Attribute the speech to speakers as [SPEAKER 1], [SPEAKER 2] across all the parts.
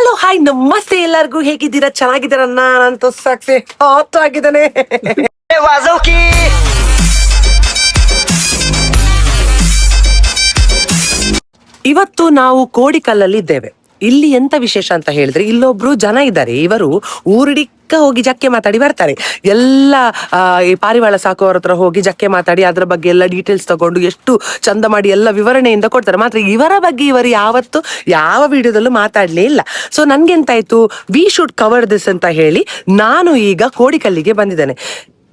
[SPEAKER 1] Hello hi ನಮಸ್ತೆ ಎಲ್ಲರಿಗೂ, ಹೇಗಿದ್ದೀರಾ? ಚೆನ್ನಾಗಿದ್ದೀರಾ? ನಾನಂತೂ ಸಾಕ್ಷಿ ಹಾಟ್ ಆಗಿದ್ದಾನೆ. ಇವತ್ತು ನಾವು ಕೋಡಿಕಲ್ಲಲ್ಲಿ ಇದ್ದೇವೆ. ಇಲ್ಲಿ ಎಂತ ವಿಶೇಷ ಅಂತ ಹೇಳಿದ್ರೆ, ಇಲ್ಲೊಬ್ರು ಜನ ಇದ್ದಾರೆ. ಇವರು ಊರಿಡಿಕ್ಕ ಹೋಗಿ ಜಕ್ಕೆ ಮಾತಾಡಿ ಬರ್ತಾರೆ. ಎಲ್ಲ ಈ ಪಾರಿವಾಳ ಸಾಕುವವ್ರ ಹತ್ರ ಹೋಗಿ ಜಕ್ಕೆ ಮಾತಾಡಿ ಅದ್ರ ಬಗ್ಗೆ ಎಲ್ಲ ಡೀಟೇಲ್ಸ್ ತಗೊಂಡು ಎಷ್ಟು ಚಂದ ಮಾಡಿ ಎಲ್ಲ ವಿವರಣೆಯಿಂದ ಕೊಡ್ತಾರೆ. ಮಾತ್ರ ಇವರ ಬಗ್ಗೆ ಇವರು ಯಾವತ್ತು ಯಾವ ವಿಡಿಯೋದಲ್ಲೂ ಮಾತಾಡ್ಲೇ ಇಲ್ಲ. ಸೊ ನನ್ಗೆ ಎಂತಾಯ್ತು, ವಿ ಶುಡ್ ಕವರ್ ದಿಸ್ ಅಂತ ಹೇಳಿ ನಾನು ಈಗ ಕೋಡಿಕಲ್ಲಿಗೆ ಬಂದಿದ್ದೇನೆ.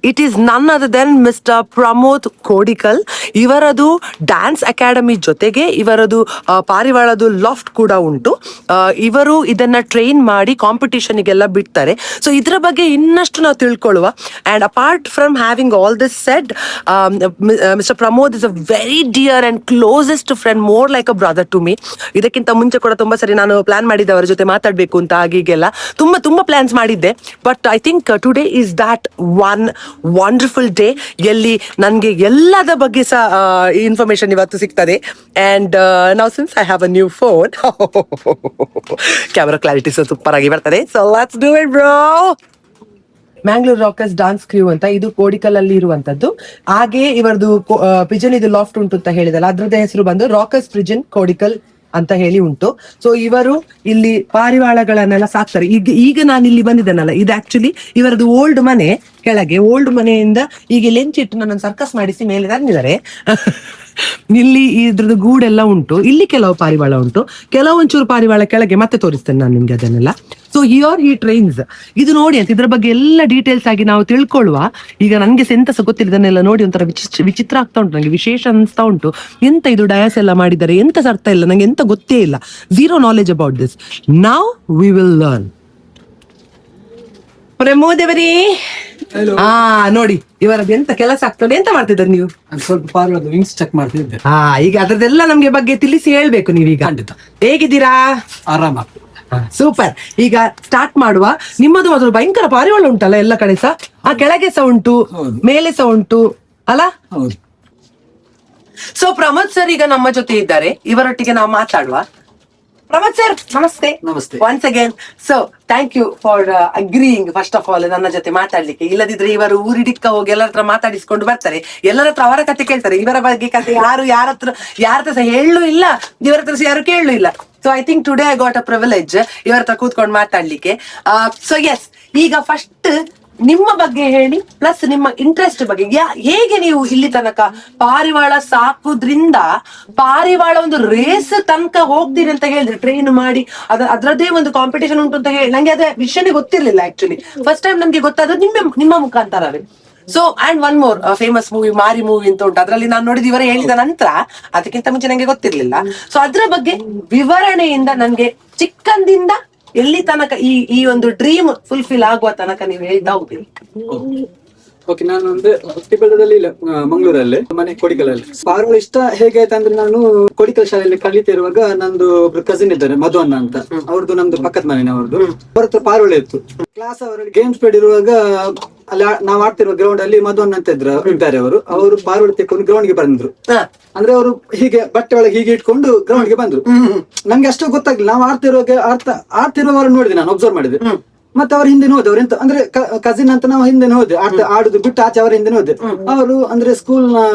[SPEAKER 1] It is none other than mister Pramod Kodikal. ಇವರದು ಡ್ಯಾನ್ಸ್ ಅಕಾಡೆಮಿ ಜೊತೆಗೆ ಇವರದು ಪಾರಿವಾಳದು ಲಾಫ್ಟ್ ಕೂಡ ಉಂಟು. ಇವರು ಇದನ್ನ ಟ್ರೈನ್ ಮಾಡಿ ಕಾಂಪಿಟಿಷನ್ಗೆಲ್ಲ ಬಿಡ್ತಾರೆ. ಸೊ ಇದರ ಬಗ್ಗೆ ಇನ್ನಷ್ಟು ನಾವು ತಿಳ್ಕೊಳ್ಳುವ. And apart from having all this said, mister Pramod is a very dear and closest friend, more like a brother to me. ಇದಕ್ಕಿಂತ ಮುಂಚೆ ಕೂಡ ತುಂಬಾ ಸರಿ ನಾನು ಪ್ಲಾನ್ ಮಾಡಿದ್ದೆ ಅವರ ಜೊತೆ ಮಾತಾಡ್ಬೇಕು ಅಂತ, ಹೀಗೆಲ್ಲ ತುಂಬಾ ಪ್ಲಾನ್ಸ್ ಮಾಡಿದ್ದೆ. But I think today is that one wonderful day ಎಲ್ಲಿ ನನಗೆ ಎಲ್ಲದ ಬಗ್ಗೆ ಸಹ ಇನ್ಫಾರ್ಮೇಶನ್ ಇವತ್ತು ಸಿಗ್ತದೆ. ಅಂಡ್ ನಾವು since I have a new phone, camera clarity super ಆಗಿ ಬರ್ತದೆ. So let's do it bro. Mangalore rockers dance crew ಅಂತ, ಇದು ಕೋಡಿಕಲ್ ಅಲ್ಲಿ ಇರುವಂತದ್ದು. ಹಾಗೆ ಇವರದು ಪಿಜನ್ ಇದು ಲಾಫ್ಟ್ ಉಂಟು ಅಂತ ಹೇಳಿದಲ್ಲ, ಅದ್ರದ್ದು ಹೆಸರು ಬಂದು ರಾಕರ್ಸ್ ಪಿಜನ್ ಕೋಡಿಕಲ್ ಅಂತ ಹೇಳಿ ಉಂಟು. ಸೊ ಇವರು ಇಲ್ಲಿ ಪಾರಿವಾಳಗಳನ್ನೆಲ್ಲ ಸಾಕ್ತಾರೆ. ಈಗ ನಾನು ಇಲ್ಲಿ ಬಂದಿದ್ದೇನಲ್ಲ, ಇದು ಆಕ್ಚುಲಿ ಇವರದ್ದು ಓಲ್ಡ್ ಮನೆ. ಕೆಳಗೆ ಓಲ್ಡ್ ಮನೆಯಿಂದ ಈಗ ಲೆಂಚಿಟ್ಟು ನನ್ನ ಸರ್ಕಸ್ ಮಾಡಿಸಿ ಮೇಲೆ ತಂದಿದ್ದಾರೆ. ಇಲ್ಲಿ ಇದ್ರದ್ದು ಗೂಡೆಲ್ಲ ಉಂಟು. ಇಲ್ಲಿ ಕೆಲವು ಪಾರಿವಾಳ ಉಂಟು, ಕೆಲವೊಂಚೂರು ಪಾರಿವಾಳ ಕೆಳಗೆ ಮತ್ತೆ ತೋರಿಸ್ತೇನೆ ನಾನು ನಿಮ್ಗೆ ಅದನ್ನೆಲ್ಲ. So here he trains. ಇದು ನೋಡಿ ಅಂತ, ಇದ್ರ ಬಗ್ಗೆ ಎಲ್ಲ ಡೀಟೇಲ್ಸ್ ಆಗಿ ನಾವು ತಿಳ್ಕೊಳ್ಳುವ. ಈಗ ನನ್ಗೆ ಎಂತ ಸಹ ಗೊತ್ತಿಲ್ಲ, ಇದನ್ನೆಲ್ಲ ನೋಡಿ ಒಂಥರ ವಿಚಿತ್ರ ಆಗ್ತಾ ಉಂಟು, ನಂಗೆ ವಿಶೇಷ ಅನಿಸ್ತಾ ಉಂಟು. ಎಂತ ಇದು ಡಯಾಸ್ ಎಲ್ಲ ಮಾಡಿದ್ದಾರೆ, ಎಂತ ಅರ್ಥ ಇಲ್ಲ, ನಂಗೆ ಎಂತ ಗೊತ್ತೇ ಇಲ್ಲ. Zero knowledge about this. Now we will learn. ಪ್ರಮೋದವರೇ, ನೋಡಿ ಇವರದ್ದು ಎಂತ ಕೆಲಸ ಆಗ್ತದೆ. ಎಂತ ಮಾಡ್ತಿದ್ದಾರೆ ನೀವು?
[SPEAKER 2] ಸ್ವಲ್ಪ ಪಾರಿವಾಳದ ವಿಂಗ್ಸ್ ಚೆಕ್ ಮಾಡ್ತಿದ್ದೆ.
[SPEAKER 1] ಈಗ ಅದ್ರದ್ದೆಲ್ಲ ನಮ್ಗೆ ಬಗ್ಗೆ ತಿಳಿಸಿ ಹೇಳ್ಬೇಕು ನೀವೀಗ.
[SPEAKER 2] ಖಂಡಿತ.
[SPEAKER 1] ಹೇಗಿದ್ದೀರಾ?
[SPEAKER 2] ಆರಾಮ.
[SPEAKER 1] ಸೂಪರ್. ಈಗ ಸ್ಟಾರ್ಟ್ ಮಾಡುವ. ನಿಮ್ಮದು ಮೊದಲು ಭಯಂಕರ ಪಾರಿವಾಳ ಉಂಟಲ್ಲ ಎಲ್ಲ ಕಡೆ ಸಹ. ಆ ಕೆಳಗೆ ಸಹ ಉಂಟು, ಮೇಲೆ ಸಹ ಉಂಟು ಅಲ್ಲ?
[SPEAKER 2] ಹೌದು.
[SPEAKER 1] ಸೊ ಪ್ರಮೋದ್ ಸರ್ ಈಗ ನಮ್ಮ ಜೊತೆ ಇದ್ದಾರೆ, ಇವರೊಟ್ಟಿಗೆ ನಾವು ಮಾತಾಡುವ. ಪ್ರಮೋದ್ ಸರ್ ನಮಸ್ತೆ.
[SPEAKER 2] ನಮಸ್ತೆ.
[SPEAKER 1] Once again. So thank you for agreeing first of all ನನ್ನ ಜೊತೆ ಮಾತಾಡ್ಲಿಕ್ಕೆ. ಇಲ್ಲದಿದ್ರೆ ಇವರು ಊರಿಡಿಕ್ಕ ಹೋಗಿ ಎಲ್ಲರ ಹತ್ರ ಮಾತಾಡಿಸ್ಕೊಂಡು ಬರ್ತಾರೆ, ಎಲ್ಲರ ಹತ್ರ ಅವರ ಕತೆ ಕೇಳ್ತಾರೆ. ಇವರ ಬಗ್ಗೆ ಕತೆ ಯಾರ ಹತ್ರ ಸಹ ಹೇಳೂ ಇಲ್ಲ, ಇವರ ಹತ್ರ ಸಹ ಯಾರು ಕೇಳೂ ಇಲ್ಲ. So I think today I got a privilege ಇವರ ಹತ್ರ ಕೂತ್ಕೊಂಡು ಮಾತಾಡ್ಲಿಕ್ಕೆ. ಸೊ ಎಸ್, ಈಗ ಫಸ್ಟ್ ನಿಮ್ಮ ಬಗ್ಗೆ ಹೇಳಿ, ಪ್ಲಸ್ ನಿಮ್ಮ ಇಂಟ್ರೆಸ್ಟ್ ಬಗ್ಗೆ. ಹೇಗೆ ನೀವು ಇಲ್ಲಿ ತನಕ ಪಾರಿವಾಳ ಸಾಕುದ್ರಿಂದ ಪಾರಿವಾಳ ಒಂದು ರೇಸ್ ತನಕ ಹೋಗ್ತೀರಿ ಅಂತ ಹೇಳಿದ್ರೆ, ಟ್ರೈನ್ ಮಾಡಿ ಅದ್ರದ್ದೇ ಒಂದು ಕಾಂಪಿಟೇಷನ್ ಉಂಟು ಅಂತ ಹೇಳಿ ನಂಗೆ ಅದೇ ವಿಷಯನೇ ಗೊತ್ತಿರ್ಲಿಲ್ಲ. ಆಕ್ಚುಲಿ ಫಸ್ಟ್ ಟೈಮ್ ನಮ್ಗೆ ಗೊತ್ತಾದ್ರೆ ನಿಮ್ಮ ಮುಖಾಂತರವೇ. So and one more famous movie ಮಾರಿ ಮೂವಿ ಅಂತ ಉಂಟು, ಅದ್ರಲ್ಲಿ ನಾನು ನೋಡಿದ ಇವರ ಹೇಳಿದ ನಂತರ, ಅದಕ್ಕಿಂತ ಮುಂಚೆ ನಂಗೆ ಗೊತ್ತಿರ್ಲಿಲ್ಲ. ಸೊ ಅದ್ರ ಬಗ್ಗೆ ವಿವರಣೆಯಿಂದ ನನ್ಗೆ ಚಿಕ್ಕಂದಿಂದ ಎಲ್ಲಿ ತನಕ ಈ ಒಂದು ಡ್ರೀಮ್ ಫುಲ್ಫಿಲ್ ಆಗುವ ತನಕ ನೀವು ಹೇಳ್ತಾ ಹೋಗ್ತೀರಿ.
[SPEAKER 2] ಓಕೆ, ನಾನು ಅಂದ್ರೆ ಹೊಟ್ಟಿಬೆಳದಲ್ಲಿ ಇಲ್ಲ, ಮಂಗಳೂರಲ್ಲಿ ಮನೆ ಕೋಡಿಕಲಲ್ಲಿ. ಪಾರಿವಾಳ ಇಷ್ಟ ಹೇಗೆ ಆಯ್ತು ಅಂದ್ರೆ, ನಾನು ಕೋಡಿಕಲ್ ಶಾಲೆಯಲ್ಲಿ ಕಲಿತಿರುವಾಗ ನಂದು ಒಬ್ರು ಕಸಿನ್ ಇದ್ದಾರೆ, ಮಧುವನ್ನ ಅಂತ. ಅವ್ರದ್ದು ನಮ್ದು ಪಕ್ಕದ ಮನೆ ಅವ್ರದ್ದು. ಅವ್ರ ಹತ್ರ ಪಾರಿವಾಳ ಇತ್ತು. ಕ್ಲಾಸ್ ಅವರಲ್ಲಿ ಗೇಮ್ಸ್ ಪೀರಿಯಡ್ ಇರುವಾಗ ಅಲ್ಲಿ ನಾವು ಆಡ್ತಿರುವ ಗ್ರೌಂಡ್ ಅಲ್ಲಿ ಮಧುವನ್ನ ಅಂತ ಇದ್ದಾರೆ. ಅವರು ಪಾರಿವಾಳ ತೆಕ್ಕೊಂಡು ಗ್ರೌಂಡ್ ಗೆ ಬಂದ್ರು. ಅಂದ್ರೆ ಅವರು ಹೀಗೆ ಬಟ್ಟೆ ಒಳಗೆ ಹೀಗೆ ಇಟ್ಕೊಂಡು ಗ್ರೌಂಡ್ ಗೆ ಬಂದ್ರು. ನಮ್ಗೆ ಅಷ್ಟು ಗೊತ್ತಾಗ್ಲಿಲ್ಲ. ನಾವು ಆಡ್ತಿರುವವರು ನೋಡಿದೆ, ನಾನು ಅಬ್ಸರ್ವ್ ಮಾಡಿದೆ. ಮತ್ತೆ ಅವ್ರ ಹಿಂದೆ ಹೋದೆ. ಅವ್ರ ಎಂತ ಅಂದ್ರೆ ಕಸಿನ್ ಅಂತ ನಾವು ಹಿಂದೆ ಹೋದೆ, ಆಡುದು ಬಿಟ್ಟು ಆಚೆ ಅವರ ಹಿಂದೆ ಹೋದೆ. ಅವರು ಅಂದ್ರೆ ಸ್ಕೂಲ್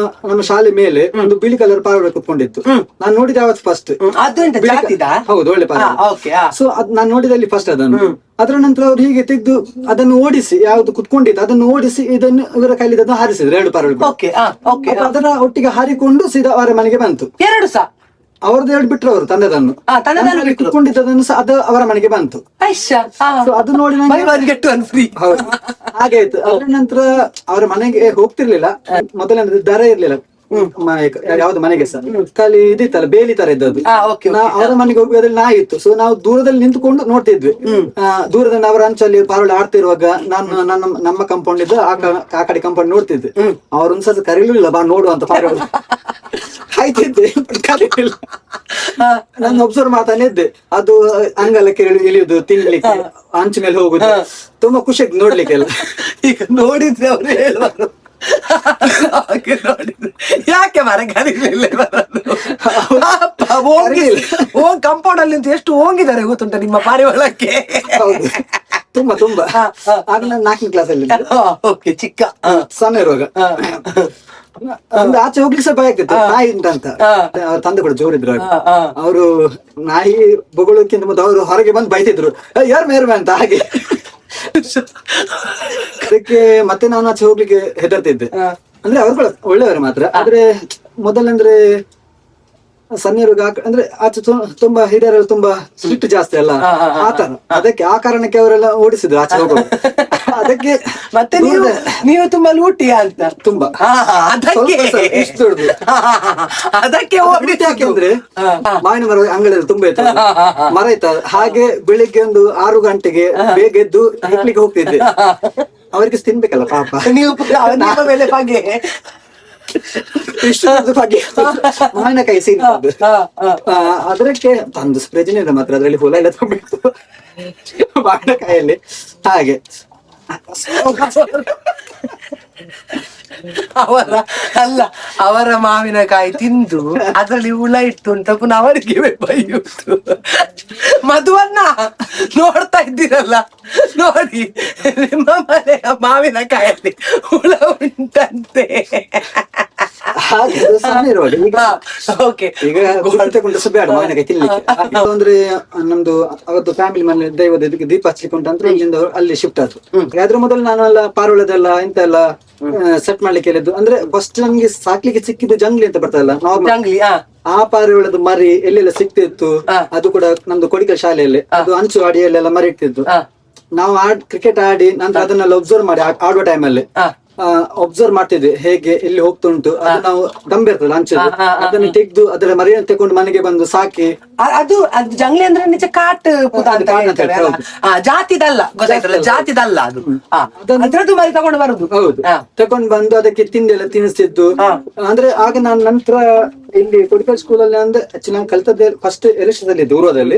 [SPEAKER 2] ನಮ್ಮ ಶಾಲೆ ಮೇಲೆ ಒಂದು ಬಿಳಿ ಕಲರ್ ಪಾರಿವಾಳ ಕುತ್ಕೊಂಡಿತ್ತು. ನಾನು ನೋಡಿದೆ ಅವತ್ತು ಫಸ್ಟ್. ಹೌದು, ಒಳ್ಳೆ ಪಾರಿವಾಳ. ಸೊ ಅದ್ ನಾನು ನೋಡಿದಲ್ಲಿ ಫಸ್ಟ್ ಅದನ್ನು. ಅದರ ನಂತರ ಅವ್ರು ಹೀಗೆ ತೆಗೆದು ಅದನ್ನು ಓಡಿಸಿ, ಯಾವ್ದು ಕುತ್ಕೊಂಡಿತ್ತು ಅದನ್ನು ಓಡಿಸಿ ಇದನ್ನು ಇವರ ಕೈಲಿ ಹಾರಿಸಿದ್ರು, 2 ಪಾರಿವಾಳ. ಅದರ ಒಟ್ಟಿಗೆ ಹಾರಿಕೊಂಡು ಸೀದಾ ಅವರ ಮನೆಗೆ ಬಂತು.
[SPEAKER 1] 2 ಸಹ
[SPEAKER 2] ಅವ್ರದ್ದು 2 ಬಿಟ್ರು ಅವರು ತಂದದನ್ನು. ಕುತ್ಕೊಂಡಿದ್ದದನ್ನು ಸಹ ಅದು ಅವರ ಮನೆಗೆ ಬಂತು. ಅದು ನೋಡಿ ಹಾಗೆ ಆಯ್ತು. ಅದ್ರ ನಂತರ ಅವರ ಮನೆಗೆ ಹೋಗ್ತಿರ್ಲಿಲ್ಲ. ಮೊದಲನೇ ದರ ಇರ್ಲಿಲ್ಲ ಯಾವ್ದು ಮನೆಗೆ ಸಹ, ಖಾಲಿ ಇದಿತ್ತಲ್ಲ ಬೇಲಿ ತರ ಇದ್ದದ್ದು. ಅವರ ಮನೆಗೆ ಹೋಗುವುದ್ರಲ್ಲಿ ನಾಯಿ ಇತ್ತು. ಸೊ ನಾವು ದೂರದಲ್ಲಿ ನಿಂತುಕೊಂಡು ನೋಡ್ತಿದ್ವಿ. ದೂರದಲ್ಲಿ ಅವರ ಅಂಚಲ್ಲಿ ಪಾರಿವಾಳ ಆಡ್ತಿರುವಾಗ ನಾನು ನಮ್ಮ ಕಂಪೌಂಡ್ ಇದ್ದ ಆ ಕಡೆ ಕಂಪೌಂಡ್ ನೋಡ್ತಿದ್ದೆ. ಅವ್ರೊಂದ್ಸಲ ಕರೀಲಿಲ್ಲ, ಬಾ ನೋಡುವಂತ ಪಾರಿವಾಳ ಕಾಯ್ತಿದ್ದೆ, ಕರೀಲಿಲ್ಲ. ನಾನು ಒಬ್ಸರ್ವ್ ಮಾಡ್ತಾನೆ ಇದ್ದೆ. ಅದು ಅಂಗಲಕ್ಕೆ ಇಳಿಯುದು, ತಿನ್ಲಿಕ್ಕೆ ಅಂಚು ಮೇಲೆ ಹೋಗುದು, ತುಂಬಾ ಖುಷಿ ಆಗ್ತದೆ ನೋಡ್ಲಿಕ್ಕೆಲ್ಲ. ಈಗ ನೋಡಿದ್ರೆ ಅವ್ರು ಹೇಳುವರು
[SPEAKER 1] ಹಾಗೆ ನೋಡಿದ್ರು. ಯಾಕೆ ಮರ ಕರೀಲಿಲ್ಲ ಬರೋದು? ಪಾಪ ಕಾಂಪೌಂಡ್ ಅಲ್ಲಿ ಅಂತ ಎಷ್ಟು ಹೋಗಿದ್ದಾರೆ ಗೊತ್ತುಂಟ ನಿಮ್ಮ ಪಾರಿವಾಳಕ್ಕೆ.
[SPEAKER 2] ಹೌದು, ತುಂಬಾ ತುಂಬಾ. ಆಗ ನಾನು 4ನೇ ಕ್ಲಾಸ್ ಅಲ್ಲಿ
[SPEAKER 1] ಓಕೆ, ಚಿಕ್ಕ
[SPEAKER 2] ಸಣ್ಣ ಇರುವಾಗ ಒಂದು ಆಚೆ ಹೋಗ್ಲಿಕ್ಕೆ ಸ್ವಲ್ಪ ಭಯ ಆಗ್ತಿತ್ತು, ನಾಯಿ ಅಂತ. ಅವ್ರ ತಂದೆ ಕೂಡ ಜೋರಿದ್ರು. ಅವರು ನಾಯಿ ಬೊಗಳೋಕ್ಕಿಂತ ಮೊದಲು ಅವರು ಹೊರಗೆ ಬಂದು ಬೈತಿದ್ರು, ಯಾರು ಮೇರ್ಮೆ ಅಂತ. ಹಾಗೆ ಅದಕ್ಕೆ ಮತ್ತೆ ನಾನು ಆಚೆ ಹೋಗ್ಲಿಕ್ಕೆ ಹೆದರ್ತಿದ್ದೆ. ಅಂದ್ರೆ ಅವ್ರು ಕೂಡ ಒಳ್ಳೆಯವರು ಮಾತ್ರ. ಆದ್ರೆ ಮೊದಲಂದ್ರೆ ಸಣ್ಣ ಅಂದ್ರೆ ಆಚೆ ತುಂಬಾ ಹಿರಿಯರೆಲ್ಲ ತುಂಬಾ ಸ್ಟ್ರಿಕ್ಟ್ ಜಾಸ್ತಿ ಅಲ್ಲ ಆತರ. ಅದಕ್ಕೆ ಆ ಕಾರಣಕ್ಕೆ ಅವರೆಲ್ಲ ಓಡಿಸಿದ್ರು ಆಚೆ ಹೋಗೋದು. ಅದಕ್ಕೆ
[SPEAKER 1] ಮತ್ತೆ ನೀವು ತುಂಬಾ ಲೂಟಿಯಾ ಅಂತ
[SPEAKER 2] ತುಂಬಾ
[SPEAKER 1] ಅದಕ್ಕೆ
[SPEAKER 2] ಯಾಕೆಂದ್ರೆ ಮಾವಿನ ಮರ ಅಂಗಳದಲ್ಲಿ ತುಂಬಾ ಇತ್ತು, ಮರ ಇತ್ತ. ಹಾಗೆ ಬೆಳಿಗ್ಗೆ ಒಂದು 6 ಗಂಟೆಗೆ ಬೇಗ ಎದ್ದು ಹಿಡ್ಲಿಕ್ಕೆ ಹೋಗ್ತಿದ್ದೆ. ಅವರಿಗೆ ತಿನ್ಬೇಕಲ್ಲ ಪಾಪ.
[SPEAKER 1] ನೀವು ಮೇಲೆ ಬಗ್ಗೆ
[SPEAKER 2] ಮಾವಿನಕಾಯಿ ಸಿಗ್ತದೆ. ಅದಕ್ಕೆ ತಂದು ಪ್ರಯೋಜನ ಇಲ್ಲ ಮಾತ್ರ, ಅದ್ರಲ್ಲಿ ಹುಳ ಎಲ್ಲ ತುಂಬಿತ್ತು ಮಾವಿನಕಾಯಲ್ಲಿ. ಹಾಗೆ
[SPEAKER 1] ಅವರ ಮಾವಿನಕಾಯಿ ತಿಂದು ಅದ್ರಲ್ಲಿ ಹುಳ ಇಟ್ಟು ಅಂತ ಪುನಃ ಅವರಿಗೆ ಬೈಯುವುದು. ಮಧುವನ್ನ ನೋಡ್ತಾ ಇದ್ದೀರಲ್ಲ, ನೋಡಿ ನಿಮ್ಮ ಮನೆಯ ಮಾವಿನಕಾಯಲ್ಲಿ ಹುಳ ಉಂಟಂತೆ.
[SPEAKER 2] ಈಗ ಬೇಡ ಮಾವಿನಕಾಯಿ ತಿನ್ಲಿಕ್ಕೆ. ಅಂದ್ರೆ ನಮ್ದು ಅವತ್ತು ಫ್ಯಾಮಿಲಿ ಮನೆ ದೈವದ ದೀಪ ಹಚ್ಲಿಕ್ಕೆ ಉಂಟು ಅಂತ ಇಲ್ಲಿಂದ ಅಲ್ಲಿ ಶಿಫ್ಟ್ ಆದ್ರು. ಅದ್ರ ಮೊದಲು ನಾನು ಎಲ್ಲ ಪಾರೋಳದೆಲ್ಲ ಇಂತೆಲ್ಲ ಸೆಟ್ ಮಾಡ್ಲಿಕ್ಕೆ ಹೇಳಿದ್ದು. ಅಂದ್ರೆ ಫಸ್ಟ್ ನಮ್ಗೆ ಸಾಕ್ಲಿಕ್ಕೆ ಸಿಕ್ಕಿದ್ದು ಜಂಗ್ಲಿ ಅಂತ ಬರ್ತದಲ್ಲ,
[SPEAKER 1] ಜಂಗ್ಲಿ.
[SPEAKER 2] ಆ ಪಾರಿವಾಳದ ಮರಿ ಎಲ್ಲೆಲ್ಲ ಸಿಕ್ತಿತ್ತು. ಅದು ಕೂಡ ನಮ್ದು ಕೊಡಿಕಲ್ ಶಾಲೆಯಲ್ಲಿ ಅದು ಅಂಚು ಅಡಿಯಲ್ಲೆಲ್ಲ ಮರಿ ಇಟ್ಟಿದ್ದು. ನಾವು ಕ್ರಿಕೆಟ್ ಆಡಿ ನಂತರ ಅದನ್ನೆಲ್ಲ ಒಬ್ಸರ್ವ್ ಮಾಡಿ ಆಡುವ ಟೈಮಲ್ಲಿ ಒಬ್ಸರ್ವ್ ಮಾಡ್ತಿದ್ವಿ, ಹೇಗೆ ಎಲ್ಲಿ ಹೋಗ್ತುಂಟು. ಅದು ನಾವು ಗಂಬೆ ಇರ್ತದೆ ಅಂಚದು, ಅದನ್ನು ತೆಗೆದು ಅದರ ಮರಿಯನ್ನು ತೆಕೊಂಡು ಮನೆಗೆ ಬಂದು ಸಾಕಿ.
[SPEAKER 1] ಅದು ಜಂಗ್ಲಿ ಅಂದ್ರೆ ನಿಜ ಕಾಟ್ ಜಾತಿದಲ್ಲ, ಗೊತ್ತಾಯ್ತಲ್ಲ, ಜಾತಿದಲ್ಲ ಅದು. ಅದ್ರದ್ದು ಮರಿ ತಗೊಂಡು ಬರುದು.
[SPEAKER 2] ಹೌದು, ತಗೊಂಡು ಬಂದು ಅದಕ್ಕೆ ತಿಂಡಿ ಎಲ್ಲ ತಿನ್ನಿಸ್ತಿದ್ದು. ಅಂದ್ರೆ ಆಗ ನಾನು ನಂತರ ಇಲ್ಲಿ ಕೊಡಿಕಲ್ ಸ್ಕೂಲಲ್ಲಿ ಅಂದ್ರೆ ಆಕ್ಚುಲಿ ನಾನು ಕಲ್ತದ್ದೇ ಫಸ್ಟ್ ಎಲೆಕ್ಷನ್ ದೂರದಲ್ಲಿ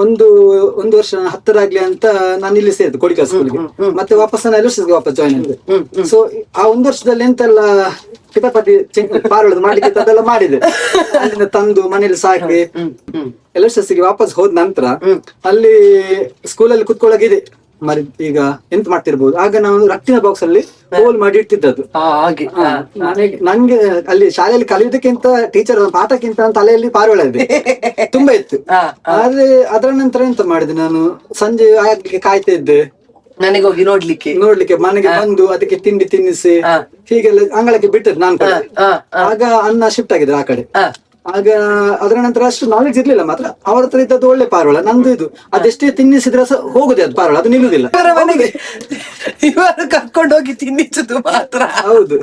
[SPEAKER 2] ಒಂದು ವರ್ಷ 10 ಆಗ್ಲಿ ಅಂತ ನಾನು ಇಲ್ಲಿ ಸೇರಿದ್ದು ಕೊಡಿಕಲ್ ಸ್ಕೂಲ್ಗೆ. ಮತ್ತೆ ವಾಪಸ್ ನಾನು ಎಲೆಕ್ಷನ್ಗೆ ವಾಪಸ್ ಜಾಯಿನ್ ಆಗಿದೆ. ಸೊ ಆ 1 ವರ್ಷದಲ್ಲಿ ಎಂತೆಲ್ಲ ಕಿತಾಪತಿ ಪಾರೋಳದು ಮಾಡ್ಲಿಕ್ಕೆ ಅದೆಲ್ಲ ಮಾಡಿದೆ. ಅಲ್ಲಿಂದ ತಂದು ಮನೇಲಿ ಸಾಕಿ ಎಲೆಕ್ಷನ್ಸ್ಗೆ ವಾಪಸ್ ಹೋದ ನಂತರ ಅಲ್ಲಿ ಸ್ಕೂಲಲ್ಲಿ ಕುತ್ಕೊಳ್ಳೋಗಿದೆ ಮರಿ. ಈಗ ಎಂತ ಮಾಡ್ತಿರ್ಬೋದು, ಆಗ ನಾವು ರಟ್ಟಿನ ಬಾಕ್ಸ್ ಅಲ್ಲಿ ಹೋಲ್ ಮಾಡಿ ಇಡ್ತಿದ್ದದ್ದು. ನಂಗೆ ಅಲ್ಲಿ ಶಾಲೆಯಲ್ಲಿ ಕಲಿಯುವುದಕ್ಕಿಂತ ಟೀಚರ್ ಪಾಠಕ್ಕಿಂತ ತಲೆಯಲ್ಲಿ ಪಾರಿವಾಳ ಇದೆ ತುಂಬಾ ಇತ್ತು. ಆದ್ರೆ ಅದರ ನಂತರ ಎಂತ ಮಾಡಿದೆ, ನಾನು ಸಂಜೆ ಆಗ್ಲಿಕ್ಕೆ ಕಾಯ್ತಾ ಇದ್ದೆ
[SPEAKER 1] ನನಗೆ ಹೋಗಿ
[SPEAKER 2] ನೋಡ್ಲಿಕ್ಕೆ. ಮನೆಗೆ ಬಂದು ಅದಕ್ಕೆ ತಿಂಡಿ ತಿನ್ನಿಸಿ ಹೀಗೆಲ್ಲ ಅಂಗಳಕ್ಕೆ ಬಿಟ್ಟದ್ದು ನಾನು. ಆಗ ಅನ್ನ ಶಿಫ್ಟ್ ಆಗಿದ್ರೆ ಆ ಕಡೆ. ಆಗ ಅದರ ನಂತರ ಅಷ್ಟು ನಾಲೆಜ್ ಇರ್ಲಿಲ್ಲ ಮಾತ್ರ. ಅವ್ರ ಹತ್ರ ಇದ್ದದ್ದು ಒಳ್ಳೆ ಪಾರಿವಾಳ, ನಂದು ಇದು ಅದೆಷ್ಟೇ ತಿನ್ನಿಸಿದ್ರೆ ಹೋಗುದೇ ಅದು ಪಾರಿವಾಳ, ಅದು ನಿಲ್ಲುದಿಲ್ಲ.
[SPEAKER 1] ಮನೆಗೆ ಇವರು ಕರ್ಕೊಂಡು ಹೋಗಿ ತಿನ್ನಿಸುದು ಮಾತ್ರ.
[SPEAKER 2] ಹೌದು,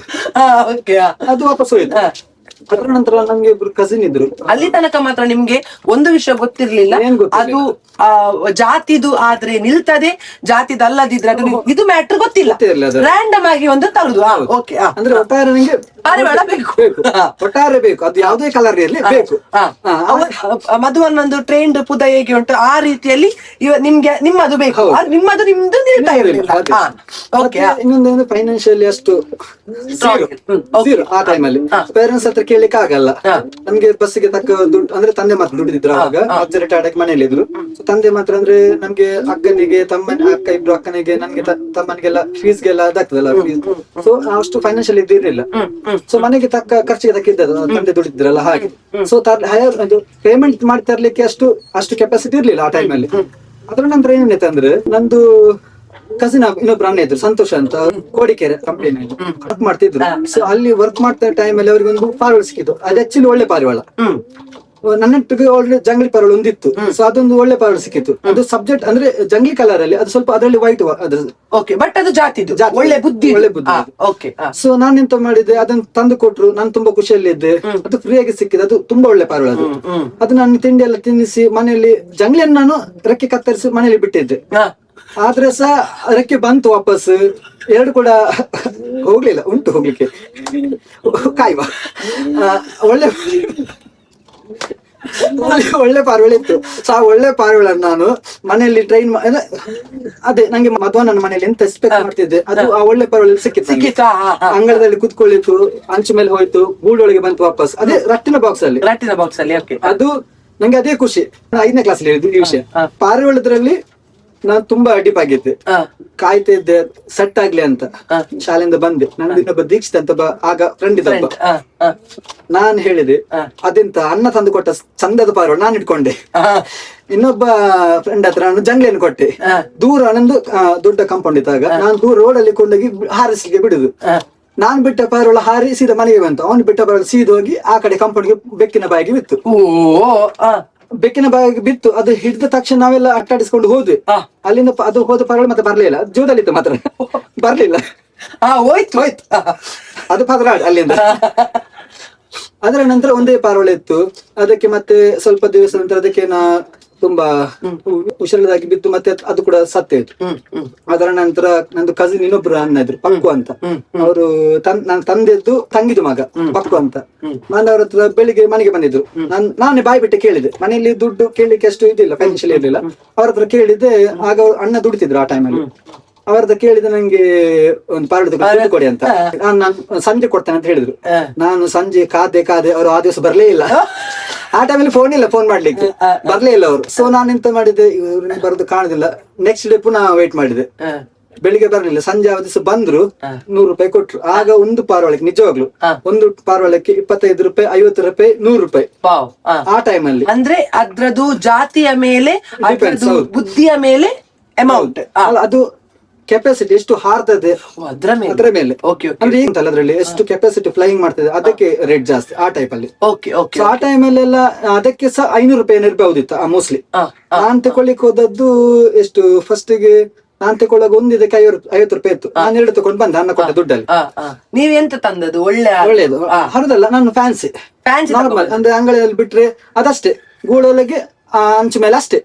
[SPEAKER 2] ಅದು ವಾಪಸ್ ಹೋಯ್ತು. ಅದರ ನಂತರ ನಂಗೆ ಇಬ್ರು ಕಸಿನ್ ಇದ್ರು.
[SPEAKER 1] ಅಲ್ಲಿ ತನಕ ಮಾತ್ರ ನಿಮ್ಗೆ ಒಂದು ವಿಷಯ ಗೊತ್ತಿರ್ಲಿಲ್ಲ, ಅದು ಜಾತಿದು ಆದ್ರೆ ನಿಲ್ತದೆ, ಜಾತಿದಲ್ಲದಿದ್ರೆ ಅದು ಇದು ಮ್ಯಾಟ್ರ್ ಗೊತ್ತಿಲ್ಲ. ರ್ಯಾಂಡಮ್ ಆಗಿ ಒಂದು ತರುದು.
[SPEAKER 2] ಅಂದ್ರೆ ಒಟ್ಟಾರೆ ನಂಗೆ
[SPEAKER 1] ಪಾರಿವಾಳ ಬೇಕು,
[SPEAKER 2] ಒಟ್ಟಾರೆ ಬೇಕು, ಅದು ಯಾವುದೇ ಕಲರ್ ಇರ್ಲಿ ಬೇಕು.
[SPEAKER 1] ಮಧುವನ್ನೊಂದು ಟ್ರೈನ್ಡ್ ಪುದ ಹೇಗೆ ಉಂಟು ಆ ರೀತಿಯಲ್ಲಿ ನಿಮ್ಗೆ ನಿಮ್ಮದು ಬೇಕು, ನಿಮ್ಮದು ನಿಮ್ದು ನಿಲ್ತಾ ಇರಲಿಲ್ಲ.
[SPEAKER 2] ಇನ್ನೊಂದು ಫೈನಾನ್ಷಿಯಲಿ ಅಷ್ಟು ಆ ಟೈಮಲ್ಲಿ ಪೇರೆಂಟ್ಸ್ ಹತ್ರ ಕೇಳಲಿಕ್ಕೆ ಆಗಲ್ಲ. ನಮ್ಗೆ ಬಸ್ಸಿಗೆ ತಕ್ಕ ದುಡ್ಡು ಅಂದ್ರೆ ತಂದೆ ಮಾತ್ರ ದುಡ್ಡಿದ್ರು. ಅವಾಗ ಅಜ್ಜ ರಿಟೈರ್ಡ್ ಆಗಿ ಮನೇಲಿ ಇದ್ರು. ತಂದೆ ಮಾತ್ರ ಅಂದ್ರೆ ನಮ್ಗೆ ಅಕ್ಕನಿಗೆ ಅಕ್ಕ ಇಬ್ರು ಅಕ್ಕನಿಗೆ ನನ್ಗೆ ತಮ್ಮನಿಗೆಲ್ಲ ಫೀಸ್ಗೆಲ್ಲ ಅದಾಗ್ತದಲ್ಲ ಫೀಸ್. ಸೊ ಅಷ್ಟು ಫೈನಾನ್ಷಿಯಲ್ ಇದ್ದಿರ್ಲಿಲ್ಲ. ಸೊ ಮನೆಗೆ ತಕ್ಕ ಖರ್ಚಿಗೆ ತಕ್ಕಿದ್ದದು ತಂದೆ ದುಡಿದ್ರಲ್ಲ ಹಾಗೆ. ಸೊ ಹೈಯರ್ ಪೇಮೆಂಟ್ ಮಾಡಿ ತರ್ಲಿಕ್ಕೆ ಅಷ್ಟು ಕೆಪಾಸಿಟಿ ಇರ್ಲಿಲ್ಲ ಆ ಟೈಮಲ್ಲಿ. ಅದ್ರ ನಂತರ ಏನಾಯ್ತು ಅಂದ್ರೆ ನಂದು ಕಸಿನ್ ಇನ್ನೊಬ್ರು ಅಣ್ಣ ಇದ್ರು, ಸಂತೋಷ ಅಂತ, ಕೋಡಿಕೆರೆ ಕಂಪನಿಯಲ್ಲಿ ವರ್ಕ್ ಮಾಡ್ತಿದ್ರು. ಸೊ ಅಲ್ಲಿ ವರ್ಕ್ ಮಾಡ್ತಾ ಟೈಮ್ ಅಲ್ಲಿ ಅವ್ರಿಗೆ ಒಂದು ಪಾರಿವಾಳ ಸಿಕ್ಕಿತ್ತು. ಅದು ಆಕ್ಚುಲಿ ಒಳ್ಳೆ ಪಾರಿವಾಳ. ನನ್ನೊಟ್ಟಿಗೆ ಆಲ್ರೆಡಿ ಜಂಗ್ಲಿ ಪಾರಿವಾಳ ಒಂದಿತ್ತು. ಸೊ ಅದೊಂದು ಒಳ್ಳೆ ಪಾರಿವಾಳ ಸಿಕ್ಕಿತ್ತು. ಅದು ಸಬ್ಜೆಕ್ಟ್ ಅಂದ್ರೆ ಜಂಗ್ಲಿ ಕಲರ್ ಅಲ್ಲಿ, ಅದು ಸ್ವಲ್ಪ ಅದರಲ್ಲಿ ವೈಟ್
[SPEAKER 1] ಬಟ್ ಅದು ಜಾತಿದು ಒಳ್ಳೆ ಬುದ್ಧಿ.
[SPEAKER 2] ಸೊ ನಾನ್ ಎಂತ ಮಾಡಿದೆ, ಅದನ್ನ ತಂದು ಕೊಟ್ರು. ನಾನು ತುಂಬಾ ಖುಷಿಯಲ್ಲಿದ್ದೆ. ಅದು ಫ್ರೀ ಆಗಿ ಸಿಕ್ಕಿದೆ. ಅದು ತುಂಬಾ ಒಳ್ಳೆ ಪಾರಿವಾಳ. ಅದು ನಾನು ತಿಂಡಿ ಎಲ್ಲ ತಿನ್ನಿಸಿ ಮನೆಯಲ್ಲಿ ಜಂಗ್ಲಿಯನ್ನು ನಾನು ರೆಕ್ಕೆ ಕತ್ತರಿಸಿ ಮನೆಯಲ್ಲಿ ಬಿಟ್ಟಿದ್ದೆ. ಆದ್ರೆ ಸಹ ರೆಕ್ಕೆ ಬಂತು ವಾಪಸ್. ಎರಡು ಕೂಡ ಹೋಗ್ಲಿಲ್ಲ, ಉಂಟು ಹೋಗ್ಲಿಕ್ಕೆ ಕಾಯುವ. ಒಳ್ಳೆ ಒಳ್ಳೆ ಪಾರಿವಾಳ ಇತ್ತು. ಸೊ ಆ ಒಳ್ಳೆ ಪಾರಿವಾಳ ನಾನು ಮನೆಯಲ್ಲಿ ಟ್ರೈನ್ ಅದೇ ನಂಗೆ ಮಧ್ವ ನನ್ನ ಮನೆಯಲ್ಲಿ ಎಂತ ಎಕ್ಸ್ಪೆಕ್ಟ್ ಮಾಡ್ತಿದ್ದೆ ಅದು ಆ ಒಳ್ಳೆ ಪಾರಿವಾಳ ಸಿಕ್ಕಿತ್ತು. ಅಂಗಳದಲ್ಲಿ ಕುತ್ಕೊಳ್ಳಿತ್ತು, ಅಂಚು ಮೇಲೆ ಹೋಯ್ತು, ಗೂಡೊಳಗೆ ಬಂತು ವಾಪಸ್. ಅದೇ ರಟ್ಟಿನ ಬಾಕ್ಸ್ ಅಲ್ಲಿ ಅದು ನಂಗೆ ಅದೇ ಖುಷಿ. 5ನೇ ಕ್ಲಾಸ್ ಅಲ್ಲಿ ಈ ವಿಷಯ. ಪಾರಿವಾಳದ್ರಲ್ಲಿ ನಾನು ತುಂಬಾ ಅಡಿಪ್ ಆಗಿದ್ದೆ, ಕಾಯ್ತಾ ಇದ್ದೆ ಸೆಟ್ ಆಗ್ಲಿ ಅಂತ. ಶಾಲೆಯಿಂದ ಬಂದೆ, ನಂದು ಇನ್ನೊಬ್ಬ ದೀಕ್ಷಿತ್ ಅಂತ ಆಗ ಫ್ರೆಂಡ್ ಇದ್ದ, ನಾನ್ ಹೇಳಿದೆ ಅದೆಂತ ಅನ್ನ ತಂದು ಕೊಟ್ಟ ಚಂದದ ಪಾರಿವಾಳ ನಾನು ಇಟ್ಕೊಂಡೆ. ಇನ್ನೊಬ್ಬ ಫ್ರೆಂಡ್ ಹತ್ರ ನಾನು ಜಂಗ್ಲಿಯನ್ನು ಕೊಟ್ಟೆ. ದೂರ ನಂದು ದೊಡ್ಡ ಕಾಂಪೌಂಡ್ ಇದ್ದಾಗ ನಾನು ದೂರ ರೋಡಲ್ಲಿ ಕೊಂಡೋಗಿ ಹಾರಿಸ್ಲಿಕ್ಕೆ ಬಿಡುದು. ನಾನ್ ಬಿಟ್ಟ ಪಾರಿವಾಳ ಹಾರಿ ಸೀದಾ ಮನೆಗೆ ಬಂತು, ಅವನು ಬಿಟ್ಟ ಪಾರಿವಾಳ ಸೀದಾ ಹೋಗಿ ಆ ಕಡೆ ಕಾಂಪೌಂಡ್ಗೆ ಬೆಕ್ಕಿನ ಬಾಯಿಗೆ ಬಿತ್ತು. ಬೆಕ್ಕಿನ ಬಾಯಿಗೆ ಬಿತ್ತು. ಅದು ಹಿಡಿದ ತಕ್ಷಣ ನಾವೆಲ್ಲ ಅಟ್ಟಾಡಿಸ್ಕೊಂಡು ಹೋದ್ವಿ. ಅಲ್ಲಿಂದ ಅದು ಹೋದ ಪಾರಿವಾಳ ಮತ್ತೆ ಬರ್ಲೇ ಇಲ್ಲ, ಜೋದಲ್ಲಿತ್ತು ಮಾತ್ರ ಬರ್ಲಿಲ್ಲ. ಹೋಯ್ತು ಅದು ಪದರಾಡ್ ಅಲ್ಲಿಂದ. ಅದರ ನಂತರ ಒಂದೇ ಪಾರಿವಾಳ ಇತ್ತು. ಅದಕ್ಕೆ ಮತ್ತೆ ಸ್ವಲ್ಪ ದಿವಸ ನಂತರ ಅದಕ್ಕೆ ತುಂಬಾ ಹುಷಾರಿಲ್ಲದಾಗಿ ಬಿತ್ತು, ಮತ್ತೆ ಅದು ಕೂಡ ಸತ್ತೋಯ್ತು. ಅದರ ನಂತರ ನಂದು ಕಸಿನ್ ಇನ್ನೊಬ್ರು ಅಣ್ಣ ಇದ್ರು, ಪಕ್ಕು ಅಂತ. ಅವರು ನನ್ನ ತಂದೆದ್ದು ತಂಗಿದು ಮಗ ಪಕ್ಕು ಅಂತ. ನಾನು ಅವ್ರ ಹತ್ರ ಬೆಳಿಗ್ಗೆ ಮನೆಗೆ ಬಂದಿದ್ರು. ನಾನೇ ಬಾಯಿ ಬಿಟ್ಟೆ ಕೇಳಿದೆ, ಮನೆಯಲ್ಲಿ ದುಡ್ಡು ಕೇಳಲಿಕ್ಕೆ ಅಷ್ಟು ಇದಿಲ್ಲ, ಫೈನಾನ್ಷಿಯಲ್ ಇರ್ಲಿಲ್ಲ. ಅವ್ರ ಹತ್ರ ಕೇಳಿದ್ದೆ. ಆಗ ಅವ್ರು ಅಣ್ಣ ದುಡಿತಿದ್ರು ಆ ಟೈಮಲ್ಲಿ. ಅವ್ರದ್ದು ಕೇಳಿದ ನಂಗೆ ಒಂದು ಪಾರಿವಾಳ ಕೊಡಿ ಅಂತ. ನಾನು ಸಂಜೆ ಕೊಡ್ತೇನೆ ಅಂತ ಹೇಳಿದ್ರು. ನಾನು ಸಂಜೆ ಕಾದೆ ಅವ್ರು ಆ ದಿವಸ ಬರ್ಲೇ ಇಲ್ಲ. ಆ ಟೈಮಲ್ಲಿ ಫೋನ್ ಇಲ್ಲ, ಫೋನ್ ಮಾಡ್ಲಿಕ್ಕೆ ಬರ್ಲೇ ಇಲ್ಲ ಅವರು. ಸೊ ನಾನು ಎಂತ ಮಾಡಿದೆ, ಇವ್ರು ಬರೋದು ಕಾಣುದಿಲ್ಲ. ನೆಕ್ಸ್ಟ್ ಡೇ ಪುನಃ ವೇಟ್ ಮಾಡಿದೆ, ಬೆಳಿಗ್ಗೆ ಬರ್ಲಿಲ್ಲ. ಸಂಜೆ ಆ ದಿವಸ ಬಂದ್ರು, 100 ರೂಪಾಯಿ ಕೊಟ್ರು. ಆಗ ಒಂದು ಪಾರಿವಾಳಕ್ಕೆ ನಿಜವಾಗ್ಲು ಒಂದು ಪಾರಿವಾಳಕ್ಕೆ 25 ರೂಪಾಯಿ, 50 ರೂಪಾಯಿ, 100 ರೂಪಾಯಿ ಆ ಟೈಮಲ್ಲಿ.
[SPEAKER 1] ಅಂದ್ರೆ ಅದ್ರದ್ದು ಜಾತಿಯ ಮೇಲೆ, ಬುದ್ಧಿಯ ಮೇಲೆ ಅಮೌಂಟ್.
[SPEAKER 2] ಅದು ಕೆಪಾಸಿಟಿ ಎಷ್ಟು ಹಾರ್ತದೆ ಅದ್ರ ಮೇಲೆ. ಅಂದ್ರೆ ಈಗಂತಲ್ಲ ಅದ್ರಲ್ಲಿ ಎಷ್ಟು ಕೆಪಾಸಿಟಿ ಫ್ಲೈಯಿಂಗ್ ಮಾಡ್ತದೆ ಅದಕ್ಕೆ ರೇಟ್ ಜಾಸ್ತಿ ಆ ಟೈಪ್ ಅಲ್ಲಿ. ಆ ಟೈಮ್ ಅಲ್ಲೆಲ್ಲ ಅದಕ್ಕೆ ಸಹ 500 ರೂಪಾಯಿ ಹೋದಿತ್ತು ಮೋಸ್ಟ್ಲಿ. ನಾನ್ ತಗೊಳ್ಳಿಕ್ ಹೋದದ್ದು ಎಷ್ಟು, ಫಸ್ಟ್ ಗೆ ನಾನ್ ತಗೊಳ್ಳಾಗ ಒಂದಿದಕ್ಕೆ 50 ರೂಪಾಯಿ ಇತ್ತು. ನಾನು 2 ತಗೊಂಡು ಬಂದೆ ಅನ್ನ ಕೊಟ್ಟ ದುಡ್ಡಲ್ಲಿ.
[SPEAKER 1] ನೀವ್ ಎಂತ ತಂದದ್ದು?
[SPEAKER 2] ಒಳ್ಳೇದು ಹರಿದಲ್ಲ, ನಾನು ಫ್ಯಾನ್ಸಿ ನಾರ್ಮಲ್ ಅಂದ್ರೆ ಅಂಗಡಿಯಲ್ಲಿ ಬಿಟ್ರೆ ಅದಷ್ಟೇ, ಗೂಡೊಳಗೆ ಅಂಚು ಮೇಲೆ ಅಷ್ಟೇ.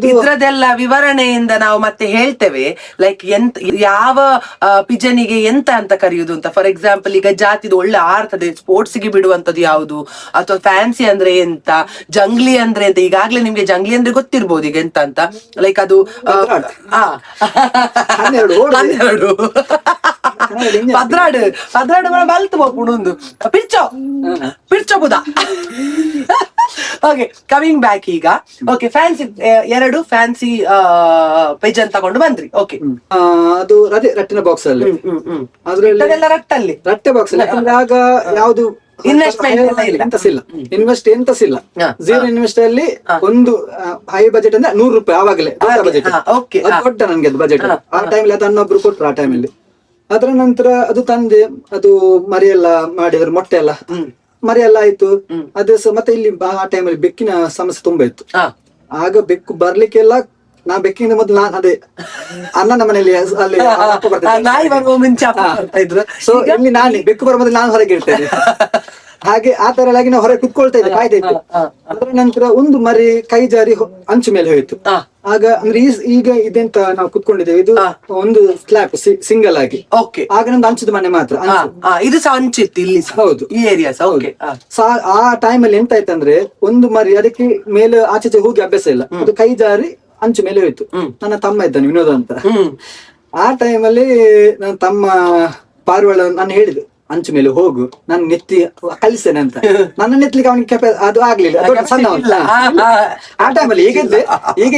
[SPEAKER 1] ಇದ್ರದೆಲ್ಲ ವಿವರಣೆಯಿಂದ ನಾವು ಮತ್ತೆ ಹೇಳ್ತೇವೆ, ಲೈಕ್ ಎಂತ ಯಾವ ಪಿಜನಿಗೆ ಎಂತ ಅಂತ ಕರೆಯುವುದು ಅಂತ. ಫಾರ್ ಎಕ್ಸಾಂಪಲ್ ಈಗ ಜಾತಿದು ಒಳ್ಳೆ ಆರ್ತದೆ, ಸ್ಪೋರ್ಟ್ಸ್ ಗೆ ಬಿಡುವಂತದ್ದು ಯಾವುದು, ಅಥವಾ ಫ್ಯಾನ್ಸಿ ಅಂದ್ರೆ ಎಂತ, ಜಂಗ್ಲಿ ಅಂದ್ರೆ ಎಂತ. ಈಗಾಗ್ಲೇ ನಿಮ್ಗೆ ಜಂಗ್ಲಿ ಅಂದ್ರೆ ಗೊತ್ತಿರ್ಬೋದು ಈಗ ಎಂತ ಅಂತ. ಲೈಕ್ ಅದು 12 ಪದ್ರಾಡು ಬಲ್ತು ಬೋಪುಣೊಂದು ಪಿರ್ಚೋ ಬುದ. ಓಕೆ, ಕಮಿಂಗ್ ಬ್ಯಾಕ್ ಈಗ. ಓಕೆ, ಫ್ಯಾನ್ಸಿ 2 ಫ್ಯಾನ್ಸಿ ಪೈಜನ್ ತಗೊಂಡು ಬಂದ್ರಿ. ಓಕೆ,
[SPEAKER 2] ಅದು ಅದೇ ರಟ್ಟಿನ ಬಾಕ್ಸ್ ಅಲ್ಲಿ, ಅದ್ರಲ್ಲಿ ರಟ್ಟೆ ಬಾಕ್ಸ್ ಅಲ್ಲಿ. ಯಾಕಂದ್ರೆ ಆಗ ಯಾವ್ದು ಇನ್ವೆಸ್ಟ್ಮೆಂಟ್ ಎಂತಸಿಲ್ಲ, ಝೀರೋ ಇನ್ವೆಸ್ಟ್ ಅಲ್ಲಿ ಒಂದು ಹೈ ಬಜೆಟ್ ಅಂದ್ರೆ 100 ರೂಪಾಯಿ. ಆವಾಗಲೇ ಬಜೆಟ್ ದೊಡ್ಡ ನನ್ಗೆ ಅದು ಬಜೆಟ್. ಆ ಟೈಮಲ್ಲಿ ಅದು ಅನ್ನೊಬ್ರು ಕೊಟ್ರು ಆ ಟೈಮಲ್ಲಿ. ಅದರ ನಂತರ ಅದು ತಂದೆ, ಅದು ಮರಿಯೆಲ್ಲ ಮಾಡಿದ್ರು, ಮೊಟ್ಟೆ ಎಲ್ಲ ಮರಿಯೆಲ್ಲ ಆಯ್ತು. ಅದೇ ಮತ್ತೆ ಇಲ್ಲಿ ಆ ಟೈಮಲ್ಲಿ ಬೆಕ್ಕಿನ ಸಮಸ್ಯೆ ತುಂಬಾ ಇತ್ತು. ಆಗ ಬೆಕ್ಕು ಬರ್ಲಿಕ್ಕೆಲ್ಲ ನಾ ಬೆಕ್ಕಿಂದ ಮೊದಲು ನಾನು ಅದೇ ಅಣ್ಣನ ಮನೆಯಲ್ಲಿ ಅಲ್ಲಿ ಸೊ ಇಲ್ಲಿ ನಾನೇ ಬೆಕ್ಕು ಬರೋ ಮೊದಲು ನಾನು ಹೊರಗೆ ಇರ್ತೇನೆ. ಹಾಗೆ ಆ ತರ ಆಗಿ ನಾವು ಹೊರಗೆ ಕುತ್ಕೊಳ್ತಾ ಇದ್ದೆ, ಕಾಯ್ತಾ ಇದ್ದೆ. ಅದರ ನಂತರ ಒಂದು ಮರಿ ಕೈ ಜಾರಿ ಅಂಚು ಮೇಲೆ ಹೋಯ್ತು. ಆಗ ಅಂದ್ರೆ ಈಗ ಇದೆಂತ ನಾವು ಕುತ್ಕೊಂಡಿದ್ದೇವೆ, ಇದು ಒಂದು ಸ್ಲ್ಯಾಬ್ ಸಿಂಗಲ್ ಆಗಿ. ಆಗ ನಮ್ದು ಅಂಚದ ಮನೆ ಮಾತ್ರ,
[SPEAKER 1] ಇದು ಸಹ ಅಂಚಿತ್ತು ಇಲ್ಲಿ. ಹೌದು, ಈ ಏರಿಯಾ.
[SPEAKER 2] ಆ ಟೈಮ್ ಅಲ್ಲಿ ಎಂತ ಆಯ್ತಂದ್ರೆ ಒಂದು ಮರಿ ಅದಕ್ಕೆ ಮೇಲೆ ಆಚೆ ಹೋಗಿ ಅಭ್ಯಾಸ ಇಲ್ಲ, ಅದು ಕೈ ಜಾರಿ ಅಂಚು ಮೇಲೆ ಹೋಯ್ತು. ನನ್ನ ತಮ್ಮ ಇದ್ದಾನೆ ವಿನೋದ ಅಂತ. ಆ ಟೈಮಲ್ಲಿ ನನ್ನ ತಮ್ಮ ಪಾರಿವಾಳ ನಾನು ಹೇಳಿದೆ, ಅಂಚು ಮೇಲೆ ಹೋಗು, ನಾನು ನೆತ್ತಿ ಕಲಿಸ್ತೇನೆ ಅಂತ. ನನ್ನ ನೆತ್ಲಿಕ್ಕೆ ಅವನಿಗೆ ಅದು ಆಗ್ಲಿಲ್ಲ, ಸಣ್ಣ ಆ ಟೈಮಲ್ಲಿ ಈಗ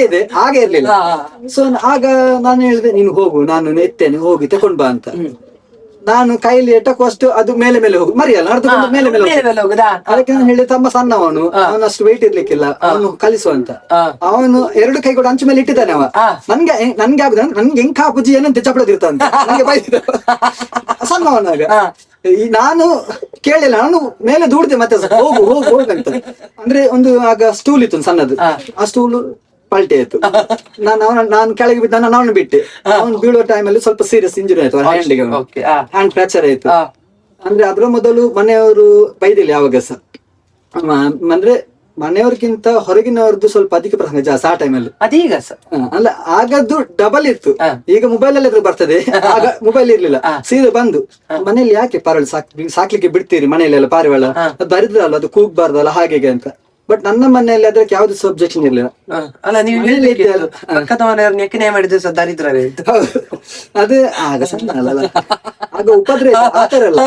[SPEAKER 2] ಇದೆ ಆಗ ಇರ್ಲಿಲ್ಲ. ಸೊ ಆಗ ನಾನು ಹೇಳಿದೆ, ನೀನು ಹೋಗು, ನಾನು ನೆತ್ತೇನೆ, ಹೋಗಿ ತಕೊಂಡ್ ಬಾ ಅಂತ. ನಾನು ಕೈಲಿ ಎಟ್ಟಕ್ಕಷ್ಟು ಅದು ಮೇಲೆ ಹೋಗು, ಮರಿಯಲ್ಲ ನಡೆದುಕೊಂಡು ಮೇಲೆ ಹೋಗುದಾ. ಅದಕ್ಕೆ ನಾನು ಹೇಳಿ, ತಮ್ಮ ಸಣ್ಣವನು, ಅವನು ಅಷ್ಟು ವೆಯ್ಟ್ ಇರ್ಲಿಕ್ಕಿಲ್ಲ, ಅವನು ಕಲಿಸುವಂತ. ಅವನು 2 ಕೈ ಕೂಡ ಅಂಚು ಮೇಲೆ ಇಟ್ಟಿದ್ದಾನೆ. ಅವ ನನ್ಗೆ ಆಗುದ, ನನ್ಗೆ ಹೆಂಗ್ ಕಾಪುಜಿ ಏನಂತ ಚಪ್ಪಳದಿರ್ತಾನೆ, ನಂಗೆ ಬೈದ ಸಣ್ಣವನಾಗ. ನಾನು ಕೇಳಿಲ್ಲ, ನಾನು ಮೇಲೆ ದೂಡ್ದೆ ಮತ್ತೆ ಹೋಗಂತ. ಅಂದ್ರೆ ಒಂದು ಆಗ ಸ್ಟೂಲ್ ಇತ್ತು ಸಣ್ಣದು, ಆ ಸ್ಟೂಲ್ ಪಲ್ಟಿ ಆಯ್ತು. ನಾನು ಕೆಳಗೆ ಬಿದ್ದ, ನಾನು ಅವನು ಬಿಟ್ಟೆ. ಅವನು ಬೀಳುವ ಟೈಮಲ್ಲಿ ಸ್ವಲ್ಪ ಸೀರಿಯಸ್ ಇಂಜುರಿ ಆಯ್ತು, ಹ್ಯಾಂಡ್ ಫ್ರಾಕ್ಚರ್ ಆಯ್ತು. ಅಂದ್ರೆ ಅದ್ರ ಮೊದಲು ಮನೆಯವರು ಬೈದಿಲ್ಲ ಯಾವಾಗ ಸಹ. ಅಂದ್ರೆ ಮನೆಯವ್ರಿಗಿಂತ ಹೊರಗಿನವ್ರದ್ದು ಸ್ವಲ್ಪ ಅಧಿಕ ಪ್ರಸಂಗ ಜಾಸ್ತಿ ಆ ಟೈಮಲ್ಲಿ.
[SPEAKER 1] ಅದೀಗ
[SPEAKER 2] ಅಲ್ಲ, ಆಗದ್ದು ಡಬಲ್ ಇತ್ತು. ಈಗ ಮೊಬೈಲ್ ಅಲ್ಲಿ ಬರ್ತದೆ, ಆಗ ಮೊಬೈಲ್ ಇರ್ಲಿಲ್ಲ. ಸೀದಾ ಬಂದು ಮನೇಲಿ ಯಾಕೆ ಪಾರಿವಾಳ ಸಾಕ್ಲಿಕ್ಕೆ ಬಿಡ್ತೀರಿ, ಮನೆಯಲ್ಲೆಲ್ಲ ಪಾರಿವಾಳ ಅದು ಬರಿದ್ರಲ್ಲ, ಅದು ಕೂಗ್ಬಾರ್ದಲ್ಲ ಹಾಗೆ ಅಂತ ಬಟ್ ನನ್ನ ಮನೆಯಲ್ಲಿ ಅದಕ್ಕೆ ಯಾವ್ದು ಸಬ್ಜೆಕ್ಷನ್ ಇರಲಿಲ್ಲ.
[SPEAKER 1] ಅಲ್ಲ ನೀವು
[SPEAKER 2] ಮನೇಲಿ ಇದ್ದೆ ಅಲ್ಲ.
[SPEAKER 1] ಪಕ್ಕದ ಮನೆಯವ್ರ ನೆಕ್ಕನೆ ಮಾಡಿದ್ರೆ ಸಹ ದರಿದ್ರವೇ ಅಂತ.
[SPEAKER 2] ಅದೇ ಆಗ ಸಣ್ಣ ಅಲ್ಲ, ಆಗ ಉಪದ್ರ ಆತರ ಅಲ್ಲ.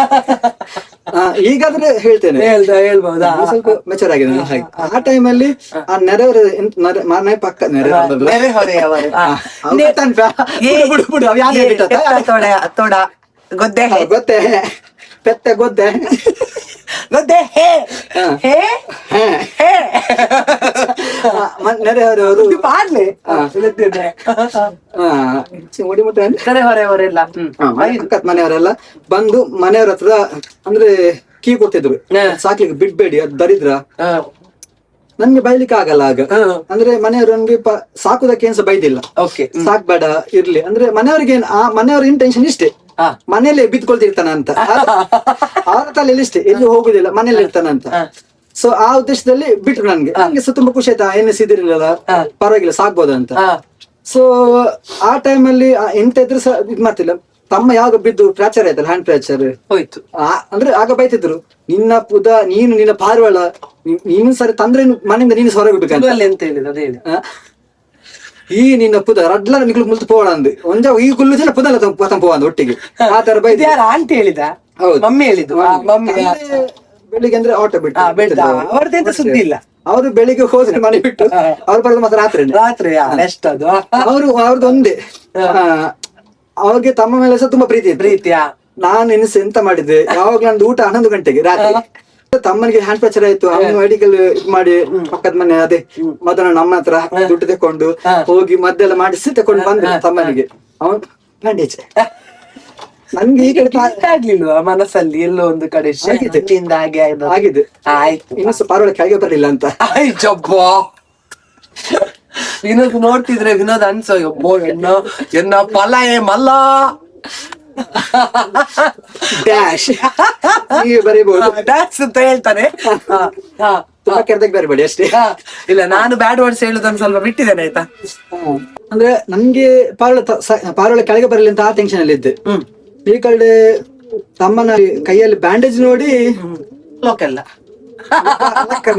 [SPEAKER 2] ಈಗಾದ್ರೆ ಹೇಳ್ತೇನೆ,
[SPEAKER 1] ಹೇಳ್ಬಹುದಾ?
[SPEAKER 2] ಸ್ವಲ್ಪ ಮೆಚೂರ್ ಆಗಿದೆ ನಾನು ಹಾಗೆ. ಆ ಟೈಮಲ್ಲಿ ಆ ನೆರೆಯವರ ಮನೆ ಪಕ್ಕ
[SPEAKER 1] ನೆರೆಹೊರೆಯವರು ತೋಡ ಗೊದ್ದೆ
[SPEAKER 2] ಗೊತ್ತೇ ಪೆತ್ತ ಗೊದ್ದೆ
[SPEAKER 1] ಗೊದ್ದೆ
[SPEAKER 2] ನೆರೆಹೊರೆಯವರು
[SPEAKER 1] ಪಾಡ್ಲೆ ನೆರೆಹೊರೆಯವರೆಲ್ಲ
[SPEAKER 2] ಅಕ್ಕತ್ ಮನೆಯವರೆಲ್ಲ ಬಂದು ಮನೆಯವ್ರ ಹತ್ರ ಅಂದ್ರೆ ಕೀ ಕೊಡ್ತಿದ್ರು, ಸಾಕ್ಲಿಕ್ಕೆ ಬಿಡ್ಬೇಡಿ ಅದು ದರಿದ್ರ. ನನ್ಗೆ ಬೈಲಿಕ್ಕೆ ಆಗಲ್ಲ ಆಗ, ಅಂದ್ರೆ ಮನೆಯವರು ನನ್ಗೆ ಸಾಕುದಕ್ಕೆ ಏನ್ಸ ಬೈದಿಲ್ಲ, ಸಾಕ್ಬೇಡ ಇರ್ಲಿ ಅಂದ್ರೆ ಮನೆಯವ್ರಿಗೆ ಆ ಮನೆಯವ್ರ ಇಂಟೆನ್ಷನ್ ಇಷ್ಟೇ, ಮನೇಲಿ ಬಿದ್ಕೊಳ್ತಿರ್ತಾನ ಅಂತ. ಅವ್ರ ತಲೆಯಲ್ಲಿ ಇಷ್ಟೇ, ಎಲ್ಲಿ ಹೋಗುದಿಲ್ಲ, ಮನೇಲಿ ಇರ್ತಾನಂತ. ಸೊ ಆ ಉದ್ದೇಶದಲ್ಲಿ ಬಿಟ್ರು ನನ್ಗೆ. ನಂಗೆ ಸಹ ತುಂಬಾ ಖುಷಿ ಆಯ್ತಾ, ಏನ್ ಸಿದಿರ್ಲಿಲ್ಲ, ಪರವಾಗಿಲ್ಲ ಸಾಕ್ಬೋದಂತ. ಸೊ ಆ ಟೈಮಲ್ಲಿ ಎಂತ ಇದ್ರು ಸಹ ಇದ್ ಮಾಡ್ತಿಲ್ಲ. ತಮ್ಮ ಯಾವಾಗ ಬಿದ್ದು ಫ್ರಾಕ್ಚರ್ ಆಯ್ತಲ್ಲ, ಹ್ಯಾಂಡ್ ಫ್ರಾಕ್ಚರ್
[SPEAKER 1] ಹೋಯ್ತು.
[SPEAKER 2] ಅಂದ್ರೆ ಆಗ ಬೈತಿದ್ರು, ನಿನ್ನ ನೀನು ನಿನ್ನ ಪಾರಿವಾಳ ನೀನು ಸರಿ ತಂದ್ರೆ ಮನೆಯಿಂದ ನೀನು ಹೊರಗೆ ಬಿಡ್ಬೇಕಂತ
[SPEAKER 1] ಎಂತ ಹೇಳಿದ ಅದೇ ಹೇಳಿ.
[SPEAKER 2] ಈ ನಿನ್ನ ಪುದ ರಡ್ಲ ನಿಕ್ಲು ಮುಲ್ತು ಪೋಣ ಅಂದು ಒಂಜ ಈ ಕುಲ್ಲು ಜನ ಪುದಲ್ಲ ಪತಂ ಪೋವಂದು ಒಟ್ಟಿಗೆ ಆ ತರ ಬೈದ.
[SPEAKER 1] ಆಂಟಿ ಹೇಳಿದ?
[SPEAKER 2] ಹೌದು,
[SPEAKER 1] ಮಮ್ಮಿ ಹೇಳಿದ್ದು.
[SPEAKER 2] ಬೆಳಿಗ್ಗೆ ಅಂದ್ರೆ ಆಟೋ ಬಿಟ್ಟು
[SPEAKER 1] ಅವ್ರದ್ದೆಂತ ಸುದ್ದಿ ಇಲ್ಲ.
[SPEAKER 2] ಅವರು ಬೆಳಿಗ್ಗೆ ಹೋದ್ರೆ ಮನೆ ಬಿಟ್ಟು ಅವ್ರು ಬರೋದು ಮಾತ್ರ ರಾತ್ರಿ
[SPEAKER 1] ಅದು
[SPEAKER 2] ಅವ್ರದ್ದು ಒಂದೇ. ಅವ್ರಿಗೆ ತಮ್ಮ ಮೇಲೆ ಸಹ ತುಂಬಾ ಪ್ರೀತಿಯ. ನಾನು ಎನಿಸಿ ಎಂತ ಮಾಡಿದ್ದೆ, ಯಾವಾಗ ನಂದು ಊಟ 11 ಗಂಟೆಗೆ ರಾತ್ರಿ. ತಮ್ಮನಿಗೆ ಹ್ಯಾಂಡ್ ಫ್ರಾಕ್ಚರ್ ಆಯ್ತು, ಅವನು ಮೆಡಿಕಲ್ ಇದ್ ಮಾಡಿ ಪಕ್ಕದ ಮನೆ ಅದೇ ಮೊದಲ ನಮ್ಮ ಹತ್ರ ದುಡ್ಡು ತಕೊಂಡು ಹೋಗಿ ಮದ್ದೆಲ್ಲ ಮಾಡಿಸಿ ತಕೊಂಡು ಬಂದ ತಮ್ಮನಿಗೆ. ಅವನ್ ಬ್ಯಾಂಡೇಜ್. ನನ್ಗೆ ಈ ಕಡೆ
[SPEAKER 1] ಆಗ್ಲಿಲ್ವಾ ಮನಸ್ಸಲ್ಲಿ ಎಲ್ಲೋ ಒಂದು ಕಡೆ
[SPEAKER 2] ಆಗಿದೆ, ಆಯ್ತು ಇನ್ನೂ ಪಾರಿವಾಳ ಕೆಳಗೆ ಬರ್ಲಿಲ್ಲ ಅಂತ.
[SPEAKER 1] ವಿನೋದ್ ನೋಡ್ತಿದ್ರೆ ವಿನೋದ್ ಅನ್ಸೋ ಒಬ್ಬೋ ಎನ್ನ ಫಲ ಮಲ್ಲ
[SPEAKER 2] ಡ್ಯಾಶ್ ನೀವು ಬರೀಬಹುದು
[SPEAKER 1] ಡ್ಯಾಶ್ ಅಂತ ಹೇಳ್ತಾನೆ.
[SPEAKER 2] ತುಂಬಾ ಕೆರೆದಾಗ ಬರಬೇಡಿ ಅಷ್ಟೇ.
[SPEAKER 1] ಇಲ್ಲ, ನಾನು ಬ್ಯಾಡ್ ವರ್ಡ್ಸ್ ಹೇಳುದನ್ನು ಸ್ವಲ್ಪ ಬಿಟ್ಟಿದ್ದೇನೆ ಆಯ್ತಾ.
[SPEAKER 2] ಅಂದ್ರೆ ನನ್ಗೆ ಪಾರಿವಾಳ ಕೆಳಗೆ ಬರಲಿ ಅಂತ ಆ ಟೆನ್ಷನ್ ಅಲ್ಲಿ ಇದ್ದೆ. ಈ ಕಡೆ ತಮ್ಮನ ಕೈಯಲ್ಲಿ ಬ್ಯಾಂಡೇಜ್ ನೋಡಿ
[SPEAKER 1] ಲೋಕೆಲ್ಲ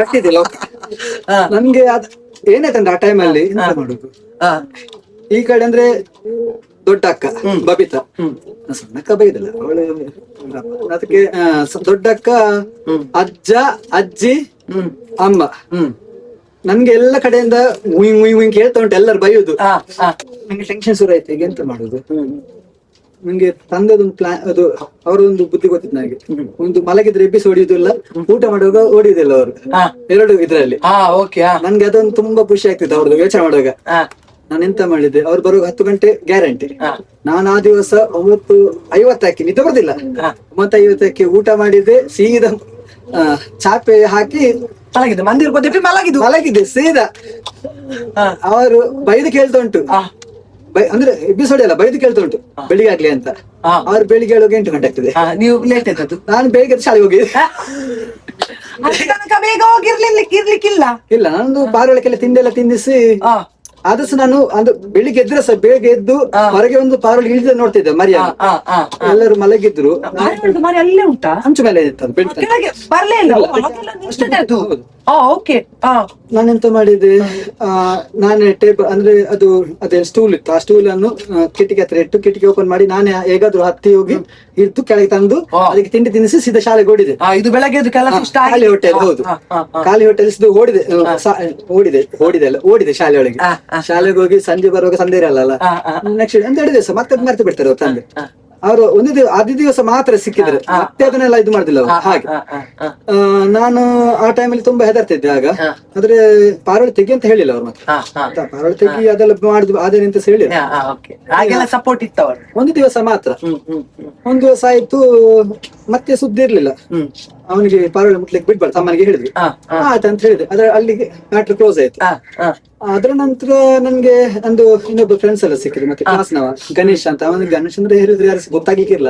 [SPEAKER 2] ರಟ್ಟಿದೆ ಲೋಕ. ನನ್ಗೆ ಅದ್ ಏನಾಯ್ತಂದ್ರೆ ಆ ಟೈಮ್ ಅಲ್ಲಿ ಎಂತ ಮಾಡುದು. ಈ ಕಡೆ ಅಂದ್ರೆ ದೊಡ್ಡ ಅಕ್ಕ ಬಬಿತಾ, ಸಣ್ಣ ಅಕ್ಕ ಬೈದಲ್ಲ ಅವಳು. ಅದಕ್ಕೆ ದೊಡ್ಡ ಅಕ್ಕ, ಅಜ್ಜ, ಅಜ್ಜಿ, ಅಮ್ಮ. ನನ್ಗೆ ಎಲ್ಲ ಕಡೆಯಿಂದ ಉಯ್ ಕೇಳ್ತಾ ಉಂಟು, ಎಲ್ಲರೂ ಬೈಯುದು. ನಂಗೆ ಟೆನ್ಷನ್ ಶುರು ಆಯ್ತು, ಈಗ ಎಂತ ಮಾಡುದು. ನಂಗೆ ತಂದದೊಂದು ಪ್ಲಾನ್, ಅದು ಅವರೊಂದು ಬುದ್ಧಿ ಗೊತ್ತಿತ್ತು ನನಗೆ. ಒಂದು ಮಲಗಿದ್ರೆ ಎಬ್ಬಿಸಿ ಹೊಡಿಯುದಿಲ್ಲ, ಊಟ ಮಾಡುವಾಗ ಹೊಡಿಯುದಿಲ್ಲ ಅವರು, ಎರಡು ಇದ್ರಲ್ಲಿ. ನನ್ಗೆ ಅದೊಂದು ತುಂಬಾ ಖುಷಿ ಆಗ್ತಿತ್ತು ಅವ್ರದ್ದು ಯೋಚನೆ ಮಾಡುವಾಗ. ನಾನು ಎಂತ ಮಾಡಿದ್ದೆ, ಅವ್ರು ಬರುವಾಗ 10 ಗಂಟೆ ಗ್ಯಾರಂಟಿ. ನಾನು ಆ ದಿವಸ 9:50 ನಿದ್ದೆ ಬರ್ದಿಲ್ಲ, 9:50 ಊಟ ಮಾಡಿದ್ದೆ. ಸೀದಾ ಚಾಪೆ ಹಾಕಿ ಮಲಗಿದ್ದು ಸೀದಾ. ಅವರು ಬೈದು ಕೇಳ್ತಾ ಉಂಟು, ಅಂದ್ರೆ ಎಪಿಸೋಡ್ ಎಲ್ಲ ಬೈದು ಕೇಳ್ತಾ ಉಂಟು ಬೆಳಿಗ್ಗೆ ಆಗ್ಲಿ ಅಂತ. ಅವ್ರು ಬೆಳಿಗ್ಗೆ ಹೇಳುವಾಗ 8 ಗಂಟೆ ಆಗ್ತದೆ.
[SPEAKER 1] ನೀವು ಲೇಟ್ ಆಯ್ತದ್ದು?
[SPEAKER 2] ನಾನು ಬೆಳಿಗ್ಗೆ ಶಾಲೆಗೆ ಹೋಗಿದ್ದೆ.
[SPEAKER 1] ಬೇಗ ಹೋಗಿರ್ಲಿಕ್ಕಿಲ್ಲ. ಇಲ್ಲ,
[SPEAKER 2] ನಂದು ಪಾರಿವಾಳಕ್ಕೆಲ್ಲ ತಿಂಡೆಲ್ಲ ತಿನ್ನಿಸಿ ಆದಷ್ಟು ನಾನು ಅಂದ್ರೆ ಬೆಳಿಗ್ಗೆ ಎದ್ರೆ ಸಹ ಬೇಗ ಎದ್ದು ಹೊರಗೆ ಒಂದು ಪಾರಿವಾಳ ಇಳಿದ ನೋಡ್ತಿದ್ದೆ ಮರಿಯ. ಎಲ್ಲರೂ ಮಲಗಿದ್ರು,
[SPEAKER 1] ಅಲ್ಲೇ ಉಂಟಾ
[SPEAKER 2] ಹಂಚು ಮೇಲೆ ಇತ್ತು,
[SPEAKER 1] ಬರ್ಲೇ ಇಲ್ಲ.
[SPEAKER 2] ನಾನೆಂತ ಮಾಡಿದೆ, ನಾನೇ ಟೇಬಲ್ ಅಂದ್ರೆ ಅದು ಅದೇ ಸ್ಟೂಲ್ ಇತ್ತು, ಆ ಸ್ಟೂಲ್ ಅನ್ನು ಕಿಟಕಿ ಹತ್ರ ಇಟ್ಟು ಕಿಟಕಿ ಓಪನ್ ಮಾಡಿ ನಾನೇ ಹೇಗಾದ್ರು ಹತ್ತಿ ಹೋಗಿ ಇದ್ದು ಕೆಳಗೆ ತಂದು ಅದಕ್ಕೆ ತಿಂಡಿ ತಿನ್ನಿಸಿ ಸೀದಾ ಶಾಲೆಗೆ ಓಡಿದೆ.
[SPEAKER 1] ಇದು ಬೆಳಗ್ಗೆ
[SPEAKER 2] ಖಾಲಿ ಹೊಟ್ಟೆಲ್, ಹೌದು ಖಾಲಿ ಹೊಟ್ಟೆಲ್ ಓಡಿದೆ ಶಾಲೆಯೊಳಗೆ. ಶಾಲೆಗೆ ಹೋಗಿ ಸಂಜೆ ಬರುವಾಗ ಸಂದೇರ ಅಲ್ಲ, ನೆಕ್ಸ್ಟ್ ಒಂದು 2 ದಿವಸ ಮತ್ತೆ ಮರ್ತು ಬಿಡ್ತಾರೆ ಅವ್ರು ತಂದೆ. ಅವರು ಆದಿ ದಿವಸ ಮಾತ್ರ ಸಿಕ್ಕಿದ್ರೆ ಮತ್ತೆ ಅದನ್ನೆಲ್ಲ ಇದು ಮಾಡುದಿಲ್ಲ ಅವರು. ಹಾಗೆ ನಾನು ಆ ಟೈಮಲ್ಲಿ ತುಂಬಾ ಹೆದರ್ತಿದ್ದೆ ಆಗ. ಆದ್ರೆ ಪಾರಿವಾಳ ತೆಗಿ ಅಂತ ಹೇಳಿಲ್ಲ ಅವ್ರು, ಮತ್ತೆ ಪಾರಿವಾಳ ತೆಗಿ ಅದೆಲ್ಲ ಮಾಡುದು ಅದೇನೆ ಅಂತ ಹೇಳಿ
[SPEAKER 1] ಸಪೋರ್ಟ್ ಇತ್ತು.
[SPEAKER 2] ಒಂದು ದಿವಸ ಮಾತ್ರ, ಒಂದು ದಿವಸ ಆಯ್ತು, ಮತ್ತೆ ಸುದ್ದಿ ಇರ್ಲಿಲ್ಲ. ಅವನಿಗೆ ಪಾರಿವಾಳ ಮುಟ್ಲಿಕ್ಕೆ ಬಿಡ್ಬಾರ್ದು ತಮ್ಮನಿಗೆ ಹೇಳಿದ್ವಿ, ಆಯ್ತು ಅಂತ ಹೇಳಿದೆ. ಅದ್ರ ಅಲ್ಲಿಗೆ ಮ್ಯಾಟ್ರ್ ಕ್ಲೋಸ್ ಆಯ್ತು. ಅದ್ರ ನಂತರ ನನ್ಗೆ ಒಂದು ಇನ್ನೊಬ್ಬ ಫ್ರೆಂಡ್ಸ್ ಎಲ್ಲ ಸಿಕ್ಕಿದ್ರು, ಮತ್ತೆ ಕ್ಲಾಸ್ ನವ ಗಣೇಶ್ ಅಂತ. ಅವನಿಗೆ ಗಣೇಶ್ ಅಂದ್ರೆ ಹೇಳಿದ್ರೆ ಯಾರು ಗೊತ್ತಾಗ್ಲಿಕ್ಕಿಲ್ಲ,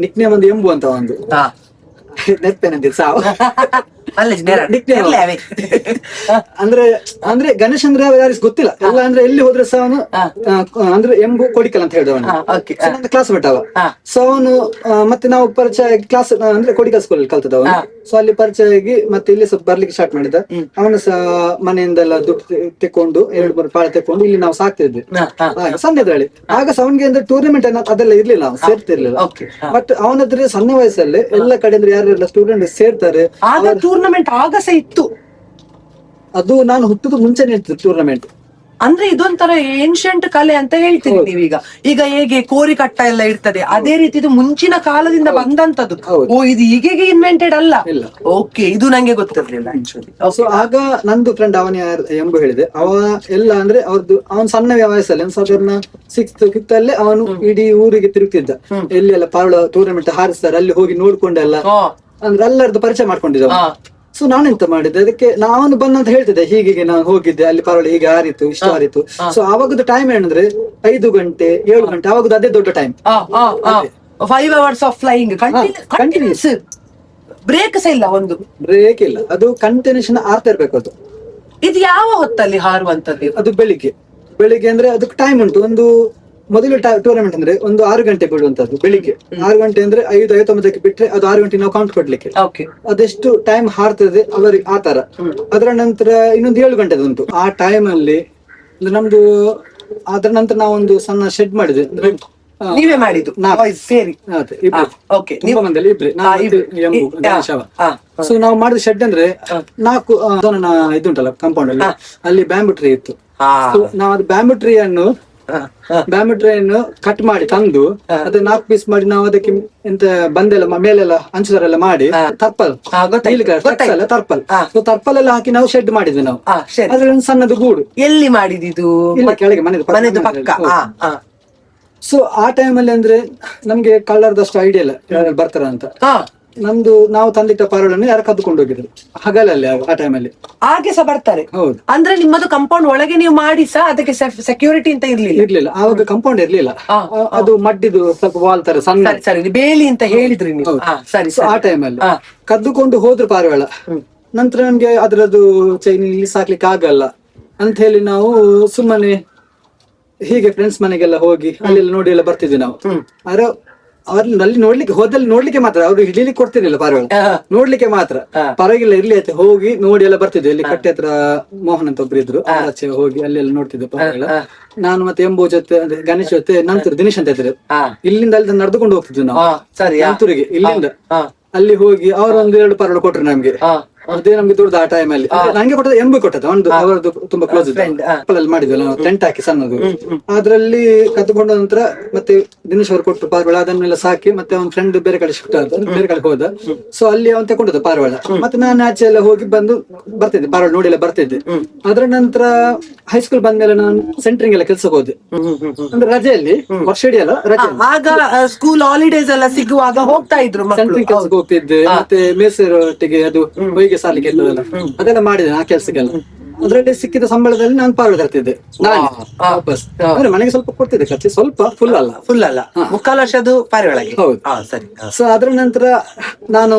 [SPEAKER 2] ನಿಕ್ ನೇಮ್ ಒಂದು ಎಂಬು ಅಂತ ಒಂದು. ನೆಪ್ಪೇನಂದಿದ್ದು ಸಾವು.
[SPEAKER 1] ಮಲ್ಲೇಶ್ ನೇರ
[SPEAKER 2] Nickname.
[SPEAKER 1] ಇರ್ಲಿ ಅವೇ.
[SPEAKER 2] ಅಂದ್ರೆ ಅಂದ್ರೆ ಗಣೇಶ್ ಅಂದ್ರೆ ಯಾರಿಸ್ ಗೊತ್ತಿಲ್ಲ, ಎಲ್ಲ ಅಂದ್ರೆ ಎಲ್ಲಿ ಹೋದ್ರೆ ಸಹ ಅವನು ಅಂದ್ರೆ ಎಂಬು ಕೊಡಿಕಲ್ ಅಂತ ಹೇಳಿದವನು.
[SPEAKER 1] ಓಕೆ.
[SPEAKER 2] ನನ್ನ ಕ್ಲಾಸ್ ಮೇಟ್ ಅವ.
[SPEAKER 1] ಹಾ.
[SPEAKER 2] ಸೊ ಅವನು ಮತ್ತೆ ನಾವು ಪರಿಚಯ ಕ್ಲಾಸ್ ಅಂದ್ರೆ ಕೊಡಿಕಲ್ ಸ್ಕೂಲ್ ಕಲ್ತದ ಅವನು. ಸೊ ಅಲ್ಲಿ ಪರಿಚಯ ಆಗಿ ಮತ್ತೆ ಇಲ್ಲಿ ಸ್ವಲ್ಪ ಬರ್ಲಿಕ್ಕೆ ಸ್ಟಾರ್ಟ್ ಮಾಡಿದ. ಅವನು ಸಹ ಮನೆಯಿಂದೆಲ್ಲ ದುಡ್ಡು ತೆಕೊಂಡು 2-3 ಪಾಳೆ ತೆಕೊಂಡು ಇಲ್ಲಿ ನಾವು ಸಾಕ್ತಿದ್ವಿ ಸಣ್ಣದ್ರಲ್ಲಿ. ಆಗ ಅವನಿಗೆ ಅಂದ್ರೆ ಟೂರ್ನಮೆಂಟ್ ಅದೆಲ್ಲ ಇರ್ಲಿಲ್ಲ, ಅವ್ನು ಸೇರ್ತಿರ್ಲಿಲ್ಲ. ಬಟ್ ಅವನದ್ರೆ ಸಣ್ಣ ವಯಸ್ಸಲ್ಲಿ ಎಲ್ಲ ಕಡೆ ಅಂದ್ರೆ ಯಾರೆಲ್ಲ ಸ್ಟೂಡೆಂಟ್ ಸೇರ್ತಾರೆ.
[SPEAKER 1] ಆಗ ಟೂರ್ನಮೆಂಟ್ ಆಗ ಸಹ ಇತ್ತು.
[SPEAKER 2] ಅದು ನಾನು ಹುಟ್ಟುದು ಮುಂಚೆನೆ ಇತ್ತು ಟೂರ್ನಮೆಂಟ್.
[SPEAKER 1] ಅಂದ್ರೆ ಇದೊಂಥರ ಏನ್ಷಂಟ್ ಕಲೆ ಅಂತ ಹೇಳ್ತೀರಿ ನೀವೀಗ. ಈಗ ಹೇಗೆ ಕೋರಿ ಕಟ್ಟ ಎಲ್ಲ ಇರ್ತದೆ, ಅದೇ ರೀತಿ ಇದು ಮುಂಚಿನ ಕಾಲದಿಂದ ಬಂದಂತದ್ದು. ಓ, ಇದು ಈಗೀಗ ಇನ್ವೆಂಟೆಡ್ ಅಲ್ಲ. ಓಕೆ, ಇದು ನಂಗೆ ಗೊತ್ತಿರ್ಲಿಲ್ಲ ಆಕ್ಚುಲಿ.
[SPEAKER 2] ಸೊ ಆಗ ನಂದು ಫ್ರೆಂಡ್ ಅವನ ಎಂಬು ಹೇಳಿದೆ, ಅವ ಎಲ್ಲ ಅಂದ್ರೆ ಅವ್ರದ್ದು ಅವನ್ ಸಣ್ಣ ವಯಸ್ಸಲ್ಲಿ ಸಾಧಾರಣ 6th 5th ಅಲ್ಲೇ ಅವನು ಇಡೀ ಊರಿಗೆ ತಿರುಗ್ತಿದ್ದ. ಎಲ್ಲಿ ಎಲ್ಲ ಪಾವಳ ಟೂರ್ನಮೆಂಟ್ ಹಾರಿಸ್ತಾರೆ ಅಲ್ಲಿ ಹೋಗಿ ನೋಡ್ಕೊಂಡೆಲ್ಲ ಅಂದ್ರೆ ಎಲ್ಲರದ್ದು ಪರಿಚಯ ಮಾಡ್ಕೊಂಡಿದ್ದ. ಸೊ ನಾನೆಂತ ಮಾಡಿದ್ದೆ, ಅದಕ್ಕೆ ನಾನು ಬಂದಂತ ಹೇಳ್ತಿದ್ದೆ, ಹೀಗೆ ನಾನು ಹೋಗಿದ್ದೆ ಅಲ್ಲಿ ಪರವಾಗಿ ಹೀಗೆ ಹಾರಿತು ಇಷ್ಟು ಹಾರಿತು. ಸೊ ಅವಾಗದ ಟೈಮ್ ಏನಂದ್ರೆ 5 ಗಂಟೆ 7 ಗಂಟೆ ಅವಾಗದ ಅದೇ ದೊಡ್ಡ time.
[SPEAKER 1] 5 hours of flying continuous, break ಸಹ ಇಲ್ಲ, ಒಂದು
[SPEAKER 2] ಬ್ರೇಕ್ ಇಲ್ಲ, ಅದು ಕಂಟಿನ್ಯೂಷನ್ ಆರ್ತಾ ಇರ್ಬೇಕು. ಅದು
[SPEAKER 1] ಇದು ಯಾವ ಹೊತ್ತಲ್ಲಿ ಹಾರುವಂತದ್ದು?
[SPEAKER 2] ಅದು ಬೆಳಿಗ್ಗೆ ಅಂದ್ರೆ ಅದಕ್ಕೆ ಟೈಮ್ ಉಂಟು. ಒಂದು ಮೊದಲು ಟೂರ್ನಮೆಂಟ್ ಅಂದ್ರೆ ಒಂದು 6 ಗಂಟೆ ಬಿಡುವಂತದ್ದು. ಬೆಳಿಗ್ಗೆ 6 ಗಂಟೆ ಅಂದ್ರೆ 5:59 ಬಿಟ್ರೆ ಅದು 6 ಗಂಟೆ ನಾವು ಕೌಂಟ್ ಕೊಡ್ಲಿಕ್ಕೆ. ಅದೆಷ್ಟು ಟೈಮ್ ಹಾರ್ತದೆ ಅವರಿಗೆ ಆತರ. ಅದರ ನಂತರ ಇನ್ನೊಂದು 7 ಗಂಟೆದು ಉಂಟು. ಆ ಟೈಮ್ ಅಲ್ಲಿ ನಮ್ದು ಅದರ ನಂತರ ನಾವೊಂದು ಸಣ್ಣ ಶೆಡ್ ಮಾಡಿದ್ವಿ. ಅಂದ್ರೆ
[SPEAKER 1] ನೀವೇ ಮಾಡಿದ್ದು ಸೇರಿ?
[SPEAKER 2] ತುಂಬಾ ಮಂದಿ ಇಬ್ರೆ, ಸೊ ನಾವು ಮಾಡಿದ ಶೆಡ್ ಅಂದ್ರೆ 4 ಇದುಂಟಲ್ಲ ಕಾಂಪೌಂಡ್ ಅಲ್ಲಿ, ಅಲ್ಲಿ ಬ್ಯಾಂಬು ಟ್ರೀ ಇತ್ತು. ನಾವು ಅದು ಬ್ಯಾಂಬು ಟ್ರೀ ಅನ್ನು ಕಟ್ ಮಾಡಿ ತಂದು ಅದನ್ನ 4 ಪೀಸ್ ಮಾಡಿ ನಾವು ಅದಕ್ಕೆ ಎಂತ ಬಂದೆಲ್ಲ ಮೇಲೆಲ್ಲ ಹಂಚುದರೆಲ್ಲ ಮಾಡಿ ತರ್ಪಲ್ ತರ್ಪಲ್ ಎಲ್ಲ ಹಾಕಿ ನಾವು ಶೆಡ್ ಮಾಡಿದ್ವಿ. ನಾವು ಅದ್ರಲ್ಲಿ ಒಂದು ಸಣ್ಣದು ಗೂಡು.
[SPEAKER 1] ಎಲ್ಲಿ ಮಾಡಿದ್ದು?
[SPEAKER 2] ಇಲ್ಲ, ಕೆಳಗೆ ಮನೆದು ಪಕ್ಕ. ಸೊ ಆ ಟೈಮ್ ಅಲ್ಲಿ ಅಂದ್ರೆ ನಮ್ಗೆ ಕಳ್ಳರ್ದಷ್ಟು ಐಡಿಯಾ ಇಲ್ಲ ಯಾರು ಬರ್ತಾರ ಅಂತ. ನಾವು ತಂದಿಟ್ಟ ಪಾರೋಳನ್ನು ಯಾರು ಕದ್ದುಕೊಂಡು ಹೋಗಿದ್ರು ಹಗಲಲ್ಲಿ. ಆ ಟೈಮ್ ಅಲ್ಲಿ
[SPEAKER 1] ಹಾಗೆ ಸಹ ಬರ್ತಾರೆ.
[SPEAKER 2] ಹೌದು.
[SPEAKER 1] ಅಂದ್ರೆ ನಿಮ್ಮದು ಕಂಪೌಂಡ್ ಒಳಗೆ ನೀವು ಮಾಡಿ ಸಹ ಅದಕ್ಕೆ ಸೆಕ್ಯೂರಿಟಿ ಅಂತ ಇರ್ಲಿಲ್ಲ.
[SPEAKER 2] ಆವಾಗ ಕಂಪೌಂಡ್ ಇರ್ಲಿಲ್ಲ, ಅದು ಮಡ್ಡಿದು ಸ್ವಲ್ಪ ವಾಲ್ ತರ ಸಣ್ಣ.
[SPEAKER 1] ಸರಿ, ಬೇಲಿ ಅಂತ ಹೇಳಿದ್ರಿ ನೀವು. ಸರಿ,
[SPEAKER 2] ಆ ಟೈಮ್ ಅಲ್ಲಿ ಕದ್ದುಕೊಂಡು ಹೋದ್ರು ಪಾರಿವಾಳ. ನಂತರ ನಮ್ಗೆ ಅದ್ರದ್ದು ಚೈನ್ ಸಾಕ್ಲಿಕ್ಕೆ ಆಗಲ್ಲ ಅಂತ ಹೇಳಿ ನಾವು ಸುಮ್ಮನೆ ಹೀಗೆ ಫ್ರೆಂಡ್ಸ್ ಮನೆಗೆಲ್ಲ ಹೋಗಿ ಅಲ್ಲೆಲ್ಲ ನೋಡಿ ಎಲ್ಲ ಬರ್ತಿದ್ವಿ ನಾವು. ಆದ್ರೆ ಅಲ್ಲಿ ನೋಡ್ಲಿಕ್ಕೆ ಮಾತ್ರ, ಅವ್ರು ಹಿಡಿಲಿಕ್ಕೆ ಕೊಡ್ತಿರ್ಲಿಲ್ಲ ಪಾರಿವಾಳ, ನೋಡ್ಲಿಕ್ಕೆ ಮಾತ್ರ. ಪರವಾಗಿಲ್ಲ ಇರ್ಲಿ ಆಯ್ತು ಹೋಗಿ ನೋಡಿ ಎಲ್ಲ ಬರ್ತಿದ್ವಿ. ಇಲ್ಲಿ ಕಟ್ಟೆ ಹತ್ರ ಮೋಹನ್ ಅಂತ ಒಬ್ರು ಇದ್ರು, ಆಚೆ ಹೋಗಿ ಅಲ್ಲೆಲ್ಲ ನೋಡ್ತಿದ್ದೆ ಪಾರಿವಾಳ. ನಾನು ಮತ್ತೆ ಎಂಬು ಜೊತೆ ಅಂದ್ರೆ ಗಣೇಶ್ ಜೊತೆ ನಂತರ ದಿನೇಶ್ ಅಂತ ಇದ್ರು, ಇಲ್ಲಿಂದ ಅಲ್ಲಿ ನಡೆದುಕೊಂಡು ಹೋಗ್ತಿದ್ವಿ ನಾವು ನಂತೂರಿಗೆ. ಇಲ್ಲಿಂದ ಅಲ್ಲಿ ಹೋಗಿ ಅವರು 1-2 ಪಾರಿವಾಳ ಕೊಟ್ರು ನಮ್ಗೆ. ಅದೇ ನಮ್ಗೆ ದೊಡ್ಡದು ಆ ಟೈಮ್ ಅಲ್ಲಿ. ನಂಗೆ ಕೊಟ್ಟದ ಎಂಬು ಕೊಟ್ಟದ, ಒಂದು ಅವರದ್ದು ತುಂಬಾ ಕ್ಲೋಸ್ ಮಾಡಿದ್ವಿ ನಾವು, ಟೆಂಟ್ ಹಾಕಿ ಸಣ್ಣದು. ಅದ್ರಲ್ಲಿ ಕದ್ದುಕೊಂಡ ನಂತರ ಮತ್ತೆ ದಿನೇಶ್ ಅವರು ಕೊಟ್ಟು ಪಾರಿವಾಳ ಅದನ್ನೆಲ್ಲ ಸಾಕಿ ಮತ್ತೆ ಅವ್ನ ಫ್ರೆಂಡ್ ಬೇರೆ ಕಡೆ ಶಿಫ್ಟ್ ಆದ, ಬೇರೆ ಕಡೆ ಹೋದ. ಸೊ ಅಲ್ಲಿ ಅವನ್ ತಗೊಂಡದ ಪಾರಿವಾಳ. ಮತ್ತೆ ನಾನು ಆಚೆ ಎಲ್ಲ ಹೋಗಿ ಬಂದು ಬರ್ತಿದ್ದೆ, ಪಾರಿವಾಳ ನೋಡಿ ಎಲ್ಲ ಬರ್ತಿದ್ದೆ. ಅದ್ರ ನಂತರ ಹೈಸ್ಕೂಲ್ ಬಂದ್ಮೇಲೆ ನಾನು ಸೆಂಟ್ರಿಂಗ್ ಎಲ್ಲ ಕೆಲ್ಸಕ್ಕೆ ಹೋದೆ. ಅಂದ್ರೆ ರಜೆಯಲ್ಲಿ, ವರ್ಷ ಇಡೀ ಅಲ್ಲ ರಜೆ,
[SPEAKER 1] ಆಗ ಸ್ಕೂಲ್ ಹಾಲಿಡೇಸ್ ಎಲ್ಲ ಸಿಗುವಾಗ ಹೋಗ್ತಾ ಇದ್ರು.
[SPEAKER 2] ಸೆಂಟ್ರಿಂಗ್ ಕೆಲ್ಸಕ್ಕೆ ಹೋಗ್ತಿದ್ದೆ. ಮತ್ತೆ ಮೇಸರೊಟ್ಟಿಗೆ ಅದು ಹೊಯ್ಗೆ ಸಾಲಿಗೆ ಇರ್ತದಲ್ಲ, ಅದೆಲ್ಲ ಮಾಡಿದೆ ಆ ಕೆಲ್ಸಕ್ಕೆಲ್ಲ. ಅದ್ರಲ್ಲಿ ಸಿಕ್ಕಿದ ಸಂಬಳದಲ್ಲಿ ನಾನು ಪಾರಿವಾಳ ತರ್ತಿದ್ದೆ ನಾನು ವಾಪಸ್. ಅಂದ್ರೆ ಮನೆಗೆ ಸ್ವಲ್ಪ ಕೊಡ್ತಿದ್ದೆ ಖರ್ಚು, ಸ್ವಲ್ಪ ಫುಲ್ ಅಲ್ಲ
[SPEAKER 1] 3/4 ವರ್ಷದ್ದು ಪಾರಿವಾಳಗೆ.
[SPEAKER 2] ಹೌದು.
[SPEAKER 1] ಸರಿ.
[SPEAKER 2] ಸೊ ಅದ್ರ ನಂತರ ನಾನು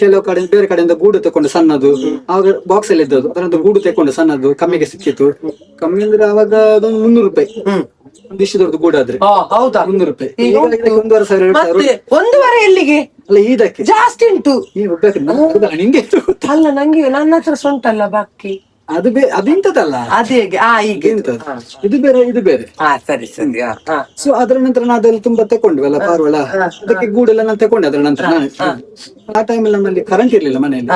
[SPEAKER 2] ಕೆಲವು ಕಡೆ ಬೇರೆ ಕಡೆಯಿಂದ ಗೂಡು ತಕೊಂಡು ಸಣ್ಣದು, ಆವಾಗ ಬಾಕ್ಸ್ ಅಲ್ಲಿ ಇದ್ದದ್ದು, ಅದರದ್ದು ಗೂಡು ತಕೊಂಡು ಸಣ್ಣದು ಕಮ್ಮಿಗೆ ಸಿಕ್ಕಿತ್ತು. ಕಮ್ಮಿ ಅಂದ್ರೆ ಅವಾಗ ಅದೊಂದು 300 ರೂಪಾಯಿ ಇಷ್ಟು ದೊಡ್ಡದು ಗೂಡಾದ್ರೆ. 300 ರೂಪಾಯಿ. 1,500
[SPEAKER 1] 1,500 ಎಲ್ಲಿಗೆ
[SPEAKER 2] ಅಲ್ಲ, ಇದಕ್ಕೆ
[SPEAKER 1] ಜಾಸ್ತಿ ಉಂಟು.
[SPEAKER 2] ನಿಂಗೆ
[SPEAKER 1] ಅಲ್ಲ, ನಂಗೆ ನನ್ನ ಹತ್ರ ಸ್ವಂಟಲ್ಲ ಬಾಕಿ.
[SPEAKER 2] ಅದು ಇಂಥದ್ದಲ್ಲ,
[SPEAKER 1] ಅದೇ ಈಗ
[SPEAKER 2] ಇದು ಬೇರೆ ಇದು ಬೇರೆ.
[SPEAKER 1] ಸರಿ.
[SPEAKER 2] ಸೊ ಅದ್ರ ನಂತರ ನಾವು ಅದೆಲ್ಲ ತುಂಬಾ ತಕೊಂಡ್ವಲ್ಲ ಪಾರಿವಾಳ, ಅದಕ್ಕೆ ಗೂಡೆಲ್ಲ ನಾನು ತಕೊಂಡೆ. ಅದ್ರ ನಂತರ ಆ ಟೈಮಲ್ಲಿ ನಮ್ಮಲ್ಲಿ ಕರೆಂಟ್ ಇರ್ಲಿಲ್ಲ ಮನೆಯಲ್ಲಿ.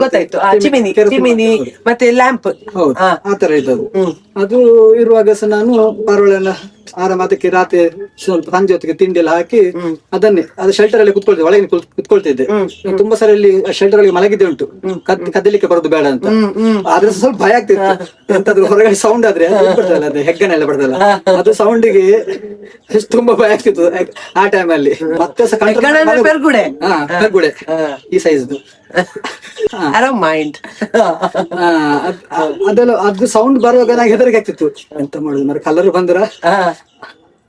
[SPEAKER 1] ಗೊತ್ತಾಯ್ತು, ಚಿಮಿನಿ ಮತ್ತೆ ಲ್ಯಾಂಪ್.
[SPEAKER 2] ಹೌದು, ಆತರ ಇದ್ದದ್ದು. ಅದು ಇರುವಾಗ ಸಹ ನಾನು ಪಾರಿವಾಳ ಆರಾಮ ಅದಕ್ಕೆ ರಾತ್ರಿ ಸ್ವಲ್ಪ ಸಂಜೆ ಹೊತ್ತಿಗೆ ತಿಂಡಿ ಎಲ್ಲ ಹಾಕಿ ಅದನ್ನೇ ಅದು ಶೆಲ್ಟರ್ ಅಲ್ಲಿ ಕುತ್ಕೊಳ್ತಿದ್ದೆ, ಒಳಗೆ ಕುತ್ಕೊಳ್ತಿದ್ದೆ. ತುಂಬಾ ಸರಿ ಅಲ್ಲಿ ಶೆಲ್ಟರ್ ಒಳಗೆ ಮಲಗಿದ್ದೆ ಉಂಟು, ಕದಲಿಕ್ಕೆ ಬರೋದು ಬೇಡ ಅಂತ. ಆದ್ರೆ ಸ್ವಲ್ಪ ಭಯ ಆಗ್ತಿತ್ತು, ಎಂತಾದ್ರು ಹೊರಗಡೆ ಸೌಂಡ್ ಆದ್ರೆ ಅದು ಹೆಗ್ಗನೆಲ್ಲ ಬರ್ತದಲ್ಲ, ಅದು ಸೌಂಡಿಗೆ ತುಂಬಾ ಭಯ ಆಗ್ತಿತ್ತು ಆ ಟೈಮ್ ಅಲ್ಲಿ. ಮತ್ತೆ ಸಹ
[SPEAKER 1] ಪೆರ್ಗುಡೆ
[SPEAKER 2] ಈ ಸೈಜ್ ಅದೆಲ್ಲ ಅದು ಸೌಂಡ್ ಬರುವಾಗ ನಂಗೆ ಹೆದರಿಕೆ ಆಗ್ತಿತ್ತು. ಎಂತ ಮಾಡುದು ಮರ, ಕಲರ್ ಬಂದ್ರ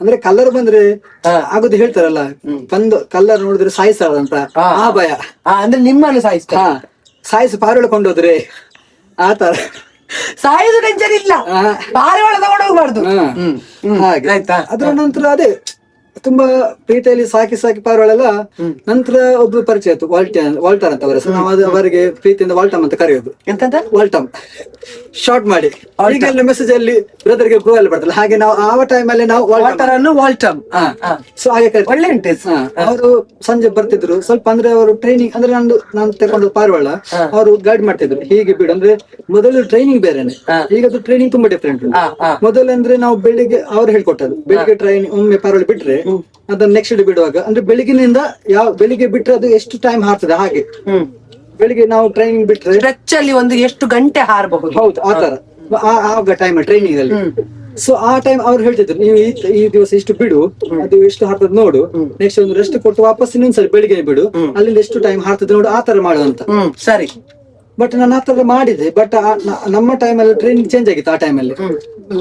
[SPEAKER 2] ಅಂದ್ರೆ ಕಲರ್ ಬಂದ್ರೆ ಆಗುದು ಹೇಳ್ತಾರಲ್ಲ, ಬಂದು ಕಲರ್ ನೋಡಿದ್ರೆ ಸಾಯಿಸ್ತಾರ ಅಂತ ಆ ಭಯ.
[SPEAKER 1] ಅಂದ್ರೆ ನಿಮ್ಮನ್ನು ಸಾಯಿಸ್ತಾರೆ.
[SPEAKER 2] ಹಾ, ಸಾಯಿಸಿ ಪಾರಿವಾಳ ಕೊಂಡೋದ್ರೆ ಆತರ
[SPEAKER 1] ಸಾಯಿಸು ಟೆನ್ಷನ್ ಇಲ್ಲ, ಪಾರಿವಾಳ ತಗೊಂಡೋಗ್ಬಾರ್ದು.
[SPEAKER 2] ಹಾಗೆ
[SPEAKER 1] ಆಯ್ತಾ.
[SPEAKER 2] ಅದ್ರ ನಂತರ ಅದೇ ತುಂಬಾ ಪ್ರೀತಿಯಲ್ಲಿ ಸಾಕಿ ಪಾರಿವಾಳೆಲ್ಲ. ನಂತರ ಒಬ್ರು ಪರಿಚಯ ಆಯ್ತು, ವಾಲ್ಟರ್ ಅಂತ ಅವರ ಹೆಸರು. ನಾವು ಅವರಿಗೆ ಪ್ರೀತಿಯಿಂದ ವಾಲ್ಟಮ್ ಅಂತ ಕರೆಯೋದು.
[SPEAKER 1] ಎಂತಂತ?
[SPEAKER 2] ವಾಲ್ಟಮ್ ಶಾರ್ಟ್ ಮಾಡಿ. ಈಗೆಲ್ಲ ಮೆಸೇಜ್ ಅಲ್ಲಿ ಬ್ರದರ್ಗೆ ಬ್ರೋ ಅಲ್ಲಿ ಬರ್ತಲ್ಲ, ಹಾಗೆ ನಾವು ಆ ಟೈಮ್ ಅಲ್ಲಿ ನಾವು
[SPEAKER 1] ವಾಲ್ಟರ್ ಅನ್ನು ವಾಲ್ಟಮ್.
[SPEAKER 2] ಸೊ ಹಾಗೆ
[SPEAKER 1] ಒಳ್ಳೆ ಉಂಟು.
[SPEAKER 2] ಅವರು ಸಂಜೆ ಬರ್ತಿದ್ರು ಸ್ವಲ್ಪ, ಅಂದ್ರೆ ಅವರು ಟ್ರೈನಿಂಗ್ ಅಂದ್ರೆ ನಾನು ತಗೊಂಡು ಪಾರಿವಾಳ ಅವರು ಗೈಡ್ ಮಾಡ್ತಿದ್ರು, ಹೀಗೆ ಬಿಡು ಅಂದ್ರೆ. ಮೊದಲು ಟ್ರೈನಿಂಗ್ ಬೇರೆನೆ, ಈಗದು ಟ್ರೈನಿಂಗ್ ತುಂಬಾ ಡಿಫ್ರೆಂಟ್. ಮೊದಲು ಅಂದ್ರೆ ನಾವು ಬೆಳಿಗ್ಗೆ ಅವ್ರು ಹೇಳ್ಕೊಟ್ಟದ್ದು, ಬೆಳಿಗ್ಗೆ ಟ್ರೈನಿಂಗ್ ಒಮ್ಮೆ ಪಾರಿವಾಳ ಬಿಟ್ರೆ ಅದನ್ನ ನೆಕ್ಸ್ಟ್ ಡೇ ಬಿಡುವಾಗ ಅಂದ್ರೆ ಬೆಳಿಗ್ಗಿನಿಂದ ಬೆಳಿಗ್ಗೆ ಬಿಟ್ರೆ ಅದು ಎಷ್ಟು ಟೈಮ್ ಹಾರ್ತದೆ ಹಾಗೆ. ಬೆಳಿಗ್ಗೆ ನಾವು ಟ್ರೈನಿಂಗ್ ಬಿಟ್ರೆ
[SPEAKER 1] ಸ್ಟ್ರೆಚ್ ಅಲ್ಲಿ ಒಂದು ಎಷ್ಟು ಗಂಟೆ ಹಾರಬಹುದು.
[SPEAKER 2] ಹೌದು, ಆತರ ಆಗ ಟೈಮ್ ಟ್ರೈನಿಂಗ್ ಅಲ್ಲಿ. ಸೊ ಆ ಟೈಮ್ ಅವ್ರು ಹೇಳ್ತಿದ್ರು, ನೀವು ಈ ದಿವಸ ಇಷ್ಟು ಬಿಡು, ಅದು ಎಷ್ಟು ಹಾರ್ತದ ನೋಡು, ನೆಕ್ಸ್ಟ್ ಒಂದು ರೆಸ್ಟ್ ಕೊಟ್ಟು ವಾಪಸ್ ಇನ್ನೊಂದ್ಸರಿ ಬೆಳಿಗ್ಗೆ ಬಿಡು, ಅಲ್ಲಿಂದ ಎಷ್ಟು ಟೈಮ್ ಹಾರ್ತದೆ ನೋಡು, ಆತರ ಮಾಡುವಂತ.
[SPEAKER 1] ಸರಿ.
[SPEAKER 2] ಬಟ್ ನಾನು ಆತರ ಮಾಡಿದೆ. ಬಟ್ ನಮ್ಮ ಟೈಮ್ ಅಲ್ಲಿ ಟ್ರೈನಿಂಗ್ ಚೇಂಜ್ ಆಗಿತ್ತು. ಆ ಟೈಮಲ್ಲಿ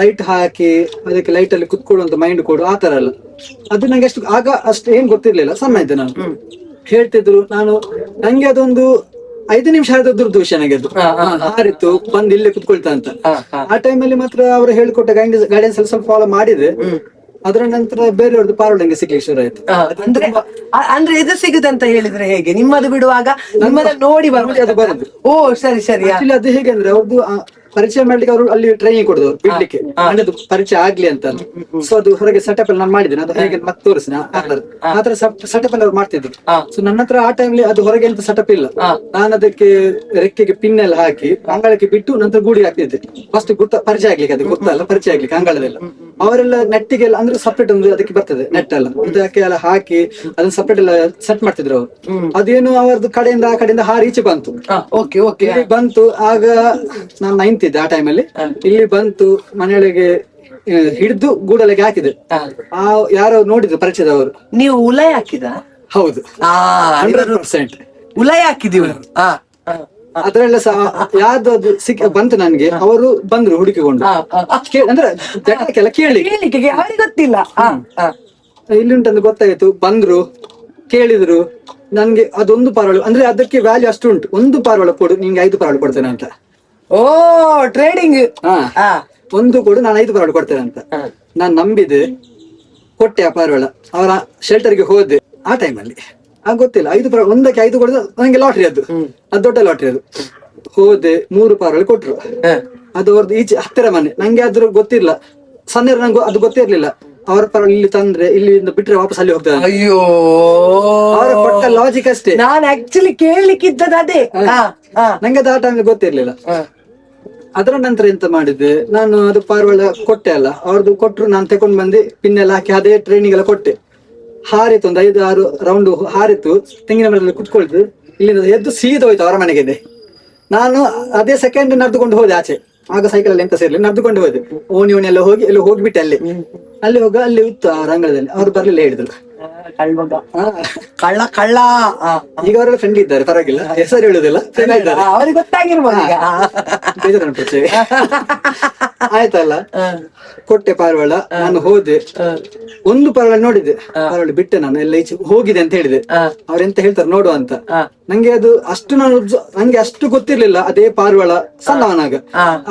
[SPEAKER 2] ಲೈಟ್ ಹಾಕಿ ಅದಕ್ಕೆ ಲೈಟ್ ಅಲ್ಲಿ ಕುತ್ಕೊಳ್ಳುವಂತ ಮೈಂಡ್ ಕೊಡು, ಆತರ ಅಲ್ಲ. ಅದು ನಂಗೆ ಅಷ್ಟು ಏನ್ ಗೊತ್ತಿರ್ಲಿಲ್ಲ, ಸಣ್ಣ ಇದ್ದೆ ನಾನು. ಹೇಳ್ತಿದ್ರು, ನಂಗೆ ಅದೊಂದು 5 ನಿಮಿಷ ಆದದ್ರದ್ದು ವಿಷಯ ನನಗೆ ಅದು ಹಾರಿತ್ತು, ಬಂದು ಇಲ್ಲೇ ಕುತ್ಕೊಳ್ತಾ ಅಂತ. ಆ ಟೈಮಲ್ಲಿ ಮಾತ್ರ ಅವರು ಹೇಳ್ಕೊಟ್ಟ ಗೈಡೆನ್ಸ್ ಅಲ್ಲಿ ಸ್ವಲ್ಪ ಫಾಲೋ ಮಾಡಿದೆ. ಅದರ ನಂತರ ಬೇರೆಯವ್ರದ್ದು ಪಾರಿವಾಳ ನಂಗೆ ಸಿಗ್ಲಿಕ್ಕೆ ಶುರು ಆಯ್ತು.
[SPEAKER 1] ಅಂದ್ರೆ ಇದು ಸಿಗುದಂತ ಹೇಳಿದ್ರೆ ಹೇಗೆ? ನಿಮ್ಮದು ಬಿಡುವಾಗ ನಿಮ್ಮನ್ನ ನೋಡಿ
[SPEAKER 2] ಅದು ಬರುದು.
[SPEAKER 1] ಓ ಸರಿ ಸರಿ.
[SPEAKER 2] ಅದು ಹೇಗೆ ಅಂದ್ರೆ ಅವ್ರದ್ದು ಪರಿಚಯ ಮಾಡ್ಲಿಕ್ಕೆ ಅವರು ಅಲ್ಲಿ ಟ್ರೈನಿಂಗ್ ಕೊಡೋದು ಬಿಡ್ಲಿಕ್ಕೆ, ಅದು ಪರಿಚಯ ಆಗ್ಲಿ ಅಂತ. ಸೊ ಅದು ಹೊರಗೆ ಸೆಟಪ್ ಅಲ್ಲಿ ನಾನು ಮಾಡಿದ್ದೇನೆ, ಅದು ಹೇಗೆ ಮತ್ತೆ ತೋರಿಸಿ ಆತರ ಸೆಟಪ್ ಅಲ್ಲಿ ಅವ್ರು ಮಾಡ್ತಿದ್ರು. ಸೊ ನನ್ನ ಹತ್ರ ಆ ಟೈಮ್ಲಿ ಅದು ಹೊರಗೆ ಅಂತ ಸೆಟಪ್ ಇಲ್ಲ. ನಾನು ಅದಕ್ಕೆ ರೆಕ್ಕೆಗೆ ಪಿನ್ ಎಲ್ಲ ಹಾಕಿ ಅಂಗಳಕ್ಕೆ ಬಿಟ್ಟು ನಂತರ ಗೂಡಿ ಹಾಕ್ತಿದ್ದೆ. ಫಸ್ಟ್ ಪರಿಚಯ ಆಗ್ಲಿಕ್ಕೆ, ಅದು ಗೊತ್ತಲ್ಲ ಪರಿಚಯ ಆಗ್ಲಿಕ್ಕೆ ಅಂಗಳದೆಲ್ಲ. ಅವರೆಲ್ಲ ನೆಟ್ಟಿಗೆಲ್ಲ ಅಂದ್ರೆ ಸಪ್ರೇಟ್ ಒಂದು ಅದಕ್ಕೆ ಬರ್ತದೆ ನೆಟ್ ಎಲ್ಲ, ಅದಕ್ಕೆ ಎಲ್ಲ ಹಾಕಿ ಅದನ್ನ ಸಪ್ರೇಟ್ ಎಲ್ಲ ಸೆಟ್ ಮಾಡ್ತಿದ್ರು ಅವರು. ಅದೇನು ಅವರದ್ದು ಕಡೆಯಿಂದ ಆ ಕಡೆಯಿಂದ ಹಾರಿ ಈಚೆ ಬಂತು. ಬಂತು ಆಗ ನಾನು 9th ಇದ್ದೆ ಆ ಟೈಮಲ್ಲಿ. ಇಲ್ಲಿ ಬಂತು ಮನೆಯೊಳಗೆ ಹಿಡಿದು ಗೂಡಲೆಗೆ ಹಾಕಿದೆ. ಯಾರೋ ನೋಡಿದ್ರು ಪರಿಚಯದವರು.
[SPEAKER 1] ನೀವು ಉಲೈ ಹಾಕಿದ?
[SPEAKER 2] ಹೌದು, 100%
[SPEAKER 1] ಉಲೈ ಹಾಕಿದೀವಿ.
[SPEAKER 2] ಅದ್ರೆಲ್ಲ ಯಾವ್ದು ಅದು ಬಂತು ನನ್ಗೆ. ಅವರು ಬಂದ್ರು ಹುಡುಕಿಕೊಂಡು, ಅಂದ್ರೆ ಜಗಳಕ್ಕೆಲ್ಲ ಕೇಳಿಕ್ಕೆ
[SPEAKER 1] ಅವರಿಗೆ ಗೊತ್ತಿಲ್ಲ
[SPEAKER 2] ಇಲ್ಲಿ ಉಂಟಂತ ಗೊತ್ತಾಯ್ತು. ಬಂದ್ರು ಕೇಳಿದ್ರು ನನ್ಗೆ ಅದೊಂದು ಪಾರಿವಾಳ ಅಂದ್ರೆ ಅದಕ್ಕೆ ವ್ಯಾಲ್ಯೂ ಅಷ್ಟು ಉಂಟು. ಒಂದು ಪಾರಿವಾಳ ಕೊಡು, ನಿಂಗೆ 5 ಪಾರಿವಾಳ ಕೊಡ್ತೇನೆ ಅಂತ.
[SPEAKER 1] ಓ ಟ್ರೇಡಿಂಗ್.
[SPEAKER 2] ಒಂದು ಕೊಡು, ನಾನು 5 ಪಾರಿವಾಳ ಕೊಡ್ತೇನೆ ಅಂತ. ನಾನ್ ನಂಬಿದೆ, ಕೊಟ್ಟೆ ಆ ಪಾರಿವಾಳ. ಅವರ ಶೆಲ್ಟರ್ಗೆ ಹೋದೆ ಆ ಟೈಮಲ್ಲಿ. ಗೊತ್ತಿಲ್ಲ 5 ಪಾರಿವಾಳ ಒಂದಕ್ಕೆ 5 ಕೊಡುದು ನಂಗೆ ಲಾಟ್ರಿ, ಅದು ದೊಡ್ಡ ಲಾಟ್ರಿ. ಅದು ಹೋದೆ 3 ಪಾರಿವಾಳ ಕೊಟ್ರು. ಅದು ಅವ್ರದ್ದು ಈಚೆ ಹತ್ತಿರ ಮನೆ. ನಂಗೆ ಅದ್ರ ಗೊತ್ತಿಲ್ಲ, ಸಣ್ಣ ನಂಗೆ ಅದು ಗೊತ್ತಿರ್ಲಿಲ್ಲ. ಅವರ ಪಾರಿವಾಳ ಇಲ್ಲಿ ತಂದ್ರೆ ಇಲ್ಲಿಂದ ಬಿಟ್ರೆ ವಾಪಸ್ ಅಲ್ಲಿ ಹೋಗ್ತಾರೆ.
[SPEAKER 1] ಅಯ್ಯೋ,
[SPEAKER 2] ಅವರ ಕೊಟ್ಟ ಲಾಜಿಕ್ ಅಷ್ಟೇ.
[SPEAKER 1] ನಾನು ಆಕ್ಚುಲಿ ಕೇಳಲಿಕ್ಕಿದ್ದದ ಅದೇ.
[SPEAKER 2] ನಂಗೆ ಅದು ಆ ಟೈಮ್ ಗೊತ್ತಿರ್ಲಿಲ್ಲ. ಅದರ ನಂತರ ಎಂತ ಮಾಡಿದ್ದೆ ನಾನು, ಅದು ಪಾರಿವಾಳ ಕೊಟ್ಟೆ ಅಲ್ಲ, ಅವ್ರದ್ದು ಕೊಟ್ರು. ನಾನು ತಕೊಂಡ್ ಬಂದು ಪಿನ್ ಎಲ್ಲ ಹಾಕಿ ಅದೇ ಟ್ರೈನಿಂಗ್ ಎಲ್ಲ ಕೊಟ್ಟೆ. ಹಾರಿತು, ಒಂದು 5-6 ರೌಂಡ್ ಹಾರಿತು. ತೆಂಗಿನ ಮರದಲ್ಲಿ ಕುತ್ಕೊಳ್ತು. ಇಲ್ಲಿಂದ ಎದ್ದು ಸೀದಾ ಹೋಯ್ತು ಅವರ ಮನೆಗೆ. ನಾನು ಅದೇ ಸೆಕೆಂಡ್ ನಡೆದುಕೊಂಡು ಹೋದೆ ಆಚೆ. ಆಗ ಸೈಕಲ್ ಅಲ್ಲಿ ಎಂತ ಸೇರ್ಲಿ, ನಡೆದುಕೊಂಡು ಹೋದೆ. ಓಣಿ ಎಲ್ಲ ಹೋಗ್ಬಿಟ್ಟೆ. ಅಲ್ಲಿ ಅಲ್ಲಿ ಇತ್ತು ಆ ರಂಗದಲ್ಲಿ. ಅವ್ರು ಬರ್ಲಿಲ್ಲ, ಹೇಳಿದ್ರು
[SPEAKER 1] ಕಳ್ಳ ಕಳ್ಳ.
[SPEAKER 2] ಈಗ ಅವರೆಲ್ಲ ಫ್ರೆಂಡ್ ಇದ್ದಾರೆ, ಪರವಾಗಿಲ್ಲ, ಹೆಸರು ಹೇಳುದಿಲ್ಲ,
[SPEAKER 1] ಅವ್ರಿಗೆ ಗೊತ್ತಾಗಿರ್ಬೋದು.
[SPEAKER 2] ಆಯ್ತಲ್ಲ, ಕೊಟ್ಟೆ ಪಾರಿವಾಳ. ನಾನು ಹೋದೆ, ಒಂದು ಪಾರಿವಾಳ ನೋಡಿದೆ, ಪಾರಿವಾಳ ಬಿಟ್ಟೆ. ನಾನು ಎಲ್ಲ ಈಚೆ ಹೋಗಿದೆ ಅಂತ ಹೇಳಿದೆ. ಅವ್ರೆಂತ ಹೇಳ್ತಾರೆ ನೋಡುವ ಅಂತ. ನಂಗೆ ಅದು ಅಷ್ಟು ನಂಗೆ ಅಷ್ಟು ಗೊತ್ತಿರ್ಲಿಲ್ಲ. ಅದೇ ಪಾರಿವಾಳ ಸಣ್ಣವನಾಗ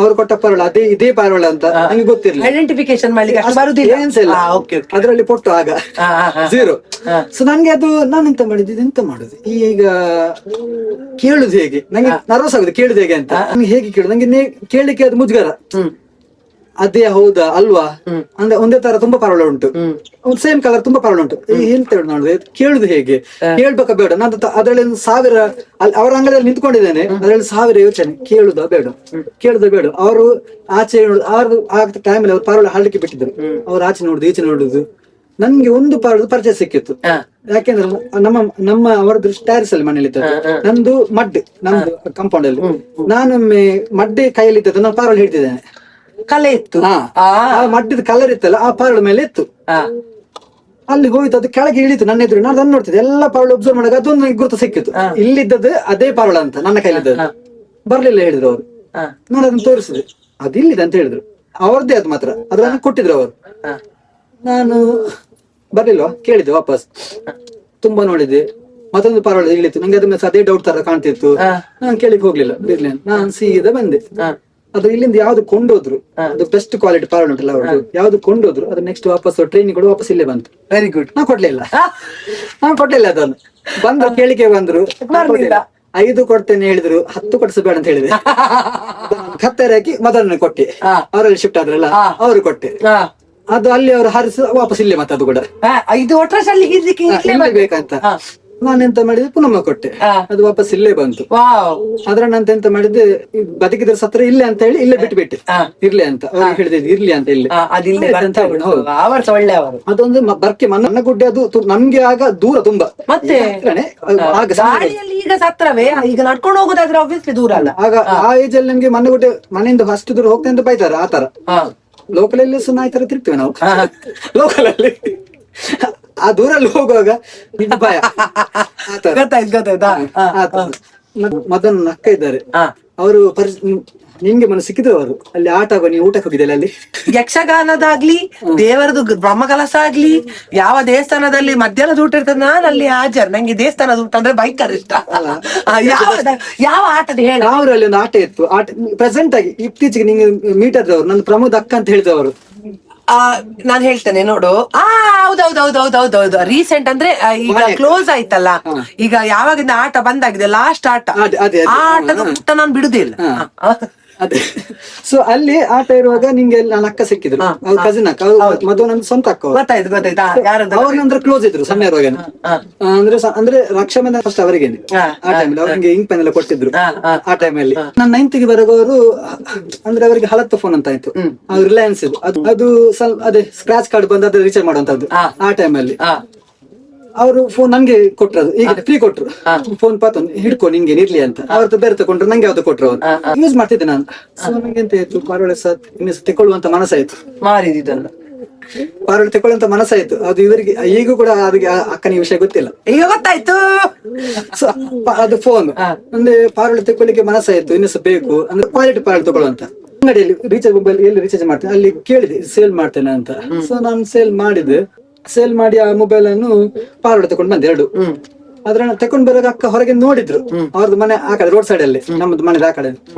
[SPEAKER 2] ಅವ್ರು ಕೊಟ್ಟ ಪಾರಿವಾಳ ಇದೇ ಪಾರಿವಾಳ ಅಂತ ನಂಗೆ ಗೊತ್ತಿರ್ಲಿಲ್ಲ.
[SPEAKER 1] ಐಡೆಂಟಿಫಿಕೇಶನ್ ಮಾಡ್ಲಿಕ್ಕೆ
[SPEAKER 2] ಅದ್ರಲ್ಲಿ ಪೊಟ್ಟು ಆಗ 0. ಸೊ ನಂಗೆ ಅದು ನಾನು ಎಂತ ಮಾಡುದು ಈಗ ಕೇಳುದು ಹೇಗೆ, ನಂಗೆ ನರ್ವಸ್ ಆಗುದು ಕೇಳುದು ಹೇಗೆ ಅಂತ. ನಂಗೆ ಹೇಗೆ ಕೇಳುದು, ನಂಗೆ ಕೇಳಲಿಕ್ಕೆ ಅದು ಮುಜುಗರ. ಅದೇ ಹೌದಾ ಅಲ್ವಾ ಅಂದ್ರೆ ಒಂದೇ ತರ ತುಂಬಾ ಪಾರಿವಾಳ ಉಂಟು, ಒಂದು ಸೇಮ್ ಕಲರ್ ತುಂಬಾ ಪಾರಿವಾಳ ಉಂಟು. ಎಂತ ಹೇಳುದು ನೋಡುದು, ಕೇಳುದು ಹೇಗೆ, ಕೇಳ್ಬೇಕಾ ಬೇಡ? ನಾನು ಅದ್ರಲ್ಲಿ 1000 ಅವರ ಅಂಗಡಿಯಲ್ಲಿ ನಿಂತ್ಕೊಂಡಿದ್ದೇನೆ, ಅದ್ರಲ್ಲಿ 1000 ಯೋಚನೆ, ಕೇಳುದಾ ಬೇಡ, ಕೇಳುದಾ ಬೇಡ. ಅವರು ಆಚೆ ಅವ್ರದ್ದು ಆ ಟೈಮಲ್ಲಿ ಅವ್ರು ಪಾರಿವಾಳ ಹಾಡ್ಲಿಕ್ಕೆ ಬಿಟ್ಟಿದ್ರು. ಅವ್ರು ಆಚೆ ನೋಡುದು ಈಚೆ ನೋಡುದು. ನನ್ಗೆ ಒಂದು ಪಾರಿವಾಳದ ಪರಿಚಯ ಸಿಕ್ಕಿತ್ತು. ಯಾಕೆಂದ್ರೆ ನಮ್ಮ ಅವರದ್ದು ಸ್ಟ್ಯಾರಿಸ್ ಅಲ್ಲಿ ಮನೇಲಿ ಇದ್ದದ್ದು, ನಂದು ನಮ್ದು ಕಾಂಪೌಂಡ್ ಅಲ್ಲಿ. ನಾನೊಮ್ಮೆ ಮಡ್ಡೆ ಕೈಯಲ್ಲಿ ಇದ್ದದ್ದು ನಾನು ಪಾರಿವಾಳ ಹಿಡ್ತಿದ್ದೇನೆ.
[SPEAKER 1] ಕಲೆ ಇತ್ತು,
[SPEAKER 2] ಮಡ್ಡಿದ ಕಲರ್ ಇತ್ತಲ್ಲ, ಆ ಪಾರಿವಾಳ ಮೇಲೆ ಇತ್ತು. ಅಲ್ಲಿ ಹೋಯ್ತು, ಅದು ಕೆಳಗೆ ಇಳಿತು ನನ್ನ ಎದುರು. ನಾನು ಅದನ್ನ ನೋಡ್ತಿದ್ದೆ, ಎಲ್ಲ ಪಾರಿವಾಳ ಒಬ್ಸರ್ವ್ ಮಾಡಿದಾಗ ಅದೊಂದು ಗುರುತು ಸಿಕ್ಕಿತ್ತು. ಇಲ್ಲಿದ್ದದ್ದು ಅದೇ ಪಾರಿವಾಳ ಅಂತ ನನ್ನ ಕೈಲಿದ್ದದ್ದು. ಬರ್ಲಿಲ್ಲ ಹೇಳಿದ್ರು ಅವರು. ನಾನು ಅದನ್ನ ತೋರಿಸಿದೆ, ಅದು ಇಲ್ಲಿದೆ ಅಂತ ಹೇಳಿದ್ರು. ಅವ್ರದ್ದೇ ಅದು ಮಾತ್ರ, ಅದನ್ನ ಕೊಟ್ಟಿದ್ರು ಅವರು. ನಾನು ಬರ್ಲಿಲ್ವಾ ಕೇಳಿದೆ ವಾಪಸ್, ತುಂಬಾ ನೋಡಿದೆ, ಮತ್ತೊಂದು ಪಾರವಾಳ ಇಳಿತು, ನಂಗೆ ಅದ್ರ ಮೇಲೆ ಅದೇ ಡೌಟ್ ತರ ಕಾಣ್ತಿತ್ತು. ನಾನು ಕೇಳಿಕ್ ಹೋಗ್ಲಿಲ್ಲ, ಬಿರ್ಲಿ ಅಂತ ನಾನು ಸೀದಾ ಬಂದೆ. ಅದು ಇಲ್ಲಿಂದ ಯಾವ್ದು ಕೊಂಡೋದ್ರು, ಅದು ಬೆಸ್ಟ್ ಕ್ವಾಲಿಟಿ ಪಾರವಾಳ ಉಂಟಲ್ಲ ಅವ್ರದ್ದು, ಯಾವ್ದು ಕೊಂಡೋದ್ರು ಅದು ನೆಕ್ಸ್ಟ್ ವಾಪಸ್ ಟ್ರೈನಿಂಗ್ ಕೂಡ ವಾಪಸ್ ಇಲ್ಲೇ ಬಂತು.
[SPEAKER 1] Very good.
[SPEAKER 2] ನಾನ್ ಕೊಡ್ಲಿಲ್ಲ ಅದನ್ನು. ಬಂದ್ರು ಕೇಳಿಕೆ ಬಂದ್ರು, 5 ಕೊಡ್ತೇನೆ ಹೇಳಿದ್ರು, 10 ಕೊಡ್ಸಬೇಡ ಅಂತ ಹೇಳಿದೆ. ಕತ್ತರಿ ಹಾಕಿ ಮೊದಲನೇ ಕೊಟ್ಟೆ, ಅವರಲ್ಲಿ ಶಿಫ್ಟ್ ಆದ್ರಲ್ಲ ಅವ್ರು ಕೊಟ್ಟೆ. ಅದು ಅಲ್ಲಿ ಅವರು ಹಾರಿಸ ವಾಪಸ್ ಇಲ್ಲೇ ಮತ್ತೆ ಅದು ಕೂಡ
[SPEAKER 1] 5 ವರ್ಷ ಅಲ್ಲಿ
[SPEAKER 2] ಬೇಕಂತ ನಾನೆಂತ ಮಾಡಿದೆ, ಪುನಃ ಕೊಟ್ಟೆ, ಅದು ವಾಪಸ್ ಇಲ್ಲೇ ಬಂತು. ಅದ್ರ ನಂತ ಎಂತ ಮಾಡಿದ್ದೆ, ಬದುಕಿದ್ರ ಸತ್ರ ಇಲ್ಲೇ ಅಂತ ಹೇಳಿ ಇಲ್ಲೇ ಬಿಟ್ಬಿಟ್ಟೆ, ಇರ್ಲಿ ಅಂತ ಅವ್ರಿಗೆ ಹೇಳಿದೆ, ಇರ್ಲಿ ಅಂತ ಇಲ್ಲಿ ಅದೊಂದು ಬರ್ಕೆ ಮನ್ನಗುಡ್ಡೆ, ಅದು ನಮ್ಗೆ ಆಗ ದೂರ ತುಂಬಾ,
[SPEAKER 1] ಮತ್ತೆ ಈಗ ಸತ್ರವೇ, ಈಗ ನಡ್ಕೊಂಡು ಹೋಗೋದಾದ್ರೆ ಆಬ್ವಿಯಸ್ಲಿ ದೂರ ಅಲ್ಲ.
[SPEAKER 2] ಆಗ ಆ ಏಜ್ ಅಲ್ಲಿ ನಮ್ಗೆ ಮನ್ನಗುಡ್ಡೆ ಮನೆಯಿಂದ ಅಷ್ಟು ದೂರ ಹೋಗ್ತೇನೆ ಅಂತ ಬೈತಾರೆ, ಆತರ ಲೋಕಲ್ ಅಲ್ಲಿ ನಾಯಿ ತರ ತಿರ್ತೀವಿ ನಾವು ಲೋಕಲ್ ಅಲ್ಲಿ. ಆ ದೂರಲ್ಲಿ ಹೋಗುವಾಗ ಭಯ. ಮದನ್ ಅಕ್ಕ ಇದ್ದಾರೆ, ಅವರು ನಿಮ್ಗೆ ಮನೆ ಸಿಕ್ಕಿದ್ರು, ಅವರು ಅಲ್ಲಿ ಆಟ ಆಗುವ, ನೀವು ಊಟಕ್ಕೆ ಹೋಗಿದ್ದಲ್ಲ ಅಲ್ಲಿ,
[SPEAKER 1] ಯಕ್ಷಗಾನದಾಗ್ಲಿ ದೇವರದು ಬ್ರಹ್ಮಕಲಸ ಆಗ್ಲಿ, ಯಾವ ದೇವಸ್ಥಾನದಲ್ಲಿ ಮಧ್ಯಾಹ್ನದ ಊಟ ಇರ್ತದೆ, ನಾನು ಅಲ್ಲಿ ಹಾಜರ್. ನಂಗೆ ದೇವಸ್ಥಾನದ ಊಟ ಅಂದ್ರೆ ಭಯಂಕರ ಇಷ್ಟ. ಯಾವ ಆಟದ ಹೇಳಿ,
[SPEAKER 2] ಅವರಲ್ಲಿ ಒಂದು ಆಟ ಇತ್ತು. ಆಟ ಪ್ರೆಸೆಂಟ್ ಆಗಿ ಇತ್ತೀಚೆಗೆ ನಿಂಗೆ ಮೀಟ್ ಆದವರು, ನನ್ನ ಪ್ರಮೋದ್ ಅಕ್ಕ ಅಂತ ಹೇಳಿದವರು.
[SPEAKER 1] ನಾನ್ ಹೇಳ್ತೇನೆ ನೋಡು. ಹೌದೌದೌದೌದೌದೌದು, ರೀಸೆಂಟ್ ಅಂದ್ರೆ ಈಗ ಕ್ಲೋಸ್ ಆಯ್ತಲ್ಲ, ಈಗ ಯಾವಾಗಿಂದ ಆಟ ಬಂದಾಗಿದೆ, ಲಾಸ್ಟ್ ಆಟ, ಆ ಆಟದ ಊಟ ನಾನು ಬಿಡುದಿಲ್ಲ.
[SPEAKER 2] ಅದೇ ಸೊ ಅಲ್ಲಿ ಆಟ ಇರುವಾಗ ನಿಂಗೆ ನನ್ನ ಅಕ್ಕ ಸಿಕ್ಕಿದ್ರು, ಅವ್ರ ಕಸಿನ್ ಅಕ್ಕ, ಮದುವೆ ನಂದು ಸ್ವಂತ ಅಕ್ಕ. ಅವ್ರ ನಂತರ ಕ್ಲೋಸ್ ಇದ್ರು ಸಣ್ಣ ಇರುವಾಗ, ಅಂದ್ರೆ ರಕ್ಷಾಬಂಧನ ಫಸ್ಟ್ ಅವರಿಗೇನೆ ಆ ಟೈಮಲ್ಲಿ ಅವ್ರಿಗೆ ಇಂಕ್ ಪೆನ್ ಎಲ್ಲ ಕೊಟ್ಟಿದ್ರು. ಆ ಟೈಮಲ್ಲಿ ನಾನು 9th ಗೆ ಬರೋವರು, ಅಂದ್ರೆ ಅವರಿಗೆ ಹಳತ್ತು ಫೋನ್ ಅಂತ ಆಯ್ತು, ಅವ್ರು ರಿಲಯನ್ಸ್ ಇದು, ಅದು ಸ್ವಲ್ಪ ಅದೇ ಸ್ಕ್ರಾಚ್ ಕಾರ್ಡ್ ಬಂದು ಅದೇ ರೀಚಾರ್ಜ್ ಮಾಡುವಂತದ್ದು. ಆ ಟೈಮಲ್ಲಿ ಅವರು ಫೋನ್ ನಂಗೆ ಕೊಟ್ರು, ಅದು ಈಗ ಫ್ರೀ ಕೊಟ್ರು. ಫೋನ್ ಪಾತ ಹಿಡ್ಕೊ ನಿಂಗೆ ಇರ್ಲಿ ಅಂತ, ಅವ್ರದ್ದು ಬೇರೆ ತಗೊಂಡ್ರು, ನಂಗೆ ಯಾವ್ದು ಕೊಟ್ರು ಅವ್ರು. ಯೂಸ್ ಮಾಡ್ತಿದ್ದೆ ನಾನು. ಸೊ ನಂಗೆ ಎಂತ ಆಯ್ತು, ಪಾರವಾಳ ಇನ್ನು ತೆಕೊಳ್ಳುವಂತ ಮನಸ್ಸಾಯ್ತು, ಪಾರವಾಳ ತೆಕೊಳ್ಳುವಂತ ಮನಸ್ಸಾಯ್ತು. ಅದು ಇವರಿಗೆ ಈಗ ಕೂಡ ಅವ್ರಿಗೆ ಅಕ್ಕನ ವಿಷಯ ಗೊತ್ತಿಲ್ಲ,
[SPEAKER 1] ಈಗ ಗೊತ್ತಾಯ್ತು.
[SPEAKER 2] ಸೊ ಅದು ಫೋನ್ ಅಂದ್ರೆ ಪಾರವಾಳ ತೆಕೊಳ್ಳಿಕ್ಕೆ ಮನಸ್ಸಾಯ್ತು, ಇನ್ನೂ ಬೇಕು ಅಂದ್ರೆ ಕ್ವಾಲಿಟಿ ಪಾರವಾಳ ತಗೊಳ್ಳುವಂತ. ಅಂಗಡಿಯಲ್ಲಿ ರೀಚಾರ್ಜ್ ಮೊಬೈಲ್ ಎಲ್ಲಿ ರೀಚಾರ್ಜ್ ಮಾಡ್ತೇನೆ ಅಲ್ಲಿ ಕೇಳಿದೆ, ಸೇಲ್ ಮಾಡ್ತೇನೆ ಅಂತ. ಸೊ ನಾನು ಸೇಲ್ ಮಾಡಿದೆ. ಸೇಲ್ ಮಾಡಿ ಆ ಮೊಬೈಲ್ ಅನ್ನು ಪಾರವಾಳ ತಗೊಂಡು ಬಂದೆ 2. ಅದ್ರ ತಕೊಂಡ್ ಬರೋಗ ಅಕ್ಕ ಹೊರಗೆ ನೋಡಿದ್ರು, ಅವ್ರದ್ದು ಮನೆ ಆ ಕಡೆ ರೋಡ್ ಸೈಡ್ ಅಲ್ಲಿ, ನಮ್ಮದು ಮನೆ ಆ ಕಡೆ.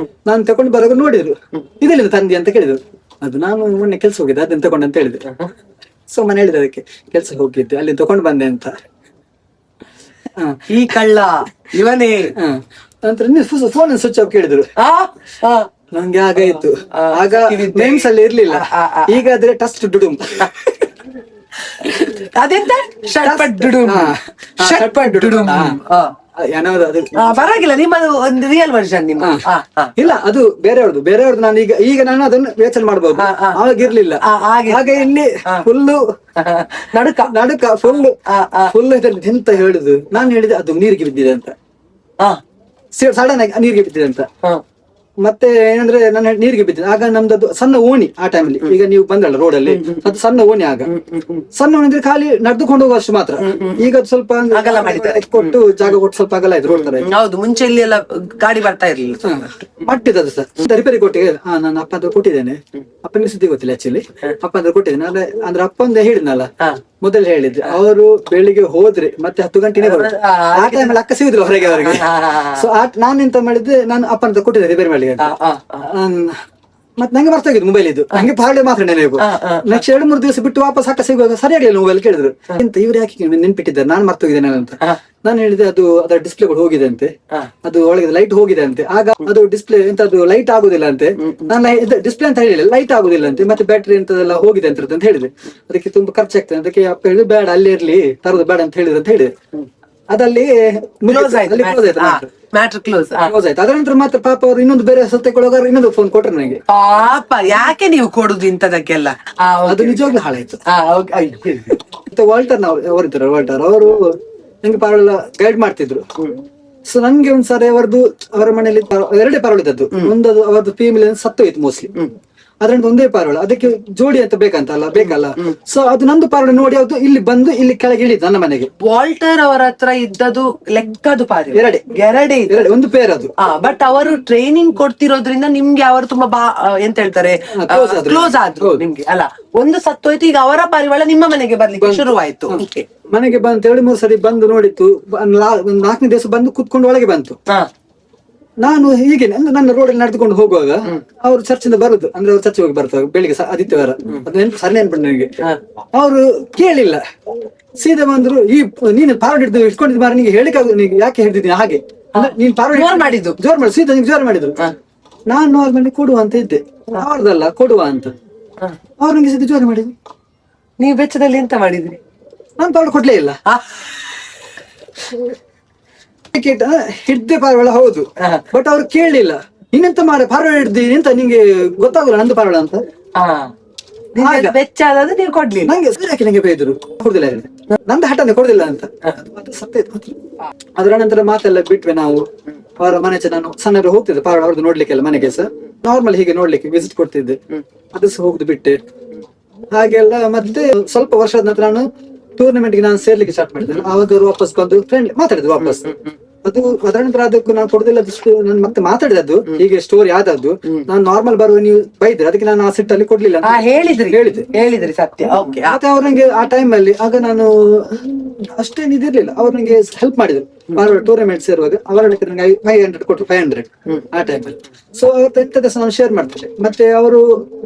[SPEAKER 2] ನಾನು ತಕೊಂಡ್ ಬರೋಗ ನೋಡಿದ್ರು, ಇದೆಲ್ಲ ತಂದಿ ಅಂತ ಕೇಳಿದ್ರು. ಅದು ನಾನು ಮೊನ್ನೆ ಕೆಲ್ಸ ಹೋಗಿದ್ದೆ, ಅದನ್ನ ತಗೊಂಡು ಅಂತ ಹೇಳಿದೆ. ಸೊ ಮನೆ ಹೇಳಿದೆ ಅದಕ್ಕೆ, ಕೆಲ್ಸ ಹೋಗಿದ್ದೆ ಅಲ್ಲಿ ತಕೊಂಡ್ ಬಂದೆ ಅಂತ.
[SPEAKER 1] ಈ ಕಳ್ಳ ಇವನೇ.
[SPEAKER 2] ನಂತರ ಫೋನ್ ಸ್ವಿಚ್ ಆಫ್ ಕೇಳಿದ್ರು, ನಂಗೆ ಆಗಾಯ್ತು. ಆಗ ನೇಮ್ಸ್ ಅಲ್ಲಿ ಇರ್ಲಿಲ್ಲ, ಈಗ ಆದ್ರೆ ಟಸ್ಟ್ ಡುಡುಮ್.
[SPEAKER 1] ಅದೆಂತ ಪರವಾಗಿಲ್ಲ, ನಿಮ್ಮದು ಒಂದು ರಿಯಲ್ ವರ್ಷನ್ ನಿಮ್ಮ.
[SPEAKER 2] ಇಲ್ಲ ಅದು ಬೇರೆಯವ್ರದ್ದು ನಾನು ಈಗ ನಾನು ಅದನ್ನು ಯೋಚನೆ ಮಾಡಬಹುದು, ಆವಾಗ ಇರ್ಲಿಲ್ಲ. ಹಾಗೆ ಇಲ್ಲಿ ಫುಲ್ಲು ನಡುಕ ಫುಲ್ ಎಂತ ಹೇಳುದು, ನಾನು ಹೇಳಿದೆ ಅದು ನೀರಿಗೆ ಬಿದ್ದಿದೆ ಅಂತ, ಸಡನ್ ಆಗಿ ನೀರಿಗೆ ಬಿದ್ದಿದೆ ಅಂತ. ಮತ್ತೆ ಏನಂದ್ರೆ ನನ್ನ ನೀರಿಗೆ ಬಿದ್ದಿದೆ. ಆಗ ನಮ್ದು ಸಣ್ಣ ಓಣಿ ಆ ಟೈಮಲ್ಲಿ, ಈಗ ನೀವು ಬಂದಲ್ಲ ರೋಡ್ ಅಲ್ಲಿ, ಅದು ಸಣ್ಣ ಓಣಿ. ಆಗ ಸಣ್ಣ ಓಣಿ ಅಂದ್ರೆ ಖಾಲಿ ನಡೆದುಕೊಂಡು ಹೋಗುವಷ್ಟು ಮಾತ್ರ. ಈಗ ಅದು ಸ್ವಲ್ಪ ಕೊಟ್ಟು ಜಾಗ ಕೊಟ್ಟು ಸ್ವಲ್ಪ ಅಗಲ ಆಯ್ತು ರೋಡ್ ತರ.
[SPEAKER 1] ಹೌದು, ಮುಂಚೆ ಇಲ್ಲಿ ಎಲ್ಲ ಗಾಡಿ ಬರ್ತಾ ಇರ್ಲಿಲ್ಲ.
[SPEAKER 2] ಮಟ್ಟಿದದು ಸರ್ ರಿಪೇರಿ ಕೊಟ್ಟಿಗೆ ನಾನು ಅಪ್ಪ ಹತ್ರ ಕೊಟ್ಟಿದ್ದೇನೆ. ಅಪ್ಪನಿಗೆ ಸುದ್ದಿ ಗೊತ್ತಿಲ್ಲ ಆಕ್ಚುಲಿ, ಅಪ್ಪ ಹತ್ರ ಕೊಟ್ಟಿದ್ದೇನೆ. ಅಂದ್ರೆ ಅಪ್ಪ ಒಂದೇ ಹೇಳಿದ್ನಲ್ಲ ಮೊದಲು ಹೇಳಿದ್ರೆ, ಅವರು ಬೆಳಿಗ್ಗೆ ಹೋದ್ರೆ ಮತ್ತೆ 10 ಗಂಟೆನೇ ಬರೋದು. ಆ ಟೈಮಲ್ಲಿ ಅಕ್ಕ ಸಿಗುದಿಲ್ಲ ಹೊರಗೆ ಅವರಿಗೆ. ಸೊ ನಾನು ಎಂತ ಮಾಡಿದ್ದೆ, ನಾನು ಅಪ್ಪನ ಹತ್ರ ಕೊಟ್ಟಿದ್ದೆ ರಿಪೇರಿ ಮಾಡಿ. ಮತ್ತೆ ನಂಗೆ ಬರ್ತಾಗಿದ್ದು ಮೊಬೈಲ್ ಇದು, ನಂಗೆ ಪಾರಡೆ ಮಾತ್ರ ನೆನಪು. ನೆಕ್ಸ್ಟ್ 2-3 ದಿವಸ ಬಿಟ್ಟು ವಾಪಸ್ ಅಕ್ಕ ಸಿಗುವಾಗ ಸರಿಯಾಗಿ ಮೊಬೈಲ್ ಕೇಳಿದ್ರು, ಎಂತ ಇವ್ರು ಯಾಕೆ ನೆನ್ಪಿಟ್ಟಿದ್ದಾರೆ, ನಾನು ಮರ್ತೋಗಿದ್ದೇನೆ ಅಂತ. ನಾನು ಹೇಳಿದೆ ಅದು ಅದರ ಡಿಸ್ಪ್ಲೇ ಕೂಡ ಹೋಗಿದೆ ಅಂತೆ, ಅದು ಒಳಗೆ ಲೈಟ್ ಹೋಗಿದೆ ಅಂತೆ. ಆಗ ಅದು ಡಿಸ್ಪ್ಲೇ ಎಂತ ಅದು ಲೈಟ್ ಆಗುದಿಲ್ಲ ಅಂತೆ. ನಾನು ಡಿಸ್ಪ್ಲೇ ಅಂತ ಹೇಳಿಲ್ಲ, ಲೈಟ್ ಆಗುದಿಲ್ಲ ಅಂತೆ, ಮತ್ತೆ ಬ್ಯಾಟ್ರಿ ಎಂತದೆಲ್ಲ ಹೋಗಿದೆ ಅಂತ ಹೇಳಿದೆ. ಅದಕ್ಕೆ ತುಂಬಾ ಖರ್ಚಾಗ್ತದೆ. ಅದಕ್ಕೆ ಅಪ್ಪ ಹೇಳಿದ್ರು ಬೇಡ, ಅಲ್ಲಿ ಇರ್ಲಿ, ತರೋದು ಬೇಡ ಅಂತ ಹೇಳಿದ್ರು ಅಂತ ಹೇಳಿದೆ. ಅದಲ್ಲಿ ಕ್ಲೋಸ್ ಆಯ್ತು. ಅದರ ನಂತರ ಮತ್ತೆ ಪಾಪ ಅವರು ಇನ್ನೊಂದು ಬೇರೆ ಸತ್ತೆಕೊಳ್ಳೋರು ಇನ್ನೊಂದು ಫೋನ್ ಕೊಟ್ರು ನನಗೆ.
[SPEAKER 1] ಪಾಪ ಯಾಕೆ ನೀವು ಕೊಡುದು ಇಂಥದಕ್ಕೆಲ್ಲ?
[SPEAKER 2] ಅದು ನಿಜವಾಗ್ಲೂ ಹಾಳಾಯ್ತು. ವಾಲ್ಟರ್ ಅವರಿದ್ದಾರೆ, ವಾಲ್ಟರ್ ಅವರು ನಂಗೆ ಪಾರವಾಳ ಗೈಡ್ ಮಾಡ್ತಿದ್ರು. ಸೊ ನನ್ಗೆ ಒಂದ್ಸಾರಿ ಅವರ ಮನೆಯಲ್ಲಿ 2 ಪಾರವಾಳ ಇದ್ದದ್ದು. ಒಂದು ಅವರದ್ದು ಫೀಮೇಲ್ ಸತ್ತೋಯ್ತು ಮೋಸ್ಟ್ಲಿ. ಅದ್ರಿಂದ ಒಂದೇ ಪಾರಿವಾಳ, ಅದಕ್ಕೆ ಜೋಡಿ ಅಂತ ಬೇಕಲ್ಲ. ಸೊ ಅದು ನಂದು ಪಾರಿವಾಳ ನೋಡಿ ಅದು ಇಲ್ಲಿ ಬಂದು ಇಲ್ಲಿ ಕೆಳಗೆ ಇಳಿದು ನನ್ನ ಮನೆಗೆ.
[SPEAKER 1] ವಾಲ್ಟರ್ ಅವರ ಹತ್ರ ಇದ್ದದು ಲೆಕ್ಕದು ಪಾರಿವಾಳ ಎರಡೇ
[SPEAKER 2] ಒಂದು ಪೇರ್ ಅದು.
[SPEAKER 1] ಬಟ್ ಅವರು ಟ್ರೈನಿಂಗ್ ಕೊಡ್ತಿರೋದ್ರಿಂದ ನಿಮ್ಗೆ ಅವರು ತುಂಬಾ ಎಂತ ಹೇಳ್ತಾರೆ ಕ್ಲೋಸ್ ಆದ್ರು ನಿಮ್ಗೆ ಅಲ್ಲ. ಒಂದು ಸತ್ತೋಯ್ತು, ಈಗ ಅವರ ಪಾರಿವಾಳ ನಿಮ್ಮ ಮನೆಗೆ ಬರ್ಲಿಕ್ಕೆ ಶುರುವಾಯ್ತು.
[SPEAKER 2] ಮನೆಗೆ ಬಂತು 2-3 ಸರಿ ಬಂದು ನೋಡಿತ್ತು. 4ನೇ ದಿವಸ ಬಂದು ಕುತ್ಕೊಂಡು ಒಳಗೆ ಬಂತು. ನಾನು ಹೀಗೆ ನನ್ನ ರೋಡಲ್ಲಿ ನಡೆದುಕೊಂಡು ಹೋಗುವಾಗ ಅವ್ರು ಚರ್ಚಿಂದ ಬರುದು, ಅಂದ್ರೆ ಅವ್ರು ಚರ್ಚೆ ಹೋಗಿ ಬರ್ತಾರೆ ಬೆಳಿಗ್ಗೆ ಆದಿತ್ಯವಾರ, ಅದು ಸರಿ ನೆನ್ಪು ನನಗೆ. ಅವ್ರು ಕೇಳಿಲ್ಲ, ಸೀದಾ ಬಂದ್ರು, ಈ ನೀನು ಪಾರಿವಾಳ ಹಿಡಿದು ಇಟ್ಕೊಂಡಿದ್ ಮಾರ, ನಿಂಗೆ ಹೇಳಿಕ ನೀಗೆ ಯಾಕೆ ಹಿಡಿದಿದ್ದೀನಿ ಹಾಗೆ, ನೀನ್ ಪಾರಿವಾಳ ಮಾಡಿದ್ದು ಜೋರ್ ಮಾಡಿ ಸೀದಾ ನಿಂಗೆ ಜೋರ್ ಮಾಡಿದ್ರು. ನಾನು ನಾರ್ಮಲಿ ಕೊಡುವ ಅಂತ ಇದ್ದೆ, ಅವ್ರದಲ್ಲ ಕೊಡುವ ಅಂತ. ಅವ್ರು ನಂಗೆ ಸೀದಾ ಜೋರ್ ಮಾಡಿದ್ರು.
[SPEAKER 1] ನೀವು ವೆಚ್ಚದಲ್ಲಿ ಎಂತ ಮಾಡಿದ್ರಿ?
[SPEAKER 2] ನಾನು ಪಾರಿವಾಳ ಕೊಡ್ಲೇ ಇಲ್ಲ. ಹಿಡ್ದೆ ಪಾರಿವಾಳ ಹೌದು, ಬಟ್ ಅವ್ರು ಕೇಳಲಿಲ್ಲ. ಇನ್ನೆಂತ ಮಾಡ ಪಾರಿವಾಳ ಹಿಡ್ದಿ ಎಂತ ನಿಂಗೆ ಗೊತ್ತಾಗಲ್ಲ ನಂದು ಪಾರಿವಾಳ ಅಂತ.
[SPEAKER 1] ವೆಚ್ಚ ಆದ್ರೆ ನೀವು ಕೊಡ್ಲಿ.
[SPEAKER 2] ನಂಗೆ ಬೈದ್ರು, ಕೊಡುದಿಲ್ಲ ನಂದು ಹಠನೆ ಕೊಡುದಿಲ್ಲ ಅಂತ. ಅದರ ನಂತರ ಮಾತೆಲ್ಲ ಬಿಟ್ವೆ ನಾವು. ಅವರ ಮನೆ ನಾನು ಸಣ್ಣ ಹೋಗ್ತಿದ್ದೆ ಪಾರಿವಾಳ ಅವ್ರದ್ದು ನೋಡ್ಲಿಕ್ಕೆಲ್ಲ, ಮನೆಗೆ ಸಹ ನಾರ್ಮಲ್ ಹೀಗೆ ನೋಡ್ಲಿಕ್ಕೆ ವಿಸಿಟ್ ಕೊಡ್ತಿದ್ದೆ. ಅದು ಸಹ ಹೋಗುದು ಬಿಟ್ಟೆ ಹಾಗೆಲ್ಲ. ಮತ್ತೆ ಸ್ವಲ್ಪ ವರ್ಷದ ನಂತರ ನಾನು ಟೂರ್ನಮೆಂಟ್ ಗೆ ನಾನು ಸೇರ್ಲಿಕ್ಕೆ ಸ್ಟಾರ್ಟ್ ಮಾಡಿದ್ದೆ. ಅವಾಗ ವಾಪಸ್ ಬಂದು ಫ್ರೆಂಡ್ ಮಾತಾಡಿದ್ರು ವಾಪಸ್. ಅದು ಅದರ ನಂತರ ಅದಕ್ಕೂ ನಾನು ಕೊಡುದಿಲ್ಲ, ನಾನು ಮತ್ತೆ ಮಾತಾಡಿದದ್ದು ಹೀಗೆ ಸ್ಟೋರಿ ಆದದ್ದು. ನಾನು ನಾರ್ಮಲ್ ಬರುವ ನೀವು ಬೈದ್ರೆ ಅದಕ್ಕೆ ನಾನು ಆ ಸಿಟ್ಟಲ್ಲಿ ಕೊಡ್ಲಿಲ್ಲ
[SPEAKER 1] ಹೇಳಿದ್ರಿ ಸತ್ಯ.
[SPEAKER 2] ಮತ್ತೆ ಅವ್ರು ನಂಗೆ ಆ ಟೈಮ್ ಅಲ್ಲಿ ಆಗ ನಾನು ಅಷ್ಟೇನು ಇದಿರ್ಲಿಲ್ಲ, ಅವ್ರು ನಂಗೆ ಹೆಲ್ಪ್ ಮಾಡಿದ್ರು. ಟೂರ್ನಮೆಂಟ್ ಸೇರುವಾಗ ಅವರ ನಂಗೆ 500 ಕೊಟ್ಟು 500 ಆ ಟೈಮ್ ಅಲ್ಲಿ. ಸೊ ಅವ್ರ ಎಂತ ನಾನು ಶೇರ್ ಮಾಡ್ತಾರೆ. ಮತ್ತೆ ಅವರು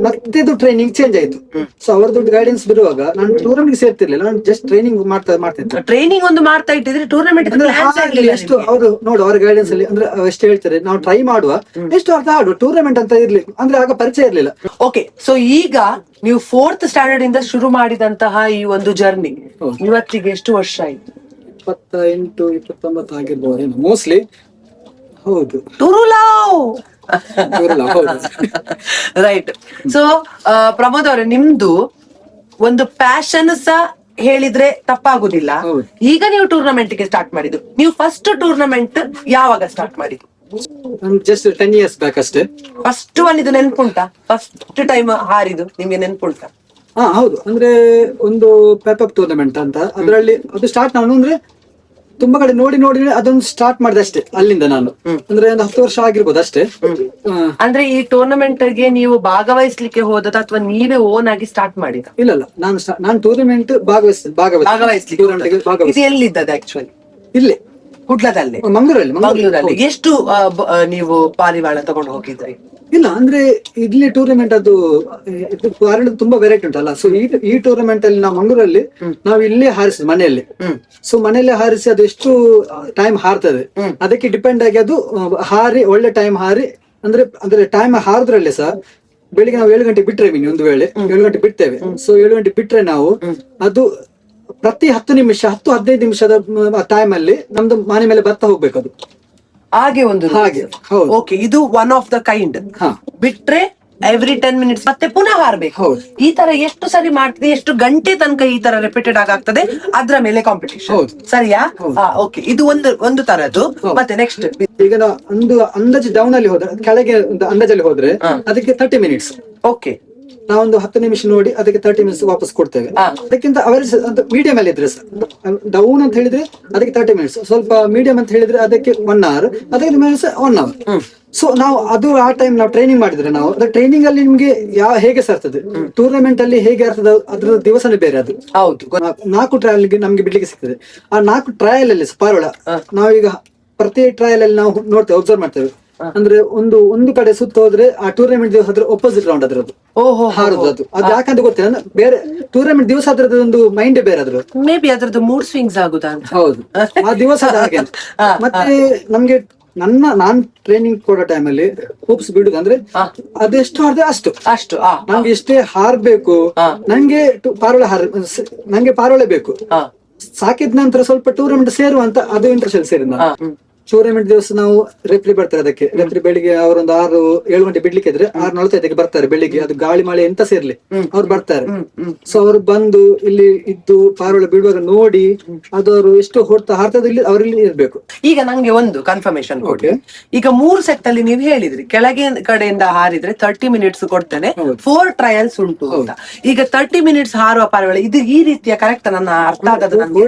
[SPEAKER 2] ಮತ್ತೆ ಟ್ರೈನಿಂಗ್ ಚೇಂಜ್ ಆಯ್ತು. ಸೊ ಅವ್ರದ್ದು ಗೈಡೆನ್ಸ್ ಬಿರುವಾಗ ನಾನು ಟೂರ್ನಮೆಂಟ್ ಸೇರ್ತಿರ್ಲಿಲ್ಲ, ನಾನು ಜಸ್ಟ್ ಟ್ರೈನಿಂಗ್ ಮಾಡ್ತಿದ್ದೆ.
[SPEAKER 1] ಟ್ರೈನಿಂಗ್ ಒಂದು ಮಾಡ್ತಾ ಇಟ್ಟಿದ್ರೆ ಟೂರ್ನಮೆಂಟ್
[SPEAKER 2] ಎಷ್ಟು ಅವರು ನೋಡು ಅವರ ಗೈಡೆನ್ಸ್ ಅಲ್ಲಿ, ಅಂದ್ರೆ ಎಷ್ಟು ಹೇಳ್ತಾರೆ ನಾವು ಟ್ರೈ ಮಾಡುವ, ಎಷ್ಟು ಅರ್ಥ ಆಡುವ, ಟೂರ್ನಮೆಂಟ್ ಅಂತ ಇರ್ಲಿಕ್ಕೆ ಅಂದ್ರೆ ಆಗ ಪರಿಚಯ ಇರ್ಲಿಲ್ಲ.
[SPEAKER 1] ಓಕೆ, ಸೊ ಈಗ ನೀವು 4th ಸ್ಟ್ಯಾಂಡರ್ಡ್ ಇಂದ ಶುರು ಮಾಡಿದಂತಹ ಈ ಒಂದು ಜರ್ನಿ ಇವತ್ತಿಗೆ ಎಷ್ಟು ವರ್ಷ ಆಯ್ತು?
[SPEAKER 2] 28-29 ಆಗಿರ್ಬೋದು ಮೋಸ್ಟ್ಲಿ. ಹೌದು,
[SPEAKER 1] ರೈಟ್. ಸೊ ಪ್ರಮೋದ್ ಅವರೇ, ನಿಮ್ದು ಒಂದು ಪ್ಯಾಷನ್ ಸಹ ಹೇಳಿದ್ರೆ ತಪ್ಪಾಗುದಿಲ್ಲ. ಈಗ ನೀವು ಟೂರ್ನಮೆಂಟ್ ಗೆ ಸ್ಟಾರ್ಟ್ ಮಾಡಿದ್ದು, ನೀವು ಫಸ್ಟ್ ಟೂರ್ನಮೆಂಟ್ ಯಾವಾಗ ಸ್ಟಾರ್ಟ್ ಮಾಡಿದ್ದು?
[SPEAKER 2] ಜಸ್ಟ್ 10 years ಬ್ಯಾಕ್ ಅಷ್ಟೇ.
[SPEAKER 1] ಫಸ್ಟ್ ಒನ್ ಇದು ನೆನ್ಪುಂಟಾ? ಫಸ್ಟ್ ಟೈಮ್ ಹಾರಿದು ನಿಮ್ಗೆ ನೆನ್ಪುಂಟಾ?
[SPEAKER 2] ಹೌದು, ಅಂದ್ರೆ ಒಂದು ಪೆಪಪ್ ಟೂರ್ನಮೆಂಟ್ ಅಂತ, ಅದರಲ್ಲಿ ಅದು ಸ್ಟಾರ್ಟ್ ನಾನು ಅಂದ್ರೆ ತುಂಬಾ ಕಡೆ ನೋಡಿ ಅದೊಂದು ಸ್ಟಾರ್ಟ್ ಮಾಡಿದೆ ಅಷ್ಟೇ. ಅಲ್ಲಿಂದ ನಾನು ಅಂದ್ರೆ ಒಂದು 10 ವರ್ಷ ಆಗಿರ್ಬೋದು ಅಷ್ಟೇ.
[SPEAKER 1] ಅಂದ್ರೆ ಈ ಟೂರ್ನಮೆಂಟ್ ಗೆ ನೀವು ಭಾಗವಹಿಸ್ಲಿಕ್ಕೆ ಹೋದದ ಅಥವಾ ನೀವೇ ಓನ್ ಆಗಿ ಸ್ಟಾರ್ಟ್ ಮಾಡಿದ?
[SPEAKER 2] ಇಲ್ಲ, ನಾನು ಟೂರ್ನಮೆಂಟ್ ಭಾಗವಹಿಸ್ಲಿಕ್ಕೆ.
[SPEAKER 1] ಇದು ಎಲ್ಲಿದ್ದದ ಆಕ್ಚುಲಿ?
[SPEAKER 2] ಇಲ್ಲಿ
[SPEAKER 1] ಹುಡ್ಲದಲ್ಲಿ,
[SPEAKER 2] ಮಂಗಳೂರಲ್ಲಿ.
[SPEAKER 1] ಎಷ್ಟು ನೀವು ಪಾರಿವಾಳ ತಗೊಂಡು ಹೋಗಿದ್ರಿ?
[SPEAKER 2] ಇಲ್ಲ ಅಂದ್ರೆ ಇಲ್ಲಿ ಟೂರ್ನಮೆಂಟ್ ಅದು ತುಂಬಾ ವೆರೈಟಿ ಉಂಟಲ್ಲ. ಸೊ ಈ ಟೂರ್ನಮೆಂಟ್ ಅಲ್ಲಿ ನಾವು ಮಂಗಳೂರಲ್ಲಿ ನಾವು ಇಲ್ಲೇ ಹಾರಿಸಿದ್ ಮನೆಯಲ್ಲಿ. ಸೊ ಮನೆಯಲ್ಲೇ ಹಾರಿಸಿ ಅದು ಎಷ್ಟು ಟೈಮ್ ಹಾರ್ತದೆ ಅದಕ್ಕೆ ಡಿಪೆಂಡ್ ಆಗಿ ಅದು ಹಾರಿ ಒಳ್ಳೆ ಟೈಮ್ ಹಾರಿ, ಅಂದ್ರೆ ಟೈಮ್ ಹಾರದ್ರಲ್ಲೇ ಸಹ ಬೆಳಿಗ್ಗೆ ನಾವು 7 ಗಂಟೆ ಬಿಟ್ರೆ ಒಂದು ವೇಳೆ 7 ಗಂಟೆ ಬಿಡ್ತೇವೆ. ಸೊ 7 ಗಂಟೆ ಬಿಟ್ರೆ ನಾವು ಅದು ಪ್ರತಿ 10-15 ನಿಮಿಷದ ಟೈಮ್ ಅಲ್ಲಿ ನಮ್ದು ಮನೆ ಮೇಲೆ ಬರ್ತಾ ಹೋಗ್ಬೇಕು ಅದು.
[SPEAKER 1] ಹಾಗೆ ಒಂದು ಓಕೆ, ಇದು ಒನ್ ಆಫ್ ದ ಕೈಂಡ್. ಬಿಟ್ರೆ ಎವ್ರಿ 10 minutes ಮತ್ತೆ ಪುನಃ ಹಾರ್ಬೇಕು. ಈ ತರ ಎಷ್ಟು ಸರಿ ಮಾಡ್ತೀವಿ, ಎಷ್ಟು ಗಂಟೆ ತನಕ ಈ ತರ ರಿಪೀಟೆಡ್ ಆಗಾಗ್ತದೆ, ಅದ್ರ ಮೇಲೆ ಕಾಂಪಿಟೇಷನ್. ಸರಿಯಾ? ಓಕೆ, ಇದು ಒಂದು ತರದ್ದು. ಮತ್ತೆ ನೆಕ್ಸ್ಟ್
[SPEAKER 2] ಈಗ ನಾವು ಒಂದು ಅಂದಾಜು ಡೌನ್ ಅಲ್ಲಿ ಹೋದ್ರೆ, ಕೆಳಗೆ ಅಂದಾಜಲ್ಲಿ ಹೋದ್ರೆ ಅದಕ್ಕೆ 30 minutes.
[SPEAKER 1] ಓಕೆ,
[SPEAKER 2] ನಾವೊಂದು 10 ನಿಮಿಷ ನೋಡಿ ಅದಕ್ಕೆ 30 minutes ವಾಪಸ್ ಕೊಡ್ತೇವೆ. ಅದಕ್ಕಿಂತ ಅವರೇಜ್ ಮೀಡಿಯಂ ಅಲ್ಲಿ ಇದ್ರೆ ಡೌನ್ ಅಂತ ಹೇಳಿದ್ರೆ ಅದಕ್ಕೆ 30 minutes, ಸ್ವಲ್ಪ ಮೀಡಿಯಂ ಅಂತ ಹೇಳಿದ್ರೆ ಅದಕ್ಕೆ 1 hour, ಅದಕ್ಕೆ ಮಿನಿಟ್ಸ್ 1 hour. ಸೊ ನಾವು ಅದು ಆ ಟೈಮ್ ನಾವು ಟ್ರೈನಿಂಗ್ ಮಾಡಿದ್ರೆ ನಾವು ಅದ್ರ ಟ್ರೈನಿಂಗ್ ಅಲ್ಲಿ ನಿಮ್ಗೆ ಹೇಗೆ ಸರ್ತದೆ, ಟೂರ್ನಮೆಂಟ್ ಅಲ್ಲಿ ಹೇಗೆ ಇರ್ತದೆ ಅದ್ರ ದಿವಸನೇ ಬೇರೆ. ಅದು
[SPEAKER 1] ಹೌದು,
[SPEAKER 2] 4 ಟ್ರಯಲ್ ನಮ್ಗೆ ಬಿಡ್ಲಿಕ್ಕೆ ಸಿಗ್ತದೆ. ಆ 4 ಟ್ರಯಲ್ ಅಲ್ಲಿ ಪಾರಿವಾಳ ನಾವೀಗ ಪ್ರತಿ ಟ್ರಯಲ್ ಅಲ್ಲಿ ನಾವು ನೋಡ್ತೇವೆ, ಅಬ್ಸರ್ವ್ ಮಾಡ್ತೇವೆ. ಅಂದ್ರೆ ಒಂದು ಕಡೆ ಸುತ್ತ ಹೋದ್ರೆ ಆ ಟೂರ್ನಮೆಂಟ್ ದಿವಸ ಅದ್ರ ಒಪೋಸಿಟ್ ರೌಂಡ್ ಅದ್ರದ್ದು ಹಾರುದು. ಅದು ಯಾಕಂತ ಗೊತ್ತಿಲ್ಲ, ಬೇರೆ ಟೂರ್ನಮೆಂಟ್ ದಿವಸ ಅದ್ರದ್ದು ಒಂದು ಮೈಂಡ್ ಬೇರೆ ಅದ್ರದ್ದು.
[SPEAKER 1] ಮೇ ಬಿ ಅದ್ರದ್ದು ಮೂಡ್ ಸ್ವಿಂಗ್ಸ್ ಆಗುದಾ?
[SPEAKER 2] ಹೌದು, ಆ ದಿವಸ ಹಾಗೆ. ಮತ್ತೆ ನಮ್ಗೆ ನಾನ್ ಟ್ರೈನಿಂಗ್ ಕೊಡೋ ಟೈಮ್ ಅಲ್ಲಿ ಹೋಪ್ಸ್ ಬಿಡುದು ಅಂದ್ರೆ ಅದೆಷ್ಟು ಹಾರ್ದೆ ಅಷ್ಟು ನಮ್ಗೆ ಎಷ್ಟೇ ಹಾರ್ಬೇಕು. ನಂಗೆ ಪಾರಿವಾಳ ಬೇಕು. ಸಾಕಿದ ನಂತರ ಸ್ವಲ್ಪ ಟೂರ್ನಮೆಂಟ್ ಸೇರುವಂತ ಅದು ಇಂಟ್ರೆಸ್ಟ್ ಅಲ್ಲಿ ಸೇರಿದ. ಟೂರ್ನಮೆಂಟ್ ದಿವಸ ನಾವು ರೆಫ್ರಿ ಬರ್ತಾರೆ, ಅದಕ್ಕೆ ರೆಫ್ರಿ ಬೆಳಿಗ್ಗೆ ಅವರೊಂದು 6-7 ಗಂಟೆ ಬಿಡ್ಲಿಕ್ಕೆ ಇದ್ರೆ 6:45 ಬರ್ತಾರೆ ಬೆಳಿಗ್ಗೆ, ಅದು ಗಾಳಿ ಮಳೆ ಎಂತ ಸೇರ್ಲಿ ಅವ್ರು ಬರ್ತಾರೆ. ಸೊ ಅವರು ಬಂದು ಇಲ್ಲಿ ಇದ್ದು ಪಾರಿವಾಳ ಬಿಡುವಾಗ ನೋಡಿ ಅದು ಅವರು ಎಷ್ಟು ಹಾರ್ತದ ಇಲ್ಲಿ ಅವರಲ್ಲಿ ಇರ್ಬೇಕು.
[SPEAKER 1] ಈಗ ನಂಗೆ ಒಂದು ಕನ್ಫರ್ಮೇಶನ್ ಕೊಡಿ. ಈಗ 3 ಸೆಟ್ ಅಲ್ಲಿ ನೀವು ಹೇಳಿದ್ರಿ ಕೆಳಗೆ ಕಡೆಯಿಂದ ಹಾರಿದ್ರೆ 30 ಮಿನಿಟ್ಸ್ ಕೊಡ್ತೇನೆ, 4 ಟ್ರಯಲ್ಸ್ ಉಂಟು ಅಂತ. ಈಗ 30 ಮಿನಿಟ್ಸ್ ಹಾರುವ ಪಾರಿವಾಳ ಇದು ಈ ರೀತಿಯ ಕರೆಕ್ಟ್? ನನ್ನ ಅರ್ಥ ಆಗದ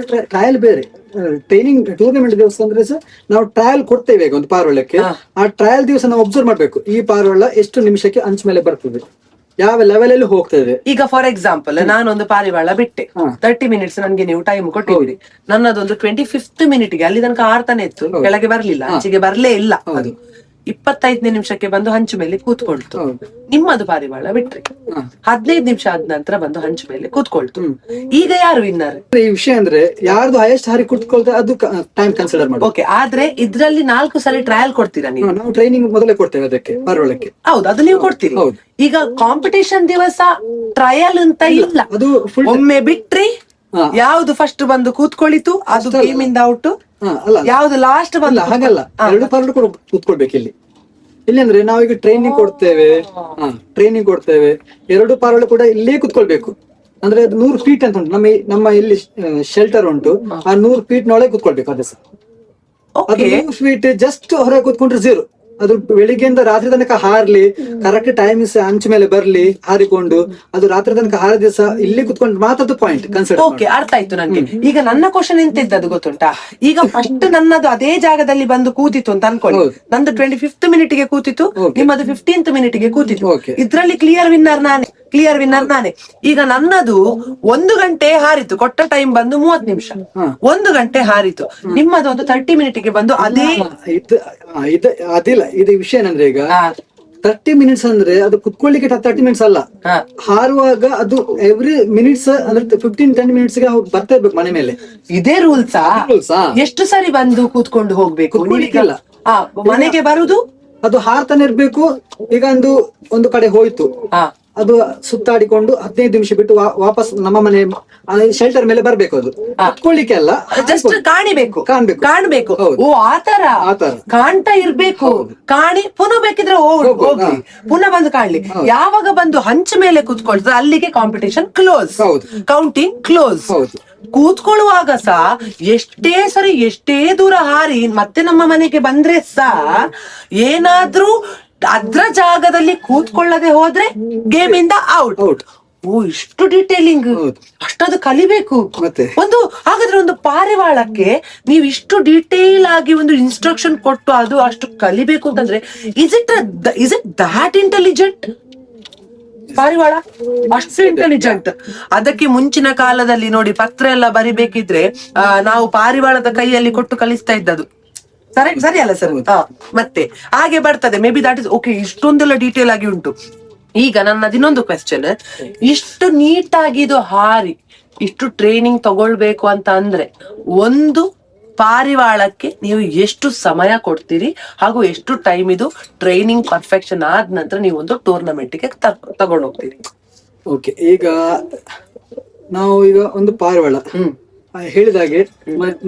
[SPEAKER 2] ಟ್ರಯಲ್ ಬೇರೆ, ಟ್ರೈನಿಂಗ್ ಟೂರ್ನಮೆಂಟ್ ದಿವಸ ಅಂದ್ರೆ ಸರ್ ನಾವು ಟ್ರಯಲ್ ಕೊಡ್ತೇವೆ. ಈಗ ಒಂದು ಪಾರಿವಾಳಕ್ಕೆ ಆ ಟ್ರಯಲ್ ದಿವಸ ನಾವು ಒಬ್ಸರ್ವ್ ಮಾಡ್ಬೇಕು ಈ ಪಾರಿವಾಳ ಎಷ್ಟು ನಿಮಿಷಕ್ಕೆ ಅಂಚು ಮೇಲೆ ಬರ್ತದೆ, ಯಾವ ಲೆವೆಲ್ ಅಲ್ಲಿ ಹೋಗ್ತದೆ.
[SPEAKER 1] ಈಗ ಫಾರ್ ಎಕ್ಸಾಂಪಲ್ ನಾನೊಂದು ಪಾರಿವಾಳ ಬಿಟ್ಟೆ, 30 ಮಿನಿಟ್ಸ್ ನನ್ಗೆ ನೀವು ಟೈಮ್ ಕೊಟ್ಟಿದ್ದೀರಿ, ನನ್ನದೊಂದು 25th ಮಿನಿಟ್ಗೆ ಅಲ್ಲಿ ತನಕ ಆರ್ತಾನೆ ಇತ್ತು, ಕೆಳಗೆ ಬರ್ಲಿಲ್ಲ, ಅಂಚಿಗೆ ಬರ್ಲೇ ಇಲ್ಲ. ಅದು 25ನೇ ನಿಮಿಷಕ್ಕೆ ಬಂದು ಹಂಚು ಮೇಲೆ ಕೂತ್ಕೊಳ್ತು. ನಿಮ್ಮದು ಪಾರಿವಾಳ ಬಿಟ್ರಿ 15 ನಿಮಿಷ ಆದ ನಂತರ ಬಂದು ಹಂಚು ಮೇಲೆ ಕೂತ್ಕೊಳ್ತು. ಈಗ ಯಾರು ವಿನ್ನರ್?
[SPEAKER 2] ಈ ವಿಷಯ ಅಂದ್ರೆ ಯಾರ್ದು ಹೈಯೆಸ್ಟ್ ಹಾರಿ ಕೂತ್ಕೊಳ್ತಾರೆ ಅದು ಟೈಮ್ ಕನ್ಸಿಡರ್ ಮಾಡಿ.
[SPEAKER 1] ಓಕೆ, ಆದ್ರೆ ಇದ್ರಲ್ಲಿ 4 ಸಲ ಟ್ರಯಲ್ ಕೊಡ್ತೀರಾ ನೀವು?
[SPEAKER 2] ನಾವು ಟ್ರೈನಿಂಗ್ ಮೊದಲೇ ಕೊಡ್ತೇವೆ ಅದಕ್ಕೆ ಪಾರಿವಾಳಕ್ಕೆ.
[SPEAKER 1] ಹೌದು, ಅದು ನೀವು ಕೊಡ್ತೀರಿ. ಈಗ ಕಾಂಪಿಟೇಷನ್ ದಿವಸ ಟ್ರಯಲ್ ಅಂತ ಇಲ್ಲ, ಅದು ಒಮ್ಮೆ ಬಿಟ್ರಿ ಯಾವ್ದು ಫಸ್ಟ್ ಬಂದು ಕೂತ್ಕೊಳಿತು ಅದು ಗೇಮ್ ಇಂದ ಔಟ್, ಯಾವ್ದು ಲಾಸ್ಟ್ ಬಂದ
[SPEAKER 2] ಹಾಗಲ್ಲ, 2 ಪಾರಿವಾಳ ಕೂಡ ಕೂತ್ಕೊಳ್ಬೇಕು ಇಲ್ಲಿ. ಇಲ್ಲಿ ಅಂದ್ರೆ ನಾವೀಗ ಟ್ರೈನಿಂಗ್ ಕೊಡ್ತೇವೆ, 2 ಪಾರಿವಾಳ ಕೂಡ ಇಲ್ಲೇ ಕೂತ್ಕೊಳ್ಬೇಕು. ಅಂದ್ರೆ ಅದು 100 ಫೀಟ್ ಅಂತ ಉಂಟು, ನಮ್ಮ ಇಲ್ಲಿ ಶೆಲ್ಟರ್ ಉಂಟು, ಆ 100 ಫೀಟ್ ನೊಳಗೆ ಕೂತ್ಕೊಳ್ಬೇಕು. ಅದೇ ಸರ್, ಅದು 100 ಫೀಟ್ ಜಸ್ಟ್ ಹೊರಗೆ ಕೂತ್ಕೊಂಡ್ರೆ 0. ಅದು ಬೆಳಿಗ್ಗೆಯಿಂದ ರಾತ್ರಿ ತನಕ ಹಾರ್ಲಿ, ಕರೆಕ್ಟ್ ಟೈಮ್ ಅಂಚು ಮೇಲೆ ಬರ್ಲಿ ಹಾರಿಕೊಂಡು, ಅದು ರಾತ್ರಿ ತನಕ ಹಾರ ದಿವಸ ಇಲ್ಲಿ ಕುತ್ಕೊಂಡು ಮಾತ್ರ ಪಾಯಿಂಟ್ ಕನ್ಸಿಡರ್.
[SPEAKER 1] ಓಕೆ, ಅರ್ಥ ಆಯ್ತು ನನ್ಗೆ. ಈಗ ನನ್ನ ಕ್ವಶನ್ ಎಂತ ಇದ್ದದ್ದು ಗೊತ್ತುಂಟಾ? ಈಗ ಫಸ್ಟ್ ನನ್ನದು ಅದೇ ಜಾಗದಲ್ಲಿ ಬಂದು ಕೂತಿತ್ತು ಅಂತ ಅನ್ಕೊಳ್ಳಿ, ನಂದು 25th ಮಿನಿಟ್ಗೆ ಕೂತಿತ್ತು, ನಿಮ್ಮದು 15th ಮಿನಿಟ್ಗೆ ಕೂತಿತ್ತು. ಇದ್ರಲ್ಲಿ ಕ್ಲಿಯರ್ ವಿನ್ನರ್ ನಾನೇ. ಈಗ ನನ್ನದು 1 ಗಂಟೆ ಹಾರಿತು, ಕೊಟ್ಟ ಟೈಮ್ ಬಂದು 30 ನಿಮಿಷ, 1 ಗಂಟೆ ಹಾರಿತು. ನಿಮ್ಮದು ಒಂದು 30 ಮಿನಿಟ್ಗೆ ಬಂದು ಅದೇ
[SPEAKER 2] ಅದಿಲ್ಲ. ಇದು ವಿಷಯ ಏನಂದ್ರೆ ಈಗ 30 ಮಿನಿಟ್ಸ್ ಅಂದ್ರೆ ಅದು ಕುತ್ಕೊಳ್ಳಿಕ್ಕೆ 30 ಮಿನಿಟ್ಸ್ ಅಲ್ಲ, ಹಾರುವಾಗ ಅದು ಎವ್ರಿ ಮಿನಿಟ್ಸ್ ಅಂದ್ರೆ 15-10 ಮಿನಿಟ್ಸ್ ಗೆ ಬರ್ತಾ ಇರ್ಬೇಕು ಮನೆ ಮೇಲೆ.
[SPEAKER 1] ಇದೇ ರೂಲ್ಸಾ? ಎಷ್ಟು ಸರಿ ಬಂದು ಕೂತ್ಕೊಂಡು ಹೋಗ್ಬೇಕು? ಮನೆಗೆ ಬರುದು
[SPEAKER 2] ಅದು ಹಾರ್ತಾನೆ ಇರ್ಬೇಕು. ಈಗ ಒಂದು ಕಡೆ ಹೋಯ್ತು, ಅದು ಸುತ್ತಾಡಿಕೊಂಡು 15 ನಿಮಿಷ ಬಿಟ್ಟು ವಾಪಸ್ ನಮ್ಮ ಮನೆ ಶೆಲ್ಟರ್ ಮೇಲೆ ಬರ್ಬೇಕು. ಅದು ಕುತ್ಕೊಳ್ಳಿಕ್ಕೆ ಅಲ್ಲ,
[SPEAKER 1] ಜಸ್ಟ್ ಕಾಣ್ಬೇಕು. ಓ, ಆತರ ಕಾಣ್ತಾ ಇರ್ಬೇಕು. ಕಾಣಿ ಪುನಃ ಬೇಕಿದ್ರೆ ಹೋಗ್ಲಿ, ಪುನಃ ಬಂದು ಕಾಣ್ಲಿ. ಯಾವಾಗ ಬಂದು ಹಂಚ ಮೇಲೆ ಕೂತ್ಕೊಳ್ತದೆ ಅಲ್ಲಿಗೆ ಕಾಂಪಿಟೇಷನ್ ಕ್ಲೋಸ್, ಕೌಂಟಿಂಗ್ ಕ್ಲೋಸ್. ಕೂತ್ಕೊಳ್ಳುವಾಗ ಸಹ ಎಷ್ಟೇ ದೂರ ಹಾರಿ ಮತ್ತೆ ನಮ್ಮ ಮನೆಗೆ ಬಂದ್ರೆ ಸಹ ಏನಾದ್ರೂ ಅದ್ರ ಜಾಗದಲ್ಲಿ ಕೂತ್ಕೊಳ್ಳದೆ ಹೋದ್ರೆ ಗೇಮ್ ಇಂದ ಔಟ್. ಓ, ಇಷ್ಟು ಡೀಟೇಲಿಂಗ್, ಅಷ್ಟದು ಕಲಿಬೇಕು. ಹಾಗಾದ್ರೆ ಒಂದು ಪಾರಿವಾಳಕ್ಕೆ ನೀವು ಇಷ್ಟು ಡೀಟೇಲ್ ಆಗಿ ಒಂದು ಇನ್ಸ್ಟ್ರಕ್ಷನ್ ಕೊಟ್ಟು ಅದು ಅಷ್ಟು ಕಲಿಬೇಕು ಅಂತಂದ್ರೆ ಇಸ್ ಇಟ್ ದಾಟ್ ಇಂಟೆಲಿಜೆಂಟ್ ಪಾರಿವಾಳ? ಅಷ್ಟು ಇಂಟೆಲಿಜೆಂಟ್. ಅದಕ್ಕೆ ಮುಂಚಿನ ಕಾಲದಲ್ಲಿ ನೋಡಿ, ಪತ್ರ ಎಲ್ಲ ಬರಿಬೇಕಿದ್ರೆ ನಾವು ಪಾರಿವಾಳದ ಕೈಯಲ್ಲಿ ಕೊಟ್ಟು ಕಲಿಸ್ತಾ ಇದ್ದದು. ಸರಿ ಅಲ್ಲ ಸರ್? ಮತ್ತೆ ಹಾಗೆ ಬರ್ತದೆ. May be that is okay. ಇಷ್ಟೊಂದೆಲ್ಲ ಡೀಟೇಲ್ ಆಗಿ ಉಂಟು. ಈಗ ನನ್ನದು ಇನ್ನೊಂದು ಕ್ವೆಶ್ಚನ್, ಇಷ್ಟು ನೀಟಾಗಿ ಇದು ಹಾರಿ ಇಷ್ಟು ಟ್ರೈನಿಂಗ್ ತಗೊಳ್ಬೇಕು ಅಂತ ಅಂದ್ರೆ ಒಂದು ಪಾರಿವಾಳಕ್ಕೆ ನೀವು ಎಷ್ಟು ಸಮಯ ಕೊಡ್ತೀರಿ ಹಾಗೂ ಎಷ್ಟು ಟೈಮ್ ಇದು ಟ್ರೈನಿಂಗ್ ಪರ್ಫೆಕ್ಷನ್ ಆದ ನಂತರ ನೀವು ಒಂದು ಟೂರ್ನಮೆಂಟ್ಗೆ ತಗೊಂಡು ಹೋಗ್ತೀರಿ?
[SPEAKER 2] ಓಕೆ, ಈಗ ನಾವು ಈಗ ಒಂದು ಪಾರಿವಾಳ ಹೇಳಿದಾಗೆ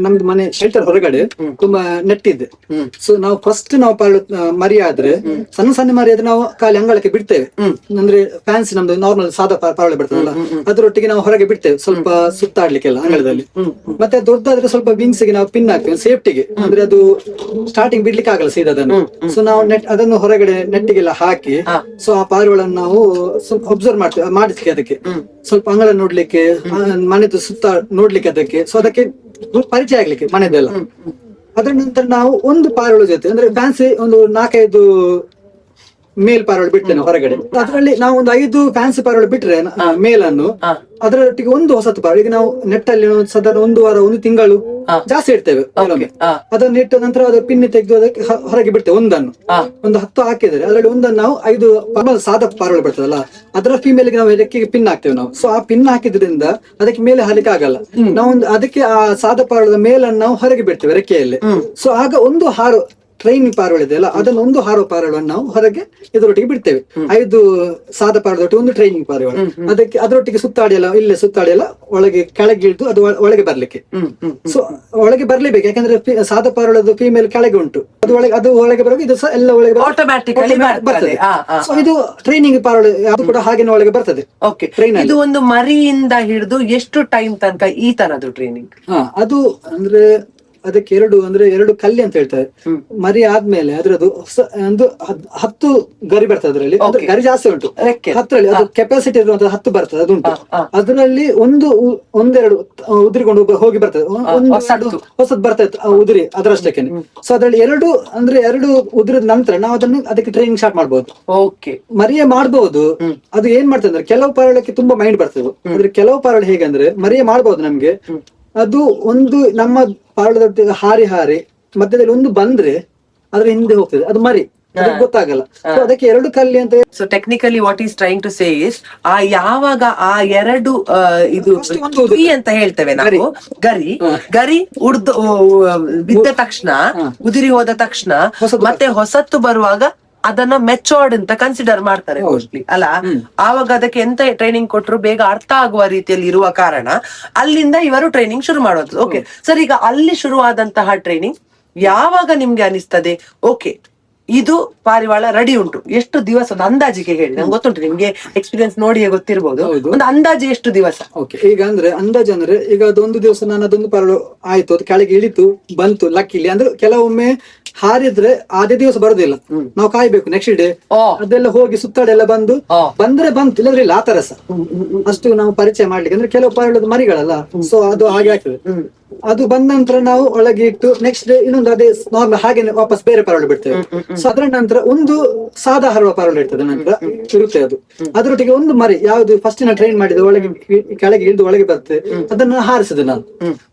[SPEAKER 2] ನಮ್ದು ಮನೆ ಶೆಲ್ಟರ್ ಹೊರಗಡೆ ತುಂಬಾ ನೆಟ್ಟಿದೆ. ಸೊ ನಾವು ಫಸ್ಟ್ ಮರಿ ಆದ್ರೆ ಸಣ್ಣ ಮರಿ ಆದ್ರೆ ನಾವು ಖಾಲಿ ಅಂಗಳಕ್ಕೆ ಬಿಡ್ತೇವೆ. ಅಂದ್ರೆ ಫ್ಯಾನ್ಸಿ ನಮ್ದು ನಾರ್ಮಲ್ ಸಾದಾ ಪಾರಿವಾಳ ಬರ್ತದಲ್ಲ, ಅದರೊಟ್ಟಿಗೆ ನಾವು ಹೊರಗೆ ಬಿಡ್ತೇವೆ ಸ್ವಲ್ಪ ಸುತ್ತಾಡ್ಲಿಕ್ಕೆಲ್ಲ ಅಂಗಳದಲ್ಲಿ. ಮತ್ತೆ ದೊಡ್ಡದಾದ್ರೆ ಸ್ವಲ್ಪ ವಿಂಗ್ಸ್ ಗೆ ನಾವು ಪಿನ್ ಹಾಕ್ತೇವೆ ಸೇಫ್ಟಿಗೆ, ಅಂದ್ರೆ ಅದು ಸ್ಟಾರ್ಟಿಂಗ್ ಬಿಡ್ಲಿಕ್ಕೆ ಆಗಲ್ಲ ಸೀದಾ ಅದನ್ನು. ಸೊ ನಾವು ಅದನ್ನು ಹೊರಗಡೆ ನೆಟ್ಟಿಗೆಲ್ಲ ಹಾಕಿ, ಸೊ ಆ ಪಾರಿವಾಳನ್ನು ನಾವು ಅಬ್ಸರ್ವ್ ಮಾಡಿಸ್ಲಿಕ್ಕೆ, ಅದಕ್ಕೆ ಸ್ವಲ್ಪ ಅಂಗಳ ನೋಡ್ಲಿಕ್ಕೆ, ಮನೆದು ಸುತ್ತ ನೋಡ್ಲಿಕ್ಕೆ, ಅದಕ್ಕೆ ಸೊ ಅದಕ್ಕೆ ಪರಿಚಯ ಆಗ್ಲಿಕ್ಕೆ ಮನೆದೆಲ್ಲ. ಅದ್ರ ನಂತರ ನಾವು ಒಂದು ಪಾರಿವಾಳ ಜೊತೆ ಅಂದ್ರೆ ಫ್ಯಾನ್ಸಿ ಒಂದು 4-5 ಮೇಲ್ ಪಾರಿವಾಳ ಬಿಡ್ತೇನೆ ಹೊರಗಡೆ. ಅದರಲ್ಲಿ ನಾವು ಒಂದು 5 ಫ್ಯಾನ್ಸಿ ಪಾರಿವಾಳ ಬಿಟ್ರೆ ಮೇಲನ್ನು, ಅದರೊಟ್ಟಿಗೆ ಒಂದು ಹೊಸತು ಪಾರಿವಾಳ. ಈಗ ನಾವು ನೆಟ್ಟಲ್ಲಿ ಸಾಧಾರಣ 1 ವಾರ 1 ತಿಂಗಳು ಜಾಸ್ತಿ ಇಡ್ತೇವೆ. ಅದನ್ನ ಇಟ್ಟ ನಂತರ ಅದು ಪಿನ್ ತೆಗೆದು ಅದಕ್ಕೆ ಹೊರಗೆ ಬಿಡ್ತೇವೆ. ಒಂದು 10 ಹಾಕಿದ್ರೆ ಅದರಲ್ಲಿ ಒಂದನ್ನು ನಾವು 5 ಸಾದಾ ಪಾರಿವಾಳ ಬರ್ತದಲ್ಲ ಅದರ ಫಿಮೇಲ್ಗೆ ನಾವು ರೆಕ್ಕೆಗೆ ಪಿನ್ ಹಾಕ್ತೇವೆ ನಾವು. ಸೊ ಆ ಪಿನ್ ಹಾಕಿದ್ರಿಂದ ಅದಕ್ಕೆ ಮೇಲೆ ಹಾಲಿಕ್ಕೆ ಆಗಲ್ಲ. ನಾವು ಅದಕ್ಕೆ ಆ ಸಾದಾ ಪಾರಿವಾಳದ ಮೇಲನ್ನು ನಾವು ಹೊರಗೆ ಬಿಡ್ತೇವೆ ರೆಕ್ಕೆಯಲ್ಲಿ. ಸೊ ಆಗ ಒಂದು ಹಾರು ಟ್ರೈನಿಂಗ್ ಪಾರಿವಾಳ ಇದೆಯಲ್ಲ ಅದನ್ನ ಒಂದು ಹಾರುವ ಪಾರಿವಾಳವನ್ನು ನಾವು ಹೊರಗೆ ಇದರೊಟ್ಟಿಗೆ ಬಿಡ್ತೇವೆ. 5 ಸಾದ ಪಾರಿವಾಳದೊಟ್ಟಿಗೆ ಒಂದು ಟ್ರೈನಿಂಗ್ ಪಾರಿವಾಳ, ಅದಕ್ಕೆ ಅದರೊಟ್ಟಿಗೆ ಸುತ್ತಾಡಿ ಎಲ್ಲ ಒಳಗೆ ಕೆಳಗೆ ಇಳಿದು ಅದು ಒಳಗೆ ಬರ್ಲಿಕ್ಕೆ. ಸೊ ಒಳಗೆ ಬರ್ಲೇಬೇಕು, ಯಾಕಂದ್ರೆ ಸಾದ ಪಾರಿವಾಳದ ಫೀಮೇಲ್ ಕೆಳಗೆ ಉಂಟು, ಅದು ಒಳಗೆ ಬರುವಾಗ ಇದು ಸಹ ಎಲ್ಲ ಒಳಗೆ
[SPEAKER 1] ಆಟೋಮ್ಯಾಟಿಕಲಿ
[SPEAKER 2] ಬರ್ತದೆ. ಸೊ ಇದು ಟ್ರೈನಿಂಗ್ ಪಾರಿವಾಳ, ಅದು ಕೂಡ ಹಾಗೆ ಒಳಗೆ ಬರ್ತದೆ.
[SPEAKER 1] ಇದು ಒಂದು ಮರಿಯಿಂದ ಹಿಡಿದು ಎಷ್ಟು ಟೈಮ್ ತನಕ ಈ ತರದ್ದು ಟ್ರೈನಿಂಗ್?
[SPEAKER 2] ಅದು ಅಂದ್ರೆ ಅದಕ್ಕೆ ಎರಡು ಕಲ್ಲಿ ಅಂತ ಹೇಳ್ತಾರೆ. ಮರಿ ಆದ್ಮೇಲೆ ಅದ್ರದ್ದು ಒಂದು 10 ಗರಿ ಬರ್ತದೆ. ಅದ್ರಲ್ಲಿ ಗರಿ ಜಾಸ್ತಿ ಉಂಟು, 10ರಲ್ಲಿ ಅದು ಕೆಪಾಸಿಟಿ ಇರುವಂತಹ 10 ಬರ್ತದೆ, ಅದುಂಟು. ಅದರಲ್ಲಿ ಒಂದೆರಡು ಉದುರಿಕೊಂಡು ಹೋಗಿ ಬರ್ತದೆ, ಹೊಸದ್ ಬರ್ತದೆ ಉದುರಿ ಅದರಷ್ಟಕ್ಕೆ. ಸೊ ಅದ್ರಲ್ಲಿ ಎರಡು ಉದುರಿದ ನಂತರ ನಾವು ಅದಕ್ಕೆ ಟ್ರೈನಿಂಗ್ ಸ್ಟಾರ್ಟ್ ಮಾಡ್ಬೋದು. ಮರಿಯೇ ಮಾಡ್ಬಹುದು. ಅದು ಏನ್ ಮಾಡ್ತದೆ ಅಂದ್ರೆ ಕೆಲವು ಪಾರಿವಾಳಕ್ಕೆ ತುಂಬಾ ಮೈಂಡ್ ಬರ್ತದೆ, ಅಂದ್ರೆ ಕೆಲವು ಪಾರಿವಾಳ ಹೇಗೆ ಅಂದ್ರೆ ಮರಿಯೇ ಮಾಡ್ಬಹುದು ನಮ್ಗೆ. ಅದು ಒಂದು ನಮ್ಮ ಪಾರಿವಾಳದೊಟ್ಟಿಗೆ ಹಾರಿ ಮಧ್ಯದಲ್ಲಿ ಒಂದು ಬಂದ್ರೆ ಅದ್ರ ಹಿಂದೆ ಹೋಗ್ತದೆ, ಅದು ಮರಿ ಗೊತ್ತಾಗಲ್ಲ. ಸೊ ಅದಕ್ಕೆ 2 ಕಲ್ಲಿ ಅಂತ.
[SPEAKER 1] So technically what is trying to say is ಯಾವಾಗ ಆ ಎರಡು ಇದು ಅಂತ ಹೇಳ್ತೇವೆ ನಾವು, ಗರಿ ಉಡ್ದು ಬಿದ್ದ ತಕ್ಷಣ, ಉದುರಿ ಹೋದ ತಕ್ಷಣ ಮತ್ತೆ ಹೊಸತ್ತು ಬರುವಾಗ ಅದನ್ನ ಮೆಚೋರ್ಡ್ ಅಂತ ಕನ್ಸಿಡರ್ ಮಾಡ್ತಾರೆ ಮೋಸ್ಟ್ಲಿ ಅಲ್ಲ. ಆವಾಗ ಅದಕ್ಕೆ ಎಂತ ಟ್ರೈನಿಂಗ್ ಕೊಟ್ಟರು ಬೇಗ ಅರ್ಥ ಆಗುವ ರೀತಿಯಲ್ಲಿ ಇರುವ ಕಾರಣ ಅಲ್ಲಿಂದ ಇವರು ಟ್ರೈನಿಂಗ್ ಶುರು ಮಾಡುವಂಥದ್ದು. ಓಕೆ ಸರ್, ಈಗ ಅಲ್ಲಿ ಶುರುವಾದಂತಹ ಟ್ರೈನಿಂಗ್ ಯಾವಾಗ ನಿಮ್ಗೆ ಅನಿಸ್ತದೆ ಓಕೆ ಇದು ಪಾರಿವಾಳ ರೆಡಿ ಉಂಟು? ಎಷ್ಟು ದಿವಸ ಒಂದು ಅಂದಾಜಿಗೆ ಹೇಳಿ, ನಂಗೆ ಗೊತ್ತುಂಟು ನಿಮ್ಗೆ ಎಕ್ಸ್ಪೀರಿಯನ್ಸ್ ನೋಡಿಯೇ ಗೊತ್ತಿರಬಹುದು, ಒಂದು ಅಂದಾಜು ಎಷ್ಟು ದಿವಸ?
[SPEAKER 2] ಈಗ ಅಂದಾಜು ಅಂದ್ರೆ ಈಗ ಅದೊಂದು ದಿವಸ ನಾನು ಅದೊಂದು ಪಾರಿವಾಳ ಆಯ್ತು, ಅದು ಕೆಳಗೆ ಇಳಿತು ಬಂತು ಲಕ್ಕಿಲಿ ಅಂದ್ರೆ ಕೆಲವೊಮ್ಮೆ ಹಾರಿದ್ರೆ ಅದೇ ದಿವಸ ಬರುದಿಲ್ಲ, ನಾವು ಕಾಯ್ಬೇಕು ನೆಕ್ಸ್ಟ್ ಡೇ. ಅದೆಲ್ಲ ಹೋಗಿ ಸುತ್ತಾಡಿ ಎಲ್ಲ ಬಂದ್ರೆ ಬಂತು, ಇಲ್ಲದ್ರೆ ಇಲ್ಲ. ಆ ತರಸ ಅಷ್ಟು ನಾವು ಪರಿಚಯ ಮಾಡ್ಲಿಕ್ಕೆ ಅಂದ್ರೆ ಕೆಲವು ಪಾರಿವಾಳದ ಮರಿಗಳಲ್ಲ, ಸೊ ಅದು ಹಾಗೆ ಆಗ್ತದೆ. ಅದು ಬಂದ ನಂತರ ನಾವು ಒಳಗೆ ಇಟ್ಟು ನೆಕ್ಸ್ಟ್ ಡೇ ಇನ್ನೊಂದು ಅದೇ ನಾರ್ಮಲ್ ಹಾಗೆ ವಾಪಸ್ ಬೇರೆ ಪಾರಿವಾಳ ಬಿಡ್ತೇವೆ. ಸೊ ಅದರ ನಂತರ ಒಂದು ಸಾದಾ ಹರಳುವ ಪಾರಿವಾಳ ಇರ್ತದೆ, ನಂತರ ಇರುತ್ತೆ ಅದು. ಅದರೊಟ್ಟಿಗೆ ಒಂದು ಮರಿ ಯಾವ್ದು ಫಸ್ಟ್ ನಾವು ಟ್ರೈನ್ ಮಾಡಿದ ಒಳಗೆ ಕೆಳಗೆ ಇಳಿದು ಒಳಗೆ ಬರ್ತದೆ, ಅದನ್ನ ಹಾರಿಸಿದೆ ನಾನು.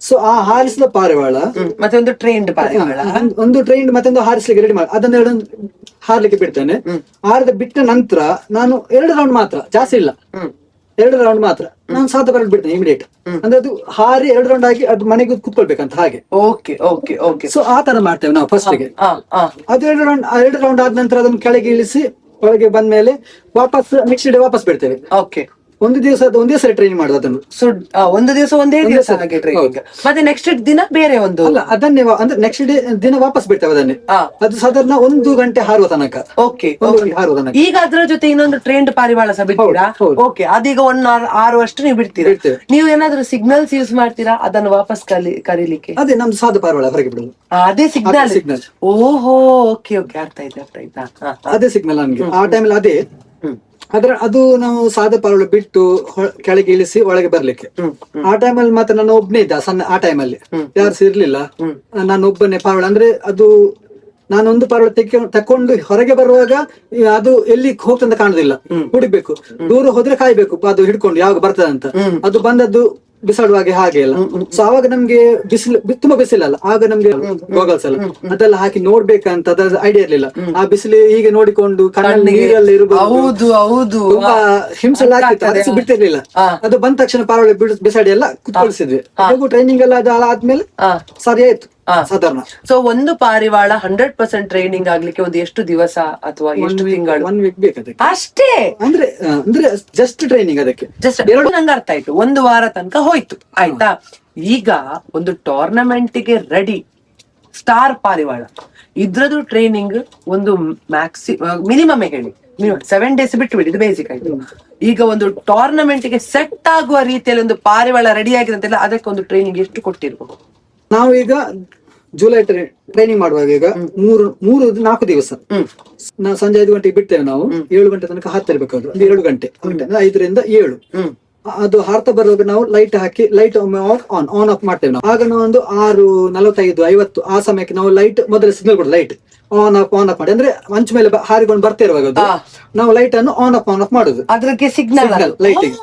[SPEAKER 2] ಸೊ ಆ ಹಾರಿಸಿದ ಪಾರಿವಾಳ
[SPEAKER 1] ಮತ್ತೆ ಒಂದು ಟ್ರೈನ್ಡ್ ಪಾರಿವಾಳ,
[SPEAKER 2] ಒಂದು ಟ್ರೈನ್ ಮತ್ತೊಂದು ಹಾರಿಸ್ಲಿಕ್ಕೆ ರೆಡಿ ಮಾಡಿ ಅದನ್ನ ಹಾರ್ಲಿಕ್ಕೆ ಬಿಡ್ತೇನೆ. ಹಾರಿದ ಬಿಟ್ಟ ನಂತರ ನಾನು 2 ರೌಂಡ್ ಮಾತ್ರ, ಜಾಸ್ತಿ ಇಲ್ಲ, 2 ರೌಂಡ್ ಮಾತ್ರ ನಾನು ಸಾದ ಪಾರಿವಾಳ ಬಿಡ್ತೇನೆ ಇಮಿಡಿಯೇಟ್. ಅಂದ್ರೆ ಅದು ಹಾರಿ 2 ರೌಂಡ್ ಆಗಿ ಅದು ಮನೆಗೆ ಕುತ್ಕೊಳ್ಬೇಕಂತ ಹಾಗೆ. ಸೊ ಆ ತರ ಮಾಡ್ತೇವೆ ನಾವು ಫಸ್ಟ್ ಗೆ. ಅದು 2 ರೌಂಡ್ ಆದ ನಂತರ ಅದನ್ನು ಕೆಳಗೆ ಇಳಿಸಿ ಒಳಗೆ ಬಂದ್ಮೇಲೆ ವಾಪಸ್ ನೆಕ್ಸ್ಟ್ ಡೇ ವಾಪಸ್ ಬಿಡ್ತೇವೆ. ಒಂದೇ ದಿವಸ ಟ್ರೈನಿಂಗ್ ಮಾಡುದು ಅದನ್ನು.
[SPEAKER 1] ಒಂದು ದಿವಸ ಒಂದೇ ದಿವಸ ಮತ್ತೆ ನೆಕ್ಸ್ಟ್ ದಿನ ಬೇರೆ ಒಂದು
[SPEAKER 2] ಅಲ್ಲ, ಅದನ್ನೇ ಅಂದ್ರೆ ನೆಕ್ಸ್ಟ್ ಡೇ ದಿನ ವಾಪಸ್ ಬಿಡ್ತೇವೆ ಅದನ್ನೇ. ಅದು ಸಾಧಾರಣ 1 ಗಂಟೆ ಹಾರುವ ತನಕ.
[SPEAKER 1] ಈಗ ಅದ್ರ ಜೊತೆ ಇನ್ನೊಂದು ಟ್ರೈನ್ಡ್ ಪಾರಿವಾಳ ಸಹ ಬಿಡ್ತೀರಾ? ಓಕೆ, ಅದೀಗ 1 hour ಅಷ್ಟು ನೀವು ಬಿಡ್ತೀರಾ. ನೀವು ಏನಾದ್ರು ಸಿಗ್ನಲ್ಸ್ ಯೂಸ್ ಮಾಡ್ತೀರಾ ಅದನ್ನು ವಾಪಸ್ ಕರೀಲಿಕ್ಕೆ?
[SPEAKER 2] ಅದೇ ನಮ್ದು ಸಾದ ಪಾರಿವಾಳ ಹೊರಗೆ ಬಿಡುದು,
[SPEAKER 1] ಅದೇ ಸಿಗ್ನಲ್. ಓಹೋ, ಓಕೆ, ಅರ್ಥ ಆಯ್ತಾ.
[SPEAKER 2] ಅದೇ ಸಿಗ್ನಲ್ ನಮ್ಗೆ ಆ ಟೈಮಲ್ಲಿ ಅದೇ. ಅದು ನಾವು ಸಾದ ಪಾರಿವಾಳ ಬಿಟ್ಟು ಕೆಳಗೆ ಇಳಿಸಿ ಒಳಗೆ ಬರ್ಲಿಕ್ಕೆ. ಆ ಟೈಮಲ್ಲಿ ಮಾತ್ರ ನಾನು ಒಬ್ಬನೇ ಇದ್ದ ಸಣ್ಣ, ಆ ಟೈಮಲ್ಲಿ ಯಾರು ಇರ್ಲಿಲ್ಲ, ನಾನು ಒಬ್ಬನೇ ಪಾರಿವಾಳ. ಅಂದ್ರೆ ಅದು ನಾನೊಂದು ಪಾರಿವಾಳ ತಕೊಂಡು ಹೊರಗೆ ಬರುವಾಗ ಅದು ಎಲ್ಲಿ ಹೋಗ್ತಂತ ಕಾಣುದಿಲ್ಲ, ಹುಡುಕ್ಬೇಕು, ದೂರ ಹೋದ್ರೆ ಕಾಯ್ಬೇಕು ಅದು ಹಿಡ್ಕೊಂಡು ಯಾವಾಗ ಬರ್ತದೆ ಅಂತ. ಅದು ಬಂದದ್ದು ಬಿಸಾಡುವಾಗೆ ಹಾಗೆ ಎಲ್ಲ. ಸೊ ಆವಾಗ ನಮ್ಗೆ ತುಂಬಾ ಬಿಸಿಲಲ್ಲ, ಆಗ ನಮ್ಗೆ ಗೋಗಲ್ಸ್ ಎಲ್ಲ ಅದೆಲ್ಲ ಹಾಕಿ ನೋಡ್ಬೇಕಂತ ಅದ್ರ ಐಡಿಯಾ ಇರ್ಲಿಲ್ಲ. ಆ ಬಿಸಿಲು ಹೀಗೆ ನೋಡಿಕೊಂಡು ಕಣ್ಣಲ್ಲಿ ನೀರಲ್ಲಿ ಇರಬಹುದು, ತುಂಬಾ ಹಿಂಸೆ ಆಗ್ತಿತ್ತು, ಬಿಡ್ತಿರ್ಲಿಲ್ಲ. ಅದು ಬಂದ ತಕ್ಷಣ ಪಾರಿವಾಳ ಬಿಸಾಡಿ ಎಲ್ಲ ಕುತ್ಕೊಳಿಸಿದ್ವಿ. ಟ್ರೈನಿಂಗ್ ಎಲ್ಲ ಆದ್ಮೇಲೆ ಸರಿ ಆಯ್ತು ಸಾಧಾರಣ.
[SPEAKER 1] ಸೊ ಒಂದು ಪಾರಿವಾಳ 100% ಟ್ರೈನಿಂಗ್ ಆಗ್ಲಿಕ್ಕೆ ಒಂದು ಎಷ್ಟು ದಿವಸ ಅಥವಾ ಎಷ್ಟು ತಿಂಗಳು?
[SPEAKER 2] 1 ವೀಕ್ ಬೇಕು
[SPEAKER 1] ಅಷ್ಟೇ.
[SPEAKER 2] ಅಂದ್ರೆ ಜಸ್ಟ್ ಟ್ರೈನಿಂಗ್ ಅದಕ್ಕೆ
[SPEAKER 1] ಜಸ್ಟ್ ನಂಗೆ ಅರ್ಥ ಆಯ್ತು, 1 ವಾರ ತನಕ ಹೋಯ್ತು, ಆಯ್ತಾ. ಈಗ ಒಂದು ಟೂರ್ನಮೆಂಟ್ ಗೆ ರೆಡಿ ಸ್ಟಾರ್ ಪಾರಿವಾಳ, ಇದ್ರದ್ದು ಟ್ರೈನಿಂಗ್ ಒಂದು ಮಿನಿಮಮ್ ಹೇಳಿ, 7 days ಬಿಟ್ಟು ಬಿಡಿ, ಇದು ಬೇಸಿಕ್ ಆಯ್ತು. ಈಗ ಒಂದು ಟೂರ್ನಮೆಂಟ್ ಗೆ ಸೆಟ್ ಆಗುವ ರೀತಿಯಲ್ಲಿ ಒಂದು ಪಾರಿವಾಳ ರೆಡಿ ಆಗಿದೆ ಅಂತೆಲ್ಲ, ಅದಕ್ಕೆ ಒಂದು ಟ್ರೈನಿಂಗ್ ಎಷ್ಟು ಕೊಟ್ಟಿರ್ಬೋದು?
[SPEAKER 2] ನಾವು ಈಗ ಜುಲೈ ಟ್ರೈನಿಂಗ್ ಮಾಡುವಾಗ ಈಗ 4 ದಿವಸ ಸಂಜೆ 5 ಗಂಟೆಗೆ ಬಿಡ್ತೇವೆ ನಾವು, 7 ಗಂಟೆ ತನಕ ಹಾರ್ತಿರ್ಬೇಕು. ಅದು 2 ಗಂಟೆ, 5ರಿಂದ 7. ಅದು ಹಾರ್ತಾ ಬರುವಾಗ ನಾವು light hockey light on off ಮಾಡ್ತೇವೆ ನಾವು. ಆಗ ನಾವು ಒಂದು 6:45, 50 ಆ ಸಮಯಕ್ಕೆ ನಾವು ಲೈಟ್ ಮೊದಲ ಸಿಗ್ನಲ್ ಕೊಡ, ಲೈಟ್ ಆನ್ ಆಫ್ ಮಾಡಿ, ಅಂದ್ರೆ ಮಂಚ ಮೇಲೆ ಹಾರಿಕೊಂಡು ಬರ್ತಾ ಇರುವಾಗ ನಾವು ಲೈಟ್ ಅನ್ನು ಆನ್ ಆಫ್ ಮಾಡುದು.
[SPEAKER 1] ಅದಕ್ಕೆ ಸಿಗ್ನಲ್ ಲೈಟಿಂಗ್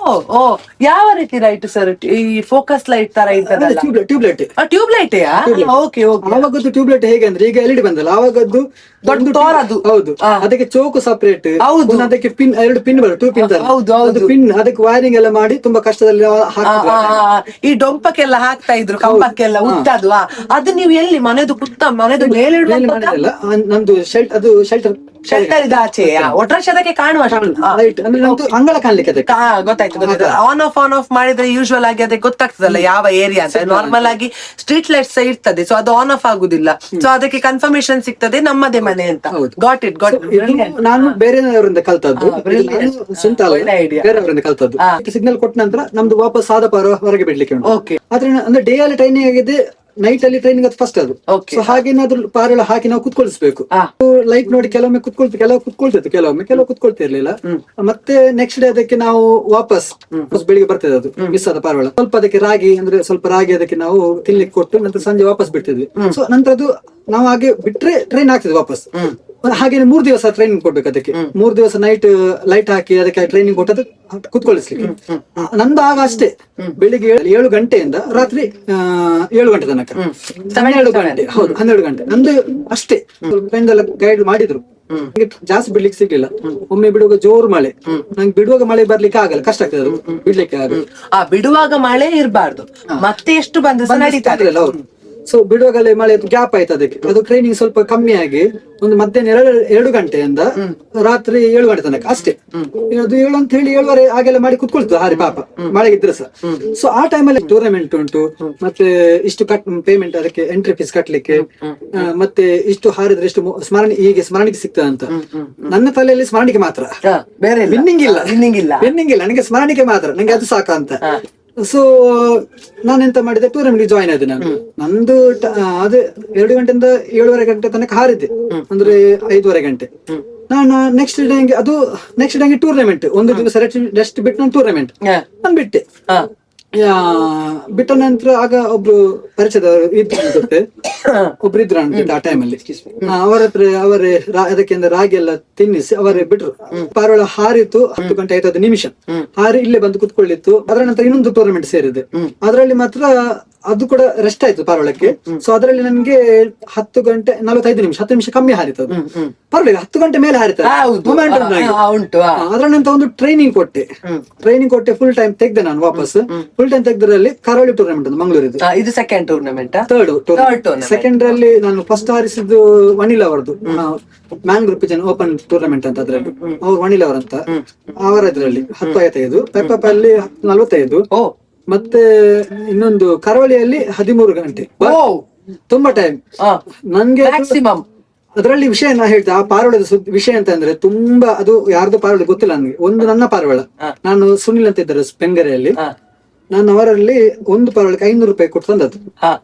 [SPEAKER 1] ಯಾವ ರೀತಿ ಲೈಟ್ ಸರ್? ಈ ಫೋಕಸ್ ಲೈಟ್ ತರ ಇರ್ತದಲ್ಲ,
[SPEAKER 2] ಟ್ಯೂಬ್ ಲೈಟ್.
[SPEAKER 1] ಆವಾಗದ್ದು
[SPEAKER 2] ಟ್ಯೂಬ್ ಲೈಟ್ ಹೇಗೆ ಅಂದ್ರೆ ಈಗ LED ಬಂದಲ್ಲ, ಆವಾಗದ್ದು
[SPEAKER 1] ದೊಡ್ಡ
[SPEAKER 2] ಹೌದು, ಅದಕ್ಕೆ ಚೋಕು ಸಪರೇಟ್, ಅದಕ್ಕೆ ಪಿನ್ 2 ಪಿನ್ ಬರುತ್ತೆ, 2 ಪಿನ್ ತರ ಪಿನ್, ಅದಕ್ಕೆ ವೈರಿಂಗ್ ಎಲ್ಲ ಮಾಡಿ ತುಂಬಾ ಕಷ್ಟದಲ್ಲಿ
[SPEAKER 1] ಈ ಡೊಂಪಕ್ಕೆಲ್ಲ ಹಾಕ್ತಾ ಇದ್ರು, ಕಂಬಕ್ಕೆಲ್ಲ ಉತ್ತದ್ವಾ? ಅದು ನೀವು ಎಲ್ಲಿ ಮನೆದು ಮೇಲೆ
[SPEAKER 2] ನಂದು ಅದು ಶೆಲ್ಟರ್
[SPEAKER 1] ಶೆಲ್ಟರ್ ಇದೆ ಆಚೆ ಒಟ್ರಾಶದಕ್ಕೆ ಕಾಣುವ
[SPEAKER 2] ಲೈಟ್ ಅಂದ್ರೆ ನಮ್ದು ಅಂಗಳ ಕಾಣ್ಲಿಕ್ಕೆ ಅದಕ್ಕೆ.
[SPEAKER 1] ಗೊತ್ತಾಯ್ತು. ಆನ್ ಆಫ್ ಮಾಡಿದ್ರೆ ಯೂಶುವಲ್ ಆಗಿ ಅದಕ್ಕೆ ಗೊತ್ತಾಗ್ತದಲ್ಲ ಯಾವ ಏರಿಯಾ ಅಂತ. ನಾರ್ಮಲ್ ಆಗಿ ಸ್ಟ್ರೀಟ್ ಲೈಟ್ಸ್ ಇರ್ತದೆ, ಸೊ ಅದು ಆನ್ ಆಫ್ ಆಗುದಿಲ್ಲ, ಸೊ ಅದಕ್ಕೆ ಕನ್ಫರ್ಮೇಶನ್ ಸಿಗ್ತದೆ ನಮ್ಮದೇ ಮನೆ ಅಂತ. Got it.
[SPEAKER 2] ನಾನು ಬೇರೆಯವರಿಂದ ಕಲ್ತದ್ದು, ಸ್ವಂತ ಬೇರೆಯವರಿಂದ ಕಲ್ತದ್ದು. ಸಿಗ್ನಲ್ ಕೊಟ್ಟ ನಂತರ ನಮ್ದು ವಾಪಸ್ ಆದ ಹೊರಗೆ ಬಿಡ್ಲಿಕ್ಕೆ ಉಂಟು. ಆದ್ರೆ ಅಂದ್ರೆ ಡೇ ಅಲ್ಲಿ ಟ್ರೈನಿಂಗ್ ಆಗಿದೆ, ನೈಟ್ ಅಲ್ಲಿ ಟ್ರೈನಿಂಗ್ ಅದು ಫಸ್ಟ್ ಅದು. ಸೊ ಹಾಗೇನಾದ್ರೂ ಪಾರಿವಾಳ ಹಾಕಿ ನಾವು ಕುತ್ಕೊಳಿಸ್ಬೇಕು. ಲೈಟ್ ನೋಡಿ ಕೆಲವೊಮ್ಮೆ ಕುತ್ಕೊಳ್ತಿತ್ತು, ಕೆಲವು ಕುತ್ಕೊಳ್ತಿರ್ಲಿಲ್ಲ. ಮತ್ತೆ ನೆಕ್ಸ್ಟ್ ಡೇ ಅದಕ್ಕೆ ನಾವು ವಾಪಸ್ ಬೆಳಿಗ್ಗೆ ಬರ್ತದೆ ಅದು ಮಿಸ್ ಆದ ಪಾರಿವಾಳ. ಸ್ವಲ್ಪ ಅದಕ್ಕೆ ರಾಗಿ ಅದಕ್ಕೆ ನಾವು ತಿನ್ಲಿಕ್ಕೆ ಕೊಟ್ಟು ನಂತರ ಸಂಜೆ ವಾಪಸ್ ಬಿಡ್ತಿದ್ವಿ. ಸೊ ನಂತರ ಅದು ನಾವು ಹಾಗೆ ಬಿಟ್ರೆ ಟ್ರೈನ್ ಆಗ್ತದೆ ವಾಪಸ್. ಹಾಗೇನೆ 3 ದಿವಸ ಟ್ರೈನಿಂಗ್ ಕೊಡ್ಬೇಕು ಅದಕ್ಕೆ. 3 ದಿವಸ ನೈಟ್ ಲೈಟ್ ಹಾಕಿ ಅದಕ್ಕೆ ಟ್ರೈನಿಂಗ್ ಕೊಟ್ಟದ್ದು ಕುತ್ಕೊಳಿಸ್ಲಿಕ್ಕೆ. ನಂದು ಆಗ ಅಷ್ಟೇ, ಬೆಳಿಗ್ಗೆ 7 ಗಂಟೆಯಿಂದ ರಾತ್ರಿ 7 ಗಂಟೆ ತನಕ 12 ಗಂಟೆ. ಹೌದು, 12 ಗಂಟೆ ನಂದು ಅಷ್ಟೇ. ಫ್ರೆಂಡ್ ಎಲ್ಲ ಗೈಡ್ ಮಾಡಿದ್ರು, ಜಾಸ್ತಿ ಬಿಡ್ಲಿಕ್ಕೆ ಸಿಗ್ಲಿಲ್ಲ. ಒಮ್ಮೆ ಬಿಡುವಾಗ ಜೋರು ಮಳೆ, ನಂಗೆ ಬಿಡುವಾಗ ಮಳೆ ಬರ್ಲಿಕ್ಕೆ ಆಗಲ್ಲ, ಕಷ್ಟ ಆಗ್ತದೆ ಅದು ಬಿಡ್ಲಿಕ್ಕೆ ಆಗಲ್ಲ.
[SPEAKER 1] ಬಿಡುವಾಗ ಮಳೆ ಇರಬಾರ್ದು, ಮತ್ತೆ ಎಷ್ಟು ಬಂದ್ರೆ ನಡೀತಾರೆ.
[SPEAKER 2] ಹೌದು. ಸೊ ಬಿಡುವಾಗಲೇ ಮಳೆ ಗ್ಯಾಪ್ ಆಯ್ತು ಅದಕ್ಕೆ. ಅದು ಟ್ರೈನಿಂಗ್ ಸ್ವಲ್ಪ ಕಮ್ಮಿ ಆಗಿ ಒಂದು ಮಧ್ಯಾಹ್ನ 2 ಗಂಟೆಯಿಂದ ರಾತ್ರಿ 7 ಗಂಟೆ ತನಕ ಅಷ್ಟೇ. ಅದು 7 ಅಂತ ಹೇಳಿ 7:30 ಹಾಗೆಲ್ಲ ಮಾಡಿ ಕುತ್ಕೊಳ್ತು ಹಾರಿ ಪಾಪ ಮಳೆಗಿದ್ರೆ ಸಹ. ಸೊ ಆ ಟೈಮಲ್ಲಿ ಟೂರ್ನಮೆಂಟ್ ಉಂಟು, ಮತ್ತೆ ಇಷ್ಟು ಪೇಮೆಂಟ್ ಅದಕ್ಕೆ ಎಂಟ್ರಿ ಫೀಸ್ ಕಟ್ಲಿಕ್ಕೆ, ಮತ್ತೆ ಇಷ್ಟು ಹಾರಿದ್ರೆ ಎಷ್ಟು ಸ್ಮರಣಿಕೆ ಸಿಗ್ತದೆ ಅಂತ. ನನ್ನ ತಲೆಯಲ್ಲಿ ಸ್ಮರಣಿಕೆ ಮಾತ್ರ, ವಿನ್ನಿಂಗ್ ಇಲ್ಲ ನನಗೆ ಸ್ಮರಣಿಕೆ ಮಾತ್ರ, ನಂಗೆ ಅದು ಸಾಕ ಅಂತ. ಸೊ ನಾನೆಂತ ಮಾಡಿದೆ, ಟೂರ್ನಮೆಂಟ್ ಜಾಯಿನ್ ಆದೆ ನಾನು. ನಂದು ಅದೇ 2 ಗಂಟೆಯಿಂದ 7:30 ಗಂಟೆ ತನಕ ಹಾರಿದ್ದೆ, ಅಂದ್ರೆ 5:30 ಗಂಟೆ. ನಾನು ನೆಕ್ಸ್ಟ್ ಡೇಗೆ ಟೂರ್ನಮೆಂಟ್, 1 ದಿವಸ ರೆಸ್ಟ್ ಬಿಟ್ಟು ನಾನು ಟೂರ್ನಮೆಂಟ್ ನಾನು ಬಿಟ್ಟೆ. ಬಿಟ್ಟ ನಂತರ ಆಗ ಒಬ್ರು ಪರಿಚಯದವರು ಇದ್ರು ಆ ಟೈಮಲ್ಲಿ. ಅವರ ಹತ್ರ ಅದಕ್ಕೆ ರಾಗಿ ಎಲ್ಲ ತಿನ್ನಿಸಿ ಅವರೇ ಬಿಟ್ರು. ಪಾರಿವಾಳ ಹಾರಿತು 10 ಗಂಟೆ 5 ನಿಮಿಷ ಹಾರಿ ಇಲ್ಲೇ ಬಂದು ಕುತ್ಕೊಳ್ಳಿತ್ತು. ಅದರ ನಂತರ ಇನ್ನೊಂದು ಟೂರ್ನಮೆಂಟ್ ಸೇರಿದೆ, ಅದರಲ್ಲಿ ಮಾತ್ರ ಅದು ಕೂಡ ರೆಸ್ಟ್ ಆಯ್ತು ಪಾರಿವಾಳಕ್ಕೆ. ಸೊ ಅದರಲ್ಲಿ ನನ್ಗೆ 10 ಗಂಟೆ 45 ನಿಮಿಷ 10 ನಿಮಿಷ ಕಮ್ಮಿ ಹಾರಿತು. ಪರವಾಗಿಲ್ಲ, 10 ಗಂಟೆ ಮೇಲೆ ಹಾರಿತು. ಅದರ ನಂತರ ಒಂದು ಟ್ರೈನಿಂಗ್ ಕೊಟ್ಟೆ, ಫುಲ್ ಟೈಮ್ ತೆಗ್ದೆ ನಾನು ವಾಪಸ್. ಫುಲ್ ಟೈಮ್ ತೆಗ್ದ್ರಲ್ಲಿ ಕರಾವಳಿ ಟೂರ್ನಮೆಂಟ್ ಅಂತ ಮಂಗಳೂರಿದ್ದು.
[SPEAKER 1] ಇದು ಸೆಕೆಂಡ್ ಟೂರ್ನಮೆಂಟ್.
[SPEAKER 2] ಸೆಕೆಂಡ್ ಅಲ್ಲಿ ನಾನು ಫಸ್ಟ್ ಹಾರಿಸಿದ್ದು ವನಿಲ್ ಅವರದ್ದು, ಮ್ಯಾಂಗ್ಳೂರ್ ಪಿಜನ್ ಓಪನ್ ಟೂರ್ನಮೆಂಟ್ ಅಂತ. ಅದ್ರಲ್ಲಿ ಅವ್ರು ವನಿಲ್ ಅವರಂತ, ಅವರ ಇದ್ರಲ್ಲಿ 10:55, ಪೆಪ್ಪಪ್ ಅಲ್ಲಿ 45, ಮತ್ತೆ ಇನ್ನೊಂದು ಕರಾವಳಿಯಲ್ಲಿ 13 ಗಂಟೆ. ತುಂಬಾ ಟೈಮ್ ನನ್ಗೆ. ಅದರಲ್ಲಿ ವಿಷಯ ನಾ ಹೇಳ್ತೆ, ಆ ಪಾರಿವಾಳದ ವಿಷಯ ಅಂತ ಅಂದ್ರೆ ತುಂಬಾ, ಅದು ಯಾರ್ದು ಪಾರಿವಾಳ ಗೊತ್ತಿಲ್ಲ ನನಗೆ. ಒಂದು ನನ್ನ ಪಾರಿವಾಳ, ನಾನು ಸುನಿಲ್ ಅಂತ ಇದ್ದಾರೆ ಬೆಂಗರೆಯಲ್ಲಿ, ನಾನು ಅವರಲ್ಲಿ ಒಂದು ಪಾರಿವಾಳಕ್ಕೆ 500 ರೂಪಾಯಿ ಕೊಟ್ಟು ತಂದದ್ದು.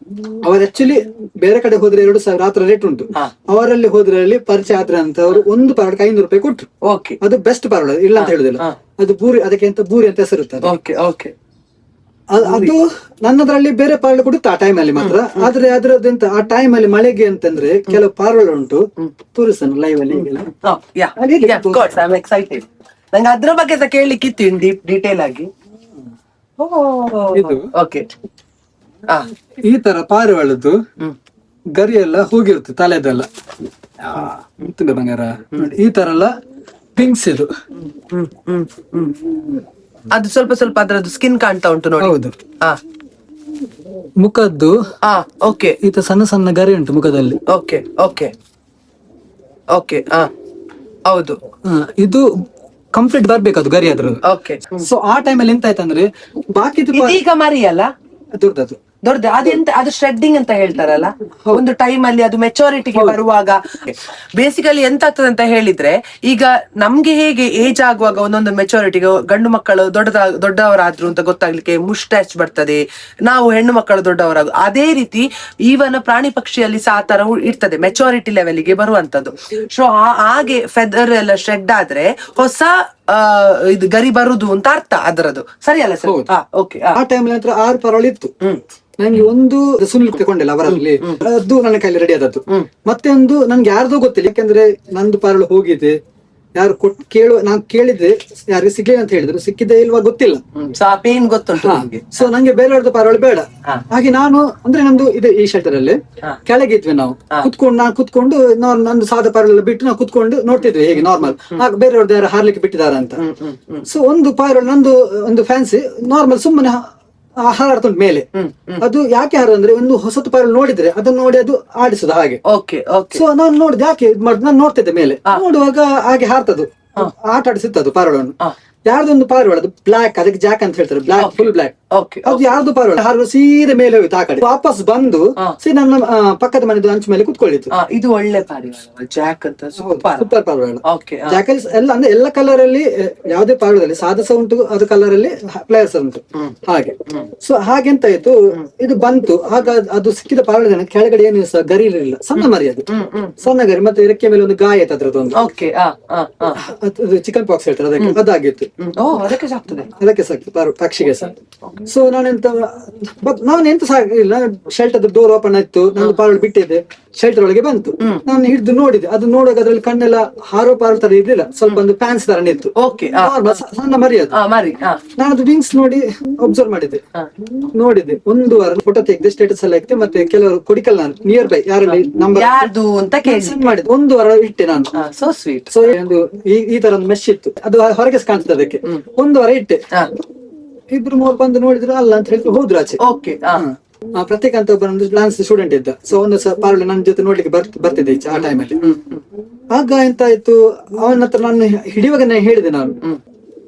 [SPEAKER 2] ಅವರು ಆಕ್ಚುಲಿ ಬೇರೆ ಕಡೆ ಹೋದ್ರೆ 2,000 ಆತರ ರೇಟ್ ಉಂಟು. ಅವರಲ್ಲಿ ಹೋದ್ರಲ್ಲಿ ಪರಿಚಯ ಆದ್ರೆ ಅಂತ ಅವರು ಒಂದು ಪಾರಿವಾಳಕ್ಕೆ 500 ರೂಪಾಯಿ ಕೊಟ್ರು. ಅದು ಬೆಸ್ಟ್ ಪಾರಿವಾಳ, ಇಲ್ಲ ಅಂತ ಹೇಳುದಿಲ್ಲ. ಅದು ಬೂರಿ, ಅದಕ್ಕೆ ಅಂತ ಬೂರಿ ಅಂತ ಹೆಸರುತ್ತದೆ. ಅದು ನನ್ನದ್ರಲ್ಲಿ ಬೇರೆ ಪಾರಿವಾಳ ಕೊಡುತ್ತೆ ಆ ಟೈಮ್ ಅಲ್ಲಿ ಮಾತ್ರ. ಆದ್ರೆ ಅದ್ರದ್ದೆಂತ ಆ ಟೈಮ್ ಅಲ್ಲಿ ಮಳೆಗೆ ಅಂತಂದ್ರೆ ಕೆಲವು ಪಾರಿವಾಳ ಉಂಟು, ತೋರಿಸ್ತಾನೆ ಲೈವ್ ಅಲ್ಲಿ.
[SPEAKER 1] ನಂಗೆ ಅದ್ರ ಬಗ್ಗೆ ಸಹ ಕೇಳಲಿಕ್ಕಿತ್ತು ಡೀಟೇಲ್ ಆಗಿ.
[SPEAKER 2] ಈ ತರ ಪಾರಿವಾಳದ್ದು ಗರಿ ಎಲ್ಲ ಹೋಗಿರುತ್ತೆ, ತಲೆದೆಲ್ಲ ಬಂಗಾರ ಈ ತರ ಎಲ್ಲ ಪಿಂಕ್ಸ್. ಇದು
[SPEAKER 1] ಅದು ಸ್ವಲ್ಪ ಅದ್ರದ್ದು ಸ್ಕಿನ್ ಕಾಣ್ತಾ ಉಂಟು ನೋಡಿ.
[SPEAKER 2] ಹೌದು, ಮುಖದ್ದು ಈತ ಸಣ್ಣ ಸಣ್ಣ ಗರಿ ಉಂಟು ಮುಖದಲ್ಲಿ.
[SPEAKER 1] ಹೌದು,
[SPEAKER 2] ಇದು ಕಂಪ್ಲೀಟ್ ಬರ್ಬೇಕು ಅದು ಗರಿ ಅದ್ರದ್ದು. ಸೊ ಆ ಟೈಮಲ್ಲಿ ಎಂತ ಆಯ್ತಂದ್ರೆ ಬಾಕಿ
[SPEAKER 1] ಈಗ ಮರಿಯಲ್ಲ ದೊಡ್ಡದು ಅದೆಂತ, ಅದು ಶ್ರೆಡ್ಡಿಂಗ್ ಅಂತ ಹೇಳ್ತಾರಲ್ಲ. ಒಂದು ಟೈಮ್ ಅಲ್ಲಿ ಅದು ಮೆಚುರಿಟಿಗೆ ಬರುವಾಗ ಬೇಸಿಕಲಿ ಎಂತ ಆಗ್ತದೆ ಅಂತ ಹೇಳಿದ್ರೆ, ಈಗ ನಮ್ಗೆ ಹೇಗೆ ಏಜ್ ಆಗುವಾಗ ಒಂದೊಂದು ಮೆಚುರಿಟಿಗೆ ಗಂಡು ಮಕ್ಕಳು ದೊಡ್ಡವರಾದ್ರು ಅಂತ ಗೊತ್ತಾಗ್ಲಿಕ್ಕೆ ಮುಸ್ಟ್ಯಾಚ್ ಬರ್ತದೆ, ನಾವು ಹೆಣ್ಣು ಮಕ್ಕಳು ದೊಡ್ಡವರಾಗ. ಅದೇ ರೀತಿ ಈವನ್ ಪ್ರಾಣಿ ಪಕ್ಷಿಯಲ್ಲಿ ಸಹ ಆ ತರ ಇರ್ತದೆ, ಮೆಚುರಿಟಿ ಲೆವೆಲ್ಗೆ ಬರುವಂತದ್ದು. ಸೊ ಹಾಗೆ ಫೆದರ್ ಎಲ್ಲ ಶೆಡ್ ಆದ್ರೆ ಹೊಸ ಇದು ಗರಿ ಬರುದು ಅಂತ ಅರ್ಥ ಅದರದ್ದು, ಸರಿ ಅಲ್ಲ ಸರ್?
[SPEAKER 2] ಆ ಟೈಮ್ ನಂತರ 6 ಪಾರಿವಾಳ ಇತ್ತು. ನಂಗೆ ಒಂದು ಸುನಿಲ್ ತಗೊಂಡಿಲ್ಲ ಅವರಲ್ಲಿ, ಅದು ನನ್ನ ಕೈಲಿ ರೆಡಿ ಆದದ್ದು. ಮತ್ತೆ ಒಂದು ನನ್ಗೆ ಯಾರ್ದೋ ಗೊತ್ತಿಲ್ಲ, ಯಾಕಂದ್ರೆ ನಂದು ಪಾರಿವಾಳ ಹೋಗಿದೆ, ಯಾರು ನಾನು ಕೇಳಿದ್ರೆ ಯಾರಿಗೆ ಸಿಗ್ಲಿಲ್ಲ ಅಂತ ಹೇಳಿದ್ರು, ಸಿಕ್ಕಿದೆ ಇಲ್ವಾ ಗೊತ್ತಿಲ್ಲ. ಸೊ ನಂಗೆ ಬೇರೆಯವ್ರದ್ದು ಪಾರಿವಾಳ ಬೇಡ. ಹಾಗೆ ನಾನು ಅಂದ್ರೆ ನಮ್ದು ಇದೆ ಈ ಶೆಲ್ಟರ್ ಅಲ್ಲಿ ಕೆಳಗೆ ಇದ್ವಿ ನಾವು. ನಾನು ಕುತ್ಕೊಂಡು ನಂದು ಸಾದ ಪಾರಿವಾಳ ಬಿಟ್ಟು ನಾವು ಕುತ್ಕೊಂಡು ನೋಡ್ತಿದ್ವಿ ಹೇಗೆ ನಾರ್ಮಲ್. ಆಗ ಬೇರೆಯವ್ರದ್ದು ಯಾರು ಹಾರ್ಲಿಕ್ಕೆ ಬಿಟ್ಟಿದಾರ ಅಂತ. ಸೊ ಒಂದು ಪಾರಿವಾಳ ನಂದು ಒಂದು ಫ್ಯಾನ್ಸಿ ನಾರ್ಮಲ್ ಸುಮ್ಮನೆ ಹಾರಾಡ್ತಾ ಉಂಟು ಮೇಲೆ. ಅದು ಯಾಕೆ ಹಾರು ಅಂದ್ರೆ ಒಂದು ಹೊಸತು ಪಾರಿವಾಳ ನೋಡಿದ್ರೆ ಅದನ್ನ ನೋಡಿ ಅದು ಆಡಿಸುದು ಹಾಗೆ.
[SPEAKER 1] Okay okay.
[SPEAKER 2] ಸೊ ನಾನು ನೋಡಿದೆ ಯಾಕೆ ಇದ್ ಮಾಡುದು, ನಾನು ನೋಡ್ತಿದ್ದೆ ಮೇಲೆ, ನೋಡುವಾಗ ಹಾಗೆ ಹಾರ್ತದು, ಆಟ ಆಡಿಸುತ್ತದು ಪಾರಿವಾಳವನ್ನು. ಯಾರ್ದೊಂದು ಪಾರಿವಾಳ ಅದು ಬ್ಲಾಕ್, ಅದಕ್ಕೆ ಜಾಕ್ ಅಂತ ಹೇಳ್ತಾರೆ, ಬ್ಲಾಕ್, ಫುಲ್ ಬ್ಲಾಕ್. ಅದು ಯಾರ್ದು ಪಾರಿವಾಳ ಹಾರು ಸೀದೆ ಮೇಲೆ ಹೋಯ್ತು ಆ ಕಡೆ, ವಾಪಸ್ ಬಂದು ನನ್ನ ಪಕ್ಕದ ಮನೆದು ಅಂಚು ಮೇಲೆ ಕುತ್ಕೊಳ್ಳಿತ್ತು.
[SPEAKER 1] ಇದು ಒಳ್ಳೆ ಪಾರಿವಾಳ, ಜಾಕ್ ಅಂತ
[SPEAKER 2] ಸೂಪರ್ ಪಾರಿವಾಳ.
[SPEAKER 1] ಓಕೆ.
[SPEAKER 2] ಜಾಕಲ್ಸ್ ಎಲ್ಲ ಅಂದ್ರೆ ಎಲ್ಲ ಕಲರ್ ಅಲ್ಲಿ, ಯಾವುದೇ ಪಾರಿವಾಳದಲ್ಲಿ ಸಾದಸ ಉಂಟು, ಅದು ಕಲರ್ ಅಲ್ಲಿ ಪ್ಲೇಯರ್ಸ್ ಉಂಟು ಹಾಗೆ. ಸೊ ಹಾಗೆಂತ ಆಯ್ತು, ಇದು ಬಂತು. ಆಗ ಅದು ಸಿಕ್ಕಿದ ಪಾರಿವಾಳ ಕೆಳಗಡೆ ಏನು ಸಹ ಗರಿ ಇರಲಿಲ್ಲ, ಸಣ್ಣ ಮರಿ ಅದು, ಸಣ್ಣ ಗರಿ, ಮತ್ತೆ ರೆಕ್ಕೆ ಮೇಲೆ ಒಂದು ಗಾಯ ಆಯ್ತು ಅದ್ರದ್ದು, ಚಿಕನ್ ಪಾಕ್ಸ್ ಹೇಳ್ತಾರೆ ಅದಕ್ಕೆ, ಅದಾಗಿತ್ತು. ಅದಕ್ಕೆ ಸಾಕ್ತು ಪಕ್ಷಿಗೆ ಸಹ. ಸೊ ನಾನೆಂತ ಸಹ ಇಲ್ಲ, ಶೆಲ್ಟರ್ ಡೋರ್ ಓಪನ್ ಆಯ್ತು, ನಂದು ಪಾರಿವಾಳ ಬಿಟ್ಟಿದ್ದೆ, ಶೆಲ್ಟರ್ ಒಳಗೆ ಬಂತು. ನಾನು ಹಿಡಿದು ನೋಡಿದೆ, ಅದು ನೋಡುವಾಗ ಅದ್ರಲ್ಲಿ ಕಣ್ಣೆಲ್ಲ ಹಾರೋ ಪಾರಿವಾಳ ತರ ಇರ್ಲಿಲ್ಲ, ಸ್ವಲ್ಪ ಒಂದು ಫ್ಯಾನ್ಸ್ ತರ ನಿಂತು, ಸಣ್ಣ ಮರಿ ಅದು. ನಾನು ಅದು ವಿಂಗ್ಸ್ ನೋಡಿ ಅಬ್ಸರ್ವ್ ಮಾಡಿದ್ದೆ, ನೋಡಿದ್ದೆ. ಒಂದು ವಾರ ಫೋಟೋ ತೆಗೆದೆ, ಸ್ಟೇಟಸ್ ಎಲ್ಲ ಹಾಕಿದೆ, ಮತ್ತೆ ಕೆಲವರು ಕೊಡಿಕಲ್ ನಾನು ನಿಯರ್ ಬೈ ಯಾರಲ್ಲಿ ನಂಬರ್ ಸೆಂಡ್ ಮಾಡಿದ್ದೆ. ಒಂದು ವಾರ ಇಟ್ಟೆ ನಾನು. ಸೊ ಒಂದು ಈ ತರ ಒಂದು ಮೆಶ್ ಇತ್ತು, ಅದು ಹೊರಗೆ ಕಾಣ್ತದೆ, ಅದಕ್ಕೆ ಒಂದು ವಾರ ಇಟ್ಟೆ. ಇಬ್ರು ಮೂರು ಬಂದು ನೋಡಿದ್ರು, ಅಲ್ಲ ಅಂತ ಹೇಳಿ ಹೋದ್ರು ಆಚೆ. ಪ್ರತ್ಯೇಕ ಅಂತ ಒಬ್ಬ ಡಾನ್ಸ್ ಸ್ಟೂಡೆಂಟ್ ಇದ್ದ, ಸೊ ಒಂದು ಪಾರಿವಾಳ ನನ್ನ ಜೊತೆ ನೋಡ್ಲಿಕ್ಕೆ ಬರ್ತಿದ್ದೆ ಆ ಟೈಮಲ್ಲಿ. ಆಗ ಎಂತ ಆಯ್ತು, ಅವನ ಹತ್ರ ನಾನು ಹಿಡಿಯುವಾಗ ನಾನು ಹೇಳಿದೆ, ನಾನು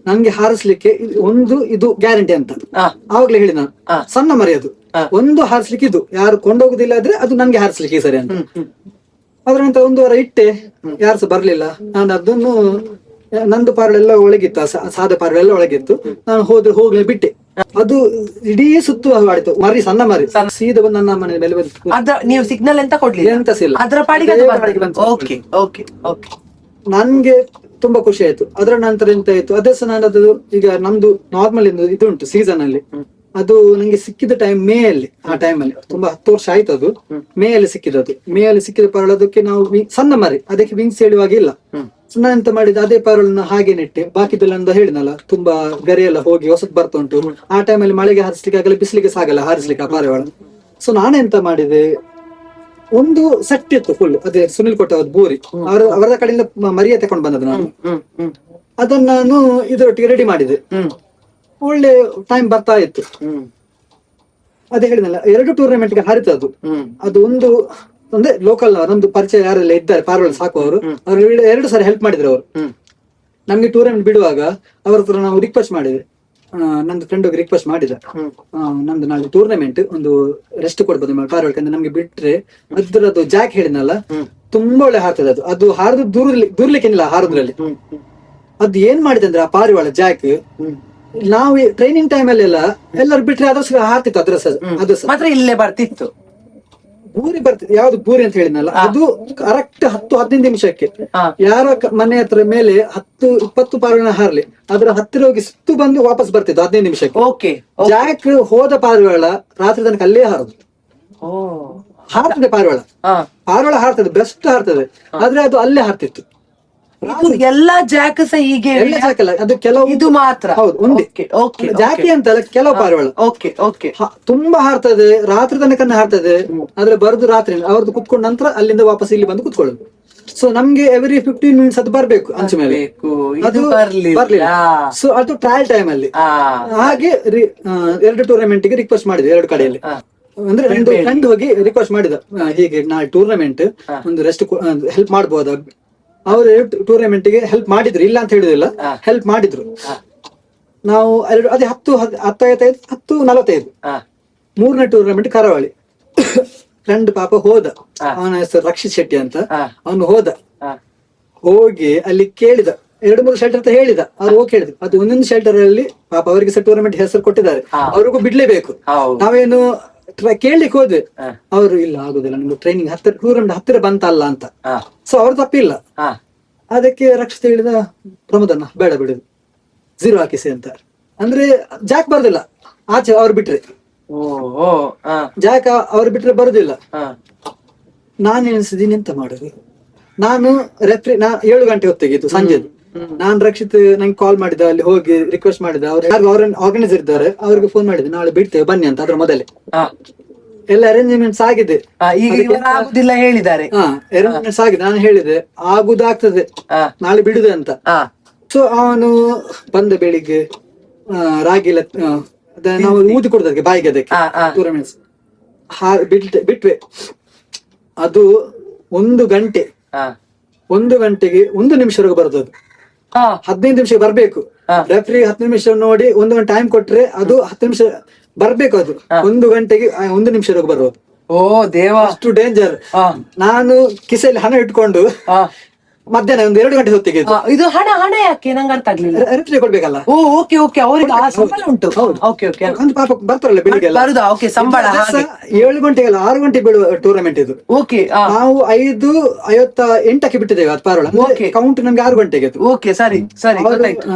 [SPEAKER 2] ನನ್ಗೆ ಹಾರಿಸ್ಲಿಕ್ಕೆ ಇದು ಗ್ಯಾರಂಟಿ ಅಂತ ಆವಾಗ್ಲೇ ಹೇಳಿ ನಾನು. ಸಣ್ಣ ಮರಿ ಅದು, ಒಂದು ಹಾರಿಸ್ಲಿಕ್ಕೆ ಇದು, ಯಾರು ಕೊಂಡೋಗುದಿಲ್ಲ ಆದ್ರೆ ಅದು ನನ್ಗೆ ಹಾರಿಸ್ಲಿಕ್ಕೆ ಸರಿ ಅಂತ. ಅದ್ರ ನಂತರ ಒಂದು ವಾರ ಇಟ್ಟೆ, ಯಾರು ಬರ್ಲಿಲ್ಲ. ನಾನು ಅದನ್ನು ನಂದು ಪಾರಿವಾಳ ಎಲ್ಲ ಒಳಗಿತ್ತು, ಸಾದ ಪಾರಿವಾಳ ಎಲ್ಲ ಒಳಗಿತ್ತು. ನಾನು ಹೋಗ್ಲೇ ಬಿಟ್ಟೆ. ಅದು ಇಡೀ ಸುತ್ತು ಆಡಿತು, ಮರಿ ಸಣ್ಣ ಮರಿ ಸೀದಾ ಬಂದು ನನ್ನ ಮನೆ ಮೇಲೆ ಬಂತು.
[SPEAKER 1] ನೀವು ಸಿಗ್ನಲ್ ಎಂತ ಕೊಡ್ಲಿ, ಎಂತ
[SPEAKER 2] ಅದರ ಪಾಡಿಗೆ ನನ್ಗೆ ತುಂಬಾ ಖುಷಿ ಆಯ್ತು. ಅದರ ನಂತರ ಎಂತ ಆಯ್ತು, ಅದೇ ಸಹ ನಾನು ಅದು ಈಗ ನಮ್ದು ನಾರ್ಮಲ್ ಇದು ಉಂಟು ಸೀಸನ್ ಅಲ್ಲಿ, ಅದು ನಂಗೆ ಸಿಕ್ಕಿದ ಟೈಮ್ ಮೇ ಅಲ್ಲಿ. ಆ ಟೈಮ್ ಅಲ್ಲಿ ತುಂಬಾ 10 ವರ್ಷ ಆಯ್ತು, ಅದು ಮೇ ಅಲ್ಲಿ ಸಿಕ್ಕಿದ್ದು. ಮೇ ಅಲ್ಲಿ ಸಿಕ್ಕಿದ ಪಾರಿವಾಳ, ಅದಕ್ಕೆ ನಾವು ಸಣ್ಣ ಮರಿ, ಅದಕ್ಕೆ ವಿಂಗ್ಸ್ ಹೇಳುವಾಗ ಇಲ್ಲ. ನಾನು ಎಂತ ಮಾಡಿದ, ಅದೇ ಪಾರಿವಾಳನ ಹಾಗೆ ನೆಟ್ಟೆ. ಬಾಕಿದೆಲ್ಲ ಅಂತ ಹೇಳಿದ್ನಲ್ಲ, ತುಂಬಾ ಗರಿ ಎಲ್ಲ ಹೋಗಿ ಹೊಸತ್ ಬರ್ತಾ ಉಂಟು. ಆ ಟೈಮಲ್ಲಿ ಮಳೆಗೆ ಹಾರಿಸ್ಲಿಕ್ಕೆ ಆಗಲ್ಲ, ಬಿಸಿಲಿಗೆ ಸಾಗಲ್ಲ ಹಾರಿಸ್ಲಿಕ್ಕೆ ಆ ಪಾರಿವಾಳ. ಸೊ ನಾನೆಂತ ಮಾಡಿದೆ, ಒಂದು ಸೆಟ್ ಇತ್ತು ಫುಲ್, ಅದೇ ಸುನಿಲ್ ಕೊಟ್ಟ ಬೋರಿ, ಅವರ ಕಡೆಯಿಂದ ಮರಿಯ ತಕೊಂಡ್ ಬಂದದ್ದು ನಾನು. ಅದನ್ನ ನಾನು ಇದರೊಟ್ಟಿಗೆ ರೆಡಿ ಮಾಡಿದೆ. ಒಳ್ಳೆ ಟೈಮ್ ಬರ್ತಾ ಇತ್ತು. ಅದೇ ಹೇಳಿದ್ನಲ್ಲ, 2 ಟೂರ್ನಮೆಂಟ್ ಗೆ ಹಾರಿತು ಅದು ಒಂದು ಅಂದ್ರೆ ಲೋಕಲ್ ನಮ್ದು ಪರಿಚಯ ಯಾರೆಲ್ಲ ಇದ್ದಾರೆ ಪಾರಿವಾಳ ಸಾಕುವವರು, ಅವ್ರು 2 ಸಾರಿ ಹೆಲ್ಪ್ ಮಾಡಿದ್ರು ಅವರು ನಮ್ಗೆ. ಟೂರ್ನಮೆಂಟ್ ಬಿಡುವಾಗ ಅವ್ರ ಹತ್ರ ನಾವು ರಿಕ್ವೆಸ್ಟ್ ಮಾಡಿದೆ, ನಂದು ಫ್ರೆಂಡ್ ಹೋಗಿ ರಿಕ್ವೆಸ್ಟ್ ಮಾಡಿದ, ನಮ್ದು ನಾಳೆ ಟೂರ್ನಮೆಂಟ್ ಒಂದು ರೆಸ್ಟ್ ಕೊಡ್ಬೋದು ಪಾರಿವಾಳಕ್ಕೆ, ನಮ್ಗೆ ಬಿಟ್ರೆ ಅದ್ರದ್ದು ಜಾಕ್ ಹೇಳಿದ್ನಲ್ಲ, ತುಂಬಾ ಒಳ್ಳೆ ಹಾರ್ತದೆ ಅದು. ಅದು ಹಾರದು ದೂರ್ಲಿಕ್ಕೇನಿಲ್ಲ ಹಾರದ್ರಲ್ಲಿ. ಅದು ಏನ್ ಮಾಡಿದೆ ಅಂದ್ರೆ ಆ ಪಾರಿವಾಳ ಜಾಕ್, ನಾವು ಟ್ರೈನಿಂಗ್ ಟೈಮ್ ಅಲ್ಲಿ ಎಲ್ಲರೂ ಬಿಟ್ರೆ ಅದ್ರ ಹಾರ್ತಿತ್ತು, ಅದು
[SPEAKER 1] ಮಾತ್ರ ಇಲ್ಲೇ ಬರ್ತಿತ್ತು.
[SPEAKER 2] ಬೂರಿ ಬರ್ತಿತ್ತು, ಯಾವ್ದು ಬೂರಿ ಅಂತ ಹೇಳಿದ್ನಲ್ಲ, ಅದು ಕರೆಕ್ಟ್ 10-15 ನಿಮಿಷಕ್ಕೆ ಯಾರ ಮನೆ ಹತ್ರ ಮೇಲೆ 10-20 ಪಾರಿವಾಳ ಹಾರ್ಲಿ, ಅದ್ರ ಹತ್ತಿರ ಹೋಗಿ ಸುತ್ತು ಬಂದು ವಾಪಸ್ ಬರ್ತಿತ್ತು 15 ನಿಮಿಷಕ್ಕೆ. ಜಾಕ್ ಹೋದ ಪಾರಿವಾಳ ರಾತ್ರಿ ತನಕ ಅಲ್ಲೇ ಹಾರುದು. ಹಾರ್ತದೆ ಪಾರಿವಾಳ ಹಾರ್ತದೆ, ಬೆಸ್ಟ್ ಹಾರ್ತದೆ, ಆದ್ರೆ ಅದು ಅಲ್ಲೇ ಹಾರ್ತಿತ್ತು.
[SPEAKER 1] ಎಲ್ಲಾ ಜಾಕ್ ಸಹ ಹೀಗೆ
[SPEAKER 2] ಅದು ಕೆಲವು,
[SPEAKER 1] ಇದು ಮಾತ್ರ
[SPEAKER 2] ಹೌದು ಒಂದೇ ಜಾಕಿ ಅಂತ ಕೆಲವು ಪಾರಿವಾಳ ತುಂಬಾ ಹಾರ್ತದೆ, ರಾತ್ರಿ ತನಕ ಹಾರ್ತದೆ. ಆದ್ರೆ ಬರುದು ರಾತ್ರಿ, ಅವ್ರದ್ದು ಕುತ್ಕೊಂಡ ನಂತರ ಅಲ್ಲಿಂದ ವಾಪಸ್ ಇಲ್ಲಿ ಬಂದು ಕುತ್ಕೊಳ್ಳೋದು. ಸೊ ನಮ್ಗೆ ಎವ್ರಿ 15 ಮಿನಿಟ್ಸ್ ಅದು ಬರ್ಬೇಕು ಅಂಚು ಮೇಲೆ, ಅದು ಬರ್ಲಿಲ್ಲ. ಸೊ ಅದು ಟ್ರಯಲ್ ಟೈಮ್ ಅಲ್ಲಿ ಹಾಗೆ 2 ಟೂರ್ನಮೆಂಟ್ ಗೆ ರಿಕ್ವೆಸ್ಟ್ ಮಾಡಿದೆ, 2 ಕಡೆಯಲ್ಲಿ. ಅಂದ್ರೆ ಒಂದು ಫ್ರೆಂಡ್ ಹೋಗಿ ರಿಕ್ವೆಸ್ಟ್ ಮಾಡಿದ, ಹೀಗೆ ನಾಳೆ ಟೂರ್ನಮೆಂಟ್ ಒಂದು ರೆಸ್ಟ್ ಹೆಲ್ಪ್ ಮಾಡ್ಬೋದ. ಅವರು ಟೂರ್ನಮೆಂಟ್ ಗೆ ಹೆಲ್ಪ್ ಮಾಡಿದ್ರು, ಇಲ್ಲ ಅಂತ ಹೇಳುದಿಲ್ಲ, ಹೆಲ್ಪ್ ಮಾಡಿದ್ರು. ನಾವು ಅದೇ 10:55 10:45 3ನೇ ಟೂರ್ನಮೆಂಟ್ ಕರಾವಳಿ. ಫ್ರೆಂಡ್ ಪಾಪ ಹೋದ, ಅವನ ಹೆಸರು ರಕ್ಷಿತ್ ಶೆಟ್ಟಿ ಅಂತ. ಅವನು ಹೋಗಿ ಅಲ್ಲಿ ಕೇಳಿದ, 2-3 ಶೆಲ್ಟರ್ ಅಂತ ಹೇಳಿದ. ಅವ್ರು ಹೋಗಿ ಕೇಳಿದ್ರು, ಅದು ಒಂದೊಂದು ಶೆಲ್ಟರ್ ಅಲ್ಲಿ ಪಾಪ ಅವರಿಗೆ ಸಹ ಟೂರ್ನಮೆಂಟ್ ಹೆಸರು ಕೊಟ್ಟಿದ್ದಾರೆ, ಅವ್ರಿಗೂ ಬಿಡ್ಲೇಬೇಕು. ನಾವೇನು ಕೇಳಲಿಕ್ಕೆ ಹೋದ್ವಿ, ಅವರು ಇಲ್ಲ ಆಗುದಿಲ್ಲ, ನಿಮ್ಗೆ ಟ್ರೈನಿಂಗ್ ಟೂರ್ನಮೆಂಟ್ ಹತ್ತಿರ ಬಂತಲ್ಲ ಅಂತ. ಸೊ ಅವ್ರು ತಪ್ಪಿಲ್ಲ. ಅದಕ್ಕೆ ರಕ್ಷಿತ ಹೇಳಿದ, ಪ್ರಮೋದನ್ನ ಬೇಡ ಬಿಡುದು, 0 ಹಾಕಿಸಿ ಅಂತ. ಅಂದ್ರೆ ಜಾಕ್ ಬರುದಿಲ್ಲ ಆಚೆ, ಅವ್ರು ಬಿಟ್ರೆ ಜಾಕ್ ಅವ್ರು ಬಿಟ್ರೆ ಬರುದಿಲ್ಲ. ನಾನು ಎನಿಸಿದೀನಿ ಎಂತ ಮಾಡುದು. ನಾನು ರೆಫ್ರಿ 7 ಗಂಟೆ ಹೊತ್ತಿಗಿತ್ತು ಸಂಜೆದು. ನಾನ್ ರಕ್ಷಿತ್ ನಂಗೆ ಕಾಲ್ ಮಾಡಿದ, ಅಲ್ಲಿ ಹೋಗಿ ರಿಕ್ವೆಸ್ಟ್ ಮಾಡಿದ. ಅವ್ರು ಆರ್ಗನೈಸರ್ ಇದ್ದಾರೆ, ಅವ್ರಿಗೆ ಫೋನ್ ಮಾಡಿದೆ, ನಾಳೆ ಬಿಡ್ತೇವೆ ಬನ್ನಿ ಅಂತ. ಅದ್ರ ಮೊದಲೇ ಎಲ್ಲ ಅರೇಂಜ್ಮೆಂಟ್ಸ್ ಆಗಿದೆ,
[SPEAKER 1] ಹೇಳಿದ್ದಾರೆ.
[SPEAKER 2] ಅರೇಂಜ್ಮೆಂಟ್ಸ್ ಆಗಿದೆ. ನಾನು ಹೇಳಿದೆ ಆಗುದಾಗ್ತದೆ, ನಾಳೆ ಬಿಡುದೆ ಅಂತ. ಸೊ ಅವನು ಬಂದ ಬೆಳಿಗ್ಗೆ ರಾಗಿ ನಾವು ಊದಿ ಕೊಡೋದಕ್ಕೆ ಬಾಯಿಗೆ ಅದಕ್ಕೆ ಟೂರ್ನಮೆಂಟ್ಸ್ ಬಿಟ್ವೆ. ಅದು 1 ಗಂಟೆ, 1 ಗಂಟೆಗೆ 1 ನಿಮಿಷವರೆಗೂ ಬರೋದು. ಅದು 15 ನಿಮಿಷ ಬರ್ಬೇಕು. ರೆಫ್ರಿ 10 ನಿಮಿಷ ನೋಡಿ 1 ಗಂಟೆ ಟೈಮ್ ಕೊಟ್ರೆ ಅದು 10 ನಿಮಿಷ ಬರ್ಬೇಕು. ಅದು 1 ಗಂಟೆಗೆ 1 ನಿಮಿಷವರೆಗೂ ಬರೋದು.
[SPEAKER 1] ಓ ದೇವ,
[SPEAKER 2] ಅಷ್ಟು ಡೇಂಜರ್. ನಾನು ಕಿಸೆಯಲ್ಲಿ ಹಣ ಇಟ್ಕೊಂಡು ಮಧ್ಯಾಹ್ನ 1-2 ಗಂಟೆ ಹೊತ್ತಿಗೆ
[SPEAKER 1] ಇದು ಹಣ ಯಾಕೆ ನಂಗೆ ಅರ್ಥ ಆಗ್ಲಿಲ್ಲ.
[SPEAKER 2] ರೆಫ್ರಿ ಕೊಡ್ಬೇಕಲ್ಲ.
[SPEAKER 1] ಓ ಓಕೆ ಓಕೆ, ಅವ್ರಿಗೆ ಆ ಸಂಬಳ ಉಂಟು. ಓಕೆ ಓಕೆ,
[SPEAKER 2] ಒಂದು ಪಾಪ ಬರ್ತಾರಲ್ಲ ಬೆಳಿಗ್ಗೆ
[SPEAKER 1] ಬರುದಾ? ಓಕೆ, ಸಂಬಳ
[SPEAKER 2] 7 ಗಂಟೆಗೆಲ್ಲ 6 ಗಂಟೆ ಬೀಳುವ ಟೂರ್ನಮೆಂಟ್ ಇದು.
[SPEAKER 1] ಓಕೆ,
[SPEAKER 2] ನಾವು 5:58 ಬಿಟ್ಟಿದ್ದೇವೆ. ಅದು ಪಾರೋಳ ಕೌಂಟ್ ನಮ್ಗೆ 6 ಗಂಟೆಗೆ.
[SPEAKER 1] ಓಕೆ, ಸರಿ ಸರಿ.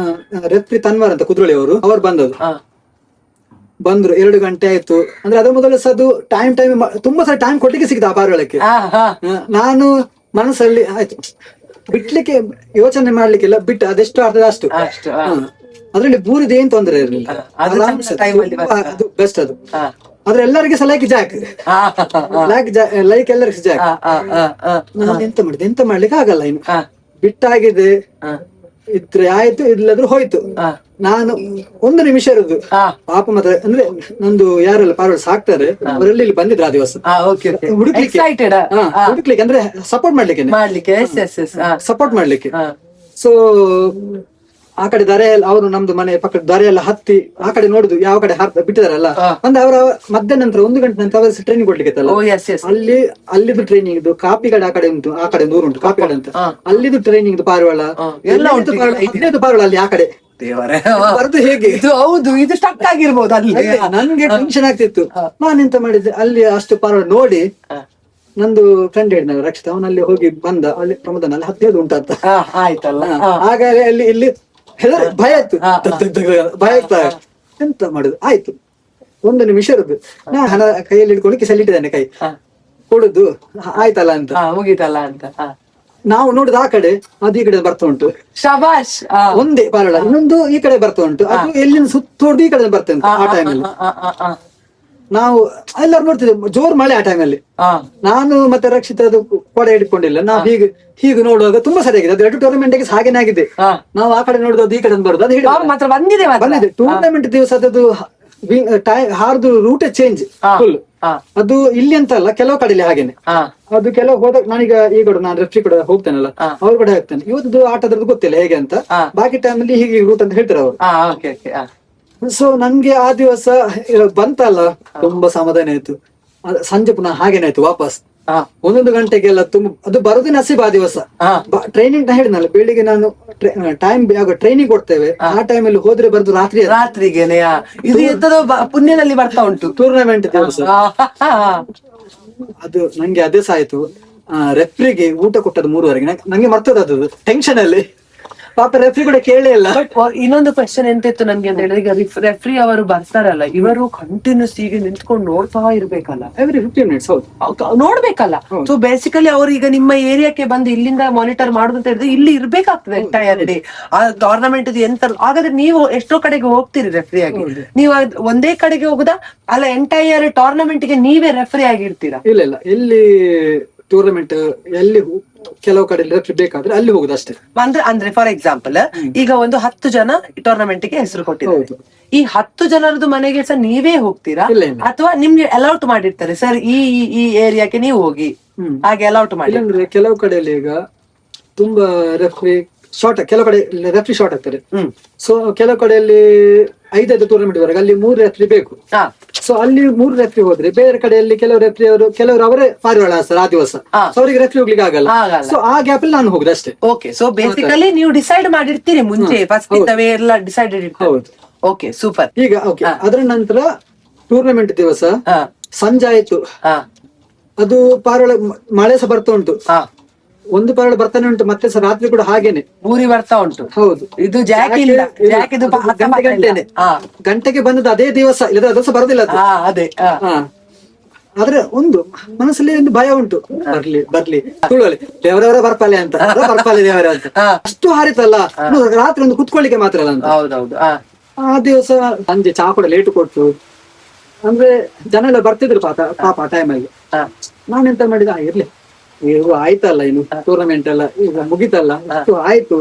[SPEAKER 2] ರೆಫ್ರಿ ತನ್ವಾರ್ ಅಂತ ಕುದ್ರೋಳಿ ಅವರು ಬಂದದ್ದು. ಬಂದ್ರು 2 ಗಂಟೆ ಆಯ್ತು ಅಂದ್ರೆ ಅದ್ರ ಮೊದಲು ಸಹ ಅದು ಟೈಮ್ ತುಂಬಾ ಸಲ ಟೈಮ್ ಕೊಡ್ಲಿಕ್ಕೆ ಸಿಗ್ತಾ ಆ ಪಾರೋಳಕ್ಕೆ. ನಾನು ಮನಸ್ಸಲ್ಲಿ ಆಯ್ತು ಬಿಡ್ಲಿಕ್ಕೆ ಯೋಚನೆ ಮಾಡ್ಲಿಕ್ಕಿಲ್ಲ, ಬಿಟ್ಟು ಅದೆಷ್ಟು ಆಗ್ತದೆ ಅಷ್ಟು. ಅದ್ರಲ್ಲಿ ಬೂರಿದ ಏನ್ ತೊಂದರೆ ಇರಲಿಲ್ಲ, ಅದು ಬೆಸ್ಟ್. ಅದು ಆದ್ರೆ ಎಲ್ಲರಿಗೆ ಸಹ ಲೈಕ್ ಜಾಕ್ ಲೈಕ್ ಎಲ್ಲರಿಗೂ ಜಾಕ್. ನಾನು ಎಂತ ಮಾಡ್ಲಿಕ್ಕೆ ಆಗಲ್ಲ, ಇನ್ನು ಬಿಟ್ಟಾಗಿದೆ. ಇದ್ರೆ ಆಯ್ತು, ಇಲ್ಲದ್ರು ಹೋಯ್ತು. ನಾನು 1 ನಿಮಿಷ ಇರುದು ಪಾಪ. ಮತ್ತೆ ಅಂದ್ರೆ ನಂದು ಯಾರೆಲ್ಲ ಪಾರೋಳ ಸಾಕ್ತಾರೆ ಅವರೆಲ್ಲ ಇಲ್ಲಿ ಬಂದಿದ್ರು ಆ ದಿವಸ ಹುಡುಕ್ಲಿಕ್ಕೆ, ಅಂದ್ರೆ ಸಪೋರ್ಟ್ ಮಾಡ್ಲಿಕ್ಕೆ. ಸೊ ಆ ಕಡೆ ದಾರೆ ಅವರು ನಮ್ದು ಮನೆ ಪಕ್ಕದ ದಾರೆ ಎಲ್ಲ ಹತ್ತಿ ಆ ಕಡೆ ನೋಡುದು ಯಾವ ಕಡೆ ಬಿಟ್ಟಿದಾರಲ್ಲ. ಅಂದ್ರೆ ಅವರ ಮಧ್ಯಾಹ್ನ ನಂತರ 1 ಗಂಟೆ ನಂತರ ಅವರು ಟ್ರೈನಿಂಗ್ ಕೊಡ್ಲಿಕ್ಕೆ ಅಲ್ಲಿದು ಟ್ರೈನಿಂಗ್ ಇದು ಕಾಪಿಗಡ ಆ ಕಡೆ ಉಂಟು, ಆ ಕಡೆ ದೂರ ಉಂಟು ಕಾಪಿಗಡ ಅಂತ. ಅಲ್ಲಿದು ಟ್ರೈನಿಂಗ್ ಪಾರೋಳ ಎಲ್ಲ ಉಂಟು. 15 ಪಾರೋಳ ಅಲ್ಲಿ ಆ ಕಡೆ ಬರುದು ಹೇಗೆ?
[SPEAKER 1] ಹೌದು, ಇದು ಸ್ಟಕ್ ಆಗಿರ್ಬೋದು ಅಲ್ಲಿ.
[SPEAKER 2] ನನ್ಗೆ ಟೆನ್ಷನ್ ಆಗ್ತಿತ್ತು. ನಾನೆಂತ ಮಾಡಿದ್ದೆ, ಅಲ್ಲಿ ಅಷ್ಟು ಪಾರೋಳ ನೋಡಿ ನಂದು ಫ್ರೆಂಡ್ ಹೇಳಿದ ರಕ್ಷಿತ, ಅವನಲ್ಲಿ ಹೋಗಿ ಬಂದ. ಅಲ್ಲಿ ಪ್ರಮೋದನಲ್ಲಿ 15 ಉಂಟಂತ
[SPEAKER 1] ಆಯ್ತಲ್ಲ.
[SPEAKER 2] ಹಾಗಾಗಿ ಅಲ್ಲಿ ಇಲ್ಲಿ ಭಯ ಆಯ್ತು, ಭಯ ಆಗ್ತಾ ಎಂತ ಮಾಡುದು. ಆಯ್ತು 1 ನಿಮಿಷ ಇರುದು. ನಾ ಹಣ ಕೈಯಲ್ಲಿ ಹಿಡ್ಕೊಂಡು ಕಿಸಲ್ಲಿ ಇಟ್ಟಿದ್ದೇನೆ, ಕೈ ಕೊಡುದು ಆಯ್ತಲ್ಲ ಅಂತ,
[SPEAKER 1] ಮುಗೀತಲ್ಲ ಅಂತ.
[SPEAKER 2] ನಾವು ನೋಡುದು ಆ ಕಡೆ, ಅದು ಈ ಕಡೆ ಬರ್ತಾ ಉಂಟು.
[SPEAKER 1] ಶಬಾಷ್.
[SPEAKER 2] ಒಂದೇ ಪಾರೋಳ, ಇನ್ನೊಂದು ಈ ಕಡೆ ಬರ್ತಾ ಉಂಟು. ಅದು ಎಲ್ಲಿಂದ ಸುತ್ತೋಡ್ದು ಈ ಕಡೆ ಬರ್ತಾ ಉಂಟು. ಆ ಟೈಮಲ್ಲಿ ನಾವು ಎಲ್ಲರೂ ನೋಡ್ತಿದ್ದೇವೆ, ಜೋರ್ ಮಳೆ ಆ ಟೈಮಲ್ಲಿ. ನಾನು ಮತ್ತೆ ರಕ್ಷಿತ ಅದು ಕೊಡೆ ಹಿಡ್ಕೊಂಡಿಲ್ಲ. ನಾವು ಹೀಗೆ ನೋಡುವಾಗ ತುಂಬಾ ಸರಿಯಾಗಿದೆ. ಅದು 2 ಟೂರ್ನಮೆಂಟ್ ಹಾಗೇನೆ ಆಗಿದೆ. ನಾವು ಆ ಕಡೆ ನೋಡುದು, ಈ ಕಡೆ ಬರುದು. ಅದು ಬಂದಿದೆ ಟೂರ್ನಮೆಂಟ್ ದಿವಸ. ಅದು ಹಾರ್ದು ರೂಟ್ ಚೇಂಜ್ ಫುಲ್. ಅದು ಇಲ್ಲಿ ಅಂತ ಅಲ್ಲ, ಕೆಲವು ಕಡೆಯಲ್ಲಿ ಹಾಗೇನೆ. ಅದು ಕೆಲವು ಹೋದಾಗ ನಾನೀಗ ನಾನು ರೆಫ್ರಿ ಕೂಡ ಹೋಗ್ತೇನಲ್ಲ, ಅವ್ರು ಕೂಡ ಹೋಗ್ತೇನೆ. ಇವತ್ತು ಆಟದ್ರದ್ದು ಗೊತ್ತಿಲ್ಲ ಹೇಗೆ ಅಂತ. ಬಾಕಿ ಟೈಮಲ್ಲಿ ಹೀಗೆ ರೂಟ್ ಅಂತ ಹೇಳ್ತಾರೆ ಅವರು. ಸೊ ನನ್ಗೆ ಆ ದಿವಸ ಬಂತಲ್ಲ, ತುಂಬಾ ಸಮಾಧಾನ ಆಯ್ತು. ಸಂಜೆ ಪುನಃ ಹಾಗೇನೆ ಆಯ್ತು ವಾಪಸ್. 1 ಗಂಟೆಗೆಲ್ಲ ತುಂಬಾ ಅದು ಬರೋದೇ ನಸೀಬ್ ಆ ದಿವಸ. ಟ್ರೈನಿಂಗ್ ಹೇಳಿದ್ನಲ್ಲ, ಬೆಳಿಗ್ಗೆ ನಾನು ಟೈಮ್ ಟ್ರೈನಿಂಗ್ ಕೊಡ್ತೇವೆ. ಆ ಟೈಮಲ್ಲಿ ಹೋದ್ರೆ ಬರೋದು ರಾತ್ರಿಗೇನೆ.
[SPEAKER 1] ಇದು ಎಂತದೋ ಪುಣ್ಯದಲ್ಲಿ ಬರ್ತಾ ಉಂಟು
[SPEAKER 2] ಟೂರ್ನಮೆಂಟ್ ದಿವಸ. ಅದು ನಂಗೆ ಅದೇ ಸಹ ಆಯ್ತು. ರೆಫ್ರಿಗೆ ಊಟ ಕೊಟ್ಟದ್ದು 3:30ಗೆ. ನಂಗೆ ಮರ್ತದ ಅದು ಟೆನ್ಷನ್ ಅಲ್ಲಿ. ಪಾಪ ರೆಫ್ರಿ ಕೂಡ ಕೇಳೇ ಇಲ್ಲ.
[SPEAKER 1] ಬಟ್ ಇನ್ನೊಂದು ಕ್ವೆಶ್ಚನ್ ಎಂತಿತ್ತು ನನ್ಗೆ ಅಂತ ಹೇಳಿದ್ರೆ, ಈಗ ರೆಫ್ರಿ ಅವರು ಬರ್ತಾರಲ್ಲ, ಇವರು ಕಂಟಿನ್ಯೂಸ್ ಈಗ ನಿಂತ್ಕೊಂಡು ನೋಡ್ತಾ ಇರ್ಬೇಕಲ್ಲ
[SPEAKER 2] ಎವ್ರಿ 15 ಮಿನಿಟ್ಸ್.
[SPEAKER 1] ಹೌದು, ನೋಡ್ಬೇಕಲ್ಲ. ಸೊ ಬೇಸಿಕಲಿ ಅವ್ರು ಈಗ ನಿಮ್ಮ ಏರಿಯಾಕ್ಕೆ ಬಂದು ಇಲ್ಲಿಂದ ಮಾನಿಟರ್ ಮಾಡುದು ಅಂತ ಹೇಳಿದ್ರೆ ಇಲ್ಲಿ ಇರ್ಬೇಕಾಗ್ತದೆ ಎಂಟೈರ್ ಡೇ. ಆ ಟೂರ್ನಮೆಂಟ್ ಎಂತ. ಹಾಗಾದ್ರೆ ನೀವು ಎಷ್ಟೋ ಕಡೆಗೆ ಹೋಗ್ತೀರಿ ರೆಫ್ರಿ ಆಗಿ? ನೀವು ಒಂದೇ ಕಡೆಗೆ ಹೋಗುದಾ, ಅಲ್ಲ ಎಂಟೈರ್ ಟೂರ್ನಮೆಂಟ್ ಗೆ ನೀವೇ ರೆಫ್ರಿ ಆಗಿರ್ತೀರಾ?
[SPEAKER 2] ಇಲ್ಲ, ಎಲ್ಲಿ ಟೂರ್ನಮೆಂಟ್ ಎಲ್ಲಿ ಕೆಲವು ಕಡೆ ರೆಫ್ರಿ ಬೇಕಾದ್ರೆ ಅಲ್ಲಿ ಹೋಗುದು ಅಷ್ಟೇ.
[SPEAKER 1] ಅಂದ್ರೆ ಫಾರ್ ಎಕ್ಸಾಂಪಲ್ ಈಗ ಒಂದು 10 ಜನ ಟೂರ್ನಮೆಂಟ್ ಗೆ ಹೆಸರು ಕೊಟ್ಟಿದ್ದಾರೆ. ಈ 10 ಜನರದ್ದು ಮನೆಗೆ ಸಹ ನೀವೇ ಹೋಗ್ತೀರಾ, ಅಥವಾ ನಿಮ್ಗೆ ಅಲೌಟ್ ಮಾಡಿರ್ತಾರೆ ಸರ್ ಈ ಏರಿಯಾಕ್ಕೆ ನೀವು ಹೋಗಿ, ಹಾಗೆ ಅಲೌಟ್ ಮಾಡಿ?
[SPEAKER 2] ಅಂದ್ರೆ ಕೆಲವು ಕಡೆಯಲ್ಲಿ ಈಗ ತುಂಬಾ ರೆಫ್ರಿ ಶಾರ್ಟ್, ಕೆಲವು ಕಡೆ ರೆಫ್ರಿ ಶಾರ್ಟ್ ಆಗ್ತಾರೆ. ಸೊ ಕೆಲವು ಕಡೆಯಲ್ಲಿ 5 ಟೂರ್ನಮೆಂಟ್ ವರೆಗೆ ಅಲ್ಲಿ 3 ರೆಫ್ರಿ ಬೇಕು. ಸೊ ಅಲ್ಲಿ 3 ರೆಫ್ರಿ ಹೋದ್ರೆ ಬೇರೆ ಕಡೆಯಲ್ಲಿ ಕೆಲವರು ಅವರೇ ಪಾರಿವಾಳ ಸರ್ ಆ ದಿವಸ, ಅವರಿಗೆ ರೆಫ್ರಿ ಹೋಗ್ಲಿಕ್ಕೆ ಆಗಲ್ಲ. ಸೊ ಆ ಗ್ಯಾಪ್ ಅಲ್ಲಿ ನಾನು ಹೋಗುದು ಅಷ್ಟೇ.
[SPEAKER 1] ಓಕೆ, ಸೊ ಬೇಸಿಕಲಿ ನೀವು ಡಿಸೈಡ್ ಮಾಡಿರ್ತೀರಿ ಮುಂಚೆ, ಫಸ್ಟ್ ಎಲ್ಲ ಡಿಸೈಡೆಡ್ ಇರ್ತದೆ. ಹೌದು, ಓಕೆ, ಸೂಪರ್.
[SPEAKER 2] ಈಗ ಓಕೆ, ಅದರ ನಂತರ ಟೂರ್ನಮೆಂಟ್ ದಿವಸ ಸಂಜೆ ಆಯ್ತು. ಅದು ಪಾರಿವಾಳ ಮಳೆ ಸಹ ಬರ್ತಾ ಉಂಟು. ಒಂದು ಪಾರಿವಾಳ ಬರ್ತಾನೆ ಉಂಟು, ಮತ್ತೆ ಸಹ ರಾತ್ರಿ ಕೂಡ ಹಾಗೇನೆ
[SPEAKER 1] ಊರಿ ಬರ್ತಾ ಉಂಟು.
[SPEAKER 2] ಹೌದು,
[SPEAKER 1] ಇದು
[SPEAKER 2] ಗಂಟೆಗೆ ಬಂದದ್ದು ಅದೇ ದಿವಸ, ಇಲ್ಲದ ದಿವಸ ಬರೋದಿಲ್ಲ
[SPEAKER 1] ಅದೇ.
[SPEAKER 2] ಆದ್ರೆ ಒಂದು ಮನಸ್ಸಲ್ಲಿ ಒಂದು ಭಯ ಉಂಟು, ಬರ್ಲಿ ತುಳುವಲ್ಲಿ ದೇವರವರ ಬರ್ಪಾಲೆ ಅಂತ, ಬರ್ಪಾಲೆ ದೇವರ ಅಂತ. ಅಷ್ಟು ಹಾರಿತಲ್ಲ, ರಾತ್ರಿ ಒಂದು ಕುತ್ಕೊಳ್ಳಿಕ್ಕೆ ಮಾತ್ರ ಅಲ್ಲ ಅಂತ.
[SPEAKER 1] ಹೌದೌದು.
[SPEAKER 2] ಆ ದಿವಸ ಸಂಜೆ ಚಾ ಕೂಡ ಲೇಟು ಕೊಟ್ಟು, ಅಂದ್ರೆ ಜನ ಎಲ್ಲ ಬರ್ತಿದ್ರು ಪಾಪ ಆ ಟೈಮಲ್ಲಿ. ನಾನೆಂತ ಮಾಡಿದ, ಇರ್ಲಿ ಆಯ್ತಲ್ಲ, ಇನ್ನು ಟೂರ್ನಮೆಂಟ್ ಎಲ್ಲ ಈಗ ಮುಗಿತಲ್ಲ, ಆಯ್ತು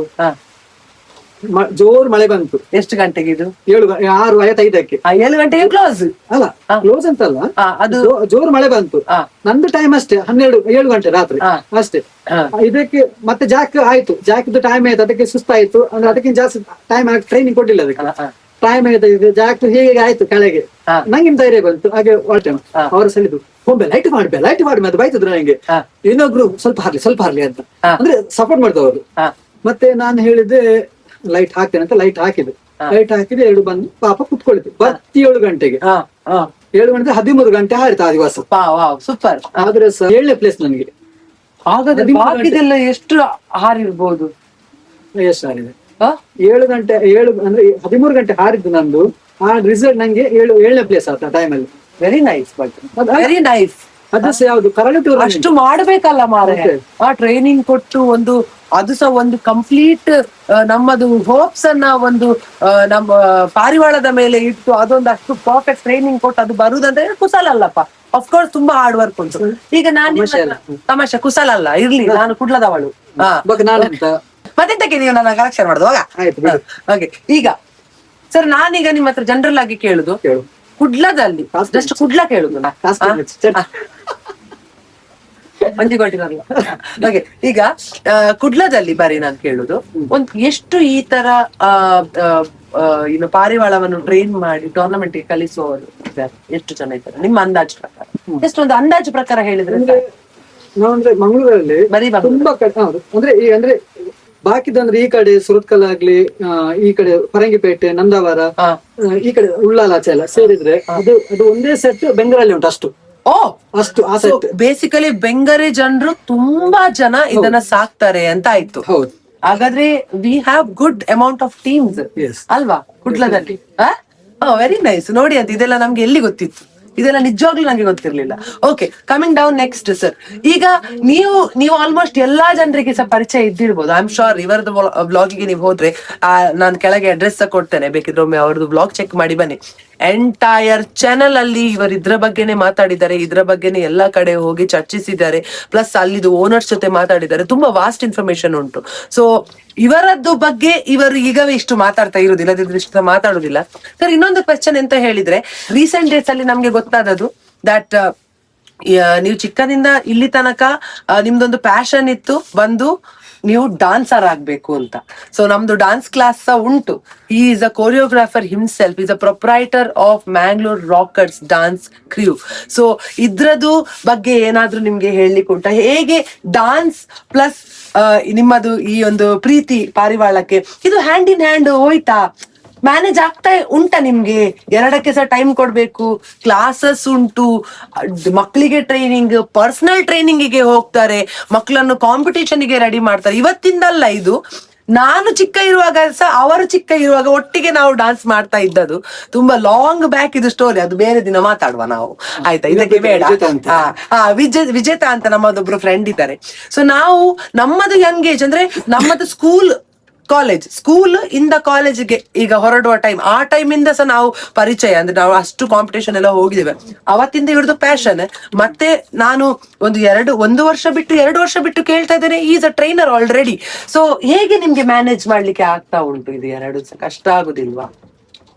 [SPEAKER 2] ಜೋರ್ ಮಳೆ ಬಂತು.
[SPEAKER 1] ಎಷ್ಟು ಗಂಟೆಗೆ ಇದು?
[SPEAKER 2] 6:55.
[SPEAKER 1] 7 ಗಂಟೆಗೆ ಕ್ಲೋಸ್
[SPEAKER 2] ಅಲ್ಲ ಕ್ಲೋಸ್ ಅಂತಲ್ಲ,
[SPEAKER 1] ಅದು
[SPEAKER 2] ಜೋರ್ ಮಳೆ ಬಂತು. ನಂದು ಟೈಮ್ ಅಷ್ಟೇ 7 ಗಂಟೆ ರಾತ್ರಿ ಅಷ್ಟೇ. ಇದಕ್ಕೆ ಮತ್ತೆ ಜಾಕ್ ಆಯ್ತು, ಜಾಕಿದ್ದು ಟೈಮ್ ಆಯ್ತು, ಅದಕ್ಕೆ ಸುಸ್ತಾಯ್ತು. ಅಂದ್ರೆ ಅದಕ್ಕೆ ಜಾಸ್ತಿ ಟೈಮ್ ಟ್ರೈನಿಂಗ್ ಕೊಟ್ಟಿಲ್ಲ ಅದಕ್ಕೆ. ಟೈಮ್ ಆಯ್ತು, ಜಾಕ್ ಹೀಗೆ ಆಯ್ತು ಕೆಳಗೆ. ನಂಗೆ ಧೈರ್ಯ ಬಂತು. ಹಾಗೆ ಹೊರಟೆ. ಅವರು ಸಲಿದು ಹೋಗ್ಬೇ ಲೈಟ್ ಮಾಡಿ ಮತ್ತೆ ಬೈತಿದ್ರು ನಂಗೆ. ಇನ್ನೊಬ್ರು ಸ್ವಲ್ಪ ಹಾರ್ಲಿ ಅಂತ ಅಂದ್ರೆ ಸಪೋರ್ಟ್ ಮಾಡಿದವರು. ಮತ್ತೆ ನಾನು ಹೇಳಿದ್ದೆ ಲೈಟ್ ಹಾಕ್ತೇನೆ ಅಂತ ಲೈಟ್ ಹಾಕಿದೆ. 2 ಬಂದು ಪಾಪ ಕುತ್ಕೊಳ್ತು. 7 ಗಂಟೆಗೆ 7 ಗಂಟೆ 13 ಗಂಟೆ ಹಾರಿತು ಆ ದಿವಸ.
[SPEAKER 1] ಸೂಪರ್.
[SPEAKER 2] ಆದ್ರೆ 7ನೇ ಪ್ಲೇಸ್ ನನಗೆ.
[SPEAKER 1] ಬಾಕಿದೆಲ್ಲ ಎಷ್ಟು ಹಾರಿರ್ಬೋದು?
[SPEAKER 2] ಎಷ್ಟು ಹಾರಿದೆ? 7 ಗಂಟೆ 7 ಅಂದ್ರೆ 13 ಗಂಟೆ ಹಾರಿದ್ದು ನಂದು. ಆ ರಿಸಲ್ಟ್ ನಂಗೆ 7ನೇ ಪ್ಲೇಸ್ ಆತ ಟೈಮಲ್ಲಿ.
[SPEAKER 1] Very nice, but very nice.
[SPEAKER 2] ಅದು ಯಾವ್ದು ಕರಾವಳಿ ಟೂರ್
[SPEAKER 1] ಅಷ್ಟು ಮಾಡ್ಬೇಕಲ್ಲ ಮಾರೆ. ಆ ಟ್ರೈನಿಂಗ್ ಕೊಟ್ಟು ಅದು ಸಹ ಒಂದು ಕಂಪ್ಲೀಟ್ ನಮ್ಮದು ಹೋಪ್ಸ್ ಅನ್ನ ನಮ್ಮ ಪಾರಿವಾಳದ ಮೇಲೆ ಇಟ್ಟು ಅದೊಂದು ಅಷ್ಟು ಪರ್ಫೆಕ್ಟ್ ಟ್ರೈನಿಂಗ್ ಕೊಟ್ಟು ಅದು ಬರುದಂದ್ರೆ ಕುಶಲ ಅಲ್ಲಪ್ಪ. ಅಫ್ಕೋರ್ಸ್ ತುಂಬಾ ಹಾರ್ಡ್ ವರ್ಕ್ ಉಂಟು. ಈಗ ನಾನು ತಮಾಷೆ ಕುಶಲ ಅಲ್ಲ, ಇರ್ಲಿ, ನಾನು ಕುಡ್ಲದವಳು. ಮತ್ತೆಂತಕ್ಕೆ ನೀವು ನನ್ನ ಕಲೆಕ್ಷನ್ ಮಾಡುವಾಗ? ಓಕೆ, ಈಗ ಸರ್ ನಾನೀಗ ನಿಮ್ಮ ಹತ್ರ ಜನರಲ್ ಆಗಿ ಕೇಳುದು, ಕುಡ್ಲದಲ್ಲಿ ಜಸ್ಟ್ ಕುಡ್ಲ ಕೇಳುದು ಮಂಜಿಗೊಟ್ಟಿರಲ್ಲ. ಹಾಗೆ ಈಗ ಕುಡ್ಲದಲ್ಲಿ ಬರೀ ನಾನು ಕೇಳುದು, ಎಷ್ಟು ಈ ತರ ಇನ್ನು ಪಾರಿವಾಳವನ್ನು ಟ್ರೈನ್ ಮಾಡಿ ಟೂರ್ನಮೆಂಟ್ ಗೆ ಕಲಿಸುವವರು ಎಷ್ಟು ಜನ ಇದ್ದಾರೆ ನಿಮ್ಮ ಅಂದಾಜು ಪ್ರಕಾರ? ಎಷ್ಟು ಒಂದು ಅಂದಾಜು ಪ್ರಕಾರ ಹೇಳಿದ್ರೆ?
[SPEAKER 2] ನಾವು ಅಂದ್ರೆ ಮಂಗಳೂರಲ್ಲಿ ತುಂಬಾ ಅಂದ್ರೆ ಬಾಕಿದಂದ್ರೆ ಈ ಕಡೆ ಸುರತ್ಕಲ್ ಆಗ್ಲಿ, ಈ ಕಡೆ ಪರಂಗಿಪೇಟೆ, ನಂದಾವರ, ಈ ಕಡೆ ಉಳ್ಳಾಲಾಚೆ ಎಲ್ಲ ಸೇರಿದ್ರೆ ಅದು ಒಂದೇ ಸೆಟ್ ಬೆಂಗಳೂರಲ್ಲಿ ಉಂಟು. ಅಷ್ಟು ಆ ಸೆಟ್
[SPEAKER 1] ಬೇಸಿಕಲಿ ಬೆಂಗರೆ ಜನರು ತುಂಬಾ ಜನ ಇದನ್ನ ಸಾಕ್ತಾರೆ ಅಂತ ಆಯ್ತು.
[SPEAKER 2] ಹೌದು.
[SPEAKER 1] ಹಾಗಾದ್ರೆ we have good amount of teams ಅಲ್ವಾ ಕುಡ್ಲದಲ್ಲಿ? Very nice. ನೋಡಿ ಅಂತ ಇದೆಲ್ಲ ನಮ್ಗೆ ಎಲ್ಲಿ ಗೊತ್ತಿತ್ತು? ಇದೆಲ್ಲ ನಿಜವಾಗ್ಲೂ ನಂಗೆ ಗೊತ್ತಿರ್ಲಿಲ್ಲ. Okay, coming down next sir. ಈಗ ನೀವು ಆಲ್ಮೋಸ್ಟ್ ಎಲ್ಲಾ ಜನರಿಗೆ ಸಹ ಪರಿಚಯ ಇದ್ದಿರ್ಬೋದು. ಐ ಆಮ್ ಶೋರ್ ಇವರದ್ದು ಬ್ಲಾಗಿಗೆ ನೀವು ಹೋದ್ರೆ ನಾನು ಕೆಳಗೆ ಅಡ್ರೆಸ್ ಕೊಡ್ತೇನೆ, ಬೇಕಿದ್ರೆ ಒಮ್ಮೆ ಅವ್ರದ್ದು ಬ್ಲಾಗ್ ಚೆಕ್ ಮಾಡಿ ಬನ್ನಿ. ಎಂಟೈರ್ ಚಾನೆಲ್ ಅಲ್ಲಿ ಇವರು ಇದ್ರ ಬಗ್ಗೆನೆ ಮಾತಾಡಿದ್ದಾರೆ, ಇದ್ರ ಬಗ್ಗೆನೆ ಎಲ್ಲಾ ಕಡೆ ಹೋಗಿ ಚರ್ಚಿಸಿದ್ದಾರೆ. ಪ್ಲಸ್ ಅಲ್ಲಿದು ಓನರ್ಸ್ ಜೊತೆ ಮಾತಾಡಿದ್ದಾರೆ. ತುಂಬಾ ವಾಸ್ಟ್ ಇನ್ಫಾರ್ಮೇಶನ್ ಉಂಟು. ಸೊ ಇವರದ್ದು ಬಗ್ಗೆ ಇವರು ಈಗವೇ ಇಷ್ಟು ಮಾತಾಡ್ತಾ ಇರುವುದಿಲ್ಲ, ಇಷ್ಟು ಮಾತಾಡುದಿಲ್ಲ. ಸರ್, ಇನ್ನೊಂದು ಕ್ವೆಶ್ಚನ್ ಎಂತ ಹೇಳಿದ್ರೆ, ರೀಸೆಂಟ್ ಡೇಸ್ ಅಲ್ಲಿ ನಮ್ಗೆ ಗೊತ್ತಾದದ್ದು ದಟ್ ನೀವು ಚಿಕ್ಕದಿಂದ ಇಲ್ಲಿ ತನಕ ನಿಮ್ದೊಂದು ಪ್ಯಾಷನ್ ಇತ್ತು, ನೀವು ಡಾನ್ಸರ್ ಆಗ್ಬೇಕು ಅಂತ. ಸೊ ನಮ್ದು ಡಾನ್ಸ್ ಕ್ಲಾಸ್ ಸಹ ಉಂಟು. He is a choreographer himself, is a proprietor of Mangalore rockers dance crew. So ಇದ್ರದ್ದು ಬಗ್ಗೆ ಏನಾದ್ರೂ ನಿಮ್ಗೆ ಹೇಳಲಿಕ್ಕೆ ಉಂಟಾ? ಹೇಗೆ ಡಾನ್ಸ್ ಪ್ಲಸ್ ನಿಮ್ಮದು ಈ ಒಂದು ಪ್ರೀತಿ ಪಾರಿವಾಳಕ್ಕೆ ಇದು ಹ್ಯಾಂಡ್ ಇನ್ ಹ್ಯಾಂಡ್ ಹೋಯ್ತಾ? ಮ್ಯಾನೇಜ್ ಆಗ್ತಾ ಉಂಟಾ ನಿಮ್ಗೆ? ಎರಡಕ್ಕೆ ಸಹ ಟೈಮ್ ಕೊಡ್ಬೇಕು, ಕ್ಲಾಸಸ್ ಉಂಟು, ಮಕ್ಕಳಿಗೆ ಟ್ರೈನಿಂಗ್, ಪರ್ಸನಲ್ ಟ್ರೈನಿಂಗಿಗೆ ಹೋಗ್ತಾರೆ, ಮಕ್ಕಳನ್ನು ಕಾಂಪಿಟೇಷನ್ಗೆ ರೆಡಿ ಮಾಡ್ತಾರೆ. ಇವತ್ತಿಂದಲ್ಲ ಇದು, ನಾನು ಚಿಕ್ಕ ಇರುವಾಗ ಸಹ ಅವರು ಚಿಕ್ಕ ಇರುವಾಗ ಒಟ್ಟಿಗೆ ನಾವು ಡಾನ್ಸ್ ಮಾಡ್ತಾ ಇದ್ದದ್ದು. ತುಂಬಾ ಲಾಂಗ್ ಬ್ಯಾಕ್ ಇದು ಸ್ಟೋರಿ, ಅದು ಬೇರೆ ದಿನ ಮಾತಾಡುವ ನಾವು, ಆಯ್ತಾ? ಇದಕ್ಕೆ ಬೇಡ. ವಿಜೇತ ಅಂತ ನಮ್ಮದೊಬ್ರು ಫ್ರೆಂಡ್ ಇದ್ದಾರೆ. ಸೊ ನಾವು ನಮ್ಮದು ಯಂಗ್ ಏಜ್ ಅಂದ್ರೆ ನಮ್ಮದು ಸ್ಕೂಲ್ ಇಂದ ಕಾಲೇಜ್ಗೆ ಈಗ ಹೊರಡುವ ಟೈಮ್, ಆ ಟೈಮ್ ಇಂದ ಸಹ ನಾವು ಪರಿಚಯ, ಅಂದ್ರೆ ನಾವು ಅಷ್ಟು ಕಾಂಪಿಟೇಷನ್ ಎಲ್ಲ ಹೋಗಿದ್ದೇವೆ. ಅವತ್ತಿಂದ ಹಿಡಿದು ಪ್ಯಾಷನ್. ಮತ್ತೆ ನಾನು ಒಂದು ವರ್ಷ ಬಿಟ್ಟು 2 ವರ್ಷ ಬಿಟ್ಟು ಕೇಳ್ತಾ ಇದ್ದೇನೆ, is a trainer already. So ಹೇಗೆ ನಿಮ್ಗೆ ಮ್ಯಾನೇಜ್ ಮಾಡ್ಲಿಕ್ಕೆ ಆಗ್ತಾ ಉಂಟು? ಇದು ಎರಡು ಕಷ್ಟ ಆಗುದಿಲ್ವಾ?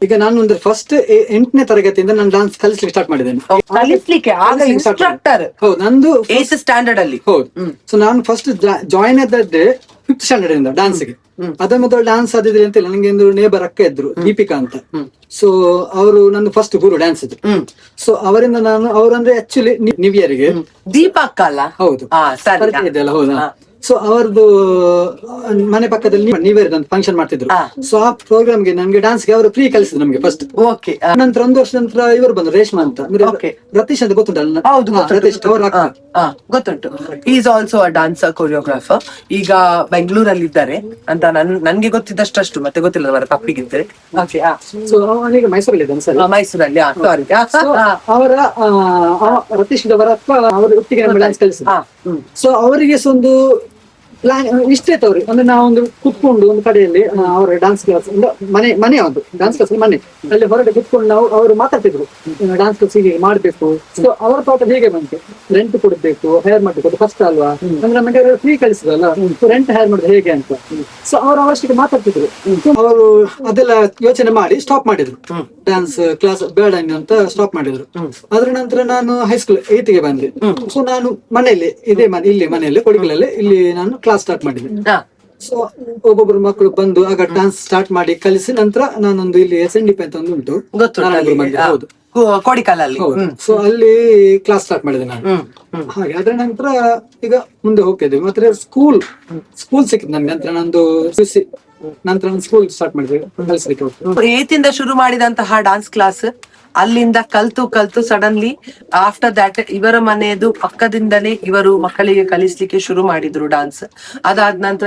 [SPEAKER 2] ಈಗ ನಾನು ಒಂದು ಫಸ್ಟ್ 8ನೇ ತರಗತಿಯಿಂದ ನಾನು ಡಾನ್ಸ್ ಕಲಿಸ್ಲಿಕ್ಕೆ ಸ್ಟಾರ್ಟ್ ಮಾಡಿದ್ದೇನೆ.
[SPEAKER 1] ಕಲಿಸ್ಲಿಕ್ಕೆ ಇನ್ಸ್ಟ್ರಕ್ಟರ್?
[SPEAKER 2] ಹೌದು, ನಂದು
[SPEAKER 1] 8th ಸ್ಟ್ಯಾಂಡರ್ಡ್ ಅಲ್ಲಿ.
[SPEAKER 2] ಹೌದು. ಸೊ ನಾನು ಫಸ್ಟ್ ಜಾಯಿನ್ ಆದದ್ದೇ 5th ಸ್ಟ್ಯಾಂಡರ್ಡ್ ಇಂದ ಡಾನ್ಸ್ಗೆ. ಅದ ಮೊದಲು ಡಾನ್ಸ್ ಆದಿದ್ರೆ ಅಂತಿಲ್ಲ, ನನಗೆ ಒಂದು ನೇಬರ್ ಅಕ್ಕ ಇದ್ರು, ದೀಪಿಕಾ ಅಂತ. ಸೊ ಅವರು ನನ್ನ ಫಸ್ಟ್ ಗುರು ಡ್ಯಾನ್ಸ್ ಇದ್ರು. ಸೊ ಅವರಿಂದ ಅವರಂದ್ರೆ ಆಕ್ಚುಲಿ ನ್ಯೂ ಇಯರ್ ಗೆ
[SPEAKER 1] ದೀಪಾ ಅಕ್ಕ ಅಲ್ಲ? ಹೌದು,
[SPEAKER 2] ಇದೆಲ್ಲ ಹೌದಾ. ಸೊ ಅವರದ್ದು ಮನೆ ಪಕ್ಕದಲ್ಲಿ ನ್ಯೂ ಇಯರ್ ಅಂತ ಫಂಕ್ಷನ್ ಮಾಡ್ತಿದ್ರು. ಸೊ ಆ ಪ್ರೋಗ್ರಾಮ್ ಗೆ ನಮ್ಗೆ ಡಾನ್ಸ್ ಗೆ ಅವರು ಫ್ರೀ ಕಲಿಸಿದ್ರು ನಮ್ಗೆ ಫಸ್ಟ್. ನಂತರ 1 ವರ್ಷದ ನಂತರ ಇವರು ಬಂದ್ರು, ರೇಷ್ಮಾ ಅಂತ, ರತೀಶ್ ಅಂತ ಗೊತ್ತುಂಟಲ್ಲ? ರತೀಶ್
[SPEAKER 1] ಗೊತ್ತುಂಟು. Is also a dancer, choreographer. ಈಗ ಬೆಂಗಳೂರಲ್ಲಿ ಇದ್ದಾರೆ ಅಂತ ನನ್ಗೆ ಗೊತ್ತಿದ್ದಷ್ಟು, ಮತ್ತೆ ಗೊತ್ತಿಲ್ಲ ಅವರ ತಪ್ಪಿಗಿದ್ದಾರೆ.
[SPEAKER 2] ಸೊ ಅವನಿಗೆ ಮೈಸೂರಲ್ಲಿ ಇದ್ದಾನೆ ಸರ್.
[SPEAKER 1] ಮೈಸೂರಲ್ಲಿ. ಸಾರಿ.
[SPEAKER 2] ಅವರ ರತೀಶ್ ಅವರ ಅಪ್ಪ ಅವರು ಒಟ್ಟಿಗೆ ಡ್ಯಾನ್ಸ್ ಕಲಿಸಿದ್ರು. ಸೊ ಅವರಿಗೆ ಒಂದು ಪ್ಲಾನ್ ಇಷ್ಟೇ ತವ್ರಿ ಅಂದ್ರೆ ನಾವೊಂದು ಕುತ್ಕೊಂಡು ಒಂದು ಕಡೆಯಲ್ಲಿ ಅವರ ಡಾನ್ಸ್ ಕ್ಲಾಸ್ ಮನೆ ಒಂದು ಡಾನ್ಸ್ ಕ್ಲಾಸ್ ಮನೆ ಅಲ್ಲಿ ಹೊರಗೆ ಕುತ್ಕೊಂಡು ನಾವು ಅವರು ಮಾತಾಡ್ತಿದ್ರು ಡಾನ್ಸ್ ಕ್ಲಾಸ್ ಹೀಗೆ ಮಾಡ್ಬೇಕು. ಸೊ ಅವರ ತೋಟ ಹೇಗೆ ಬಂತು, ರೆಂಟ್ ಕೊಡ್ಬೇಕು, ಹೈರ್ ಮಾಡ್ಬೇಕು, ಅದು ಕಷ್ಟ ಅಲ್ವಾ ಅಂದ್ರೆ ನಮಗೆ ಫ್ರೀ ಕಳಿಸಿದ್ರಲ್ಲ, ರೆಂಟ್ ಹೈರ್ ಮಾಡೋದು ಹೇಗೆ ಅಂತ. ಸೊ ಅವ್ರ ಅವಶ್ಯಕತೆ ಮಾತಾಡ್ತಿದ್ರು. ಅವರು ಅದೆಲ್ಲ ಯೋಚನೆ ಮಾಡಿ ಸ್ಟಾಪ್ ಮಾಡಿದ್ರು, ಡ್ಯಾನ್ಸ್ ಕ್ಲಾಸ್ ಬೇಡ ಅಂತ ಸ್ಟಾಪ್ ಮಾಡಿದ್ರು. ಅದ್ರ ನಂತರ ನಾನು ಹೈಸ್ಕೂಲ್ 8th ಗೆ ಬಂದೆ. ಸೊ ನಾನು ಮನೆಯಲ್ಲಿ ಇದೇ ಇಲ್ಲಿ ಮನೆಯಲ್ಲಿ ಕೊಡಿಕಲಲ್ಲಿ ಇಲ್ಲಿ ನಾನು ಕ್ಲಾಸ್ ಸ್ಟಾರ್ಟ್ ಮಾಡಿದೆ. ಸೊ ಒಬ್ಬೊಬ್ರು ಮಕ್ಕಳು ಬಂದು ಆಗ ಡಾನ್ಸ್ ಸ್ಟಾರ್ಟ್ ಮಾಡಿ ಕಲಿಸಿ ನಂತರ ನಾನೊಂದು ಇಲ್ಲಿ SNDP ಅಂತ ಒಂದು ಉಂಟು, ಹೌದು
[SPEAKER 1] ಕೋಡಿಕಲಲ್ಲಿ.
[SPEAKER 2] ಸೊ ಅಲ್ಲಿ ಕ್ಲಾಸ್ ಸ್ಟಾರ್ಟ್ ಮಾಡಿದೆ ನಾನು. ಹಾಗೆ ಅದ್ರ ನಂತರ ಈಗ ಮುಂದೆ ಹೋಗ್ತಿದ್ದೆ. ಮತ್ತೆ ಸ್ಕೂಲ್ ಸಿಕ್ಕಿದ್ ನನ್ಗೆ. ನಂತರ ನಂದು PUC ನಂತರ ನಾನು ಸ್ಕೂಲ್ ಸ್ಟಾರ್ಟ್ ಮಾಡಿದೆ ಕಲಿಸ್ಲಿಕ್ಕೆ.
[SPEAKER 1] 8th ಇಂದ ಶುರು ಮಾಡಿದಂತಹ ಡಾನ್ಸ್ ಕ್ಲಾಸ್ ಅಲ್ಲಿಂದ ಕಲ್ತು ಸಡನ್ಲಿ ಆಫ್ಟರ್ ದಟ್ ಇವರ ಮನೆಯದು ಪಕ್ಕದಿಂದಲೇ ಇವರು ಮಕ್ಕಳಿಗೆ ಕಲಿಸ್ಲಿಕ್ಕೆ ಶುರು ಮಾಡಿದ್ರು ಡಾನ್ಸ್. ಅದಾದ ನಂತರ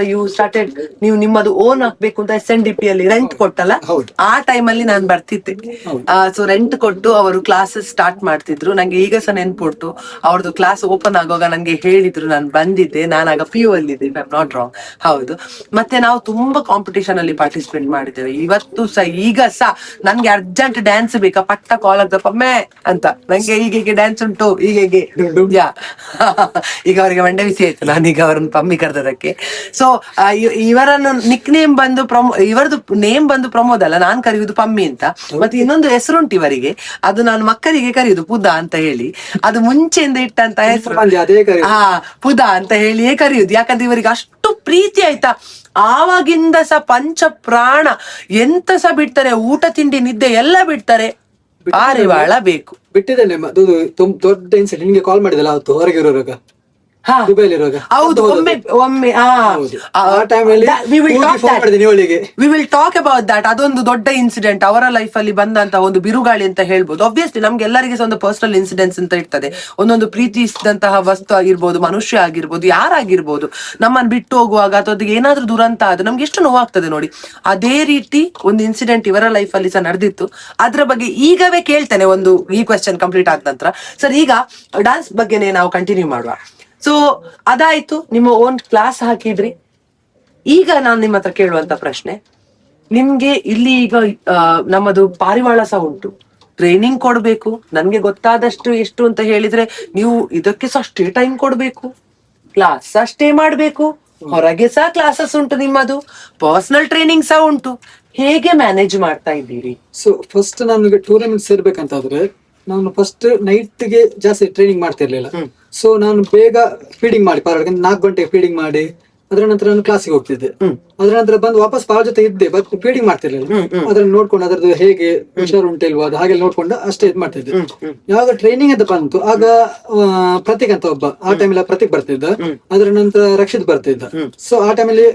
[SPEAKER 1] ನೀವು ನಿಮ್ಮದು ಓನ್ ಹಾಕ್ಬೇಕು ಅಂತ SNDP ಅಲ್ಲಿ ರೆಂಟ್ ಕೊಟ್ಟಲ್ಲ, ಆ ಟೈಮ್ ಅಲ್ಲಿ ನಾನು ಬರ್ತಿದ್ದೆ. ಸೊ ರೆಂಟ್ ಕೊಟ್ಟು ಅವರು ಕ್ಲಾಸಸ್ ಸ್ಟಾರ್ಟ್ ಮಾಡ್ತಿದ್ರು. ನಂಗೆ ಈಗ ಸಹ ನೆನ್ಪುಟ್ಟು ಅವ್ರದ್ದು ಕ್ಲಾಸ್ ಓಪನ್ ಆಗುವಾಗ ನಂಗೆ ಹೇಳಿದ್ರು, ನಾನು ಬಂದಿದ್ದೆ, ನಾನಾಗ PU ಅಲ್ಲಿ ಇದ್ದೆ, ಐ ಆಮ್ ನಾಟ್ ರಾಂಗ್. ಹೌದು. ಮತ್ತೆ ನಾವು ತುಂಬಾ ಕಾಂಪಿಟೇಷನ್ ಅಲ್ಲಿ ಪಾರ್ಟಿಸಿಪೇಟ್ ಮಾಡಿದ್ದೇವೆ. ಇವತ್ತು ಸಹ ಈಗ ಸಹ ನನ್ಗೆ ಅರ್ಜೆಂಟ್ ಡ್ಯಾನ್ಸ್ ಬೇಕಾ, ಪಟ್ಟ ಕಾಲ್ ಆಗ್ತಪ್ಪ ಮೇ ಅಂತ, ನಂಗೆ ಹೀಗೆ ಡ್ಯಾನ್ಸ್ ಉಂಟು ಹೀಗೆ ಯಾ ಈಗ ಅವರಿಗೆ ಮಂಡೆ ಬಿಸಿ ಆಯ್ತು ನಾನೀಗ ಅವರನ್ನು ಪಮ್ಮಿ ಕರೆದದಕ್ಕೆ. ಸೊ ಇವರನ್ನು ನಿಕ್ ನೇಮ್ ಬಂದು ಇವರದು ನೇಮ್ ಬಂದು ಪ್ರಮೋದ್ ಅಲ್ಲ, ನಾನ್ ಕರೆಯುವುದು ಪಮ್ಮಿ ಅಂತ. ಮತ್ತೆ ಇನ್ನೊಂದು ಹೆಸರುಂಟು ಇವರಿಗೆ, ಅದು ನಾನು ಮಕ್ಕಳಿಗೆ ಕರೆಯುದು ಪುದ ಅಂತ ಹೇಳಿ. ಅದು ಮುಂಚೆಯಿಂದ ಇಟ್ಟಂತ ಹೆಸರು, ಪುದ ಅಂತ ಹೇಳಿಯೇ ಕರೆಯುದು. ಯಾಕಂದ್ರೆ ಇವರಿಗೆ ಅಷ್ಟು ಪ್ರೀತಿ ಆಯ್ತಾ, ಆವಾಗಿಂದ ಸಹ ಪಂಚ ಪ್ರಾಣ ಎಂತ ಸಹ ಬಿಡ್ತಾರೆ, ಊಟ ತಿಂಡಿ ನಿದ್ದೆ ಎಲ್ಲ ಬಿಡ್ತಾರೆ, ಪಾರಿವಾಳ ಬೇಕು.
[SPEAKER 2] ಬಿಟ್ಟಿದ್ದೇನೆ. ದೊಡ್ಡ ಇನ್ಸಿಡೆಂಟ್ ನಿಮ್ಗೆ ಕಾಲ್ ಮಾಡಿದಲ್ಲ ಅವತ್ತು ಹೊರಗೆ ಇರುವಾಗ, ದುಬೈಲಿ ಇರುವಾಗ.
[SPEAKER 1] ಹೌದು, ಒಮ್ಮೆ we will talk about that. ಅದೊಂದು ದೊಡ್ಡ ಇನ್ಸಿಡೆಂಟ್ ಅವರ ಲೈಫ್ ಅಲ್ಲಿ ಬಂದಂತ ಒಂದು ಬಿರುಗಾಳಿ ಅಂತ ಹೇಳ್ಬೋದು. ಆಬ್ವಿಯಸ್ಲಿ ನಮ್ಗೆ ಎಲ್ಲರಿಗೆ ಒಂದು ಪರ್ಸನಲ್ ಇನ್ಸಿಡೆಂಟ್ಸ್ ಅಂತ ಇರ್ತದೆ. ಒಂದೊಂದು ಪ್ರೀತಿಸಿದಂತಹ ವಸ್ತು ಆಗಿರ್ಬೋದು, ಮನುಷ್ಯ ಆಗಿರ್ಬೋದು, ಯಾರಾಗಿರ್ಬೋದು, ನಮ್ಮನ್ನು ಬಿಟ್ಟು ಹೋಗುವಾಗ ಅಥವಾ ಏನಾದ್ರೂ ದುರಂತ ಆದ್ರೆ ನಮ್ಗೆ ಎಷ್ಟು ನೋವಾಗ್ತದೆ ನೋಡಿ. ಅದೇ ರೀತಿ ಒಂದು ಇನ್ಸಿಡೆಂಟ್ ಇವರ ಲೈಫ್ ಅಲ್ಲಿ ಸಹ ನಡೆದಿತ್ತು. ಅದ್ರ ಬಗ್ಗೆ ಈಗವೇ ಕೇಳ್ತೇನೆ, ಒಂದು ಈ ಕ್ವೆಶ್ಚನ್ ಕಂಪ್ಲೀಟ್ ಆದ ನಂತರ. ಸರ್, ಈಗ ಡಾನ್ಸ್ ಬಗ್ಗೆನೇ ನಾವು ಕಂಟಿನ್ಯೂ ಮಾಡುವ. ಸೊ ಅದಾಯ್ತು, ನಿಮ್ಮ ಓನ್ ಕ್ಲಾಸ್ ಹಾಕಿದ್ರಿ. ಈಗ ನಾನು ನಿಮ್ಮ ಹತ್ರ ಕೇಳುವಂತ ಪ್ರಶ್ನೆ, ನಿಮ್ಗೆ ಇಲ್ಲಿ ಈಗ ನಮ್ಮದು ಪಾರಿವಾಳ ಸಹ ಉಂಟು, ಟ್ರೈನಿಂಗ್ ಕೊಡ್ಬೇಕು. ನನ್ಗೆ ಗೊತ್ತಾದಷ್ಟು ಎಷ್ಟು ಅಂತ ಹೇಳಿದ್ರೆ ನೀವು ಇದಕ್ಕೆ ಸಹ ಅಷ್ಟೇ ಟೈಮ್ ಕೊಡ್ಬೇಕು, ಕ್ಲಾಸ್ ಅಷ್ಟೇ ಮಾಡ್ಬೇಕು, ಹೊರಗೆ ಸಹ ಕ್ಲಾಸಸ್ ಉಂಟು, ನಿಮ್ಮದು ಪರ್ಸನಲ್ ಟ್ರೈನಿಂಗ್ ಸಹ ಉಂಟು. ಹೇಗೆ ಮ್ಯಾನೇಜ್ ಮಾಡ್ತಾ ಇದ್ದೀರಿ?
[SPEAKER 2] ಸೊ ಫಸ್ಟ್ ನಾನು ಟೂರ್ನಮೆಂಟ್ ಸೇರ್ಬೇಕಂತಾದ್ರೆ ನಾನು ಫಸ್ಟ್ ನೈಟ್ ಗೆ ಜಾಸ್ತಿ ಟ್ರೈನಿಂಗ್ ಮಾಡ್ತಿರ್ಲಿಲ್ಲ. ಸೊ ನಾನು ಬೇಗ ಫೀಡಿಂಗ್ ಮಾಡಿ 4 ಗಂಟೆಗೆ ಫೀಡಿಂಗ್ ಮಾಡಿ ಅದರ ನಂತರ ನಾನು ಕ್ಲಾಸಿಗೆ ಹೋಗ್ತಿದ್ದೆ. ಅದರ ನಂತರ ಬಂದು ವಾಪಸ್ ಪಾರ ಜೊತೆ ಇದ್ದೆ, ಬಟ್ ಫೀಡಿಂಗ್ ಮಾಡ್ತಿರ್ಲಿಲ್ಲ. ಅದನ್ನ ನೋಡ್ಕೊಂಡು ಅದರದ್ದು ಹೇಗೆ ಹುಷಾರು ಉಂಟಿಲ್ವೋ ಅದು ಹಾಗೆ ನೋಡ್ಕೊಂಡು ಅಷ್ಟೇ ಇದು ಮಾಡ್ತಿದ್ದೆ. ಯಾವಾಗ ಟ್ರೈನಿಂಗ್ ಅಂತ ಬಂತು ಆಗ ಪ್ರತೀಕ್ ಅಂತ ಒಬ್ಬ, ಆ ಟೈಮಲ್ಲಿ ಪ್ರತೀಕ್ ಬರ್ತಿದ್ದ, ಅದರ ನಂತರ ರಕ್ಷಿತ್ ಬರ್ತಿದ್ದ. ಸೊ ಆ ಟೈಮಲ್ಲಿ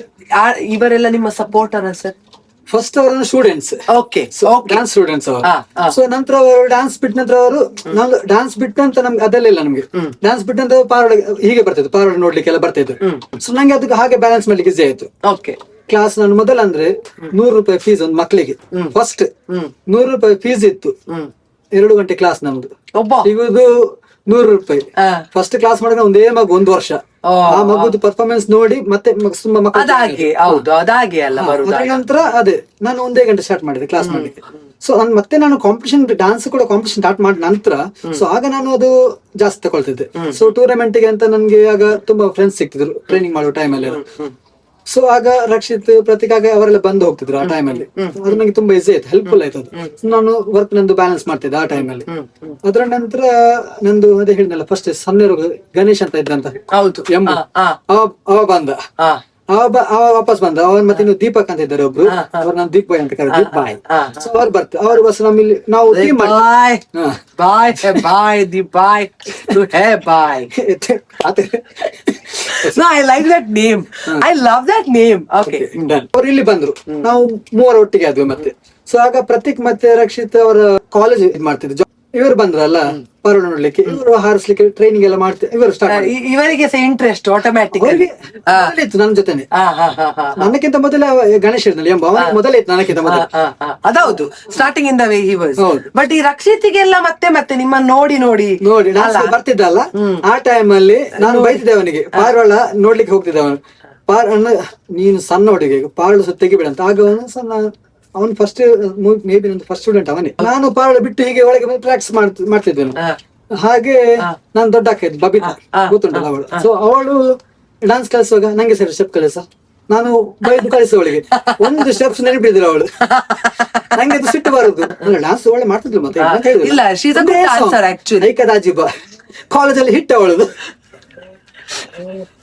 [SPEAKER 1] ಇವರೆಲ್ಲ ನಿಮ್ಮ ಸಪೋರ್ಟರ್ ಸರ್?
[SPEAKER 2] ಫಸ್ಟ್ ಅವರನ್ನು ಸ್ಟೂಡೆಂಟ್ಸ್, ಡಾನ್ಸ್ ಸ್ಟೂಡೆಂಟ್ಸ್ ಅವರು. ಸೊ ನಂತರ ಅವರು ಡಾನ್ಸ್ ಬಿಟ್ಟ ನಂತರ ಅವರು ಡಾನ್ಸ್ ಬಿಟ್ಟಂತ ನಮ್ಗೆ ಅದೆಲ್ಲ ನಮ್ಗೆ ಡಾನ್ಸ್ ಬಿಟ್ಟಂತ ಪಾರೋಡ ಹೀಗೆ ಬರ್ತಿದ್ರು, ಪಾರೋಡ ನೋಡ್ಲಿಕ್ಕೆಲ್ಲ ಬರ್ತಿದ್ರು. ಸೊ ನಂಗೆ ಅದಕ್ಕೆ ಹಾಗೆ ಬ್ಯಾಲೆನ್ಸ್ ಮಾಡ್ಲಿಕ್ಕೆ ಈಸಿ ಆಯ್ತು. ಕ್ಲಾಸ್ ನಾನು ಮೊದಲ ಅಂದ್ರೆ 100 ರೂಪಾಯಿ ಫೀಸ್ ಒಂದು ಮಕ್ಳಿಗೆ. ಫಸ್ಟ್ 100 ರೂಪಾಯಿ ಫೀಸ್ ಇತ್ತು, 2 ಗಂಟೆ ಕ್ಲಾಸ್ ನಮ್ದು. ಸಿಗುದು 100 ರೂಪಾಯಿ. ಫಸ್ಟ್ ಕ್ಲಾಸ್ ಮಾಡಿದ್ರೆ ಒಂದೇ ಮಗು 1 ವರ್ಷ, ಆ ಮಗುದು ಪರ್ಫಾರ್ಮೆನ್ಸ್ ನೋಡಿ ಮತ್ತೆ ತುಂಬಾ ಮಕ್ಕಳು. ನಂತರ ಅದೇ ನಾನು 1 ಗಂಟೆ ಸ್ಟಾರ್ಟ್ ಮಾಡಿದೆ ಕ್ಲಾಸ್ ಮಾಡ್ಲಿಕ್ಕೆ. ಸೊ ಮತ್ತೆ ನಾನು ಕಾಂಪಿಟೇಷನ್ ಡಾನ್ಸ್ ಕೂಡ ಕಾಂಪಿಟೇಷನ್ ಸ್ಟಾರ್ಟ್ ಮಾಡಿದ ನಂತರ ಸೊ ಆಗ ನಾನು ಅದು ಜಾಸ್ತಿ ತಗೊಳ್ತಿದ್ದೆ. ಸೊ ಟೂರ್ನಮೆಂಟ್ ಗೆ ಅಂತ ನನ್ಗೆ ಆಗ ತುಂಬಾ ಫ್ರೆಂಡ್ಸ್ ಸಿಕ್ತಿದ್ರು ಟ್ರೈನಿಂಗ್ ಮಾಡೋ ಟೈಮಲ್ಲಿ. ಸೊ ಆಗ ರಕ್ಷಿತ್, ಪ್ರತೀಕ್ ಆಗ ಅವರೆಲ್ಲ ಬಂದು ಹೋಗ್ತಿದ್ರು ಆ ಟೈಮಲ್ಲಿ. ಅದು ನಂಗೆ ತುಂಬಾ ಈಸಿ ಆಯ್ತು, ಹೆಲ್ಪ್ಫುಲ್ ಆಯ್ತು ಅದು. ನಾನು ವರ್ಕ್ ನಂದು ಬ್ಯಾಲೆನ್ಸ್ ಮಾಡ್ತಿದ್ದೆ ಆ ಟೈಮಲ್ಲಿ. ಅದರ ನಂತರ ನಂದು ಅದೇ ಹೇಳಿದ್ನಲ್ಲ ಫಸ್ಟ್ ಸಣ್ಣ ಗಣೇಶ್ ಅಂತ ಇದ್ದಂತ, ಅವ ಬಂದ, ಅವ ವಾಪಸ್ ಬಂದ. ಅವನ್ ಮತ್ತೆ ಇನ್ನು ದೀಪಕ್ ಅಂತ ಇದ್ದಾರೆ ಒಬ್ರು, ಅವ್ರು ನಾನು ದೀಪ್ ಬಾಯ್ ಅಂತ ಕರೀ, ದೀಪ್ ಬಾಯ್. ಸೊ ಅವ್ರು ಬರ್ತಾರೆ, ಅವ್ರು ಬಸ್ ನಮ್ಮಲ್ಲಿ ನಾವು team
[SPEAKER 1] I like that name. I love that name. Okay.
[SPEAKER 2] ಅವ್ರು ಇಲ್ಲಿ ಬಂದ್ರು, ನಾವು 3 ಒಟ್ಟಿಗೆ ಆದ್ವಿ ಮತ್ತೆ. ಸೊ ಆಗ ಪ್ರತೀಕ್ ಮತ್ತೆ ರಕ್ಷಿತ್ ಅವರ ಕಾಲೇಜ್ ಇದ್ ಮಾಡ್ತಿದ್ರು. ಇವರು ಬಂದ್ರಲ್ಲ ಪರೋಡ ನೋಡ್ಲಿಕ್ಕೆ, ಇವರು ಹಾರಿಸ್ಲಿಕ್ಕೆ ಟ್ರೈನಿಂಗ್ ಎಲ್ಲ ಮಾಡ್ತಾರೆ. ಇವರು ಸ್ಟಾರ್ಟ್,
[SPEAKER 1] ಇವರಿಗೆ ಇಂಟ್ರೆಸ್ಟ್ ಆಟೋಮ್ಯಾಟಿಕ್
[SPEAKER 2] ಇತ್ತು ನನ್ನ ಜೊತೆನೆ. ನನಕ್ಕಿಂತ ಮೊದಲ ಗಣೇಶ್ ಇರ್ನಲ್ಲಿ ಎಂಬ ಮೊದಲೇ ಇತ್ತು ನನಕ್ಕಿಂತ ಮೊದಲ.
[SPEAKER 1] ಅದೌದು, ಸ್ಟಾರ್ಟಿಂಗ್ ಇಂದ ವೇ ಹಿ ವಾಸ್. ಬಟ್ ಈ ರಕ್ಷಿತಿಗೆಲ್ಲ ಮತ್ತೆ ನಿಮ್ಮ ನೋಡಿ
[SPEAKER 2] ಬರ್ತಿದ್ದಲ್ಲ, ಆ ಟೈಮ್ ಅಲ್ಲಿ ನಾನು ಬೈತಿದ್ದೆ ಅವನಿಗೆ. ಪಾರಿವಾಳ ನೋಡ್ಲಿಕ್ಕೆ ಹೋಗ್ತಿದ್ದೆ ಅವನು, ನೀನು ಸಣ್ಣ ಹುಡುಗಿ ಪಾರಳು ಸಹ ತೆಗಿಬೇಡ ಅಂತ. ಆಗ ಅವನು ಫಸ್ಟ್ ಮೇ ಬಿ ನಂದು ಫಸ್ಟ್ ಸ್ಟೂಡೆಂಟ್ ಅವನೇ. ನಾನು ಪಾರಳು ಬಿಟ್ಟು ಹೀಗೆ ಒಳಗೆ ಪ್ರಾಕ್ಟೀಸ್ ಮಾಡ್ತಿದ್ದೇನೆ. ಹಾಗೆ ನಾನು ದೊಡ್ಡ ಅಕ್ಕ ಇದ್ದೆ ಬಬಿತಾ, ಗೊತ್ತುಂಟಲ್ಲ ಅವಳು. ಸೊ ಅವಳು ಡಾನ್ಸ್ ಕಲಿಸುವಾಗ ನಂಗೆ ಸರಿ ಸ್ಟೆಪ್ ಕಲಿಸ, ನಾನು ಬೈದು ಕಲಿಸುವವಳಿಗೆ ಒಂದು ಸ್ಟೆಪ್ಸ್ ನೆನಪಿದ್ರು ಅವಳು. ನಂಗೆ ಅದು ಸಿಟ್ಟು ಬರುದು, ಡಾನ್ಸ್ ಒಳ್ಳೆ ಮಾಡ್ತಿದ್ಲು ಮತ್ತೆ ಕಾಲೇಜಲ್ಲಿ ಹಿಟ್ ಅವಳದು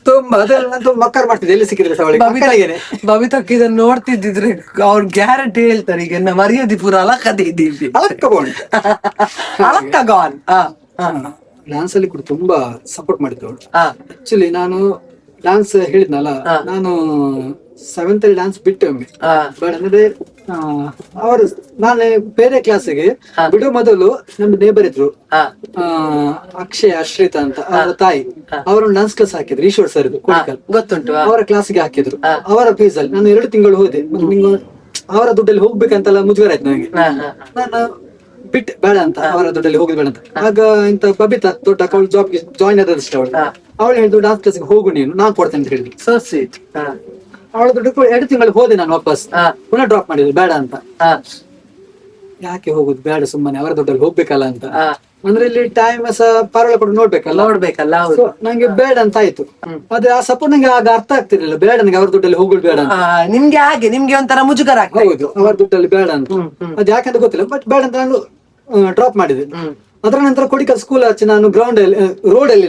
[SPEAKER 2] ತುಂಬಾ. ಅದೆಲ್ಲ ನಾನು ತುಂಬಾ ಮಕ್ಕಳು ಮಾಡ್ತಿದ್ದೆ ಎಲ್ಲಿ ಸಿಕ್ಕಿದ್ರೆ ಅವಳಿಗೆ.
[SPEAKER 1] ಬಬಿತಕ್ಕೆ ಇದನ್ನ ನೋಡ್ತಿದ್ದಿದ್ರೆ ಅವ್ರು ಗ್ಯಾರಂಟಿ ಹೇಳ್ತಾರೆ, ಈಗ ಮರ್ಯಾದೆ ಪೂರ ಅಲಕ್ಕದೇ ಇದ್ದೀವಿ ಅಲಕ್ಕಗಾನ್.
[SPEAKER 2] ಡಾನ್ಸ್ ಅಲ್ಲಿ ಕೂಡ ತುಂಬಾ ಸಪೋರ್ಟ್ ಮಾಡಿದ್ರು ಅವಳು. ಆಕ್ಚುಲಿ ನಾನು ಡಾನ್ಸ್ ಹೇಳಿದ್ನಲ್ಲ, ನಾನು 7th ಅಲ್ಲಿ ಡಾನ್ಸ್ ಬಿಟ್ಟೆ ಒಮ್ಮೆ. ಬಟ್ ಅಂದ್ರೆ ಅವರು ನಾನು ಬೇರೆ ಕ್ಲಾಸಿಗೆ ಬಿಡೋ ಮೊದಲು ನಮ್ದು ನೇಬರ್ ಇದ್ರು, ಅಕ್ಷಯ್ ಅಶ್ರಿತಾ ಅಂತ, ಅವರ ತಾಯಿ. ಅವರು ಡಾನ್ಸ್ ಕ್ಲಾಸ್ ಹಾಕಿದ್ರು, ಈಶ್ವರ್ ಸರ್
[SPEAKER 1] ಗೊತ್ತುಂಟು,
[SPEAKER 2] ಅವರ ಕ್ಲಾಸ್ಗೆ ಹಾಕಿದ್ರು. ಅವರ ಫೀಸ್ ಅಲ್ಲಿ ನಾನು 2 ತಿಂಗಳು ಹೋದೆ. ಅವರ ದುಡ್ಡಲ್ಲಿ ಹೋಗ್ಬೇಕಂತೆಲ್ಲ ಮುಜುಗರ ಆಯ್ತು ನನಗೆ. ನಾನು ಬಿಟ್ಟು ಬೇಡ ಅಂತ, ಅವರ ದುಡ್ಡಲ್ಲಿ ಹೋಗುದು ಬೇಡ ಅಂತ. ಆಗ ಇಂತ ಬಬಿತಾ ದೊಡ್ಡ ಅವಳು ಜಾಬ್ಗೆ ಜಾಯಿನ್ ಆದಷ್ಟು ಅವಳು ಹೇಳಿದ್ರು ಡಾನ್ಸ್ ಕ್ಲಾಸ್ಗೆ ಹೋಗು ನೀನು, ನಾನ್ ಕೊಡ್ತೇನೆ ಅಂತ ಹೇಳಿದ್ರು.
[SPEAKER 1] So sweet.
[SPEAKER 2] ಅವಳ ದುಡ್ಡು 2 ತಿಂಗಳು ಹೋದೆ ನಾನು ವಾಪಸ್. ಪುನಃ ಡ್ರಾಪ್ ಮಾಡಿದ್ರು ಬೇಡ ಅಂತ. ಯಾಕೆ ಹೋಗುದು ಬೇಡ, ಸುಮ್ಮನೆ ಅವರ ದುಡ್ಡಲ್ಲಿ ಹೋಗ್ಬೇಕಲ್ಲ ಅಂತ. ಅಂದ್ರೆ ಇಲ್ಲಿ ಟೈಮ್ ಸಹ ಪಾರಳ ಕೂಡ ನೋಡ್ಬೇಕಲ್ಲ. ನಂಗೆ ಬೇಡ ಅಂತ ಆಯ್ತು. ಅದೇ ಆ ಸಪೋರ್ಟ್ ನಂಗೆ ಆಗ ಅರ್ಥ ಆಗ್ತಿರ್ಲಿಲ್ಲ, ಬೇಡ ನಂಗೆ ಅವ್ರ ದುಡ್ಡಲ್ಲಿ ಹೋಗುದು ಬೇಡ ಅಂತ.
[SPEAKER 1] ನಿಮ್ಗೆ ಹಾಗೆ ನಿಮ್ಗೆ ಒಂಥರ ಮುಜುಗರ.
[SPEAKER 2] ಹೌದು, ಅವರ ದುಡ್ಡಲ್ಲಿ ಬೇಡ ಅಂತ. ಅದ್ ಯಾಕಂತ ಗೊತ್ತಿಲ್ಲ, ಬಟ್ ಬೇಡ ಅಂತ ನಾನು ಡ್ರಾಪ್ ಮಾಡಿದೆ. ಅದರ ನಂತರ ಕೊಡಿಕಲ್ ಸ್ಕೂಲ್ ಆಚೆ ನಾನು ಗ್ರೌಂಡ್ ಅಲ್ಲಿ ರೋಡ್ ಅಲ್ಲಿ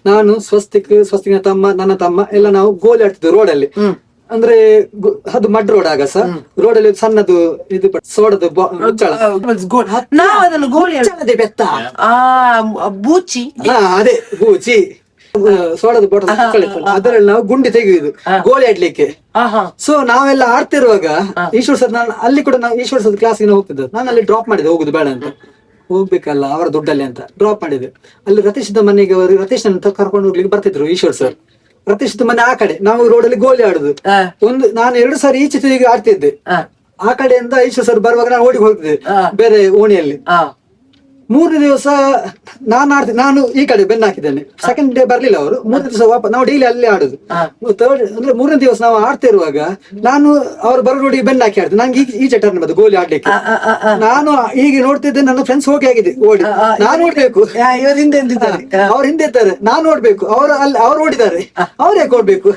[SPEAKER 2] ನಾನು ಸ್ವಸ್ತಿಕ್ನ ತಮ್ಮ, ನನ್ನ ತಮ್ಮ ಎಲ್ಲ ನಾವು ಗೋಲಿ ಆಡ್ತಿದ್ವಿ ರೋಡ್ ಅಲ್ಲಿ. ಅಂದ್ರೆ ಅದು ಮಡ್ ರೋಡ್ ಆಗ ಸಹ ರೋಡ್ ಅಲ್ಲಿ ಸಣ್ಣದು ಇದು ಸೋಡದು ಬೆತ್ತ,
[SPEAKER 1] ಬೂಚಿ,
[SPEAKER 2] ಅದೇ ಬೂಚಿ ಸೋಡದ ಬಾಟಲ್ ಅದರಲ್ಲಿ ನಾವು ಗುಂಡಿ ತೆಗೆಯುವುದು ಗೋಲಿ ಆಡ್ಲಿಕ್ಕೆ. ಸೊ ನಾವೆಲ್ಲ ಆಡ್ತಿರುವಾಗ ಈಶ್ವರ್ ಸರ್, ನಾನು ಅಲ್ಲಿ ಕೂಡ ನಾವು ಈಶ್ವರ್ ಸರ್ ಕ್ಲಾಸ್ಗೆ ಹೋಗ್ತಿದ್ದೆ. ನಾನು ಅಲ್ಲಿ ಡ್ರಾಪ್ ಮಾಡಿದೆ, ಹೋಗುದು ಬೇಡ ಅಂತ, ಹೋಗ್ಬೇಕಲ್ಲ ಅವರ ದುಡ್ಡಲ್ಲಿ ಅಂತ ಡ್ರಾಪ್ ಮಾಡಿದೆ. ಅಲ್ಲಿ ರತೀಶ್ದ ಮನೆಗೆ ಅವರು ರತೀಶ್ ಅಂತ ಕರ್ಕೊಂಡು ಹೋಗ್ಲಿಕ್ಕೆ ಬರ್ತಿದ್ರು ಈಶ್ವರ್ ಸರ್. ರತೀಶ್ದ ಮನೆ ಆ ಕಡೆ, ನಾವು ರೋಡಲ್ಲಿ ಗೋಲಿ ಆಡುದು. ನಾನು 2 ಸಾರಿ ಈಚೆ ತಿರುಗಿ ಆಡ್ತಿದ್ದೆ. ಆ ಕಡೆಯಿಂದ ಈಶ್ವರ್ ಸರ್ ಬರುವಾಗ ನಾನು ಓಡಿ ಹೋಗ್ತಿದ್ದೆ ಬೇರೆ ಓಣಿಯಲ್ಲಿ. 3ನೇ ದಿವಸ ನಾನು ಈ ಕಡೆ ಬೆನ್ನ ಹಾಕಿದ್ದೇನೆ. 2nd ಡೇ ಬರ್ಲಿಲ್ಲ ಅವರು. 3ನೇ ದಿವಸ ವಾಪಸ್ ನಾವು ಡೈಲಿ ಅಲ್ಲೇ ಆಡುದು. ಅಂದ್ರೆ 3ನೇ ದಿವಸ ನಾವು ಆಡ್ತಿರುವಾಗ ನಾನು ಅವ್ರು ಬರೋ ರೋಡಿಗೆ ಬೆನ್ನ ಹಾಕಿ ಆಡ್ತೇನೆ. ನಂಗೆ ಈಚೆ ಟರ್ನ್ ಬಂದು ಗೋಲಿ ಆಡ್ಲಿಕ್ಕೆ. ನಾನು ಹೀಗೆ ನೋಡ್ತಿದ್ದೆ, ನನ್ನ ಫ್ರೆಂಡ್ಸ್ ಹೋಗಿ ಆಗಿದೆ ಓಡಿ. ನಾನು ಓಡ್ಬೇಕು, ಅವ್ರ ಹಿಂದೆ ಇದ್ದಾರೆ, ನಾನು ಓಡ್ಬೇಕು. ಅವ್ರು ಓಡಿದ್ದಾರೆ, ಅವ್ರು ಯಾಕೆ ಓಡ್ಬೇಕು?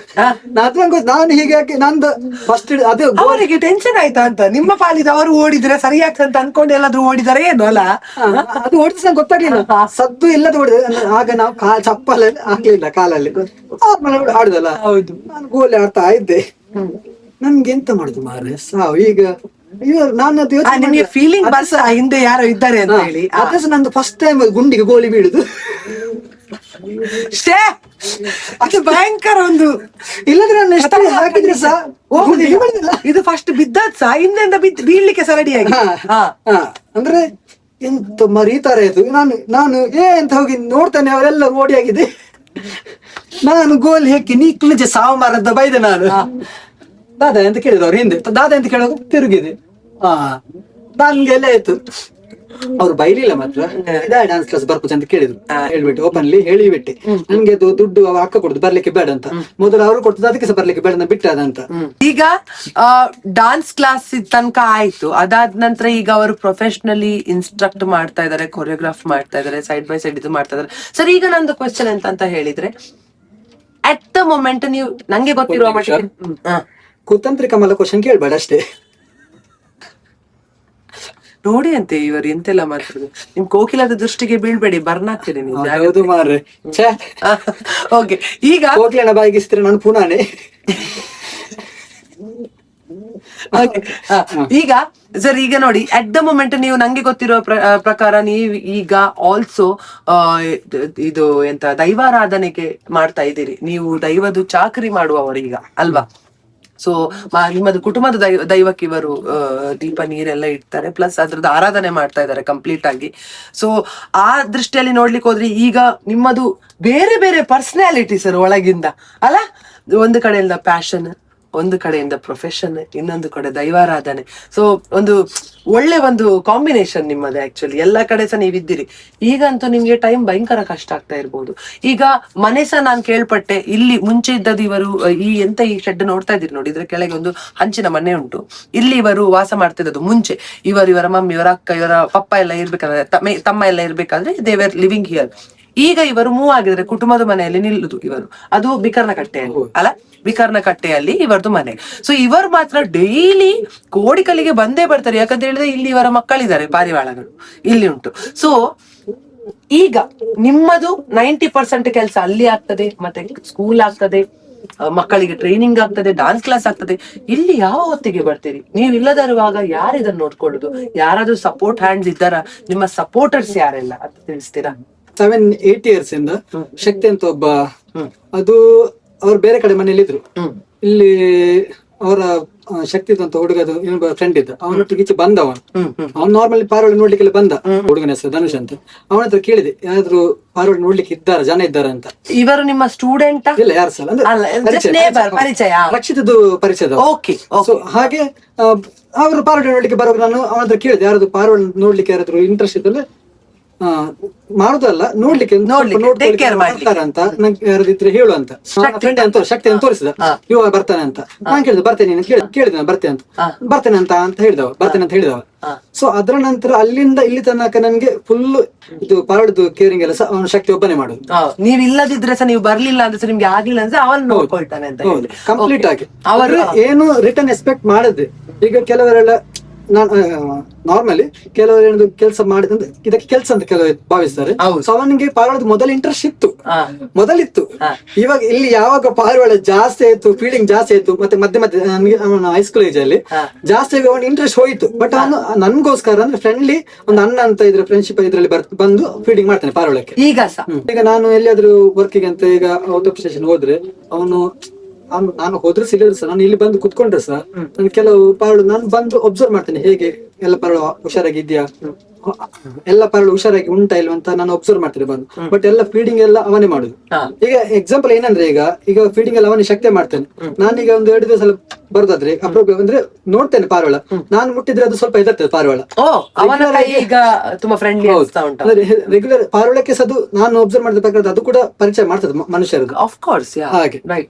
[SPEAKER 2] ನಾನು ಹೀಗೆ ಹಾಕಿ ನಂದು ಫಸ್ಟ್ ಅದು
[SPEAKER 1] ಅವರಿಗೆ ಟೆನ್ಷನ್ ಆಯ್ತಾ ಅಂತ. ನಿಮ್ಮ ಪಾಲಿದ ಅವರು ಓಡಿದ್ರೆ ಸರಿ ಆಗ್ತದೆ ಅಂತ ಅನ್ಕೊಂಡು ಎಲ್ಲಾದ್ರೂ ಓಡಿದಾರೆ ಏನು ಅಲ್ಲ.
[SPEAKER 2] ಅದು ಓಡಿಸ್ ನಂಗೆ ಗೊತ್ತಾಗ್ಲಿಲ್ಲ, ಸದ್ದು ಇಲ್ಲದ ಓಡಿದೆ. ಆಗ ನಾವು ಚಪ್ಪಲಲ್ಲಿ ಹಾಕ್ಲಿಲ್ಲ, ಕಾಲಲ್ಲಿ ಆಡುದಲ್ಲ. ಹೌದು, ನಾನು ಗೋಲಿ ಆಡ್ತಾ ಇದ್ದೆ. ನನ್ಗೆ ಎಂತ ಮಾಡುದು ಮಾರ್ರೆ ಸಾವು. ಈಗ
[SPEAKER 1] ನಿಮ್ಗೆ ಫೀಲಿಂಗ್ ಬಸ್ ಹಿಂದೆ ಯಾರೋ ಇದ್ದಾರೆ ಅಂತ ಹೇಳಿ
[SPEAKER 2] ಅದೇ ನಂದು ಫಸ್ಟ್ ಟೈಮ್ ಗುಂಡಿಗೆ ಗೋಲಿ ಬೀಳುದು.
[SPEAKER 1] ಅದು ಭಯಂಕರ ಒಂದು.
[SPEAKER 2] ಇಲ್ಲದ್ರೆ ನಾನು ಎಷ್ಟು ಹಾಕಿದ್ರೆ ಸಹ
[SPEAKER 1] ಇದು ಫಸ್ಟ್ ಬಿದ್ದದ್ ಸಹ ಹಿಂದೆಂದ ಬೀಳ್ಲಿಕ್ಕೆ ಸರಡಿಯಾಗಿ.
[SPEAKER 2] ಅಂದ್ರೆ ಎಂತ ಮರೀತಾರ ಇದು. ನಾನು ಎಂತ ಹೋಗಿ ನೋಡ್ತಾನೆ, ಅವರೆಲ್ಲ ಓಡಿ ಆಗಿದೆ. ನಾನು ಗೋಲಿ ಹಾಕಿ ನೀ ನಿಜ ಸಾಂಬಾರ್ ಅಂತ ಬೈದೆ ನಾನು. ದಾದಾ ಅಂತ ಕೇಳಿದ್ರು ಅವ್ರು ಹಿಂದೆ. ದಾದಾ ಅಂತ ಕೇಳುವಾಗ ತಿರುಗಿದೆ. ನನ್ಗೆಲ್ಲ ಆಯ್ತು. ಅವ್ರು ಬೈಲಿಲ್ಲ ಮಾತ್ರ, ಡಾನ್ಸ್ ಕ್ಲಾಸ್ ಬರ್ಬೋದು ಅಂತ ಕೇಳಿದ್ರು. ಹೇಳ್ಬಿಟ್ಟು ಓಪನ್ಲಿ ಹೇಳಿಬಿಟ್ಟೆ, ನನ್ಗೆ ಅದು ದುಡ್ಡು ಅಕ್ಕ ಕೊಡುದು ಬರ್ಲಿಕ್ಕೆ ಬೇಡ ಅಂತ. ಮೊದಲು ಅವರು ಕೊಡ್ತದ, ಅದಕ್ಕೆ ಸಹ ಬರ್ಲಿಕ್ಕೆ ಬೇಡ ಬಿಟ್ಟದಂತ.
[SPEAKER 1] ಈಗ ಡಾನ್ಸ್ ಕ್ಲಾಸ್ ತನಕ ಆಯ್ತು. ಅದಾದ ನಂತರ ಈಗ ಅವರು ಪ್ರೊಫೆಷನಲಿ ಇನ್ಸ್ಟ್ರಕ್ಟ್ ಮಾಡ್ತಾ ಇದಾರೆ, ಕೊರಿಯೋಗ್ರಾಫ್ ಮಾಡ್ತಾ ಇದಾರೆ, ಸೈಡ್ ಬೈ ಸೈಡ್ ಇದು ಮಾಡ್ತಾ ಇದಾರೆ. ಸರ್, ಈಗ ನಂದು ಕ್ವಶನ್ ಅಂತ ಹೇಳಿದ್ರೆ, ಅಟ್ ದ ಮೊಮೆಂಟ್ ನೀವು ನಂಗೆ ಗೊತ್ತಿರುವ
[SPEAKER 2] ಕುತಂತ್ರಿ ಕಮಲ ಕ್ವಶನ್ ಕೇಳ್ಬೇಡ ಅಷ್ಟೇ.
[SPEAKER 1] ನೋಡಿ ಅಂತೆ ಇವರು ಎಂತೆಲ್ಲ ಮಾಡ್ತಾರೆ. ನಿಮ್ ಕೋಕಿಲದ ದೃಷ್ಟಿಗೆ ಬೀಳ್ಬೇಡಿ, ಬರ್ನಾಗ್ತೀನಿ ನೀವು. ಓಕೆ, ಈಗ
[SPEAKER 2] ಕೋಕಿಲನ ಬಾಯಿಗಿಸ್ತಾರೆ ನಾನು ಪುನಾನೆ.
[SPEAKER 1] ಈಗ ಸರ್, ಈಗ ನೋಡಿ ಅಟ್ ದ ಮೊಮೆಂಟ್ ನೀವು ನಂಗೆ ಗೊತ್ತಿರೋ ಪ್ರಕಾರ ನೀವು ಈಗ ಆಲ್ಸೋ ಇದು ಎಂತ ದೈವಾರಾಧನೆಗೆ ಮಾಡ್ತಾ ಇದ್ದೀರಿ. ನೀವು ದೈವದ ಚಾಕರಿ ಮಾಡುವವರು ಈಗ ಅಲ್ವಾ? ಸೊ ನಿಮ್ಮದು ಕುಟುಂಬದ ದೈವಕ್ಕೆ ಇವರು ದೀಪ ನೀರೆಲ್ಲ ಇಡ್ತಾರೆ, ಪ್ಲಸ್ ಅದ್ರದ್ದು ಆರಾಧನೆ ಮಾಡ್ತಾ ಇದ್ದಾರೆ ಕಂಪ್ಲೀಟ್ ಆಗಿ. ಸೊ ಆ ದೃಷ್ಟಿಯಲ್ಲಿ ನೋಡ್ಲಿಕ್ಕೆ ಹೋದ್ರೆ ಈಗ ನಿಮ್ಮದು ಬೇರೆ ಬೇರೆ ಪರ್ಸನಾಲಿಟಿ ಸರ್ ಒಳಗಿಂದ ಅಲ್ಲ. ಒಂದು ಕಡೆಯಿಂದ ಪ್ಯಾಷನ್, ಒಂದು ಕಡೆಯಿಂದ ಪ್ರೊಫೆಷನ್, ಇನ್ನೊಂದು ಕಡೆ ದೈವಾರಾಧನೆ. ಸೊ ಒಂದು ಒಳ್ಳೆ ಒಂದು ಕಾಂಬಿನೇಷನ್ ನಿಮ್ಮದೇ ಆಕ್ಚುಲಿ. ಎಲ್ಲ ಕಡೆ ಸಹ ನೀವಿದ್ದೀರಿ. ಈಗಂತೂ ನಿಮ್ಗೆ ಟೈಮ್ ಭಯಂಕರ ಕಷ್ಟ ಆಗ್ತಾ ಇರ್ಬೋದು. ಈಗ ಮನೆ ಸಹ ನಾನು ಕೇಳ್ಪಟ್ಟೆ, ಇಲ್ಲಿ ಮುಂಚೆ ಇದ್ದದ್ದು ಇವರು ಈ ಶೆಡ್ ನೋಡ್ತಾ ಇದ್ದೀರಿ ನೋಡಿ, ಇದ್ರ ಕೆಳಗೆ ಒಂದು ಹಂಚಿನ ಮನೆ ಉಂಟು. ಇಲ್ಲಿ ಇವರು ವಾಸ ಮಾಡ್ತಿರೋದು. ಮುಂಚೆ ಇವರ ಮಮ್ಮಿ, ಇವರ ಅಕ್ಕ, ಇವರ ಪಪ್ಪ ಎಲ್ಲ ಇರ್ಬೇಕಾದ್ರೆ, ತಮ್ಮ ಎಲ್ಲ ಇರ್ಬೇಕಾದ್ರೆ ದೇ ವರ್ ಲಿವಿಂಗ್ ಹಿಯರ್. ಈಗ ಇವರು ಮೂವ್ ಆಗಿದ್ರೆ ಕುಟುಂಬದ ಮನೆಯಲ್ಲಿ ನಿಲ್ಲುದು ಇವರು. ಅದು ಬಿಕರ್ನ ಕಟ್ಟೆಯಲ್ಲಿ ಅಲ್ಲ, ಬಿಕರ್ನ ಕಟ್ಟೆಯಲ್ಲಿ ಇವರದು ಮನೆ. ಸೊ ಇವರು ಮಾತ್ರ ಡೈಲಿ ಕೋಡಿಕಲ್ಲಿಗೆ ಬಂದೇ ಬರ್ತಾರೆ. ಯಾಕಂತ ಹೇಳಿದ್ರೆ ಇಲ್ಲಿ ಇವರ ಮಕ್ಕಳಿದ್ದಾರೆ, ಪಾರಿವಾಳಗಳು ಇಲ್ಲಿ ಉಂಟು. ಸೊ ಈಗ ನಿಮ್ಮದು 90% ಕೆಲಸ ಅಲ್ಲಿ ಆಗ್ತದೆ, ಮತ್ತೆ ಸ್ಕೂಲ್ ಆಗ್ತದೆ, ಮಕ್ಕಳಿಗೆ ಟ್ರೈನಿಂಗ್ ಆಗ್ತದೆ, ಡಾನ್ಸ್ ಕ್ಲಾಸ್ ಆಗ್ತದೆ. ಇಲ್ಲಿ ಯಾವ ಹೊತ್ತಿಗೆ ಬರ್ತೀರಿ? ನೀವು ಇಲ್ಲದಿರುವಾಗ ಯಾರು ಇದನ್ನ ನೋಡ್ಕೊಳ್ಳುದು? ಯಾರಾದ್ರೂ ಸಪೋರ್ಟ್ ಹ್ಯಾಂಡ್ಸ್ ಇದ್ದಾರ? ನಿಮ್ಮ ಸಪೋರ್ಟರ್ಸ್ ಯಾರೆಲ್ಲ ಅಂತ ತಿಳಿಸ್ತೀರಾ?
[SPEAKER 2] 7-8 years ಇಂದ ಶಕ್ತಿ ಅಂತ ಒಬ್ಬ, ಅದು ಅವ್ರು ಬೇರೆ ಕಡೆ ಮನೇಲಿ ಇದ್ರು. ಇಲ್ಲಿ ಅವರ ಶಕ್ತಿ ಅಂತ ಹುಡುಗದು ಇನ್ನೊಬ್ಬ ಫ್ರೆಂಡ್ ಇದ್ದ, ಅವನೊಟ್ಟಿಗೆ ಈಚೆ ಬಂದ. ಅವನು ನಾರ್ಮಲಿ ಪಾರಿವಾಳ ನೋಡ್ಲಿಕ್ಕೆಲ್ಲ ಬಂದ. ಹುಡುಗನ ಹೆಸರು ಧನುಷ್ ಅಂತ. ಅವನ ಹತ್ರ ಕೇಳಿದೆ, ಯಾರಾದ್ರೂ ಪಾರಿವಾಳ ನೋಡ್ಲಿಕ್ಕೆ ಜನ ಇದ್ದಾರ ಅಂತ.
[SPEAKER 1] ಇವರು ನಿಮ್ಮ ಸ್ಟೂಡೆಂಟ್?
[SPEAKER 2] ಇಲ್ಲ, ಯಾರು ಸಲ
[SPEAKER 1] ಪರಿಚಯ,
[SPEAKER 2] ರಕ್ಷಿತದ್ದು ಪರಿಚಯದ. ಸೊ ಹಾಗೆ ಅವರು ಪಾರಿವಾಳ ನೋಡ್ಲಿಕ್ಕೆ ಬರೋರು. ನಾನು ಅವನ ಹತ್ರ ಕೇಳಿದೆ, ಯಾರಾದ್ರು ಪಾರಿವಾಳ ನೋಡ್ಲಿಕ್ಕೆ ಯಾರಾದ್ರು ಇಂಟ್ರೆಸ್ಟ್ ಇದ್ದಲ್ಲ, ಮಾಡುದಲ್ಲ ನೋಡ್ಲಿಕ್ಕೆ ಅಂತ ನಂಗೆ ಯಾರಿದ್ರೆ ಹೇಳು ಅಂತ. ಫ್ರೆಂಡ್ ಅಂತ ಶಕ್ತಿ ಅಂತ ತೋರಿಸಿದ, ಇವ ಬರ್ತಾನೆ ಅಂತ. ನಾನ್ ಕೇಳಿದೆ, ಬರ್ತೇನೆ ಕೇಳಿದ ಬರ್ತೇನೆ ಅಂತ ಹೇಳಿದವ, ಬರ್ತೇನೆ ಅಂತ ಹೇಳಿದವ. ಸೊ ಅದರ ನಂತರ ಅಲ್ಲಿಂದ ಇಲ್ಲಿ ತನಕ ನನ್ಗೆ ಫುಲ್ ಇದು ಪಾರಿವಾಳದ ಕೇರಿಂಗ್ ಎಲ್ಲ ಅವನ ಶಕ್ತಿ ಒಬ್ಬನೇ ಮಾಡುದು.
[SPEAKER 1] ನೀವ್ ಇಲ್ಲದಿದ್ರೆ ಸಹ, ನೀವು ಬರ್ಲಿಲ್ಲ ಅಂದ್ರೆ ನಿಮ್ಗೆ ಆಗ್ಲಿಲ್ಲ ಅಂದ್ರೆ ಅವನ್ ನೋಡ್ಕೊಳ್ತಾನೆ ಅಂತ
[SPEAKER 2] ಕಂಪ್ಲೀಟ್ ಆಗಿ. ಅವರು ಏನು ರಿಟರ್ನ್ ಎಕ್ಸ್ಪೆಕ್ಟ್ ಮಾಡದೆ. ಈಗ ಕೆಲವರೆಲ್ಲ ನಾರ್ಮಲಿ ಕೆಲವರು ಏನದು ಕೆಲಸ ಮಾಡಿದಂದ್ರೆ ಇದಕ್ಕೆ ಕೆಲಸ ಅಂತ ಕೆಲವರು ಭಾವಿಸ್ತಾರೆ. ಸೊ ಅವನಿಗೆ ಪಾರಿವಾಳದ ಮೊದಲ ಇಂಟ್ರೆಸ್ಟ್ ಮೊದಲಿತ್ತು. ಇವಾಗ ಇಲ್ಲಿ ಯಾವಾಗ ಪಾರಿವಾಳ ಜಾಸ್ತಿ ಆಯ್ತು, ಫೀಡಿಂಗ್ ಜಾಸ್ತಿ ಆಯ್ತು, ಮತ್ತೆ ಮಧ್ಯೆ ನನಗೆ ಅವನ ಹೈಸ್ಕೂಲ್ ಏಜ್ ಅಲ್ಲಿ ಜಾಸ್ತಿ ಆಗಿ ಅವನ ಇಂಟ್ರೆಸ್ಟ್ ಹೋಯ್ತು. ಬಟ್ ಅವನು ನನ್ಗೋಸ್ಕರ ಅಂದ್ರೆ ಫ್ರೆಂಡ್ಲಿ ಒಂದು ಅಣ್ಣ ಅಂತ ಇದ್ರೆ ಫ್ರೆಂಡ್ಶಿಪ್ ಇದ್ರಲ್ಲಿ ಬಂದು ಫೀಡಿಂಗ್ ಮಾಡ್ತಾನೆ ಪಾರಿವಾಳಕ್ಕೆ. ಈಗ ನಾನು ಎಲ್ಲಿಯಾದ್ರೂ ವರ್ಕಿಗೆ ಅಂತ ಈಗ ಔಟ್ ಆಫ್ ಸ್ಟೇಷನ್ ಹೋದ್ರೆ ನಾನು ಹೋದ್ರೆ ಸಿಗಲ್ಲ ಸರ್, ನಾನು ಇಲ್ಲಿ ಬಂದು ಕುತ್ಕೊಂಡ್ರೆ ಸರ್ ನಾನು ಕೆಲವು ಪಾರಿವಾಳ ನಾನು ಬಂದು ಒಬ್ಸರ್ವ್ ಮಾಡ್ತೇನೆ, ಹೇಗೆ ಎಲ್ಲ ಪಾರಿವಾಳ ಹುಷಾರಾಗಿದ್ಯಾ, ಎಲ್ಲ ಪಾರಿವಾಳ ಹುಷಾರಾಗಿ ಉಂಟಾ ಇಲ್ವಾ ಅಂತ ನಾನು ಒಬ್ಸರ್ವ್ ಮಾಡ್ತೇನೆ ಬಂದು. ಬಟ್ ಎಲ್ಲ ಫೀಡಿಂಗ್ ಎಲ್ಲ ಅವನೇ ಮಾಡುದು. ಈಗ ಎಕ್ಸಾಂಪಲ್ ಏನಂದ್ರೆ, ಈಗ ಫೀಡಿಂಗ್ ಎಲ್ಲ ಅವನೇ ಶಕ್ತಿ ಮಾಡ್ತೇನೆ. ನಾನೀಗ ಒಂದು 2 ದಿವಸ ಬರೋದಾದ್ರೆ ಅಪ್ರೂವ್ ಅಂದ್ರೆ ನೋಡ್ತೇನೆ ಪಾರಿವಾಳ, ನಾನು ಮುಟ್ಟಿದ್ರೆ ಅದು ಸ್ವಲ್ಪ ಎದುರ್ತದೆ ಪಾರಿವಾಳ. ರೆಗ್ಯುಲರ್ ಪಾರಿವಾಳಕ್ಕೆ ಅದು ನಾನು ಒಬ್ಸರ್ವ್ ಮಾಡಿದ ಪ್ರಕಾರ ಅದು ಕೂಡ ಪರಿಚಯ ಮಾಡ್ತದೆ ಮನುಷ್ಯರದ್ದು.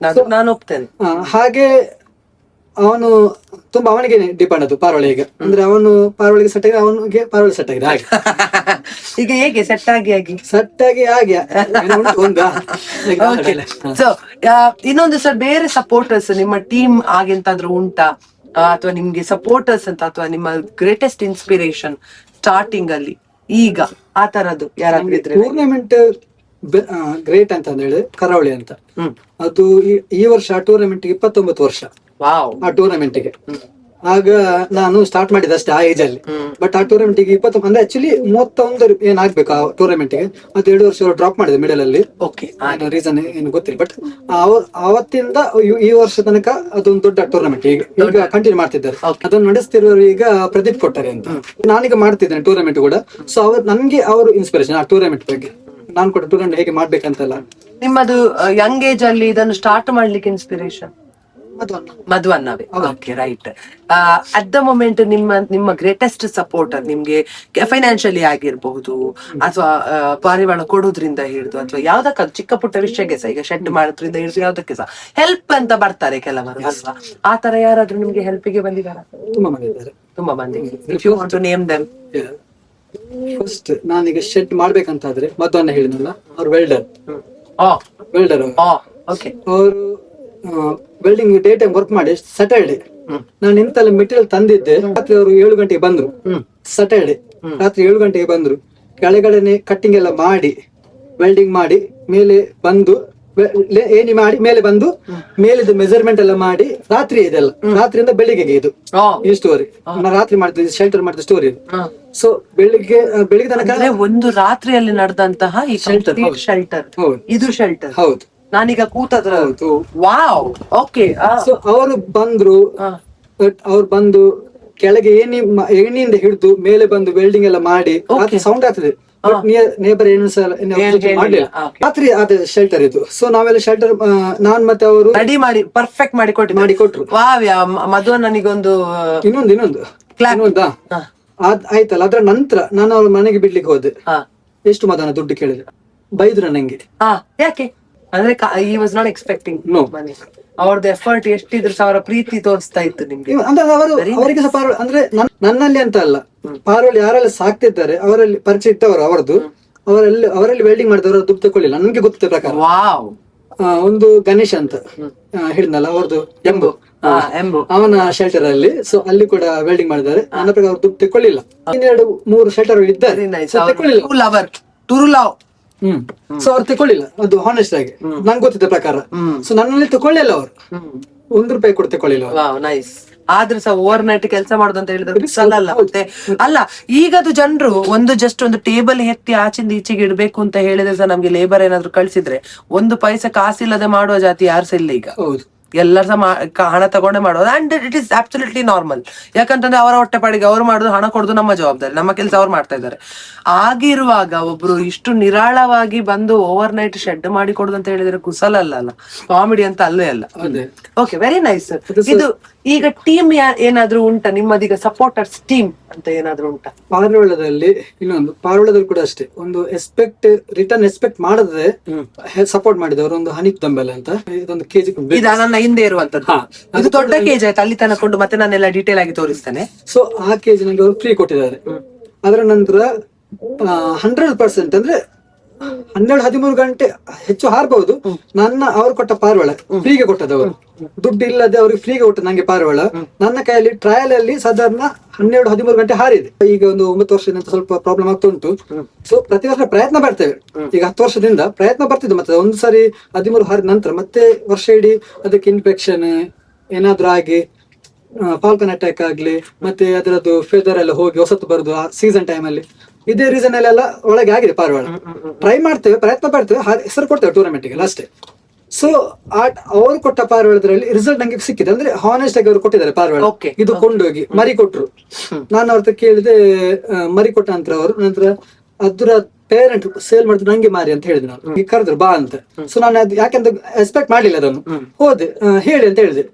[SPEAKER 2] ಹಾಗೆ ಅವನು ತುಂಬಾ ಅವನಿಗೆ ಡಿಪೆಂಡ್ ಅದು ಪಾರಿವಾಳ. ಈಗ ಅಂದ್ರೆ ಅವನು ಪಾರಿವಾಳಿಗೆ ಸೆಟ್ ಆಗಿ ಅವನಿಗೆ ಪಾರಿವಾಳ ಸೆಟ್ ಆಗಿದೆ. ಹಾಗೆ
[SPEAKER 1] ಈಗ ಹೇಗೆ ಸೆಟ್ ಆಗಿ ಸೊ ಇನ್ನೊಂದು ಸರ್, ಬೇರೆ ಸಪೋರ್ಟರ್ಸ್ ನಿಮ್ಮ ಟೀಮ್ ಆಗಿಂತಾದ್ರೂ ಉಂಟಾ? ಅಥವಾ ನಿಮ್ಗೆ ಸಪೋರ್ಟರ್ಸ್ ಅಂತ, ಅಥವಾ ನಿಮ್ಮ ಗ್ರೇಟೆಸ್ಟ್ ಇನ್ಸ್ಪಿರೇಷನ್ ಸ್ಟಾರ್ಟಿಂಗ್ ಅಲ್ಲಿ ಈಗ ಆ ತರದ್ದು ಯಾರಾದ್ರೂ ಇದ್ರೆ?
[SPEAKER 2] ಟೂರ್ನಮೆಂಟ್ ಗ್ರೇಟ್ ಅಂತ ಹೇಳಿ ಕರಾವಳಿ ಅಂತ, ಅದು ಈ ವರ್ಷ ಆ ಟೂರ್ನಮೆಂಟ್ 29 ವರ್ಷ. ಆ ಟೂರ್ನಮೆಂಟ್ ಗೆ ಆಗ ನಾನು ಸ್ಟಾರ್ಟ್ ಮಾಡಿದೆ ಅಷ್ಟೇ ಆ ಏಜ್ ಅಲ್ಲಿ. ಬಟ್ ಆ ಟೂರ್ನಮೆಂಟ್ ಗೆ 21 ಅಂದ್ರೆ ಆಕ್ಚುಲಿ 31 ಏನಾಗ್ಬೇಕು ಆ ಟೂರ್ನಮೆಂಟ್ ಗೆ. ಮತ್ತೆ 2 ವರ್ಷ ಡ್ರಾಪ್ ಮಾಡಿದೆ ಮಿಡಲ್ ಅಲ್ಲಿ. ರೀಸನ್ ಏನು ಗೊತ್ತಿಲ್ಲ. ಬಟ್ ಅವತ್ತಿಂದ ಈ ವರ್ಷ ತನಕ ಅದೊಂದು ದೊಡ್ಡ ಟೂರ್ನಮೆಂಟ್ ಈಗ ಕಂಟಿನ್ಯೂ ಮಾಡ್ತಿದ್ದಾರೆ. ಅದನ್ನು ನಡೆಸ್ತಿರೋರು ಈಗ ಪ್ರದೀಪ್ ಕೊಟ್ಟಾರೆ ಅಂತ. ನಾನೀಗ ಮಾಡ್ತಿದ್ದೇನೆ ಟೂರ್ನಮೆಂಟ್ ಕೂಡ. ಸೊ ನನ್ಗೆ ಅವರು ಇನ್ಸ್ಪಿರೇಷನ್ ಆ ಟೂರ್ನಮೆಂಟ್ ಬಗ್ಗೆ. ನಾನು ಕೂಡ ಟೂರ್ನಮೆಂಟ್ ಹೇಗೆ ಮಾಡ್ಬೇಕಂತಲ್ಲ.
[SPEAKER 1] ನಿಮ್ಮದು ಯಂಗ್ ಏಜ್ ಅಲ್ಲಿ ಇದನ್ನು ಸ್ಟಾರ್ಟ್ ಮಾಡ್ಲಿಕ್ಕೆ ಇನ್ಸ್ಪಿರೇಷನ್ ಮಧುವನ್ನವೇ? Okay, right. At the moment ನಿಮ್ಮ ಗ್ರೇಟೆಸ್ಟ್ ಸಪೋರ್ಟರ್ ನಿಮ್ಗೆ ಫೈನಾನ್ಷಿಯಲಿ ಆಗಿರ್ಬಹುದು, ಅಥವಾ ಪಾರಿವಾಳ ಕೊಡೋದ್ರಿಂದ ಹಿಡಿದು, ಅಥವಾ ಯಾವ್ದಕ್ಕಾದ್ರು ಚಿಕ್ಕ ಪುಟ್ಟ ವಿಷಯಕ್ಕೆ ಸಹ, ಈಗ ಶೆಡ್ ಮಾಡೋದ್ರಿಂದ ಹಿಡಿದು ಯಾವ್ದಕ್ಕೆ ಸಹ ಹೆಲ್ಪ್ ಅಂತ ಬರ್ತಾರೆ ಕೆಲವರು ಅಲ್ವಾ? ಆ ತರ ಯಾರಾದ್ರೂ ನಿಮ್ಗೆ ಹೆಲ್ಪಿಗೆ ಬಂದಿದಾರ? ತುಂಬಾ ಮಂದಿ. If you want to name them.
[SPEAKER 2] First ನಾನೀಗ ಶೆಡ್ ಮಾಡ್ಬೇಕಂತಾದ್ರೆ ಮಧುವನ್ನ ಹೇಳಿದ್ನಲ್ಲ, ಅವ್ರು ವೆಲ್ಡರ್. ಅವರು ವೆಲ್ಡಿಂಗ್ ಡೇ ಟೈಮ್ ವರ್ಕ್ ಮಾಡಿ ಸ್ಯಾಟರ್ಡೆ ನಾನು ಇಂತೆಲ್ಲ ಮೆಟೀರಿಯಲ್ ತಂದಿದ್ದೆ. ರಾತ್ರಿ ಅವರು 7 ಗಂಟೆಗೆ ಬಂದ್ರು. ಸ್ಯಾಟರ್ಡೆ ರಾತ್ರಿ 7 ಗಂಟೆಗೆ ಬಂದ್ರು. ಕೆಳಗಡೆನೆ ಕಟ್ಟಿಂಗ್ ಎಲ್ಲ ಮಾಡಿ ವೆಲ್ಡಿಂಗ್ ಮಾಡಿ ಮೇಲೆ ಬಂದು ಏನಿ ಮಾಡಿ ಮೇಲೆ ಬಂದು ಮೇಲಿದ್ದು ಮೆಜರ್ಮೆಂಟ್ ಎಲ್ಲ ಮಾಡಿ ರಾತ್ರಿ ಇದೆಲ್ಲ ರಾತ್ರಿಯಿಂದ ಬೆಳಿಗ್ಗೆಗೆ ಇದು ಈ ಸ್ಟೋರಿ ನಾನು ರಾತ್ರಿ ಮಾಡ್ತಿದ್ದೆ, ಶೆಲ್ಟರ್ ಮಾಡಿದ ಸ್ಟೋರಿ. ಸೊ ಬೆಳಿಗ್ಗೆ ತನಕ
[SPEAKER 1] ಒಂದು ರಾತ್ರಿಯಲ್ಲಿ ನಡೆದಂತಹ ಶೆಲ್ಟರ್, ಇದು ಶೆಲ್ಟರ್.
[SPEAKER 2] ಹೌದು,
[SPEAKER 1] ನಾನೀಗ ಕೂತದ್ರ. Wow, okay.
[SPEAKER 2] ಸೊ ಅವರು ಬಂದು ಕೆಳಗೆ ಏಣಿಯಿಂದ ಹಿಡಿದು ಮೇಲೆ ಬಂದು ವೆಲ್ಡಿಂಗ್ ಎಲ್ಲ ಮಾಡಿ ಸೌಂಡ್ ಆಗ್ತದೆ. ಬಟ್ ನೇಬರ್ ಏನು ಸಹ ಮಾಡ್ಲಿಲ್ಲ. ರಾತ್ರಿ ಅದು ಶೆಲ್ಟರ್ ಇದು. ಸೊ ನಾವೆಲ್ಲ ಶೆಲ್ಟರ್ ನಾನ್ ಮತ್ತೆ ಅವರು
[SPEAKER 1] ರೆಡಿ ಮಾಡಿ ಪರ್ಫೆಕ್ಟ್ ಮಾಡಿ
[SPEAKER 2] ಕೊಟ್ರು.
[SPEAKER 1] ವಾವ್ಯ ಮಧು ನನಗೊಂದು
[SPEAKER 2] ಇನ್ನೊಂದಾ ಆಯ್ತಲ್ಲ. ಅದ್ರ ನಂತರ ನಾನು ಅವ್ರ ಮನೆಗೆ ಬಿಡ್ಲಿಕ್ಕೆ ಹೋದೆ. ಎಷ್ಟು ಮದನ ದುಡ್ಡು ಕೇಳಿದ್ರೆ ಬೈದ್ರು ನಂಗೆ.
[SPEAKER 1] ಯಾಕೆ ಅಂದ್ರೆ ಈ ವಾಸ್ ನಾಟ್ ಎಕ್ಸ್ಪೆಕ್ಟಿಂಗ್
[SPEAKER 2] No.
[SPEAKER 1] ಮನಿ. ಅವ್ರದ್ದು ಎಫರ್ಟ್ ಎಷ್ಟಿದ್ರು ಅವರ ಪ್ರೀತಿ ತೋರಿಸ್ತಾ ಇತ್ತು ನಿಮ್ಗೆ.
[SPEAKER 2] ಅಂದ್ರೆ ಅವರಿಗೆ ಸಹ ಪಾರೋಳಿ ಅಂದ್ರೆ ನನ್ನಲ್ಲಿ ಅಂತ ಅಲ್ಲ, ಪಾರೋಳಿ ಯಾರೆಲ್ಲ ಸಾಕ್ತಿದ್ದಾರೆ ಅವರಲ್ಲಿ ಪರಿಚಯ ಇದ್ದವರು ಅವರದ್ದು, ಅವರಲ್ಲಿ ವೆಲ್ಡಿಂಗ್ ಮಾಡಿದವರು ದುಡ್ಡು ತಕೊಳ್ಳಿಲ್ಲ. ನನ್ಗೆ ಗೊತ್ತಿದ್ದ ಪ್ರಕಾರ
[SPEAKER 1] ವಾವ್
[SPEAKER 2] ಒಂದು ಗಣೇಶ್ ಅಂತ ಹೇಳಿದ್ನಲ್ಲ ಅವ್ರದ್ದು ಎಂಬು ಅವನ ಶೆಲ್ಟರ್ ಅಲ್ಲಿ. ಸೊ ಅಲ್ಲಿ ಕೂಡ ವೆಲ್ಡಿಂಗ್ ಮಾಡಿದ್ದಾರೆ. ನನ್ನ ಪ್ರಕಾರ ಅವ್ರು ದುಡ್ಡು ತಕೊಳ್ಳಿಲ್ಲ. 2-3 ಶೆಲ್ಟರ್ ಇದ್ದಾರೆ ತಕೊಳ್ಳಿಲ್ಲ. ಸೊ ಅವ್ರು ತಕೊಳ್ಳಿಲ್ಲ, ಅದು ಹಾನೆಸ್ಟ್ ಆಗಿ ನಂಗೆ ಗೊತ್ತಿದ್ದ ಪ್ರಕಾರ. ಸೊ ನನ್ನಲ್ಲಿ ತಕೊಳ್ಳಿಲ್ಲ ಅವರು, 1 ರೂಪಾಯಿ ಕೂಡ ತಕೊಳ್ಳಿಲ್ಲ.
[SPEAKER 1] ನೈಸ್. ಆದ್ರೂ ಸಹ ಓವರ್ ನೈಟ್ ಕೆಲಸ ಮಾಡುದು ಅಂತ ಹೇಳಿದ್ರೆ ಅಲ್ಲ ಮತ್ತೆ ಅಲ್ಲ. ಈಗದು ಜನರು ಒಂದು ಟೇಬಲ್ ಎತ್ತಿ ಆಚಿಂದ ಈಚೆಗೆ ಇಡ್ಬೇಕು ಅಂತ ಹೇಳಿದ್ರೆ ಸಹ ನಮ್ಗೆ ಲೇಬರ್ ಏನಾದ್ರು ಕಳ್ಸಿದ್ರೆ 1 ಪೈಸೆ ಕಾಸಿಲ್ಲದೆ ಮಾಡುವ ಜಾತಿ ಯಾರು ಸಹ ಇಲ್ಲ ಈಗ.
[SPEAKER 2] ಹೌದು,
[SPEAKER 1] ಎಲ್ಲರ ಸಹ ಹಣ ತಗೊಂಡೇ ಮಾಡೋದು. And it is absolutely normal. ಯಾಕಂತಂದ್ರೆ ಅವರ ಹೊಟ್ಟೆ ಪಾಡಿಗೆ ಅವ್ರು ಮಾಡುದು, ಹಣ ಕೊಡುದು ನಮ್ಮ ಜವಾಬ್ದಾರಿ, ನಮ್ಮ ಕೆಲಸ ಅವ್ರು ಮಾಡ್ತಾ ಇದ್ದಾರೆ. ಆಗಿರುವಾಗ ಒಬ್ರು ಇಷ್ಟು ನಿರಾಳವಾಗಿ ಬಂದು ಓವರ್ ನೈಟ್ ಶೆಡ್ ಮಾಡಿ ಕೊಡುದು ಅಂತ ಹೇಳಿದ್ರೆ ಕುಸಲ ಅಲ್ಲ, ಕಾಮಿಡಿ ಅಂತ ಅಲ್ಲೇ ಅಲ್ಲ. Okay, very nice. ಇದು ಈಗ ಟೀಮ್ ಏನಾದ್ರು ಉಂಟಾ ನಿಮ್ಮದೀಗ? ಸಪೋರ್ಟರ್ಸ್ ಟೀಮ್ ಅಂತ ಏನಾದ್ರು ಉಂಟಾ?
[SPEAKER 2] ಪಾರೋಳದಲ್ಲಿ ಇನ್ನೊಂದು, ಪಾರೋಳದಲ್ಲಿ ಕೂಡ ಅಷ್ಟೇ, ಒಂದು ರಿಟರ್ನ್ ಎಕ್ಸ್ಪೆಕ್ಟ್ ಮಾಡದೆ ಸಪೋರ್ಟ್ ಮಾಡಿದವರು ಒಂದು ಹನಿಕ್ ದಂಬೆಲ್ ಅಂತ, ಇದೊಂದು ಕೆಜಿ
[SPEAKER 1] ನನ್ನ ಹಿಂದೆ ಇರುವಂತದ್ದು. ಇದು ದೊಡ್ಡ ಕೇಜ್ ಆಯ್ತು, ಅಲ್ಲಿ ತನಕ ಕೊಂಡು ಮತ್ತೆ ನಾನೆಲ್ಲ ಡೀಟೇಲ್ ಆಗಿ ತೋರಿಸ್ತೇನೆ.
[SPEAKER 2] ಸೊ ಆ ಕೇಜ್ ನಂಗೆ ಅವರು ಫ್ರೀ ಕೊಟ್ಟಿದ್ದಾರೆ. ಅದರ ನಂತರ 100% ಅಂದ್ರೆ 12-13 ಗಂಟೆ ಹೆಚ್ಚು ಹಾರಬಹುದು. ಅವ್ರು ಕೊಟ್ಟ ಪಾರಿವಾಳ ಫ್ರೀಗೆ ಕೊಟ್ಟದವರು, ದುಡ್ಡು ಇಲ್ಲದೆ ಅವ್ರಿಗೆ ಫ್ರೀಗೆ ಕೊಟ್ಟ ನಂಗೆ ಪಾರಿವಾಳ. ನನ್ನ ಕೈಯಲ್ಲಿ ಟ್ರಯಲ್ ಅಲ್ಲಿ ಸಾಧಾರಣ 12-13 ಗಂಟೆ ಹಾರಿದೆ. ಈಗ ಒಂದು 9 ವರ್ಷದಿಂದ ಸ್ವಲ್ಪ ಪ್ರಾಬ್ಲಮ್ ಆಗ್ತಾ ಉಂಟು. ಸೊ ಪ್ರತಿ ವರ್ಷ ಪ್ರಯತ್ನ ಬರ್ತೇವೆ. ಈಗ 10 ವರ್ಷದಿಂದ ಪ್ರಯತ್ನ ಬರ್ತಿದ್ದು, ಮತ್ತೆ ಒಂದು ಸಾರಿ 13 ಹಾರಿದ ನಂತರ ಮತ್ತೆ ವರ್ಷ ಇಡೀ ಅದಕ್ಕೆ ಇನ್ಫೆಕ್ಷನ್ ಏನಾದ್ರೂ ಆಗಿ ಫಾಲ್ಕನ್ ಅಟ್ಯಾಕ್ ಆಗ್ಲಿ, ಮತ್ತೆ ಅದರದ್ದು ಫೆದರ್ ಎಲ್ಲ ಹೋಗಿ ಹೊಸತು ಬರುದು ಆ ಸೀಸನ್ ಟೈಮ್ ಅಲ್ಲಿ, ಇದೇ ರೀಸನ್ ಅಲ್ಲೆಲ್ಲ ಒಳಗೆ ಆಗಿದೆ ಪಾರಿವಾಳ. ಟ್ರೈ ಮಾಡ್ತೇವೆ, ಪ್ರಯತ್ನ ಪಡ್ತೇವೆ, ಹೆಸರು ಕೊಡ್ತೇವೆ ಟೂರ್ನಮೆಂಟ್ ಗೆ ಅಷ್ಟೇ. ಸೊ ಅವ್ರು ಕೊಟ್ಟ ಪಾರಿವಾಳದಲ್ಲಿ ರಿಸಲ್ಟ್ ನಂಗೆ ಸಿಕ್ಕಿದೆ. ಅಂದ್ರೆ ಹಾನೆಸ್ಟ್ ಆಗಿ ಅವ್ರು ಕೊಟ್ಟಿದ್ದಾರೆ ಪಾರಿವಾಳ. ಇದು ಕೊಂಡೋಗಿ ಮರಿ ಕೊಟ್ರು. ನಾನು ಅವ್ರ ಕೇಳಿದೆ, ಮರಿ ಕೊಟ್ಟ ನಂತರ ಅವರು ನಂತರ ಅದ್ರ ಪೇರೆಂಟ್ ಸೇಲ್ ಮಾಡಿದ್ರು ನಂಗೆ ಮಾರಿ ಅಂತ ಹೇಳಿದ್ರು. ನಾನು ಕರೆದ್ರು ಬಾ ಅಂತ. ಸೊ ನಾನು ಅದು ಯಾಕೆಂತ ಎಕ್ಸ್ಪೆಕ್ಟ್ ಮಾಡ್ಲಿಲ್ಲ ಅದನ್ನು. ಹೋದೆ, ಹೇಳಿ ಅಂತ ಹೇಳಿದೆ,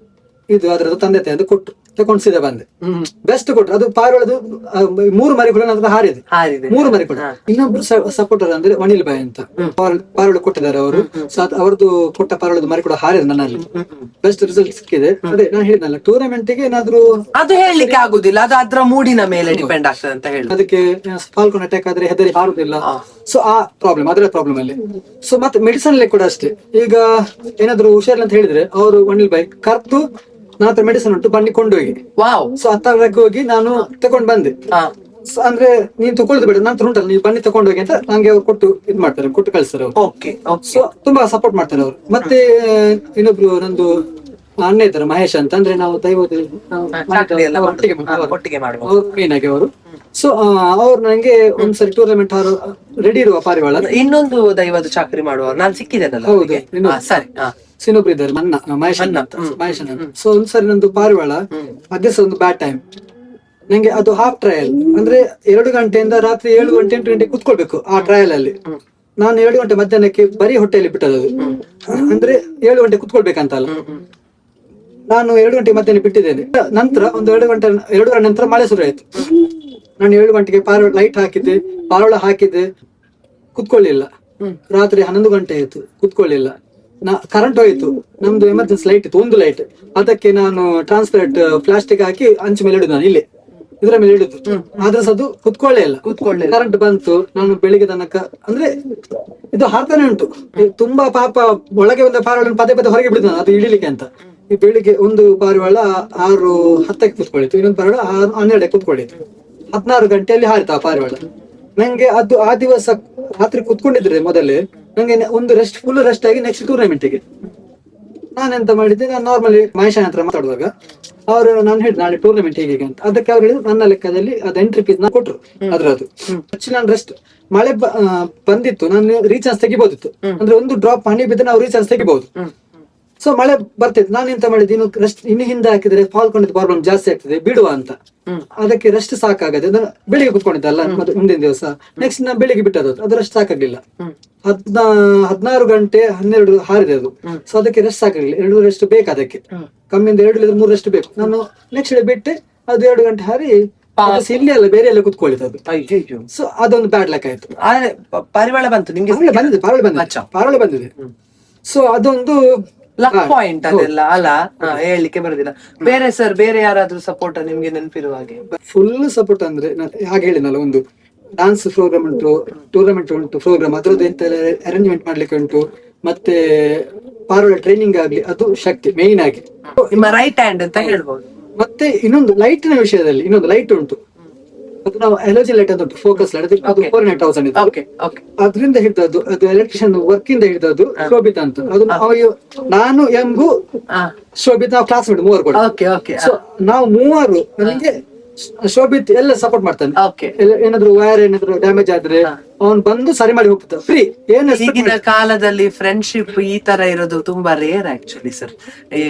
[SPEAKER 2] ಇದು ಅದ್ರದ್ದು ತಂದೆ ತಾಯಿ ಅಂತ ಕೊಟ್ಟು ತಗೊಂಡು ಸೀದಾ ಬಂದೆ. ಬೆಸ್ಟ್ ಕೊಟ್ರು. ಅದು ಪಾರಿವಾಳದು 3 ಮರಿ ಕೂಡ ನನ್ನ ಹಾರಿದೆ, 3 ಮರಿ ಕೂಡ. ಇನ್ನೊಬ್ರು ಸಪೋರ್ಟರ್ ಅಂದ್ರೆ ಅನಿಲ್ ಬಾಯ್ ಅಂತ ಪಾರಿವಾಳ ಕೊಟ್ಟಿದ್ದಾರೆ ಅವರು. ಸೊ ಅವ್ರದ್ದು ಕೊಟ್ಟ ಪಾರಿವಾಳದ ಮರಿ ಕೂಡ ಹಾರಿದೆ ನನ್ನಲ್ಲಿ. ಬೆಸ್ಟ್ ರಿಸಲ್ಟ್ ಸಿಕ್ಕಿದೆ. ಅದೇ ನಾನು ಹೇಳಿದ್ನಲ್ಲ, ಟೂರ್ನಮೆಂಟ್ ಗೆ ಏನಾದ್ರು
[SPEAKER 1] ಅದು ಹೇಳಲಿಕ್ಕೆ ಆಗುದಿಲ್ಲ, ಅದು ಅದ್ರ ಮೂಡಿನ ಮೇಲೆ ಡಿಪೆಂಡ್ ಆಗ್ತದೆ ಅಂತ ಹೇಳಿ.
[SPEAKER 2] ಅದಕ್ಕೆ ಫಾಲ್ಕನ್ ಅಟ್ಯಾಕ್ ಆದ್ರೆ ಹೆದರಿ ಹಾರುದಿಲ್ಲ. ಸೊ ಆ ಪ್ರಾಬ್ಲಮ್, ಅದರ ಪ್ರಾಬ್ಲಮ್ ಅಲ್ಲಿ. ಸೊ ಮತ್ತೆ ಮೆಡಿಸನ್ ಅಲ್ಲಿ ಕೂಡ ಅಷ್ಟೇ. ಈಗ ಏನಾದ್ರು ಹುಷಾರಿಲ್ಲ ಅಂತ ಹೇಳಿದ್ರೆ ಅವರು ಅನಿಲ್ ಬಾಯ್ ಕರ್ದು ನನ್ನ ಹತ್ರ ಮೆಡಿಸನ್ ಉಂಟು ಬನ್ನಿ ಕೊಂಡೋಗಿ. ಸೊ ಹತ್ತರಕ್ಕೆ ಹೋಗಿ ನಾನು ತಗೊಂಡ್ ಬಂದೆ. ಅಂದ್ರೆ ನೀನ್ ತಗೊಳ್ದು ಬೇಡ, ನಂತರ ಉಂಟಲ್ಲ ನೀವು ಬನ್ನಿ ತಗೊಂಡೋಗಿ ಅಂತ ನಂಗೆ ಅವ್ರು ಕೊಟ್ಟು ಇದ್ ಮಾಡ್ತಾರೆ, ಕೊಟ್ಟು ಕಳಿಸ್ತಾರೆ ಅವ್ರು. ಸೊ ತುಂಬಾ ಸಪೋರ್ಟ್ ಮಾಡ್ತಾರೆ ಅವ್ರು. ಮತ್ತೆ ಇನ್ನೊಬ್ರು ನಂದು ಅಣ್ಣ ಇದ್ದಾರೆ ಮಹೇಶ್ ಅಂತ, ಅಂದ್ರೆ ನಾವು ದೈವದಲ್ಲಿ ಮೇನ್ ಆಗಿ ಅವರು. ಸೊ ಅವ್ರು ನಂಗೆ ಒಂದ್ಸರಿ ಟೂರ್ನಮೆಂಟ್ ರೆಡಿ ಇರುವ ಪಾರಿವಾಳ.
[SPEAKER 1] ಇನ್ನೊಂದು ದೈವದ ಚಾಕರಿ ಮಾಡುವ ನಾನು ಸಿಕ್ಕಿದ್ದೇನಲ್ಲ.
[SPEAKER 2] ಹೌದು, ಸರಿ. ಸಿನೊಬ್ರು ಇದ್ದಾರೆ ಮಹೇಶ್ ಅಣ್ಣ. ಸೊ ಒಂದ್ಸರಿ ನಂದು ಪಾರಿವಾಳ ಅದೇ ಸಹ ಒಂದು ಬ್ಯಾಡ್ ಟೈಮ್. ನಂಗೆ ಅದು ಹಾಫ್ ಟ್ರಯಲ್, ಅಂದ್ರೆ 2 ಗಂಟೆಯಿಂದ ರಾತ್ರಿ 7 ಗಂಟೆ 8 ಗಂಟೆ ಕುತ್ಕೊಳ್ಬೇಕು ಆ ಟ್ರಯಲ್ ಅಲ್ಲಿ. ನಾನು 7 ಗಂಟೆ ಮಧ್ಯಾಹ್ನಕ್ಕೆ ಬರೀ ಹೊಟ್ಟೆಯಲ್ಲಿ ಬಿಟ್ಟದ್ದು. ಅಂದ್ರೆ 7 ಗಂಟೆ ಕುತ್ಕೊಳ್ಬೇಕಂತಲ್ಲ. ನಾನು 2 ಗಂಟೆ ಮಧ್ಯಾಹ್ನ ಬಿಟ್ಟಿದ್ದೇನೆ. ನಂತರ ಒಂದು 2 ಗಂಟೆ ನಂತರ ಮಳೆ ಶುರು ಆಯ್ತು. ನಾನು 7 ಗಂಟೆಗೆ ಪಾರಿವಾಳ ಲೈಟ್ ಹಾಕಿದ್ದೆ, ಪಾರಿವಾಳ ಹಾಕಿದ್ದೆ, ಕುತ್ಕೊಳ್ಳಿಲ್ಲ. ರಾತ್ರಿ 11 ಗಂಟೆ ಆಯ್ತು, ಕುತ್ಕೊಳ್ಳಿಲ್ಲ. ಕರೆಂಟ್ ಹೋಯ್ತು. ನಮ್ದು ಎಮರ್ಜೆನ್ಸಿ ಲೈಟ್ ಇತ್ತು, ಒಂದು ಲೈಟ್. ಅದಕ್ಕೆ ನಾನು ಟ್ರಾನ್ಸ್ಪರೆಂಟ್ ಪ್ಲಾಸ್ಟಿಕ್ ಹಾಕಿ ಅಂಚು ಮೇಲೆ ಇಡುದು, ನಾನು ಇಲ್ಲಿ ಇದರ ಮೇಲೆ ಇಡುದು. ಆದ್ರೆ ಅದು ಕುತ್ಕೊಳ್ಳೇ ಇಲ್ಲ. ಕರೆಂಟ್ ಬಂತು. ನಾನು ಬೆಳಿಗ್ಗೆ ತನಕ ಅಂದ್ರೆ ಇದು ಹಾರ್ತಾನೆ ಉಂಟು. ತುಂಬಾ ಪಾಪ ಒಳಗೆ ಒಂದು ಪಾರಿವಾಳ ಪದೇ ಹೊರಗೆ ಬಿಡುದು ಅದು ಇಳಿಲಿಕ್ಕೆ ಅಂತ. ಈ ಬೆಳಿಗ್ಗೆ ಒಂದು ಪಾರಿವಾಳ 6:10 ಕುತ್ಕೊಳ್ಳಿತ್ತು, ಇನ್ನೊಂದು ಪಾರಿವಾಳ 6:12 ಕುತ್ಕೊಳ್ಳಿತ್ತು. 16 ಗಂಟೆಯಲ್ಲಿ ಹಾರಿತ ಆ ಪಾರಿವಾಳ. ನಂಗೆ ಅದು ಆ ದಿವಸ ರಾತ್ರಿ ಕುತ್ಕೊಂಡಿದ್ರೆ ಮೊದಲೇ ನಂಗೆ ಒಂದು ಫುಲ್ ರೆಸ್ಟ್ ಆಗಿ ನೆಕ್ಸ್ಟ್ ಟೂರ್ನಮೆಂಟ್ಗೆ ನಾನೆಂತ ಮಾಡಿದ್ದೆ, ನಾನು ನಾರ್ಮಲಿ ಮಹೇಶನ್ ಹತ್ರ ಮಾತಾಡುವಾಗ ನಾನು ಹೇಳಿದೆ ನಾಳೆ ಟೂರ್ನಮೆಂಟ್ ಹೇಗೆ ಅಂತ. ಅದಕ್ಕೆ ಅವ್ರು ಹೇಳಿದ್ರು ನನ್ನ ಲೆಕ್ಕದಲ್ಲಿ ಅದು ಎಂಟ್ರಿ ಫೀಸ್ ನ ಕೊಟ್ರು. ಅದ್ರದ್ದು ನಾನು ರೆಸ್ಟ್, ಮಳೆ ಬಂದಿತ್ತು, ನಾನು ರೀಚಾರ್ಜ್ ತೆಗಿಬಹುದಿತ್ತು. ಅಂದ್ರೆ ಒಂದು ಡ್ರಾಪ್ ಹನಿ ಬಿದ್ದರೆ ನಾವು ರೀಚಾರ್ಜ್ ತೆಗಿಬಹುದು. ಸೊ ಮಳೆ ಬರ್ತಿತ್ತು. ನಾನು ಎಂತ ಮಾಡಿದ್ದು, ಇನ್ನು ರೆಸ್ಟ್ ಇನ್ನು ಹಿಂದೆ ಹಾಕಿದ್ರೆ ಫಾಲ್ಕೊಂಡಿದ್ದು ಪ್ರಾಬ್ಲಮ್ ಜಾಸ್ತಿ ಆಗ್ತದೆ, ಬಿಡುವ ಅಂತ. ಅದಕ್ಕೆ ರೆಸ್ಟ್ ಸಾಕಾಗದೆ ಅದನ್ನ ಬೆಳಿಗ್ಗೆ ಕುತ್ಕೊಂಡಿದ್ದಲ್ಲ ಮತ್ತೆ ಮುಂದಿನ ದಿವಸ ನೆಕ್ಸ್ಟ್ ನಾ ಬೆಳಿಗ್ಗೆ ಬಿಟ್ಟದ್ದು, ಅದು ರೆಸ್ಟ್ ಸಾಕಾಗ್ಲಿಲ್ಲ. 16 ಗಂಟೆ 12 ಹಾರಿದೆ ಅದು. ಸೊ ಅದಕ್ಕೆ ರೆಸ್ಟ್ ಸಾಕಾಗ್ಲಿಲ್ಲ, 2 ರೆಸ್ಟ್ ಬೇಕು ಅದಕ್ಕೆ, ಕಮ್ಮಿಯಿಂದ 2 ಇಲ್ಲದ್ರೆ 3 ರೆಸ್ಟ್ ಬೇಕು. ನಾನು ನೆಕ್ಸ್ಟ್ ಡೇ ಬಿಟ್ಟೆ, ಅದು 2 ಗಂಟೆ ಹಾರಿ ಇಲ್ಲಿ ಅಲ್ಲ ಬೇರೆ ಎಲ್ಲ ಕುತ್ಕೊಳ್ಳಿದ್ದು. ಸೊ ಅದೊಂದು ಬ್ಯಾಡ್ ಲಕ್ ಆಯ್ತು.
[SPEAKER 1] ಪಾರಿವಾಳ ಬಂತು ನಿಮ್ಗೆ?
[SPEAKER 2] ಬಂದಿದೆ, ಪಾರಿವಾಳ ಬಂದಿದೆ. ಸೊ ಅದೊಂದು
[SPEAKER 1] ಲಕ್ ಪಾಯಿಂಟ್ ಅದೆಲ್ಲ ಅಲ್ಲ, ಹೇಳಲಿಕ್ಕೆ ಬರುದಿಲ್ಲ. ಬೇರೆ ಸರ್, ಬೇರೆ ಯಾರಾದ್ರೂ ಸಪೋರ್ಟ್ ನಿಮ್ಗೆ ನೆನಪಿರುವ ಹಾಗೆ?
[SPEAKER 2] ಫುಲ್ ಸಪೋರ್ಟ್ ಅಂದ್ರೆ ಹಾಗೆ ಹೇಳಿನಲ್ಲ, ಒಂದು ಡಾನ್ಸ್ ಪ್ರೋಗ್ರಾಮ್ ಉಂಟು, ಟೂರ್ನಮೆಂಟ್ ಉಂಟು ಪ್ರೋಗ್ರಾಮ್, ಅದ್ರದ್ದು ಎಂತ ಅರೇಂಜ್ಮೆಂಟ್ ಮಾಡ್ಲಿಕ್ಕೆ ಉಂಟು, ಮತ್ತೆ ಪಾರಿವಾಳ ಟ್ರೈನಿಂಗ್ ಆಗ್ಲಿ, ಅದು ಶಕ್ತಿ ಮೇಯ್ನ್ ಆಗಿ
[SPEAKER 1] ನಿಮ್ಮ ರೈಟ್ ಹ್ಯಾಂಡ್ ಅಂತ ಹೇಳ್ಬೋದು.
[SPEAKER 2] ಮತ್ತೆ ಇನ್ನೊಂದು ಲೈಟಿನ ವಿಷಯದಲ್ಲಿ ಇನ್ನೊಂದು ಲೈಟ್ ಉಂಟು, ಅದು ನಾವು ಎಲರ್ಜಿ ಲೈಟ್ ಅಂತ ಉಂಟು, ಫೋಕಸ್ ಲೈಟ್, ಅದು 4,000 ಅದರಿಂದ ಹಿಡಿದದ್ದು, ಅದು ಎಲೆಕ್ಟ್ರಿಷಿಯನ್ ವರ್ಕ್ ಇಂದ ಹಿಡಿದದ್ದು ಶೋಭಿತಾ ಅಂತ. ಅದು ನಾನು ಎಂಬು ಶೋಭಿತಾ, ನಾವು ಕ್ಲಾಸ್ಮೇಟ್ 3 ಕೂಡ. ಸೊ ನಾವು 3 ನನಗೆ ಶೋಭಿತ್ ಎಲ್ಲ ಸಪೋರ್ಟ್ ಮಾಡ್ತಾನೆ. ಏನಾದ್ರು ವೈರ್ ಏನಾದ್ರು ಡ್ಯಾಮೇಜ್ ಆದ್ರೆ ಅವ್ನು ಬಂದು ಸರಿ ಮಾಡಿ ಹೋಗ್ತಾನೆ ಫ್ರೀ.
[SPEAKER 1] ಈಗಿನ ಕಾಲದಲ್ಲಿ ಫ್ರೆಂಡ್ಶಿಪ್ ಈ ತರ ಇರೋದು ತುಂಬಾ ರೇರ್ ಆಕ್ಚುಲಿ ಸರ್.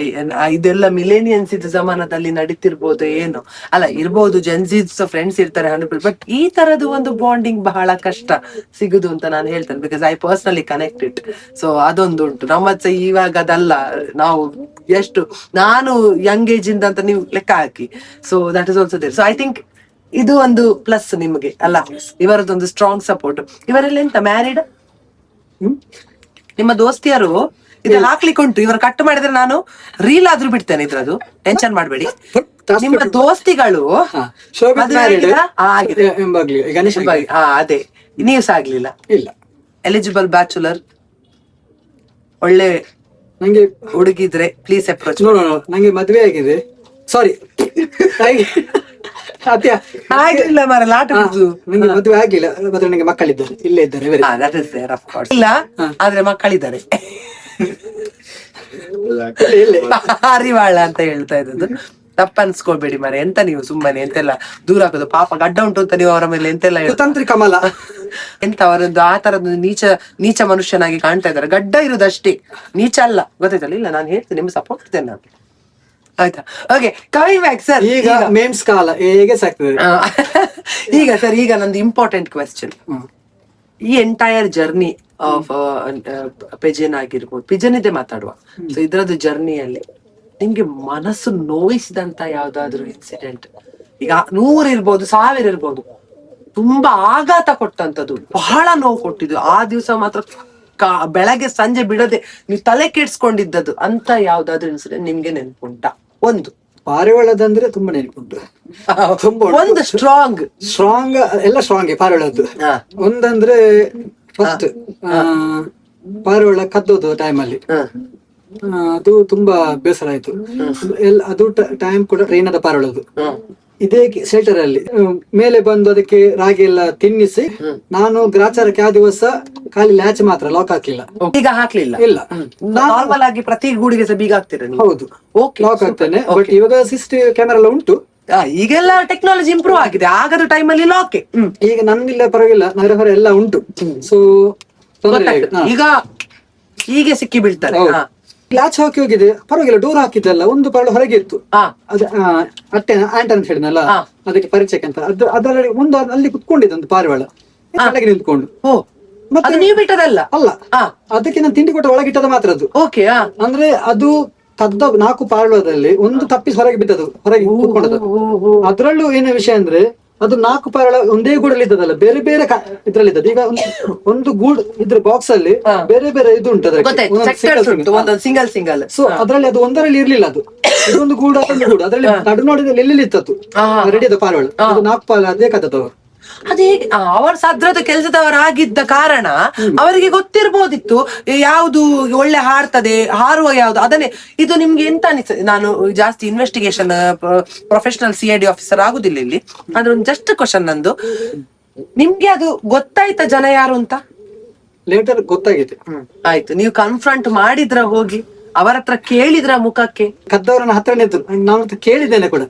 [SPEAKER 1] ಇದೆಲ್ಲ ಮಿಲೇನಿಯನ್ಸ್ ಇದ್ದ ಜಮಾನದಲ್ಲಿ ನಡೀತಿರ್ಬೋದು ಏನೋ, ಅಲ್ಲ ಇರ್ಬೋದು, ಜೆನ್ಸಿಸ್ ಫ್ರೆಂಡ್ಸ್ ಇರ್ತಾರೆ 100%, ಬಟ್ ಈ ತರದ್ದು ಒಂದು ಬಾಂಡಿಂಗ್ ಬಹಳ ಕಷ್ಟ ಸಿಗುದು ಅಂತ ನಾನು ಹೇಳ್ತೇನೆ. Because I personally connected. So ಅದೊಂದು ಉಂಟು ನಮ್ಮತ್ತ. ಇವಾಗ ಅದಲ್ಲ, ನಾವು ಎಷ್ಟು ನಾನು ಯಂಗ್ ಏಜ್ ಇಂದ ಅಂತ ನೀವು ಲೆಕ್ಕ ಹಾಕಿ. So that is also there. So I think ಇದು ಒಂದು ಪ್ಲಸ್ ನಿಮಗೆ ಅಲ್ಲ, ಇವರದೊಂದು ಸ್ಟ್ರಾಂಗ್ ಸಪೋರ್ಟ್. ಇವರೆಲ್ಲ ಎಂತ ಮ್ಯಾರಿಡ್? ನಿಮ್ಮ ದೋಸ್ತಿಯರು ಇದು ಹಾಕ್ಲಿಕ್ಕೆ ಉಂಟು, ಇವರು ಕಟ್ ಮಾಡಿದ್ರೆ ನಾನು ರೀಲ್ ಆದ್ರೂ ಬಿಡ್ತೇನೆ ಇದ್ರದ್ದು, ಟೆನ್ಷನ್ ಮಾಡ್ಬೇಡಿ. ನಿಮ್ಮ ದೋಸ್ತಿಗಳು ಅದೇ, ನೀವು ಸಹ ಆಗ್ಲಿಲ್ಲ?
[SPEAKER 2] ಇಲ್ಲ.
[SPEAKER 1] ಎಲಿಜಿಬಲ್ ಬ್ಯಾಚುಲರ್, ಒಳ್ಳೆ
[SPEAKER 2] ನಂಗೆ
[SPEAKER 1] ಹುಡುಗಿದ್ರೆ ಪ್ಲೀಸ್ ಅಪ್ರೋಚ್.
[SPEAKER 2] ನಂಗೆ ಮದ್ವೆ ಆಗಿದೆ, ಸಾರಿ
[SPEAKER 1] ಆಗಿಲ್ಲ ಮಾರ, ಲಾಟ
[SPEAKER 2] ನಂಗೆ ಮದುವೆ ಆಗಿಲ್ಲ, ಮಾತ್ರ ನಂಗೆ ಮಕ್ಕಳಿದ್ದಾರೆ, ಇಲ್ಲೇ ಇದ್ದಾರೆ.
[SPEAKER 1] ಇಲ್ಲ ಆದ್ರೆ ಮಕ್ಕಳಿದ್ದಾರೆ. ಪಾರಿವಾಳ ಅಂತ ಹೇಳ್ತಾ ಇದ್ದದ್ದು, ತಪ್ಪನ್ಸ್ಕೊಳ್ಬೇಡಿ ಮಾರ. ಎಂತ ನೀವು ಸುಮ್ಮನೆ ಎಂತೆಲ್ಲ ದೂರ ಆಗೋದು, ಪಾಪ ಗಡ್ಡ ಉಂಟು ಅಂತ ನೀವು ಅವರ ಮೇಲೆ ಎಂತೆಲ್ಲ
[SPEAKER 2] ಕುತಂತ್ರಿ ಕಮಲ
[SPEAKER 1] ಎಂತ ಅವರದ್ದು ಆ ತರದ್ದು ನೀಚ ಮನುಷ್ಯನಾಗಿ ಕಾಣ್ತಾ ಇದ್ದಾರೆ. ಗಡ್ಡ ಇರುದಷ್ಟೇ, ನೀಚ ಅಲ್ಲ, ಗೊತ್ತಾಯ್ತಲ್ಲ? ಇಲ್ಲ ನಾನು ಹೇಳ್ತೇನೆ, ನಿಮ್ಗೆ ಸಪೋರ್ಟ್ ಇದ್ದೇನೆ ನಾನು, ಆಯ್ತಾ? Okay, coming back sir.
[SPEAKER 2] ಈಗ ಮೇಮ್ಸ್ ಕಾಲ ಹೇಗೆ ಸಾಕ್ತದೆ
[SPEAKER 1] ಈಗ ಸರ್, ಈಗ ನಂದು ಇಂಪಾರ್ಟೆಂಟ್ ಕ್ವೆಶ್ಚನ್. ಈ ಎಂಟೈರ್ ಜರ್ನಿ ಆಫ್ ಪಿಜನ್ ಆಗಿರ್ಬೋದು, ಪಿಜನ್ ಇದೆ ಮಾತಾಡುವ. ಸೊ ಇದ್ರದ್ದು ಜರ್ನಿಯಲ್ಲಿ ನಿಮ್ಗೆ ಮನಸ್ಸು ನೋಯಿಸಿದಂತ ಯಾವ್ದಾದ್ರು ಇನ್ಸಿಡೆಂಟ್? ಈಗ 100 ಇರ್ಬೋದು, 1000 ಇರ್ಬೋದು, ತುಂಬಾ ಆಘಾತ ಕೊಟ್ಟಂತದ್ದು, ಬಹಳ ನೋವು ಕೊಟ್ಟಿದ್ದು, ಆ ದಿವಸ ಮಾತ್ರ ಬೆಳಗ್ಗೆ ಸಂಜೆ ಬಿಡದೆ ನೀವು ತಲೆ ಕೆಡ್ಸ್ಕೊಂಡಿದ್ದದ್ದು ಅಂತ ಯಾವ್ದಾದ್ರು ಇನ್ಸಿಡೆಂಟ್ ನಿಮ್ಗೆ ನೆನ್ಪುಂಟಾ? ಒಂದು
[SPEAKER 2] ಪಾರಿವಾಳದಂದ್ರೆ ತುಂಬಾ ನೆನಪುಂಟು.
[SPEAKER 1] ಒಂದು ಸ್ಟ್ರಾಂಗ್
[SPEAKER 2] ಎಲ್ಲ ಸ್ಟ್ರಾಂಗ್ ಪಾರಿವಾಳದ್ದು. ಒಂದಂದ್ರೆ ಫಸ್ಟ್ ಪಾರಿವಾಳ ಕದ್ದೋದು ಟೈಮಲ್ಲಿ, ಅದು ತುಂಬಾ ಬೇಸರ ಆಯ್ತು. ಅದು ಟೈಮ್ ಕೂಡ ಟ್ರೈನದ ಪಾರಿವಾಳದ್ದು. ಇದೇ ಶೆಲ್ಟರ್ ಅಲ್ಲಿ ಮೇಲೆ ಬಂದು ಅದಕ್ಕೆ ರಾಗಿ ಎಲ್ಲ ತಿನ್ನಿಸಿ, ನಾನು ಗ್ರಾಚಾರಕ್ಕೆ ಆ ದಿವಸ ಖಾಲಿ ಲ್ಯಾಚ್ ಮಾತ್ರ, ಲಾಕ್ ಹಾಕ್ಲಿಲ್ಲ.
[SPEAKER 1] ಈಗ ಹಾಕ್ಲಿಲ್ಲ? ಇಲ್ಲ. ನಾರ್ಮಲ್ ಆಗಿ ಪ್ರತಿ ಗೂಡಿಗೆ ಸಹ ಬೀಗ ಹಾಕ್ತೀರ?
[SPEAKER 2] ಹೌದು, ಲಾಕ್ ಹಾಕ್ತೇನೆ. ಬಟ್ ಇವಾಗ CCTV ಕ್ಯಾಮೆರಾ ಎಲ್ಲ ಉಂಟು,
[SPEAKER 1] ಈಗೆಲ್ಲ ಟೆಕ್ನಾಲಜಿ ಇಂಪ್ರೂವ್ ಆಗಿದೆ. ಆಗದ ಟೈಮ್ ಅಲ್ಲಿ ಲಾಕ್,
[SPEAKER 2] ಈಗ ನನ್ನಿಲ್ಲ ಪರವಾಗಿಲ್ಲ, ನಗರ ಹೊರ ಎಲ್ಲ ಉಂಟು. ಸೊ
[SPEAKER 1] ಈಗ ಹೀಗೆ ಸಿಕ್ಕಿ ಬೀಳ್ತಾರೆ.
[SPEAKER 2] ಲ್ಯಾಚ್ ಹಾಕಿ ಹೋಗಿದೆ, ಪರವಾಗಿಲ್ಲ. ಡೋರ್ ಹಾಕಿದ್ದಲ್ಲ, ಒಂದು ಪಾರಿವಾಳ ಹೊರಗೆ ಇತ್ತು. ಅದ ಅಟ್ಟೆ ಆಂಟ್ ಅಂತ ಹೇಳಿದ್ನಲ್ಲ, ಅದಕ್ಕೆ ಪರಿಚಯಕ್ಕೆ ಅಂತ, ಅದರಲ್ಲಿ ಒಂದು ಅಲ್ಲಿ ಕುತ್ಕೊಂಡಿದ್ದ ಒಂದು ಪಾರಿವಾಳ ಕೆಳಗೆ ನಿಂತ್ಕೊಂಡು.
[SPEAKER 1] ಮತ್ತೆ ನೀವು ಬಿಟ್ಟದಲ್ಲ?
[SPEAKER 2] ಅಲ್ಲ, ಅದಕ್ಕೆ ನಾನು ತಿಂಡಿ ಕೊಟ್ಟ ಒಳಗಿಟ್ಟದ ಮಾತ್ರ ಅದು.
[SPEAKER 1] ಓಕೆ,
[SPEAKER 2] ಅಂದ್ರೆ ಅದು ಕದ್ದ 4 ಪಾರಿವಾಳದಲ್ಲಿ ಒಂದು ತಪ್ಪಿಸಿ ಹೊರಗೆ ಬಿದ್ದದು, ಹೊರಗೆ ಕುತ್ಕೊಂಡದ್ದು. ಅದ್ರಲ್ಲೂ ಏನೇ ವಿಷಯ ಅಂದ್ರೆ, ಅದು 4 ಪಾರಿವಾಳ ಒಂದೇ ಗೂಡಲ್ಲಿ ಇದ್ದದಲ್ಲ, ಬೇರೆ ಬೇರೆ ಇದ್ರಲ್ಲಿ ಇದ್ದದ್ದು. ಈಗ ಒಂದು ಗೂಡ್ ಇದ್ರ ಬಾಕ್ಸ್ ಅಲ್ಲಿ ಬೇರೆ ಬೇರೆ ಇದು ಉಂಟು,
[SPEAKER 1] ಸಿಂಗಲ್ ಸಿಂಗಲ್.
[SPEAKER 2] ಸೊ ಅದ್ರಲ್ಲಿ ಅದು ಒಂದರಲ್ಲಿ ಇರ್ಲಿಲ್ಲ, ಅದು ಇದೊಂದು ಗೂಡು, ಅದೊಂದು ಗೂಡು, ಅದ್ರಲ್ಲಿ ನಡು ನೋಡಿದಲ್ಲಿ ಎಲ್ಲೆಲ್ಲಿ ಇತ್ತದ್ದು ರೆಡಿ ಆದ ಪಾರಿವಾಳ. 4 ಪಾರಿವಾಳ ಅದೇ ಕದ್ದದವರು.
[SPEAKER 1] ಅದೇ ಅವರ ಸದ್ರದ ಕೆಲಸದವರಾಗಿದ್ದ ಕಾರಣ ಅವರಿಗೆ ಗೊತ್ತಿರ್ಬೋದಿತ್ತು ಯಾವುದು ಒಳ್ಳೆ ಹಾರ್ತದೆ, ಹಾರುವ ಯಾವ್ದು ಅದನ್ನೇ. ಇದು ನಿಮ್ಗೆ ಎಂತ ಅನಿಸ್ತದೆ? ನಾನು ಜಾಸ್ತಿ ಇನ್ವೆಸ್ಟಿಗೇಷನ್ ಪ್ರೊಫೆಷನಲ್ CID ಆಫೀಸರ್ ಆಗುದಿಲ್ಲ ಇಲ್ಲಿ, ಆದ್ರೆ ಒಂದು ಜಸ್ಟ್ ಕ್ವಶನ್ ನಂದು, ನಿಮ್ಗೆ ಅದು ಗೊತ್ತಾಯ್ತಾ ಜನ ಯಾರು ಅಂತ?
[SPEAKER 2] ಲೇಟರ್ ಗೊತ್ತಾಗಿದೆ.
[SPEAKER 1] ಆಯ್ತು, ನೀವು ಕನ್ಫ್ರಂಟ್ ಮಾಡಿದ್ರ ಹೋಗಿ ಅವರ ಹತ್ರ ಕೇಳಿದ್ರ ಮುಖಕ್ಕೆ?
[SPEAKER 2] ಕದ್ದವರನ್ನ ಹತ್ರ ನಿಂತು ನಾನು ಕೇಳಿದ್ದೇನೆ ಕೂಡ,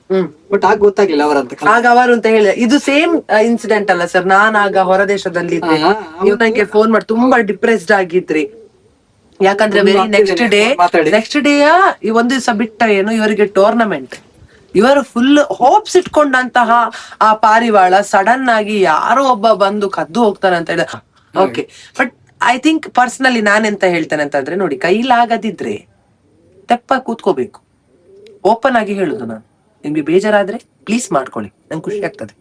[SPEAKER 2] ಬಟ್ ಆಗ ಗೊತ್ತಾಗ್ಲಿಲ್ಲ ಅವರಂತ.
[SPEAKER 1] ಆಗ ಅವರು ಅಂತ ಹೇಳಿ ಇದು ಸೇಮ್ ಇನ್ಸಿಡೆಂಟ್ ಅಲ್ಲ ಸರ್? ನಾನಾಗ ಹೊರದೇಶದಲ್ಲಿ ಇದ್ದೆ, ನೀವು ನಂಗೆ ಫೋನ್ ಮಾಡಿ ತುಂಬಾ ಡಿಪ್ರೆಸ್ಡ್ ಆಗಿದ್ರಿ, ಯಾಕಂದ್ರೆ ವೆರಿ ನೆಕ್ಸ್ಟ್ ಡೇ ಈ ಒಂದು ದಿವಸ ಬಿಟ್ಟ ಏನು ಇವರಿಗೆ ಟೂರ್ನಮೆಂಟ್, ಇವರು ಫುಲ್ ಹೋಪ್ಸ್ ಇಟ್ಕೊಂಡಂತಹ ಆ ಪಾರಿವಾಳ ಸಡನ್ ಆಗಿ ಯಾರೋ ಒಬ್ಬ ಬಂದು ಕದ್ದು ಹೋಗ್ತಾನೆ ಅಂತ ಹೇಳ. Okay, but I think personally ನಾನೆಂತ ಹೇಳ್ತೇನೆ ಅಂತಂದ್ರೆ, ನೋಡಿ, ಕೈಲಾಗದಿದ್ರೆ ತೆಪ್ಪ ಕೂತ್ಕೋಬೇಕು. ಓಪನ್ ಆಗಿ ಹೇಳುದು ನಾನು, ನಿಮ್ಗೆ ಬೇಜಾರಾದ್ರೆ ಪ್ಲೀಸ್ ಮಾಡ್ಕೊಳ್ಳಿ, ನಂಗೆ ಖುಷಿ ಆಗ್ತದ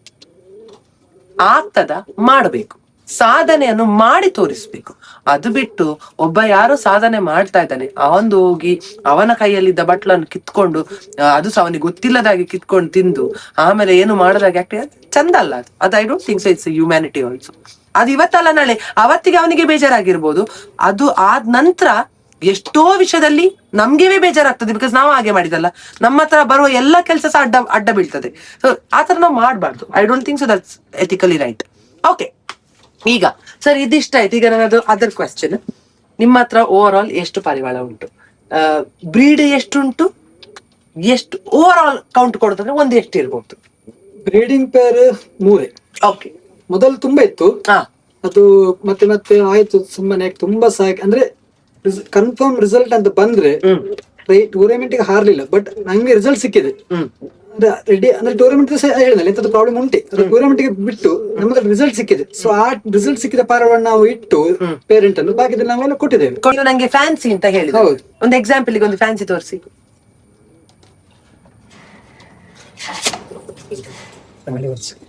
[SPEAKER 1] ಮಾಡ್ಬೇಕು, ಸಾಧನೆಯನ್ನು ಮಾಡಿ ತೋರಿಸ್ಬೇಕು. ಅದು ಬಿಟ್ಟು ಒಬ್ಬ ಯಾರೋ ಸಾಧನೆ ಮಾಡ್ತಾ ಇದ್ದಾನೆ, ಅವಂದು ಹೋಗಿ ಅವನ ಕೈಯಲ್ಲಿದ್ದ ಬಟ್ಲನ್ನು ಕಿತ್ಕೊಂಡು, ಅದು ಸಹ ಅವನಿಗೆ ಗೊತ್ತಿಲ್ಲದಾಗಿ ಕಿತ್ಕೊಂಡು ತಿಂದು ಆಮೇಲೆ ಏನು ಮಾಡದಾಗಿ ಆಗ್ತದೆ, ಚಂದ ಅಲ್ಲ ಅದು. ಅದು I don't think so it's humanity also. ಅದು ಇವತ್ತಲ್ಲ ನಾಳೆ, ಅವತ್ತಿಗೆ ಅವನಿಗೆ ಬೇಜಾರಾಗಿರ್ಬೋದು, ಅದು ಆದ ನಂತರ ಎಷ್ಟೋ ವಿಷಯದಲ್ಲಿ ನಮ್ಗೆ ಬೇಜಾರಾಗ್ತದೆ, ಬಿಕಾಸ್ ನಾವು ಹಾಗೆ ಮಾಡಿದಲ್ಲ, ನಮ್ಮ ಹತ್ರ ಬರುವ ಎಲ್ಲ ಕೆಲಸ ಸಹ ಅಡ್ಡ ಬೀಳ್ತದೆ. ಸೊ ಆತರ ನಾವು ಮಾಡ್ಬಾರ್ದು. I don't think so that's ethically right. Okay, ಈಗ ಸರ್ ಇದಿಷ್ಟ ಆಯ್ತು. ಈಗ ನನ್ನದು ಅದರ್ ಕ್ವೆಶ್ಚನ್, ನಿಮ್ಮ ಹತ್ರ ಓವರ್ ಆಲ್ ಎಷ್ಟು ಪಾರಿವಾಳ ಉಂಟು, ಬ್ರೀಡ್ ಎಷ್ಟುಂಟು, ಎಷ್ಟು ಓವರ್ ಆಲ್ ಕೌಂಟ್ ಕೊಡೋದಂದ್ರೆ ಒಂದು ಎಷ್ಟು ಇರ್ಬೋದು?
[SPEAKER 2] Breeding peer 3.
[SPEAKER 1] ಓಕೆ,
[SPEAKER 2] ಮೊದಲು ತುಂಬಾ ಇತ್ತು, ಅದು ಮತ್ತೆ ಮತ್ತೆ ಆಯ್ತು, ಸುಮ್ಮನೆ ತುಂಬಾ ಸಾಕು. ಅಂದ್ರೆ ಕನ್ಫರ್ಮ್ ರಿಸಲ್ಟ್ ಅಂತ ಬಂದ್ರೆ ಟೂರ್ನಮೆಂಟ್ ಗೆ ಹಾರ್ಲಿಲ್ಲ, ಬಟ್ ನಂಗೆ ರಿಸಲ್ಟ್ ಸಿಕ್ಕಿದೆ. ರೆಡಿ ಅಂದ್ರೆ ಟೂರ್ನಮೆಂಟ್ ಹೇಳಿದ್ನಲ್ಲ ಎಂತದ್ದು ಪ್ರಾಬ್ಲಮ್ ಉಂಟು, ಟೂರ್ನಮೆಂಟ್ ಗೆ ಬಿಟ್ಟು ನಮ್ಗೆ ರಿಸಲ್ಟ್ ಸಿಕ್ಕಿದೆ. ಸೊ ಆ ರಿಸಲ್ಟ್ ಸಿಕ್ಕಿದ ಪಾರವನ್ನು ನಾವು ಇಟ್ಟು ಪೇರೆಂಟ್ ಅನ್ನು ಬಾಕಿ ನಾವೆಲ್ಲ ಕೊಟ್ಟಿದ್ದೇವೆ.
[SPEAKER 1] ನಂಗೆ ಫ್ಯಾನ್ಸಿ ಅಂತ ಹೇಳಿ,
[SPEAKER 2] ಹೌದು,
[SPEAKER 1] ಒಂದು ಎಕ್ಸಾಂಪಲ್ ಗೆ ಒಂದು ಫ್ಯಾನ್ಸಿ ತೋರಿಸಿ.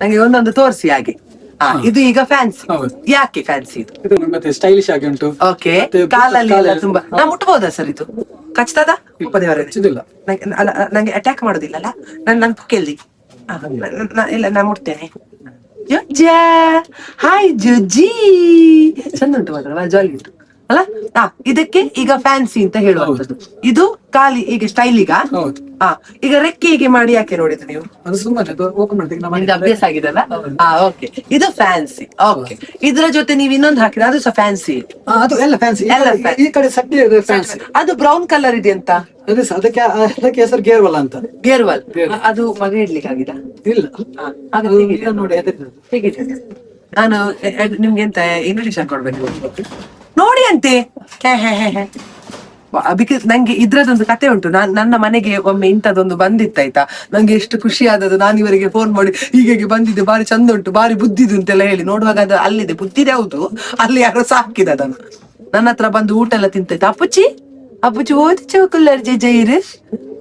[SPEAKER 1] ನಂಗೆ ಒಂದೊಂದು ತೋರಿಸಿ ಹಾಗೆ. ಇದು ಈಗ ಫ್ಯಾನ್ಸಿ. ಯಾಕೆ ಫ್ಯಾನ್ಸಿ?
[SPEAKER 2] ಇದು ಮತ್ತೆ ಸ್ಟೈಲಿಶ್ ಆಗಿ ಉಂಟು.
[SPEAKER 1] ಓಕೆ, ಕಾಲಲ್ಲಿ ಎಲ್ಲ ತುಂಬಾ ನಾ ಮುಟ್ಬೋದಾ ಸರ್? ಇದು ಕಚ್ತದ? ನಂಗೆ ಅಟ್ಯಾಕ್ ಮಾಡೋದಿಲ್ಲ ಅಲ್ಲ, ನನ್ ಪುಕ್ಕೆಲ್ಲಿ ಇಲ್ಲ, ನಾ ಮುಟ್ತೇನೆ. ಜೊಜ್ಜಾ, ಹಾಯ್ ಜೊಜ್ಜಿ, ಚಂದ ಉಂಟು ಮಾತ್ರ, ಜಾಲಿ ಉಂಟು ಅಲ್ಲ. ಇದಕ್ಕೆ ಈಗ ಫ್ಯಾನ್ಸಿ ಅಂತ ಹೇಳುವಂಥದ್ದು. ಇದು ಖಾಲಿ ಈಗ ಸ್ಟೈಲಿಗ. ಈಗ ರೆಕ್ಕೆ ಹೀಗೆ ಮಾಡಿ ಯಾಕೆ ನೋಡಿದ್ರು ನೀವು? ನಿಮ್ಗೆ ಅಭ್ಯಾಸ ಆಗಿದಲ್ಲ. ಓಕೆ, ಇದು ಫ್ಯಾನ್ಸಿ. ಓಕೆ, ಇದ್ರ ಜೊತೆ ನೀವು ಇನ್ನೊಂದು ಹಾಕಿದ್ರೆ ಅದು ಸಹ ಫ್ಯಾನ್ಸಿ.
[SPEAKER 2] ಅದು ಎಲ್ಲ ಫ್ಯಾನ್ಸಿ. ಈ ಕಡೆ ಸಟ್ಟಿ ಫ್ಯಾನ್ಸಿ.
[SPEAKER 1] ಅದು ಬ್ರೌನ್ ಕಲರ್ ಇದೆ ಅಂತ,
[SPEAKER 2] ಅದಕ್ಕೆ ಹೆಸರು ಗೇರ್ವಲ್ ಅಂತ.
[SPEAKER 1] ಗೇರ್ವಲ್. ಅದು ಮಗ ಇಡ್ಲಿಕ್ಕೆ ಆಗಿದ
[SPEAKER 2] ಇಲ್ಲ
[SPEAKER 1] ನೋಡಿ, ಹೇಗಿದೆ? ನಾನು ನಿಮ್ಗೆ ಎಂತ ಇನ್ವಿಟೇಷನ್ ಕೊಡ್ಬೇಕು ನೋಡಿ ಅಂತೆ. ಬಿಕಾಸ್ ನಂಗೆ ಇದ್ರದೊಂದು ಕತೆ ಉಂಟು. ನನ್ನ ಮನೆಗೆ ಒಮ್ಮೆ ಇಂಥದ್ದೊಂದು ಬಂದಿತ್ತಾಯ್ತಾ, ನಂಗೆ ಎಷ್ಟು ಖುಷಿ ಆದದ್ದು. ನಾನು ಇವರಿಗೆ ಫೋನ್ ಮಾಡಿ ಹೀಗೆ ಬಂದಿದ್ದೆ, ಬಾರಿ ಚಂದ ಉಂಟು, ಬಾರಿ ಬುದ್ಧಿದು ಅಂತೆಲ್ಲ ಹೇಳಿ ನೋಡುವಾಗ ಅದು ಅಲ್ಲಿದೆ, ಬುದ್ಧಿದೆ ಹೌದು, ಅಲ್ಲಿ ಯಾರೋ ಸಾಕಿದ ಅದನ್ನು. ನನ್ನ ಹತ್ರ ಬಂದು ಊಟ ಎಲ್ಲ ತಿಂತಾಯ್ತು. ಅಪ್ಪುಚ್ಚಿ ಓದ್ ಚೌಕಲ್ಲರ್ ಜೈರು,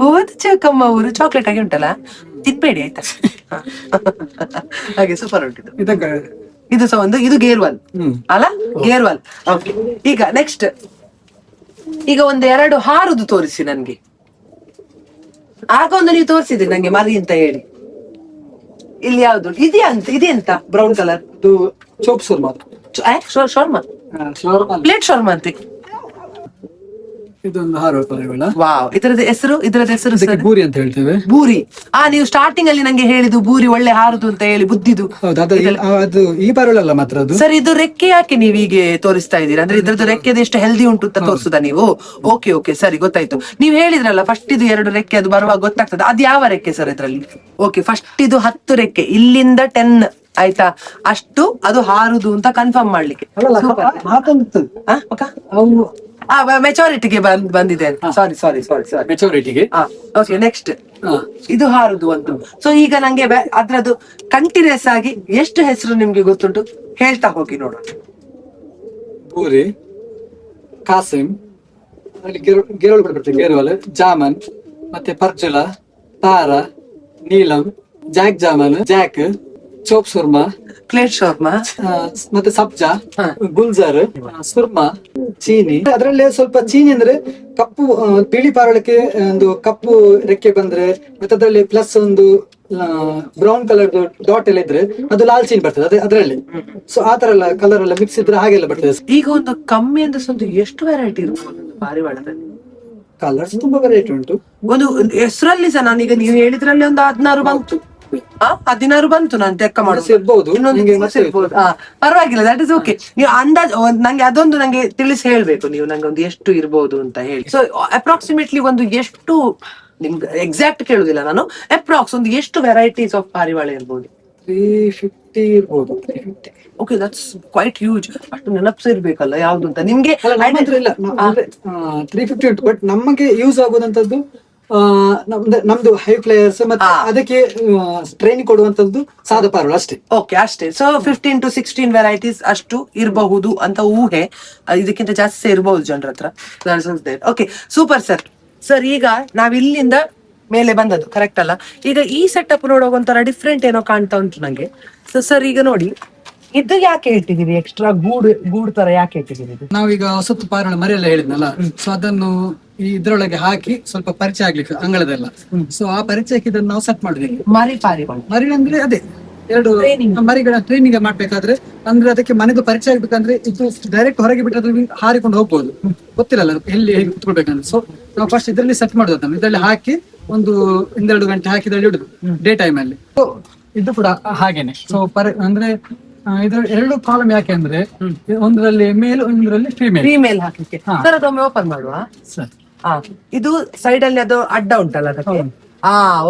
[SPEAKER 1] ಓದ್ ಚೌಕಮ್ಮ ಅವರು ಚಾಕ್ಲೇಟ್ ಆಗಿ ಉಂಟಲ್ಲ, ತಿನ್ಬೇಡಿ ಆಯ್ತಾ. ಹಾಗೆ ಸೂಪರ್ ಉಂಟಿದ್ದು. ಇದು ಸಹ ಒಂದು, ಇದು ಗೇರ್ವಾಲ್ ಅಲ್ಲ, ಗೇರ್ವಾಲ್. ಓಕೆ, ಈಗ ನೆಕ್ಸ್ಟ್, ಈಗ ಒಂದು 2 ಹಾರುದು ತೋರಿಸಿ ನನ್ಗೆ. ಆಗ ಒಂದು ನೀವು ತೋರಿಸಿದ್ರಿ ನಂಗೆ ಮರಿ ಅಂತ ಹೇಳಿ. ಇಲ್ಲಿ ಯಾವ್ದು ಇದೆಂತ ಬ್ರೌನ್ ಕಲರ್?
[SPEAKER 2] ಇದು ಚೋಪ್ ಶೋರ್ಮಾ.
[SPEAKER 1] ಶೋರ್ಮಾ, ಪ್ಲೇಟ್ ಶೋರ್ಮಾ ಅಂತೆ.
[SPEAKER 2] ಇದೊಂದು ಹಾರುವ ಪಾರಿವಾಳ.
[SPEAKER 1] ವಾವ್, ಇದರದ ಹೆಸರು
[SPEAKER 2] ಬೂರಿ ಅಂತ ಹೇಳ್ತೇವೆ.
[SPEAKER 1] ಬೂರಿ. ನೀವು ಸ್ಟಾರ್ಟಿಂಗ್ ಅಲ್ಲಿ ನಂಗೆ ಹೇಳಿದ್ದು ಬೂರಿ ಒಳ್ಳೆ ಹಾರುದು ಅಂತ ಹೇಳಿ, ಬುದ್ಧಿದು.
[SPEAKER 2] ಅದು ಈ ಪಾರಿವಾಳ ಅಲ್ಲ ಮಾತ್ರ ಅದು.
[SPEAKER 1] ಸರ್, ಇದು ರೆಕ್ಕೆ ಯಾಕೆ ನೀವು ಹೀಗೆ ತೋರಿಸ್ತಾ ಇದ್ದೀರಾ? ಅಂದ್ರೆ ಇದ್ರದ್ದು ರೆಕ್ಕೆದು ಎಷ್ಟು ಹೆಲ್ದಿ ಉಂಟು ಅಂತ ತೋರಿಸುದಾ ನೀವು? ಓಕೆ ಓಕೆ, ಸರಿ, ಗೊತ್ತಾಯ್ತು. ನೀವು ಹೇಳಿದ್ರಲ್ಲ ಫಸ್ಟ್ ಇದು 2 ರೆಕ್ಕೆ, ಅದು ಬರುವಾಗ ಗೊತ್ತಾಗ್ತದೆ. ಅದು ಯಾವ ರೆಕ್ಕೆ ಸರ್ ಇದ್ರಲ್ಲಿ? ಓಕೆ, ಫಸ್ಟ್ ಇದು 10 ರೆಕ್ಕೆ, ಇಲ್ಲಿಂದ 10 ಆಯ್ತಾ, ಅಷ್ಟು ಅದು ಹಾರುದು ಅಂತ ಕನ್ಫರ್ಮ್ ಮಾಡ್ಲಿಕ್ಕೆ. ಮೆಚುರಿಟಿಗೆ ಬಂದಿದೆ. ಸಾರಿ
[SPEAKER 2] ಮೆಚುರಿಟಿಗೆ.
[SPEAKER 1] ಓಕೆ, ನೆಕ್ಸ್ಟ್ ಇದು ಹಾರುದು ಒಂದು. ಸೊ ಈಗ ನಂಗೆ ಅದ್ರದ್ದು ಕಂಟಿನ್ಯೂಸ್ ಆಗಿ ಎಷ್ಟು ಹೆಸರು ನಿಮ್ಗೆ ಗೊತ್ತುಂಟು ಹೇಳ್ತಾ ಹೋಗಿ ನೋಡೋಣ.
[SPEAKER 2] ಬೂರಿ, ಕಾಸಿಂ, ಗೇರವಲ್ ಬರ್ತದೆ, ಗೇರವಲ್, ಜಾಮನ್, ಮತ್ತೆ ಪರ್ಚುಲ, ತಾರ, ನೀಲಂ, ಜಾಕ್ ಜಾಮನ್, ಜಾಕ್, ಚೋಪ್ ಸುರ್ಮಾ,
[SPEAKER 1] ಪ್ಲೇಟ್ ಶೋರ್ಮಾ,
[SPEAKER 2] ಮತ್ತೆ ಸಬ್ಜಾ, ಗುಲ್ಜರ್, ಸುರ್ಮಾ, ಚೀನಿ. ಅದರಲ್ಲಿ ಸ್ವಲ್ಪ ಚೀನಿ ಅಂದ್ರೆ ಕಪ್ಪು ಬಿಳಿ ಪಾರಳಕ್ಕೆ ಒಂದು ಕಪ್ಪು ರೆಕ್ಕೆ ಬಂದ್ರೆ, ಮತ್ತೆ ಅದರಲ್ಲಿ ಪ್ಲಸ್ ಒಂದು ಬ್ರೌನ್ ಕಲರ್ ಡಾಟ್ ಎಲ್ಲ ಇದ್ರೆ ಅದು ಲಾಲ್ ಚೀನಿ ಬರ್ತದೆ ಅದರಲ್ಲಿ. ಸೊ ಆ ತರ ಎಲ್ಲ ಕಲರ್ ಎಲ್ಲ ಮಿಕ್ಸ್ ಇದ್ರೆ ಹಾಗೆಲ್ಲ ಬರ್ತದೆ.
[SPEAKER 1] ಈಗ ಒಂದು ಕಮ್ಮಿ ಅಂದ್ರೆ ಒಂದು ಎಷ್ಟು ವೆರೈಟಿ ಇರ್ಬೋದು ಪಾರಿವಾಳದಲ್ಲಿ?
[SPEAKER 2] ಕಲರ್ಸ್ ತುಂಬಾ ವೆರೈಟಿ ಉಂಟು.
[SPEAKER 1] ಒಂದು ಹೆಸರಲ್ಲಿ ಸಹ ನಾನೀಗ ನೀವು ಹೇಳಿದ್ರಲ್ಲಿ ಒಂದು 16 ಬಂತು. 16 ಬಂತು, ನಾನು ಲೆಕ್ಕ
[SPEAKER 2] ಮಾಡೋದು.
[SPEAKER 1] ಪರವಾಗಿಲ್ಲ, ದಟ್ ಇಸ್ ಓಕೆ. ನೀವು ಅಂದಾಜು ನಂಗೆ ಅದೊಂದು ನಂಗೆ ತಿಳಿಸಿ ಹೇಳ್ಬೇಕು ನೀವು, ನಂಗೆ ಒಂದು ಎಷ್ಟು ಇರ್ಬೋದು ಅಂತ ಹೇಳಿ. ಸೊ ಅಪ್ರಾಕ್ಸಿಮೇಟ್ಲಿ ಒಂದು ಎಷ್ಟು, ನಿಮ್ಗೆ ಎಕ್ಸಾಕ್ಟ್ ಕೇಳುದಿಲ್ಲ ನಾನು, ಅಪ್ರಾಕ್ಸ್ ಒಂದು ಎಷ್ಟು ವೆರೈಟೀಸ್ ಆಫ್ ಪಾರಿವಾಳ ಇರ್ಬೋದು?
[SPEAKER 2] 350 350 ಇರ್ಬೋದು. 350.
[SPEAKER 1] Okay, that's quite huge. ಅಷ್ಟು ನೆನಪಿಸಿರ್ಬೇಕಲ್ಲ ಯಾವ್ದು ಅಂತ ನಿಮ್ಗೆ.
[SPEAKER 2] ಅಲ್ಲ, ನಮ್ಮ ಹತ್ರ ಇಲ್ಲ. 350 ಉಂಟು, ಬಟ್ ನಮಗೆ ಯೂಸ್ ಆಗುವಂತದ್ದು ನಮ್ದು ಹೈ ಫ್ಲೈಯರ್ಸ್ ಮತ್ತೆ ಅದಕ್ಕೆ ಟ್ರೈನಿಂಗ್ ಕೊಡುವಂತದ್ದು ಸಾದಾ ಪಾರ್ವಳ ಅಷ್ಟೇ.
[SPEAKER 1] ಓಕೆ, ಅಷ್ಟೇ. ಸೊ 15 to 16 ವೆರೈಟೀಸ್ ಅಷ್ಟು ಇರಬಹುದು ಅಂತ ಊಹೆ. ಇದಕ್ಕಿಂತ ಜಾಸ್ತಿ ಇರಬಹುದು ಜನರ ಹತ್ರ. Okay, super sir. ಸರ್, ಈಗ ನಾವ್ ಇಲ್ಲಿಂದ ಮೇಲೆ ಬಂದದ್ದು ಕರೆಕ್ಟ್ ಅಲ್ಲ? ಈಗ ಈ ಸೆಟಪ್ ನೋಡುವಾಗ ಒಂಥರ ಡಿಫ್ರೆಂಟ್ ಏನೋ ಕಾಣ್ತಾ ಉಂಟು ನಂಗೆ. ಸೊ ಸರ್, ಈಗ ನೋಡಿ, ಇದು ಯಾಕೆ ಇಟ್ಟಿದೀವಿ? ಎಕ್ಸ್ಟ್ರಾ ಗೂಡ್ ತರ ಯಾಕೆ ಇಟ್ಟಿದೀವಿ?
[SPEAKER 2] ನಾವೀಗ ಹೊಸತ್ತು ಪಾರಿವಾಳ ಮರಿಯೆಲ್ಲ ಹೇಳಿದ್ನಲ್ಲ, ಸೊ ಅದನ್ನು ಇದ್ರೊಳಗೆ ಹಾಕಿ ಸ್ವಲ್ಪ ಪರಿಚಯ ಆಗ್ಲಿಕ್ಕೆ ಅಂಗಳದೆಲ್ಲ. ಸೊ ಆ ಪರಿಚಯಕ್ಕೆ ಇದನ್ನು ನಾವು ಸೆಟ್ ಮಾಡ್ಬೇಕು. ಮರಿ ಅಂದ್ರೆ ಅದೇ ಎರಡು ಮರಿಗಳ ಟ್ರೈನಿಂಗ್ ಮಾಡ್ಬೇಕಾದ್ರೆ, ಅಂದ್ರೆ ಅದಕ್ಕೆ ಮನೆದು ಪರಿಚಯ ಆಗ್ಬೇಕಂದ್ರೆ ಇದು ಡೈರೆಕ್ಟ್ ಹೊರಗೆ ಬಿಟ್ಟರೆ ಹಾರಿಕೊಂಡು ಹೋಗ್ಬೋದು, ಗೊತ್ತಿರಲ್ಲ ಎಲ್ಲಿ ಹೇಗೆ ಕುತ್ಕೊಳ್ಬೇಕಂದ್ರೆ. ಸೊ ನಾವು ಫಸ್ಟ್ ಇದರಲ್ಲಿ ಸೆಟ್ ಮಾಡೋದು. ನಾವು ಇದರಲ್ಲಿ ಹಾಕಿ ಒಂದು 1-2 ಗಂಟೆ ಹಾಕಿ ಇದರಲ್ಲಿ ಇಡುದು ಡೇ ಟೈಮ್ ಅಲ್ಲಿ. ಸೊ ಇದು ಕೂಡ ಹಾಗೇನೆ. ಸೊ ಅಂದ್ರೆ ಇದ್ರ 2 ಕಾಲಮ್ ಯಾಕೆ ಅಂದ್ರೆ, ಒಂದರಲ್ಲಿ ಮೇಲ್, ಒಂದರಲ್ಲಿ ಫೀಮೇಲ್
[SPEAKER 1] ಹಾಕ್ಲಿಕ್ಕೆ. ಸರ್, ಅದೊಮ್ಮೆ ಓಪನ್ ಮಾಡುವ ಸರ್. ಇದು ಸೈಡ್ ಅಲ್ಲಿ ಅದು ಅಡ್ಡ ಉಂಟಲ್ಲ ಅದಕ್ಕೆ.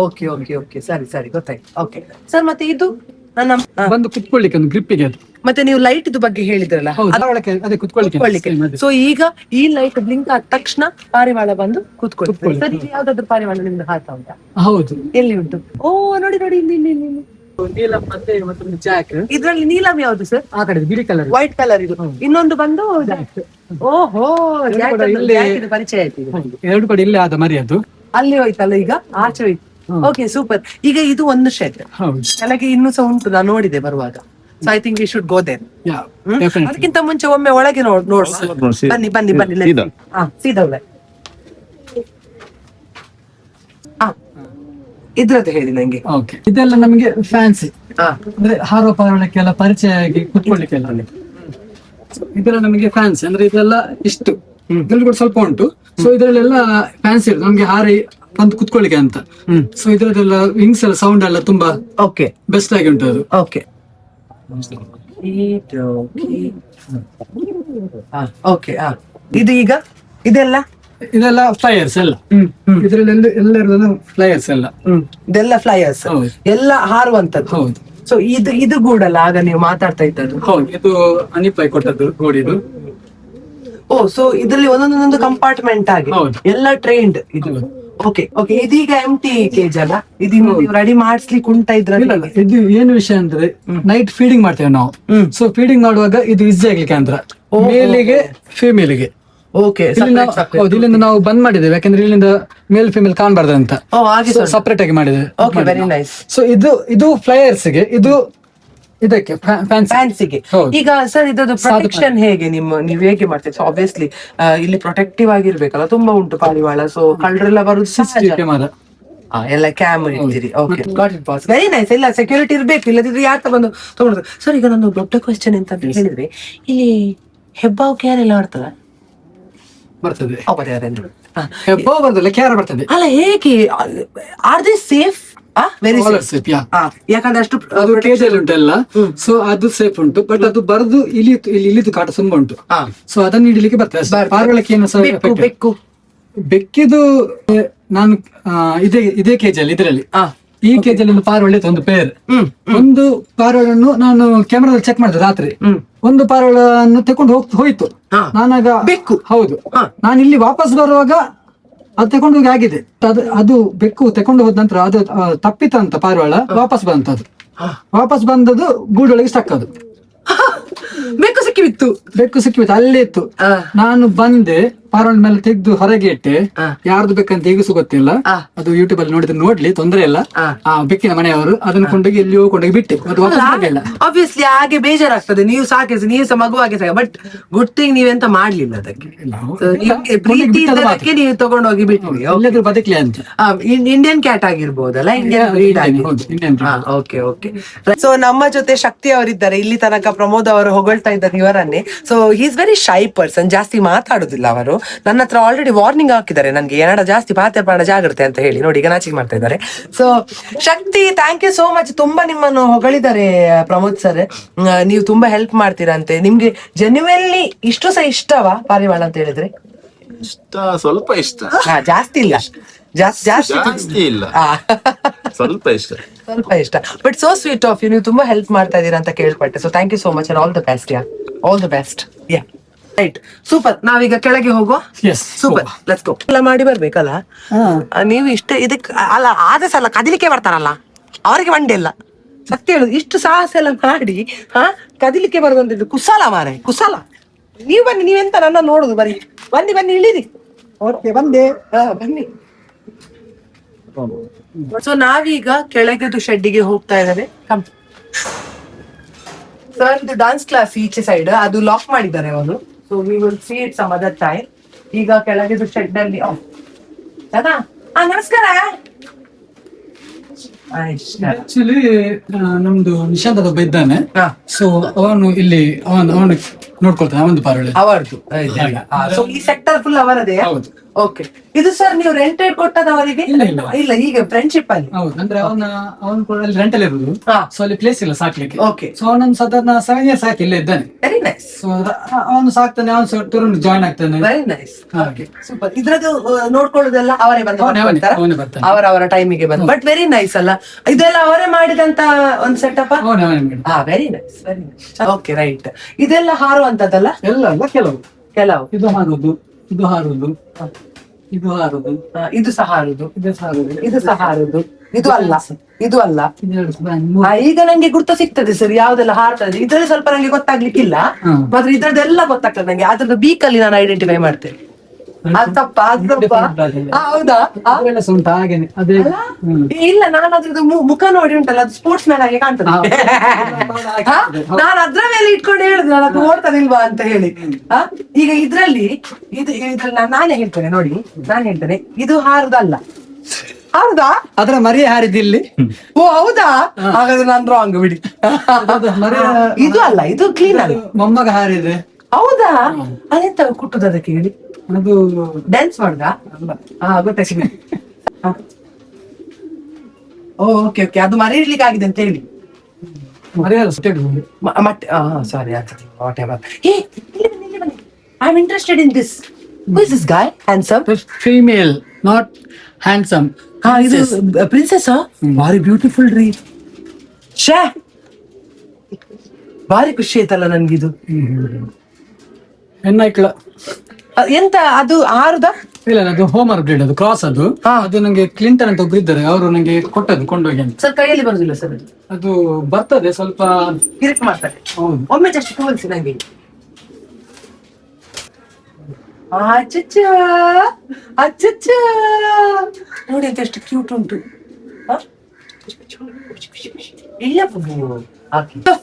[SPEAKER 1] ಓಕೆ ಓಕೆ ಓಕೆ, ಸರಿ ಸರಿ, ಗೊತ್ತಾಯ್ತು. ಓಕೆ ಸರ್, ಮತ್ತೆ ಇದು ನನ್ನ
[SPEAKER 2] ಬಂದು ಕುತ್ಕೊಳ್ಳಿಕ್ಕೆ ಒಂದು ಗ್ರಿಪ್ಪಿಗೆ ಅದು.
[SPEAKER 1] ಮತ್ತೆ ನೀವು ಲೈಟ್ ಇದು ಬಗ್ಗೆ ಹೇಳಿದ್ರಲ್ಲ,
[SPEAKER 2] ಅದೇ ಕುತ್ಕೊಳ್ಳಿಕ್ಕೆ.
[SPEAKER 1] ಸೊ ಈಗ ಈ ಲೈಟ್ ಬ್ಲಿಂಕ್ ಆದ ತಕ್ಷಣ ಪಾರಿವಾಳ ಬಂದು ಕುತ್ಕೊಳ್ಳಿ. ಸರ್, ಈಗ ಯಾವ್ದಾದ್ರು ಪಾರಿವಾಳ ನಿಮ್ದು ಹಾತಾ ಉಂಟಾ?
[SPEAKER 2] ಹೌದು,
[SPEAKER 1] ಎಲ್ಲಿ ಉಂಟು? ಓ, ನೋಡಿ ನೋಡಿ, ಇಲ್ಲಿ
[SPEAKER 2] ನೀಲಂ ಮತ್ತೆ ಮತ್ತೊಂದು ಜಾಕ್.
[SPEAKER 1] ಇದ್ರಲ್ಲಿ ನೀಲಂ ಯಾವ್ದು ಸರ್?
[SPEAKER 2] ಆ ಕಡೆ ಬಿಳಿ ಕಲರ್,
[SPEAKER 1] ವೈಟ್ ಕಲರ್. ಇದು ಇನ್ನೊಂದು ಬಂದು ಓಹೋ, ಪರಿಚಯ ಆಯ್ತು.
[SPEAKER 2] 2 ಕಡೆ ಇಲ್ಲೇ ಆದ ಮರಿ ಅದು.
[SPEAKER 1] ಅಲ್ಲಿ ಹೋಯ್ತಲ್ಲ, ಈಗ ಆಚೆ ಹೋಯ್ತು. Okay, super. ಈಗ ಇದು ಒಂದು ಶೆಡ್, ಕೆಳಗೆ ಇನ್ನೂ ಸಹ ಉಂಟು, ನಾನು ನೋಡಿದೆ ಬರುವಾಗ. So I think we should go there. ಅದಕ್ಕಿಂತ ಮುಂಚೆ ಒಮ್ಮೆ ಒಳಗೆ ನೋಡ್. ಬನ್ನಿ ಬನ್ನಿ ಬನ್ನಿ. ಸೀದಾ ಇದ್ರದ್ದು ಹೇಳಿ ನಂಗೆ.
[SPEAKER 2] ಇದೆಲ್ಲ ನಮಗೆ ಫ್ಯಾನ್ಸಿ, ಅಂದ್ರೆ ಹಾರೋ ಪಾರಿವಾಳಕ್ಕೆಲ್ಲ ಪರಿಚಯ ಆಗಿ ಕುತ್ಕೊಳ್ಳಿಕ್ಕೆಲ್ಲ. ಇದೆಲ್ಲ ನಮಗೆ ಫ್ಯಾನ್ಸಿ, ಅಂದ್ರೆ ಇದೆಲ್ಲ ಇಷ್ಟು ಇದ್ರಲ್ಲಿ ಕೂಡ ಸ್ವಲ್ಪ ಉಂಟು. ಸೊ ಇದ್ರಲ್ಲೆಲ್ಲ ಫ್ಯಾನ್ಸಿ ಇರುತ್ತೆ ನಮ್ಗೆ ಹಾರಿ ಬಂದು ಕುತ್ಕೊಳ್ಳಿಕ್ಕೆ ಅಂತ. ಸೊ ಇದ್ರದ್ದೆಲ್ಲ ವಿಂಗ್ಸ್ ಎಲ್ಲ ಸೌಂಡ್ ಎಲ್ಲ ತುಂಬಾ
[SPEAKER 1] ಓಕೆ
[SPEAKER 2] ಬೆಸ್ಟ್ ಆಗಿ ಉಂಟು ಅದು.
[SPEAKER 1] Okay okay. ಇದು ಈಗ ಇದೆಲ್ಲ
[SPEAKER 2] ಫ್ಲೈಯರ್ಸ್ ಎಲ್ಲ, ಇದರಲ್ಲಿ ಎಲ್ಲರೂ ಫ್ಲೈಯರ್ಸ್ ಎಲ್ಲ,
[SPEAKER 1] ಇದೆಲ್ಲ ಫ್ಲೈಯರ್ಸ್ ಎಲ್ಲ ಹಾರುವಂತದ್ದು.
[SPEAKER 2] ಹೌದು.
[SPEAKER 1] ಸೊ ಇದು ಗೂಡಲ್ಲ ಆಗ ನೀವು ಮಾತಾಡ್ತಾ ಇದ್ದದ್ದು?
[SPEAKER 2] ಹೌದು, ಇದು ಅನಿಪಾಯ್ ಕೊಟ್ಟದ್ದು ಗೂಡಿದು.
[SPEAKER 1] ಓ, ಸೊ ಇದರಲ್ಲಿ ಒಂದೊಂದೊಂದು ಕಂಪಾರ್ಟ್ಮೆಂಟ್ ಆಗಿ ಎಲ್ಲ ಟ್ರೈನ್ಡ್ ಇದು. Okay okay. ಇದೀಗ ಎಂಟಿ ಕೇಜ್ ಅಲ್ಲ, ಇದು ನೀವು ರೆಡಿ ಮಾಡಿಸ್ಲಿಕ್ಕೆ ಉಂಟಾ ಇದ್ರಲ್ಲಿ?
[SPEAKER 2] ಇದು ಏನು ವಿಷಯ ಅಂದ್ರೆ, ನೈಟ್ ಫೀಡಿಂಗ್ ಮಾಡ್ತೇವೆ ನಾವು. ಸೊ ಫೀಡಿಂಗ್ ಮಾಡುವಾಗ ಇದು ಈಸಿ ಆಗ್ಲಿಕ್ಕೆ ಅಂತ ಮೇಲಿಗೆ ಫಿಮೇಲಿಗೆ.
[SPEAKER 1] ಓಕೆ,
[SPEAKER 2] ಇಲ್ಲಿಂದ ನಾವು ಬಂದ್ ಮಾಡಿದ್ದೇವೆ, ಯಾಕಂದ್ರೆ ಇಲ್ಲಿಂದ ಮೇಲ್ ಫಿಮೇಲ್ ಕಾಣಬಾರ್ದು ಅಂತ ಸಪರೇಟ್ ಆಗಿ ಮಾಡಿದ್ದೇವೆ.
[SPEAKER 1] Okay, very nice.
[SPEAKER 2] ಸೊ ಇದು ಫ್ಲೈಯರ್ಸ್ ಗೆ, ಇದು ಇದಕ್ಕೆ
[SPEAKER 1] ಫ್ಯಾನ್ಸಿಗೆ. ಈಗ ಸರ್, ಇದದು ಪ್ರೊಟೆಕ್ಷನ್ ಹೇಗೆ ನೀವು ಹೇಗೆ ಮಾಡ್ತೀವಿ? ಸೊ ಆಬ್ವಿಯಸ್ಲಿ ಇಲ್ಲಿ ಪ್ರೊಟೆಕ್ಟಿವ್ ಆಗಿರ್ಬೇಕಲ್ಲ, ತುಂಬಾ ಉಂಟು ಪಾರಿವಾಳ. ಸೊ ಕಳ್ಳರೆಲ್ಲ ಬರುದು ಎಲ್ಲ ಕ್ಯಾಮ್ ಇರ್ತೀರಿ. Okay, got it boss, very nice. ಇಲ್ಲ, ಸೆಕ್ಯೂರಿಟಿ ಇರ್ಬೇಕು, ಇಲ್ಲದಿದ್ರೆ ಯಾರ ಬಂದು ತಗೊಂಡ್ರು. ಸರ್, ಈಗ ನನ್ನ ದೊಡ್ಡ ಕ್ವೆಶ್ಚನ್ ಎಂತ ಅಂತ ಹೇಳಿದ್ರೆ, ಇಲ್ಲಿ ಹೆಬ್ಬಾವು ಕ್ಯಾರ್ ಎಲ್ಲ ಬರ್ತದೆ?
[SPEAKER 2] ಬರ್ತದೆ.
[SPEAKER 1] ಹೆಬ್ಬಾವು
[SPEAKER 2] ಬರ್ತದೆ, ಕ್ಯಾರ್ ಬರ್ತದೆ.
[SPEAKER 1] ಅಲ್ಲ, ಹೇಗೆ? Are they safe? Very safe. ಯಾಕಂದ್ರೆ ಅಷ್ಟು
[SPEAKER 2] ಕೇಜ್ ಅಲ್ಲಿ ಉಂಟಲ್ಲ, ಸೊ ಅದು ಸೇಫ್ ಉಂಟು. ಬಟ್ ಅದು ಬರದು ಇಲ್ಲಿದು ಕಾಟ ತುಂಬಾ ಉಂಟು. ಸೊ ಅದನ್ನು ಹಿಡಿಲಿಕ್ಕೆ ಬರ್ತದೆ. ಪಾರಿವಾಳಕ್ಕೆ ಏನು ಬೆಕ್ಕಿದು ನಾನು ಇದೇ ಕೇಜ್ ಅಲ್ಲಿ, ಇದರಲ್ಲಿ ಈ ಕೇಜ್ ಅಲ್ಲಿ ಒಂದು ಪಾರಿವಾಳ ಒಂದು ಪೇರ್. ಒಂದು ಪಾರಿವಾಳನ್ನು ನಾನು ಕ್ಯಾಮೆರಾದಲ್ಲಿ ಚೆಕ್ ಮಾಡಿದೆ ರಾತ್ರಿ. ಒಂದು ಪಾರಿವಾಳನ್ನು ತಕೊಂಡು ಹೋಯ್ತು. ನಾನಾಗ
[SPEAKER 1] ಬೆಕ್ಕು,
[SPEAKER 2] ಹೌದು, ನಾನು ಇಲ್ಲಿ ವಾಪಸ್ ಬರುವಾಗ ಅದು ತಕೊಂಡು ಹೋಗಿ ಆಗಿದೆ. ಅದು ಬೆಕ್ಕು ತಕೊಂಡು ಹೋದ ನಂತರ ಅದು ತಪ್ಪಿತಂತ ಪಾರಿವಾಳ ವಾಪಸ್ ಬಂತದ್ದು. ವಾಪಸ್ ಬಂದದ್ದು ಗೂಡೊಳಗೆ ಸ್ಟಕ್. ಅದು
[SPEAKER 1] ಬೆಕ್ಕು
[SPEAKER 2] ಸಿಕ್ಕಿಬಿತ್ತು, ಅಲ್ಲೇ ಇತ್ತು. ನಾನು ಬಂದೆ, ಪಾರಿವಾಳ ಮೇಲೆ ತೆಗೆದು ಹೊರಗೆ ಇಟ್ಟೆ. ಯಾರ್ದು ಬೇಕಂತ ಈಗಸು ಗೊತ್ತಿಲ್ಲ. ಅದು ಯೂಟ್ಯೂಬ್ ಅಲ್ಲಿ ನೋಡಿದ್ರೆ ನೋಡ್ಲಿ, ತೊಂದರೆ ಇಲ್ಲ. ಆ ಬೆಕ್ಕಿನ ಮನೆಯವರು ಅದನ್ನು ಕೊಂಡೋಗಿ ಎಲ್ಲಿಯೋ ಕೊಂಡೋಗಿ ಬಿಟ್ಟೆ.
[SPEAKER 1] ಆಬ್ವಿಯಸ್ಲಿ ಹಾಗೆ ಬೇಜಾರಾಗ್ತದೆ. ನೀವು ಸಾಕಿಸಿ, ನೀವು ಸಹ ಮಗುವಾಗಿ ಸಾಕ. ಬಟ್ ಗುಡ್ ಥಿಂಗ್ ನೀವೆಂತ ಮಾಡ್ಲಿಲ್ಲ ಅದಕ್ಕೆ. ನೀವು ತಗೊಂಡೋಗಿ ಬಿಟ್ರಿ,
[SPEAKER 2] ಎಲ್ಲಾದ್ರೂ ಬದುಕಲಿ ಅಂತ.
[SPEAKER 1] ಇಂಡಿಯನ್ ಕ್ಯಾಟ್ ಆಗಿರ್ಬೋದಲ್ಲ, ಇಂಡಿಯನ್ ಬ್ರೀಡ್ ಆಗಿ. Okay okay. ಸೊ ನಮ್ಮ ಜೊತೆ ಶಕ್ತಿ ಅವರಿದ್ದಾರೆ. ಇಲ್ಲಿ ತನಕ ಪ್ರಮೋದ್ ಅವರು ಹೊಗಳ್ತಾ ಇದ್ದಾರೆ ಇವರನ್ನೇ. So he is very shy person, ಜಾಸ್ತಿ ಮಾತಾಡುದಿಲ್ಲ ಅವರು. ನನ್ನ ಹತ್ರ ಆಲ್ರೆಡಿ ವಾರ್ನಿಂಗ್ ಹಾಕಿದ್ದಾರೆ ನನಗೆ, ಏನಾಡ ಜಾಸ್ತಿ ಪಾತ್ರೆ ಜಾಗ್ರತೆ ಅಂತ ಹೇಳಿ. ನೋಡಿ, ಈಗ ನಾಚಿಕೆ ಮಾಡ್ತಾ ಇದ್ದಾರೆ. So Shakti, thank you so much. ತುಂಬಾ ನಿಮ್ಮನ್ನು ಹೊಗಳಿದ್ದಾರೆ ಪ್ರಮೋದ್ ಸರ್. ನೀವು ತುಂಬಾ ಹೆಲ್ಪ್ ಮಾಡ್ತೀರಂತೆ. ನಿಮ್ಗೆ ಜೆನ್ಯುವೆನ್ಲಿ ಇಷ್ಟು ಸಹ ಇಷ್ಟವಾ ಪಾರಿವಾಳ ಅಂತ ಹೇಳಿದ್ರೆ?
[SPEAKER 3] ಇಷ್ಟ, ಸ್ವಲ್ಪ ಇಷ್ಟ,
[SPEAKER 1] ಜಾಸ್ತಿ ಇಲ್ಲ. ಜಾಸ್ತಿ
[SPEAKER 3] ಇಲ್ಲ. ಸ್ವಲ್ಪ ಇಷ್ಟ.
[SPEAKER 1] ಸ್ವಲ್ಪ ಇಷ್ಟ. But so sweet of you, ನೀವು ತುಂಬಾ ಹೆಲ್ಪ್ ಮಾಡ್ತಾ ಇದೀರಾ ಅಂತ ಕೇಳ್ಪಟ್ಟೆ. So thank you so much and all the best. Yeah, all the best. Yeah, right, super. ನಾವೀಗ ಕೆಳಗೆ ಹೋಗುವ. Super, let's go. ಎಲ್ಲ ಮಾಡಿ ಬರ್ಬೇಕಲ್ಲ ನೀವು. ಇಷ್ಟ ಇದಕ್ಕೆ ಅಲ್ಲ, ಆದ ಸಲ ಕದಿಲಿಕ್ಕೆ ಬರ್ತಾರಲ್ಲ ಅವರಿಗೆ ಮಂಡೆ ಇಲ್ಲ. ಸತ್ಯ ಹೇಳುದು, ಇಷ್ಟು ಸಾಹಸ ಎಲ್ಲ ಮಾಡಿ ಕದಿಲಿಕ್ಕೆ ಬರೋದಂತಿದ್ದು ಕುಶಲ ಮಾರೆ, ಕುಶಲ. ನೀವು ಬನ್ನಿ, ನೀವೆಂತ ನನ್ನ ನೋಡುದು ಬರೀ. ಬನ್ನಿ ಬನ್ನಿ, ಇಳಿರಿ.
[SPEAKER 2] ಓಕೆ, ಬಂದೆ.
[SPEAKER 1] ಬನ್ನಿ. ಸೊ ನಾವೀಗ ಕೆಳಗೆದು ಶೆಡ್ಡಿಗೆ ಹೋಗ್ತಾ ಇದ್ದಾರೆ. ಸರ್ ಡಾನ್ಸ್ ಕ್ಲಾಸ್ ಈಚೆ ಸೈಡ್ ಅದು ಲಾಕ್ ಮಾಡಿದ್ದಾರೆ ಅವರು. So we will see it some other time. ಈಗ ಕೆಳಗೆದು ಶೆಡ್ ಅಲ್ಲಿ ನಮಸ್ಕಾರ.
[SPEAKER 2] ಆಕ್ಚುಲಿ ನಮ್ದು ನಿಶಾಂತ್ ಒಬ್ಬ ಇದ್ದಾನೆ. ಸೊ ಅವನು ಇಲ್ಲಿ ಅವನು ನೋಡ್ಕೊಳ್ತಾನೆ, ಅವನು ಪಾರೋಳಿ
[SPEAKER 1] ಅವರದು. ಸೊ ಈ ಸೆಕ್ಟರ್ ಫುಲ್ ಅವರದೇ. ಓಕೆ. ಇದು ಸರ್ ನೀವು ರೆಂಟೆಡ್ ಕೊಟ್ಟದವರಿಗೆ? ಇಲ್ಲ, ಈಗ ಫ್ರೆಂಡ್ಶಿಪ್ ಅಲ್ಲಿ.
[SPEAKER 2] ಹೌದು, ಅಂದ್ರೆ ಅವನು ಕೂಡ ಅಲ್ಲಿ ರೆಂಟಲ್ ಇರುದು. ಸೊ ಅಲ್ಲಿ ಪ್ಲೇಸ್ ಇಲ್ಲ ಸಾಕ್ಲಿಕ್ಕೆ.
[SPEAKER 1] ಓಕೆ.
[SPEAKER 2] ಸೊ ಅವನೊಂದು ಸಾಧಾರಣ 7 years ಸಾಕಿ ಇಲ್ಲೇ ಇದ್ದಾನೆ.
[SPEAKER 1] Very nice.
[SPEAKER 2] ಸೊ ಅವನು ಸಾಕ್ತಾನೆ, ಅವನು ಜಾಯ್ನ್ ಆಗ್ತಾನೆ.
[SPEAKER 1] Very nice. Okay, super. ಇದ್ರದ್ದು ನೋಡ್ಕೊಳ್ಳೋದೆಲ್ಲ ಅವರೇ ಬಂದು
[SPEAKER 2] ಬರ್ತಾನೆ.
[SPEAKER 1] ಅವರ ಟೈಮಿಗೆ ಬಂದು. ಬಟ್ ವೆರಿ ನೈಸ್ ಅಲ್ಲ, ಇದೆಲ್ಲ ಅವರೇ ಮಾಡಿದಂತ ಒಂದು setup. Very nice, very nice. Okay, right. ಇದೆಲ್ಲ ಹಾರುವಂತದ್ದಲ್ಲ?
[SPEAKER 2] ಎಲ್ಲ ಅಲ್ಲ, ಕೆಲವು. ಇದು ಹಾರುದು, ಇದು ಹಾರುದು, ಇದು ಹಾರುದು,
[SPEAKER 1] ಇದು ಸಹ ಹಾರುದು,
[SPEAKER 2] ಇದು ಹಾರುದು,
[SPEAKER 1] ಇದು ಸಹ ಹಾರುದು. ಇದು ಅಲ್ಲ, ಇದು ಅಲ್ಲ. ಈಗ ನಂಗೆ ಗುರ್ತ ಸಿಗ್ತದೆ ಸರ್, ಯಾವ್ದೆಲ್ಲ ಹಾರ್ತದೆ. ಇದ್ರಲ್ಲಿ ಸ್ವಲ್ಪ ನಂಗೆ ಗೊತ್ತಾಗ್ಲಿಕ್ಕಿಲ್ಲ, ಮಾತ್ರ ಇದ್ರದ್ದೆಲ್ಲ ಗೊತ್ತಾಗ್ತದೆ ನಂಗೆ. ಅದ್ರದ್ದು ಬೀಕಲ್ಲಿ ನಾನು ಐಡೆಂಟಿಫೈ ಮಾಡ್ತೇನೆ. ಹೌದಾ? ಇಲ್ಲ, ನಾನು ಅದ್ರದ್ದು ಮುಖ ನೋಡಿ ಉಂಟಲ್ಲ, ಅದು ಸ್ಪೋರ್ಟ್ಸ್ ಮ್ಯಾನ್ ಆಗಿ ಕಾಣ್ತದೆ. ನಾನು ಅದ್ರ ಮೇಲೆ ಇಟ್ಕೊಂಡು ಹೇಳಿದ್ರೆ ಅದು ಓಡ್ತದಿಲ್ವಾ ಅಂತ ಹೇಳಿ. ಈಗ ಇದ್ರಲ್ಲಿ ನಾನೇ ಹೇಳ್ತೇನೆ ನೋಡಿ, ನಾನು ಹೇಳ್ತೇನೆ ಇದು ಹಾರುದಲ್ಲ. ಹೌದಾ?
[SPEAKER 2] ಅದ್ರ ಮರಿ ಹಾರಿದಿಲ್ಲಿ.
[SPEAKER 1] ಓ ಹೌದಾ? ಹಾಗಾದ್ರೆ ನಾನು ರಾಂಗ್ ಬಿಡಿ. ಇದು ಅಲ್ಲ, ಇದು ಕ್ಲೀನ್ ಅಲ್ಲ.
[SPEAKER 2] ಮೊಮ್ಮಗ ಹಾರಿದೆ.
[SPEAKER 1] ಹೌದಾ? ಅದೆಂತ ಕುಟ್ಟುದು ಅದಕ್ಕೆ ಹೇಳಿ?
[SPEAKER 2] ಅದು
[SPEAKER 1] ಡ್ಯಾನ್ಸ್ ಮಾಡ್ದ? ಗೊತ್ತಾಗ್ತದೆ. ಓಕೆ ಓಕೆ, ಅದು ಮರಿ ಇಡ್ಲಿಕ್ಕೆ ಆಗಿದೆ ಅಂತ ಹೇಳಿ. Sorry, whatever. I am interested in this. Who is this guy? Handsome
[SPEAKER 2] female, not handsome.
[SPEAKER 1] ಇದು ಪ್ರಿನ್ಸೆಸ್. ಭಾರಿ ಬ್ಯೂಟಿಫುಲ್ ರೀ. ಶೇ, ಭಾರಿ ಖುಷಿ ಆಯ್ತಲ್ಲ ನನ್ಗಿದು.
[SPEAKER 2] ಹೆಣ್ಣಾಯ್ಕಳ
[SPEAKER 1] ಎಂತ ಅದು ಹಾರುದ?
[SPEAKER 2] ಇಲ್ಲ, ಅದು ಹೋಮರ್ ಬ್ರೀಡ್, ಅದು ಕ್ರಾಸ್. ಅದು ನಂಗೆ ಕ್ಲಿಂಟನ್ ಅಂತ ಒಬ್ರು ಇದ್ದಾರೆ, ಅವರು ನಂಗೆ ಕೊಟ್ಟದ್ದು ಕೊಂಡೋಗಿ ಅಂತ.
[SPEAKER 1] ಸರ್ ಕೈಯಲ್ಲಿ ಬರುದಿಲ್ಲ ಸರ್?
[SPEAKER 2] ಅದು ಬರ್ತದೆ, ಸ್ವಲ್ಪ
[SPEAKER 1] ಕಿರಿಕ್ ಮಾಡ್ತಾರೆ.
[SPEAKER 2] ಹೌದು,
[SPEAKER 1] ಒಮ್ಮೆ ಜಸ್ಟ್ ತೋರಿಸಿ ನಂಗೆ. ಅಚ್ಚಚ್ಚ ಅಚ್ಚಚ್ಚ, ನೋಡಿ ಅಂತ ಎಷ್ಟು ಕ್ಯೂಟ್ ಉಂಟು.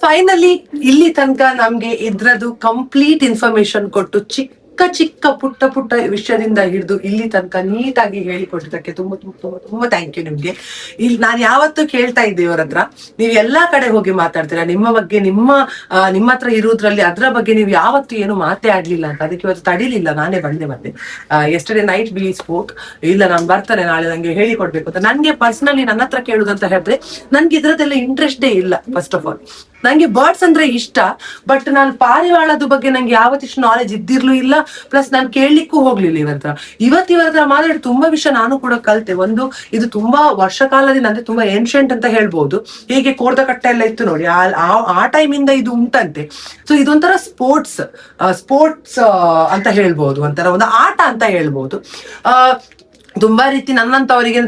[SPEAKER 1] ಫೈನಲಿ ಇಲ್ಲಿ ತನಕ ನಮ್ಗೆ ಇದ್ರದ್ದು ಕಂಪ್ಲೀಟ್ ಇನ್ಫಾರ್ಮೇಶನ್ ಕೊಟ್ಟು ಚಿಕ್ಕ ಚಿಕ್ಕ ಪುಟ್ಟ ಪುಟ್ಟ ವಿಷಯದಿಂದ ಹಿಡಿದು ಇಲ್ಲಿ ತನಕ ನೀಟಾಗಿ ಹೇಳಿಕೊಟ್ಟಿದ್ದಕ್ಕೆ ತುಂಬಾ ತುಂಬಾ ತುಂಬಾ ಥ್ಯಾಂಕ್ ಯು ನಿಮ್ಗೆ. ಇಲ್ಲಿ ನಾನು ಯಾವತ್ತೂ ಕೇಳ್ತಾ ಇದ್ದೆ ಇವರ ಹತ್ರ, ನೀವು ಎಲ್ಲಾ ಕಡೆ ಹೋಗಿ ಮಾತಾಡ್ತೀರಾ ನಿಮ್ಮ ಬಗ್ಗೆ, ನಿಮ್ಮ ಹತ್ರ ಇರುವುದ್ರಲ್ಲಿ ಅದ್ರ ಬಗ್ಗೆ ನೀವು ಯಾವತ್ತೂ ಏನು ಮಾತೇ ಆಡ್ಲಿಲ್ಲ ಅಂತ. ಅದಕ್ಕೆ ಇವತ್ತು ತಡಿಲಿಲ್ಲ, ನಾನೇ ಬಂದೆ. Yesterday night we spoke. ಇಲ್ಲ, ನಾನು ಬರ್ತಾನೆ ನಾಳೆ, ನಂಗೆ ಹೇಳಿಕೊಡ್ಬೇಕು ಅಂತ. ನನ್ಗೆ ಪರ್ಸನಲಿ ನನ್ನ ಹತ್ರ ಕೇಳುದಂತ ಹೇಳಿದ್ರೆ ನನ್ಗೆ ಇದ್ರದ್ದೆಲ್ಲ ಇಂಟ್ರೆಸ್ಟೇ ಇಲ್ಲ. ಫಸ್ಟ್ ಆಫ್ ಆಲ್ ನಂಗೆ ಬರ್ಡ್ಸ್ ಅಂದ್ರೆ ಇಷ್ಟ, ಬಟ್ ನಾನು ಪಾರಿವಾಳದ ಬಗ್ಗೆ ನಂಗೆ ಯಾವತ್ತಿಷ್ಟು ನಾಲೆಜ್ ಇದ್ದಿರ್ಲು ಇಲ್ಲ. ಪ್ಲಸ್ ನಾನು ಕೇಳಲಿಕ್ಕೂ ಹೋಗ್ಲಿಲ್ಲ ಇವರ ಹತ್ರ ಮಾತಾಡಿ ತುಂಬಾ ವಿಷಯ ನಾನು ಕೂಡ ಕಲ್ತೆ. ಒಂದು, ಇದು ತುಂಬಾ ವರ್ಷ ಕಾಲದಿಂದ, ಅಂದ್ರೆ ತುಂಬಾ ಏನ್ಷಿಯಂಟ್ ಅಂತ ಹೇಳ್ಬಹುದು. ಹೇಗೆ ಕೋರ್ದ ಕಟ್ಟೆ ಎಲ್ಲ ಇತ್ತು ನೋಡಿ, ಆ ಟೈಮ್ ಇಂದ ಇದು ಉಂಟಂತೆ. ಸೊ ಇದೊಂಥರ ಸ್ಪೋರ್ಟ್ಸ್ ಅಂತ ಹೇಳ್ಬಹುದು, ಒಂಥರ ಒಂದು ಆಟ ಅಂತ ಹೇಳ್ಬಹುದು. ತುಂಬಾ ರೀತಿ ನನ್ನಂತವರಿಗೆ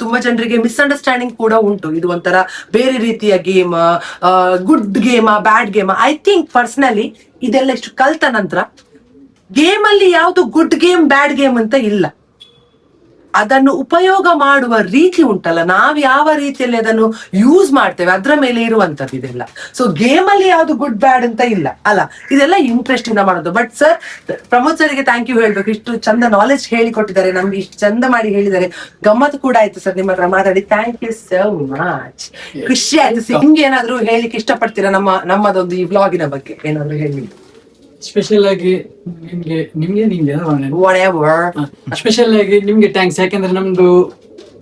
[SPEAKER 1] ತುಂಬಾ ಜನರಿಗೆ ಮಿಸ್ಅಂಡರ್ಸ್ಟ್ಯಾಂಡಿಂಗ್ ಕೂಡ ಉಂಟು. ಇದು ಒಂಥರ ಬೇರೆ ರೀತಿಯ game, good game, bad game. I think personally ಇದೆಲ್ಲ ಇಷ್ಟು ಕಲ್ತ ನಂತರ ಗೇಮ್ ಅಲ್ಲಿ ಯಾವ್ದು ಗುಡ್ ಗೇಮ್ ಬ್ಯಾಡ್ ಗೇಮ್ ಅಂತ ಇಲ್ಲ. ಅದನ್ನು ಉಪಯೋಗ ಮಾಡುವ ರೀತಿ ಉಂಟಲ್ಲ, ನಾವ್ ಯಾವ ರೀತಿಯಲ್ಲಿ ಅದನ್ನು ಯೂಸ್ ಮಾಡ್ತೇವೆ ಅದ್ರ ಮೇಲೆ ಇರುವಂತದ್ದು ಇದೆಲ್ಲ. ಸೊ ಗೇಮ್ ಅಲ್ಲಿ ಯಾವ್ದು ಗುಡ್ ಬ್ಯಾಡ್ ಅಂತ ಇಲ್ಲ ಅಲ್ಲ, ಇದೆಲ್ಲ ಇಂಟ್ರೆಸ್ಟ್ ಇಂದ ಮಾಡೋದು. ಬಟ್ ಸರ್, ಪ್ರಮೋದ್ ಸರ್ಗೆ ಥ್ಯಾಂಕ್ ಯು ಹೇಳ್ಬೇಕು. ಇಷ್ಟು ಚಂದ ನಾಲೆಜ್ ಹೇಳಿಕೊಟ್ಟಿದ್ದಾರೆ ನಮ್ಗೆ, ಇಷ್ಟು ಚಂದ ಮಾಡಿ ಹೇಳಿದ್ದಾರೆ. ಗಮ್ಮತ್ ಕೂಡ ಆಯ್ತು ಸರ್ ನಿಮ್ಮ ಹತ್ರ ಮಾತಾಡಿ. ಥ್ಯಾಂಕ್ ಯು ಸೋ ಮಚ್, ಖುಷಿ ಆಯ್ತು. ನಿಮ್ಗೆ ಏನಾದ್ರು ಹೇಳಿಕ್ಕೆ ಇಷ್ಟಪಡ್ತೀರಾ ನಮ್ಮದೊಂದು ಈ ವ್ಲಾಗಿನ ಬಗ್ಗೆ ಏನಾದ್ರು ಹೇಳಿ?
[SPEAKER 2] ಸ್ಪೆಷಲ್ ಆಗಿ ನಿಮ್ಗೆ ಸ್ಪೆಷಲ್ ಆಗಿ ನಿಮ್ಗೆ ಥ್ಯಾಂಕ್ಸ್. ಯಾಕಂದ್ರೆ ನಮ್ದು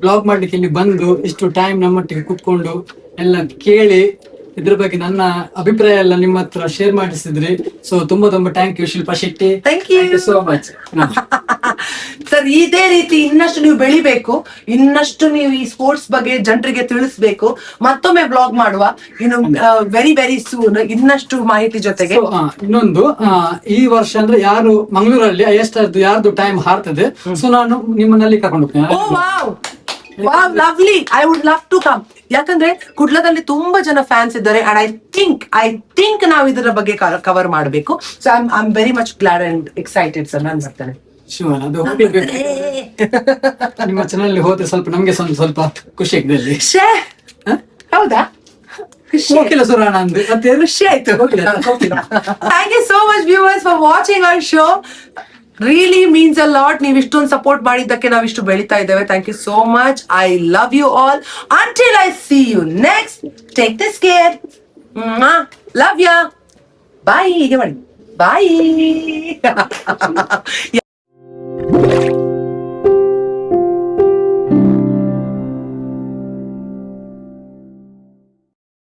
[SPEAKER 2] ಬ್ಲಾಗ್ ಮಾಡ್ಲಿಕ್ಕೆ ಇಲ್ಲಿ ಬಂದು ಇಷ್ಟು ಟೈಮ್ ನಮ್ಮೊಟ್ಟಿಗೆ ಕುತ್ಕೊಂಡು ಎಲ್ಲ ಕೇಳಿ ಇದ್ರ ಬಗ್ಗೆ ನನ್ನ ಅಭಿಪ್ರಾಯ ಎಲ್ಲ ನಿಮ್ಮ ಹತ್ರ ಶೇರ್ ಮಾಡಿಸಿದ್ರಿ. ಸೊ ತುಂಬಾ ತುಂಬಾ thank you Shilpa Shetty.
[SPEAKER 1] Thank you
[SPEAKER 2] so much.
[SPEAKER 1] Sir ಇದೇ ರೀತಿ ಇನ್ನಷ್ಟು ನೀವು ಬೆಳಿಬೇಕು, ಇನ್ನಷ್ಟು ನೀವು ಈ ಸ್ಪೋರ್ಟ್ಸ್ ಬಗ್ಗೆ ಜನರಿಗೆ ತಿಳಿಸ್ಬೇಕು. ಮತ್ತೊಮ್ಮೆ ಬ್ಲಾಗ್ ಮಾಡುವ ಇನ್ನು ವೆರಿ ವೆರಿ ಸೂನ್ ಇನ್ನಷ್ಟು ಮಾಹಿತಿ ಜೊತೆಗೆ.
[SPEAKER 2] So, ಇನ್ನೊಂದು ಈ ವರ್ಷ ಅಂದ್ರೆ ಯಾರು ಮಂಗಳೂರಲ್ಲಿ ಯಾರ್ದು ಟೈಮ್ ಹಾರ್ತದೆ, ಸೊ ನಾನು ನಿಮ್ಮನ್ನಲ್ಲಿ ಕರ್ಕೊಂಡು ಹೋಗ್ತೇನೆ.
[SPEAKER 1] Oh wow lovely, I would love to come. ಯಾಕಂದ್ರೆ ಕುಡ್ಲದಲ್ಲಿ ತುಂಬಾ ಜನ ಫ್ಯಾನ್ಸ್ ಇದ್ದಾರೆ ಅಂಡ್ ಐ ಥಿಂಕ್ ನಾವು ಇದರ ಬಗ್ಗೆ ಕವರ್ ಮಾಡಬೇಕು. So I am very much glad and excited sir. ನಾನು ಬರ್ತೇನೆ
[SPEAKER 2] ಶಿವನ್, ಅದು ಹೋಗ್ಲೇಬೇಕು. ನಿಮ್ಮ ಚಾನಲ್ ಹೋದ್ರೆ ಸ್ವಲ್ಪ ನಮ್ಗೆ ಸ್ವಲ್ಪ ಖುಷಿ ಆಗಿದೆ ಅಲ್ಲಿ.
[SPEAKER 1] ಶೇ ಹೌದಾ?
[SPEAKER 2] ಹೋಗಿಲ್ಲ ಸುರಾಣ ಅಂದ್ರೆ ಮತ್ತೆ
[SPEAKER 1] ಖುಷಿ ಆಯ್ತು. Thank you so much viewers for watching our show. Really means a lot. ನೀವು ಇಷ್ಟೊಂದು ಸಪೋರ್ಟ್ ಮಾಡಿದ್ದಕ್ಕೆ ನಾವು ಇಷ್ಟು ಬೆಳಿತಾ ಇದ್ದೇವೆ. Thank you so much. I love you all. Until I see you next, take this care. Love ya. Bye. ಹೀಗೆ ಮಾಡಿ ಬಾಯ್.